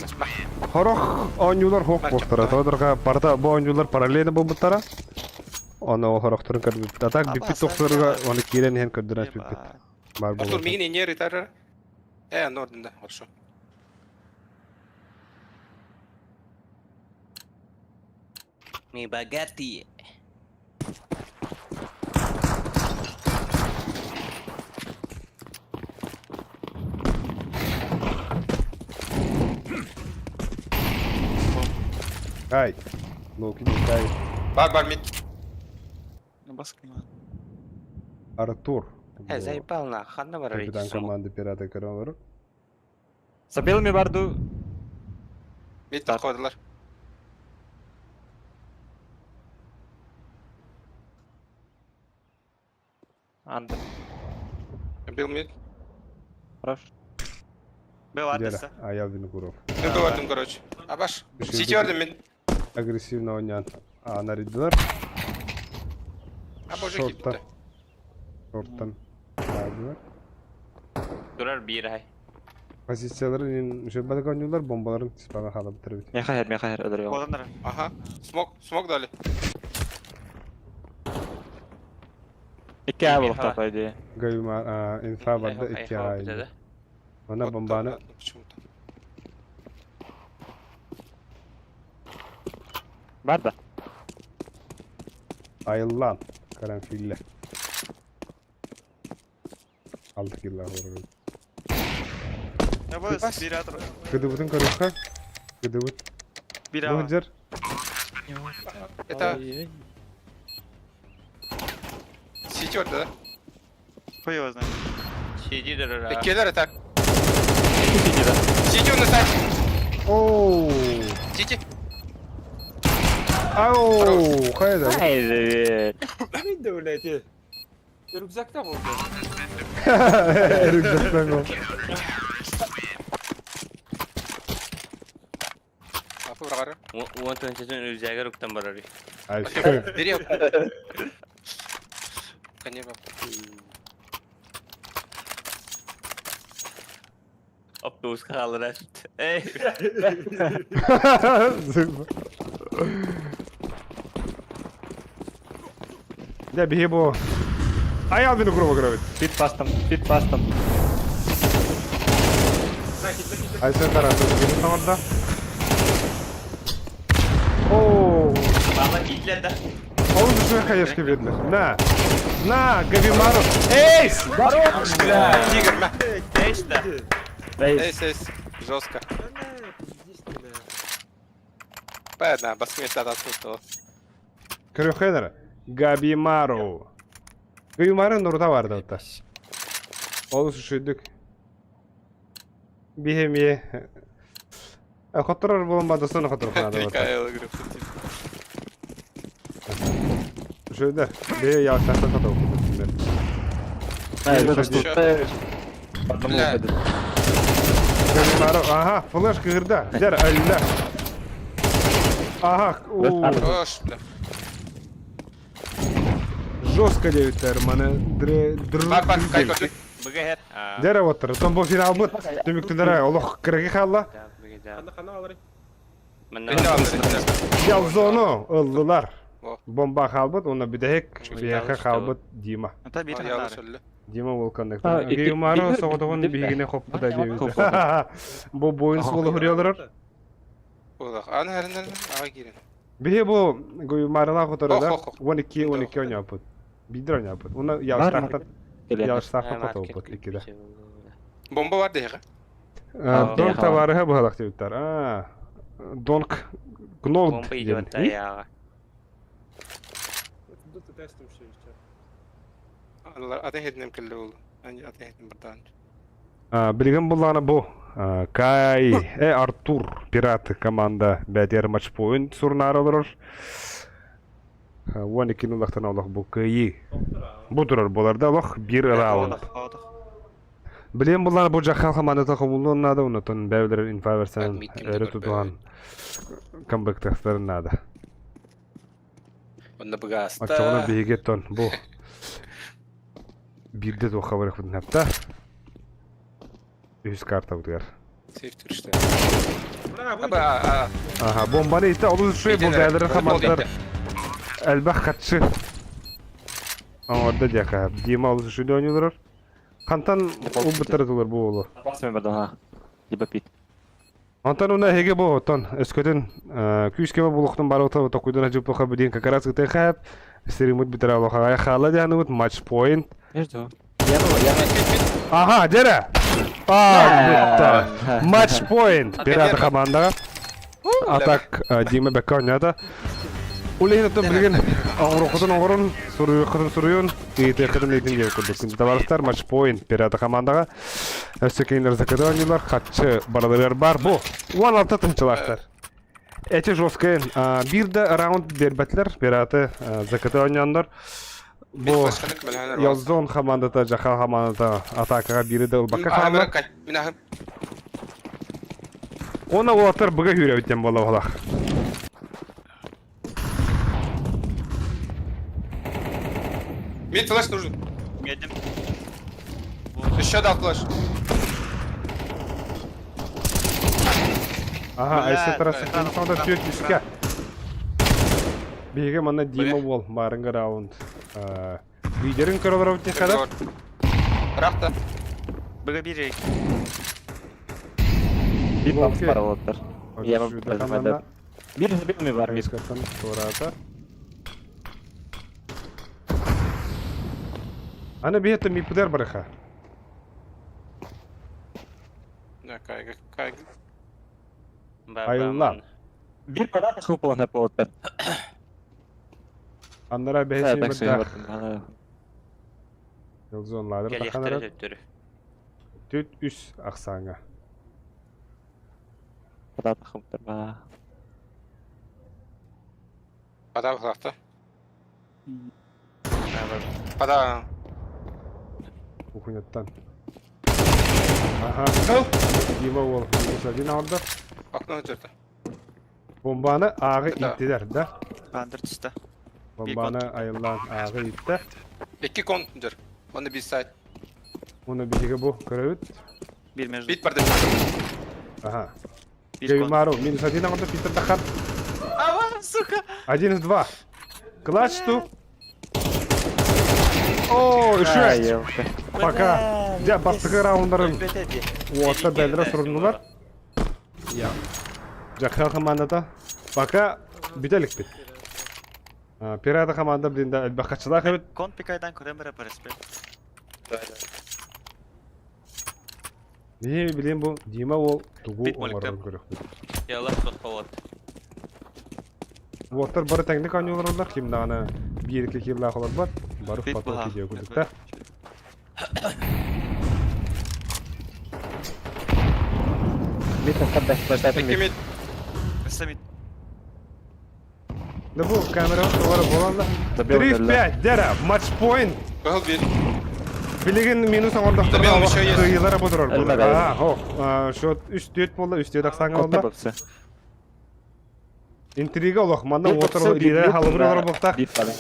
хорох oyuncular hok boktara. Todurga parta bu oyuncular paralel bu butara. Ona o horoktorun kadar atak bir pit doktoruga onu kiren hen kadar bir pit. Var bu. Артур, мигин инженер итарар. Норден да, хорошо. Mi bagatti. Ay. Loki ay. Бар, мид. Артур. Заебал на, хана варить. Капитан команды пираты Коровар. Забил ми барду. Мид подходилар. Анды. Бил мид. Хорош. Был Дера. Аял Винокуров. Мен gördüm, короче. Абаш. Сити gördüm мен. Агрессивно oynayan narıdılar. Боже, Şorttan. gitti. Şorttan. Aldılar. Durar bir ay. Pozisiyaları şöyle oynuyorlar bombaların tispaga hala bitirip. Мен хайр öldür yok. Одандар. Ага. Смок дали. İki ay bulup tapaydı. Gayuma infa vardı iki ay. Ona bombanı Почему-то. Barda. ayılan karanfille. Aldık yıllar var. Ya bu aspirator. Gıdıvıtın karışka. Gıdıvıt. Bir Bu hıcır. Это Сити orada. Хуй его знает. Сиди, дыра. Келер атак. Сити он на сайт. Oo. Сити. Au. Kayda. Haydi. Neydi öyleydi? Rükzakta buldu. Rükzaktan o. Апы бұрағары. Он төнчесін өзәгі рүктен барары. Ay. Берем. Қане бап. Автобусқа қалыр әшт. Эй! Ne bir bu. Ayal beni gruba gravit. Pit bastım. Ay sen tarafı. Gelin orada. Oo. Бала итледі. Oğlum düşme kayışkı verdiler. Na, Gavimaro. Эйс! Тигр, ма. Тешті. Эйс. Жестко. Понятно, басмет отсутствовал. Крюхедер. Gavimaro. Gavimaro orada vardı hatta. Oğlum şuyduk. Bihemiye. Xoturar bulunmadı sonra xotur kanada var. Микаэл игры. Şöyle. Bir yavaşlarsa xotur. Бля, Gavimaro. Aha, flash kırdı. Der Allah. Aha. хорош, бля. Жестко девятер, маны. Бар, кай көрді. Бұға хер. Дәрі отыр. Том бұл финал бұд. Түміктілері олық кірге қалла. Ял зону ыллылар. Бомба қалбыд, оны бидек бияқа қалбыд Дима. Ата бір Аяғы шөлі. Дима ол коннектор. Геймары соғыдығын бігіне қоппы да дейбізді. Бұл бойын солы хүрелерір. Олақ, аны аға керен. Бие бұл геймарыла құтырыда Ох. 12 ойнапыд. Бидір ойнапыд. Оны ялыштақы қоты опыд. Екеді. Бомба бар дейгі. Донк товарыға бұғалақ деуіттар. Донк Гнолд Бомба идет аяға. Атын хетінем келі олды. Атын хетінем бірдан. Білген бұланы бұл. Кай, Артур, пираты команда бәдер матч бойын сұрнары олырыр. 12 нулақтан олық бұл кайы. Бұл тұрар боларда олық бір раунд. Білген бұланы бұл жаққал команда тақымылы ұнады, ұнатын бәулер инфа версияның әрі тұтуған комбектақтарын нады. Онда бұғаста. Ақчағына бейгет тон бұл. Бірді тоққа барық бұдың әпті. 100 карта бұдығар. Сейф түрішті. Ага, бомбаны ете, олы үші бұл бәдірі командар әлбәқ қатшы. Orada deka. Dima olsa şu dönüyorlar. Kantan o bitirdilər bu olur. Басымен бірді, ға. Дебапит. Антон уна хеге бо тон эскөтен күскеме булуктун барыта токуйдана жупка бидин как раз гытай хап стеримут битера лохага хала дянут матч point. Между. Ага, дера. А, матч point. Пираты командага. Атак Дима Бекконята. Улейнатан билген огрокутун огрун суруйкутун суруйун итекден итин жеп курдук. Табарыстар матч point пираты командага. Өсекейнер закадонилар катчы барадыр бар бу. 16 тынчылактар. Эти жесткие бир да раунд бербетлер пираты закадоняндар. Бу Ялзон командата жака командата атакага бири да улбакка хамла. Ona otur buga yürüyeceğim valla valla. Мид флеш нужен. Медим. Еще дал флеш. Aha, aysa tarafı sonra tüyet üstka. Biga mana Dima wol marınga round. Liderin köröver ötne kadar. Рахта. Бага бирей. Bir pams para oldular. Yemem Şurada lazım kamanda. Bir mi var? Bir. Eskatan sonra Ana bir hatta mi puder bırakha. Да, кайга, кайга. Hayırlar. Bir para da çok olana oldular. Anlara behsi Ben bir seni dah. bakın. Yolzonlardır Gel bakanarak. yaxtara töttürü. Tüt üst aksanga. Para takımdır ba. Подал рахта. Подал. Okunyattan. Aha. Dima wol. Sadin orada. Окно өтерді. Bombаны ağı ittiler de. Бандыр тұста. Bombаны ayılan ağı itti. 2 конт жүр. Оны бис сайт. Onu bilgi bu körüt. Bir между. Бит барды. Ага. Bir Гей кон. Мару, минус один надо Питер Дахар. Ава, сука! 1 из 2. Клатч ту. О, 6. Пока. Ya bastıkı roundların orta belirle sorunlar. Ya. Jakha komandada. Baka bitelik bit. Pirata komanda bilinde elbakaçılar evet. Кон пикайдан көрем бір респект. Niye bileyim bu Dima ol tuğu Bit umarım molikten. görüyor. Ялла сот павод. Water barı teknik oynuyorlar onlar. Kim daha 1-2 kill'lar falan var. Barı Bit foto baha. video kurdukta. Bir takım başlatın 2 mid. Самит. Ne bu kamera var bolanla. Tabii 3-5 dera match point. Был бит. Bilgin minus orada Tabii bir şey yok. yıllara budur. Elbette. Aha, ho. Şu üst düet bolda, üst düet aksanga Kotta bolda. baksa. Intriga olaq, manda otur lider halыбыр болтак. Bir falan.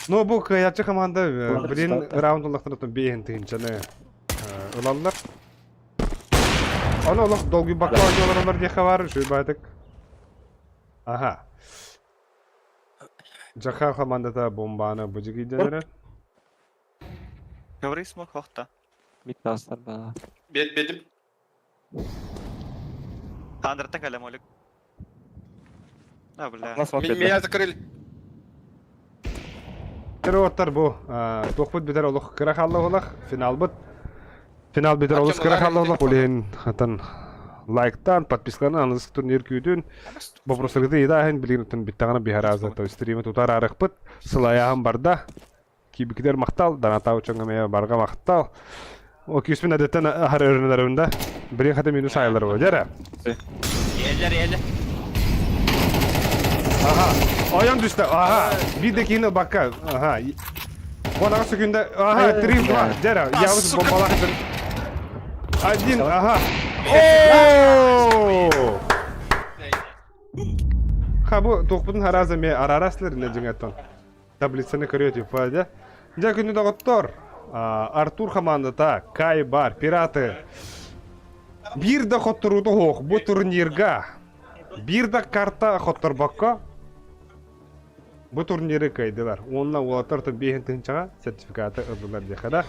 No bu kıyatçı komanda birin round olaqtan ötün beyin tıyınçanı olanlar. Onu olaq dolgu bakla oynuyorlar onlar diye var. Şu baytık. Aha. Jakha komandada bombаны bıcık idenler. Говори смог хохта. Bir taslar ba. Bedim. Андерта калем олик. А, бля. Nasıl bakıyor? Меня закрыли. Terotlar bu. Toqput biter olaq kırakallı olaq. Final bit. Final biter olaq kırakallı olaq. Oleyin hatan лайктан, подписканы, аныз турнир күйдін. Вопросылықты едаһын білгенітін биттағаны бихаразы. То стримі тутар арықпыт. Сылаяғын барда. Кибікдер мақтал, данатау чоңғамая барға мақтал. О күйіспен әдеттен ахар өрінлерінде бірен қаты минус айылар бұл, жәрі? Елі. Аха, ойын düştü, aha. Bir de kini bakka, aha. Konağı sökünde, aha, 3-2, jәрі. Yavuz bombalak edin. Один, aha. Ooo! Ha bu toqputun harazı me araraslarına cingatan. Таблицаны көрөт ifade. Ja күнү дагыттар. Артур командада Кай бар, пираты. Бир да хоттуруду хок бу турнирга. Бир да карта хоттурбакка. Бу турниры кайдылар. Онна улатар тон бейін тынчаға сертификаты ырдылар декада.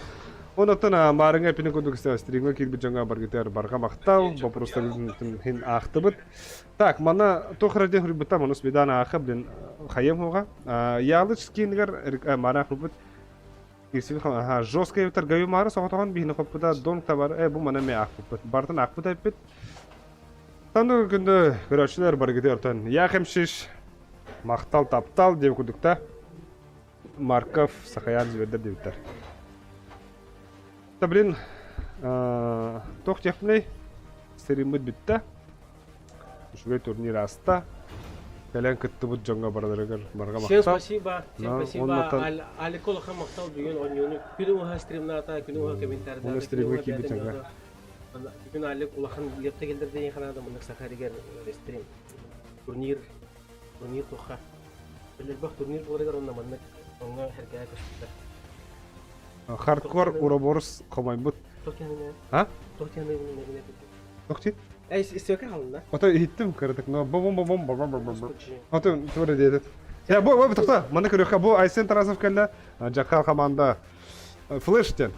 Онотон марыңа пини кодукста стримга кирби жаңа баргытар барға мақтау, вопростар хин ақтыбыт. Так, мана тохраден хрибыта манус бидана аха блин хаем хога. Ялыч кингер мара хрубыт. Кирсил ха жесткая витар гаю мара соғатаған бейін қопыда дон табар. Бу мана ме ақпыт. Бартын ақпыт айпыт. Танды күнді көрәшілер баргытар тон. Яхемшиш мақтал таптал деп кудукта. Марков Сахаян жібердер дептер. Блин, тоқ техней стримит битті. Үшіге турнир аста. Кәлен күтті бұд жаңға барадырығыр барға мақтал. Всем спасибо, Аликолаха мақтал бүгін ойнуыны. Күні оға стримната, күні оға комментарда. Оны стримге кейбі жаңға. Бүгін Аликолахан лепті келдірді ең қанады мұндық Сахаригер стрим. Турнир тоқа. Білер бақ турнир боларығар онна мұндық. Онға әркея көшіпті. Хардкор Уроборус қомайбыт. Тоқтияны А? Тоқтияны не Тоқти? істеуке қалында? Ота иттім кірдік, но бом-бом-бом-бом-бом-бом-бом. Ота төре деді. Я, бой, тоқта, мана көріққа, бұл Айсен Тарасов кәлі, жаққа команда флештен.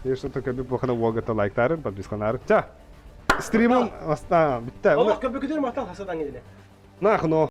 Ешті көбі бұқына уағыта лайктарын, подпискаларын. Жа, стримон, бітті. Олық көбі күдер мақтал қасадан келі. Нақ, но.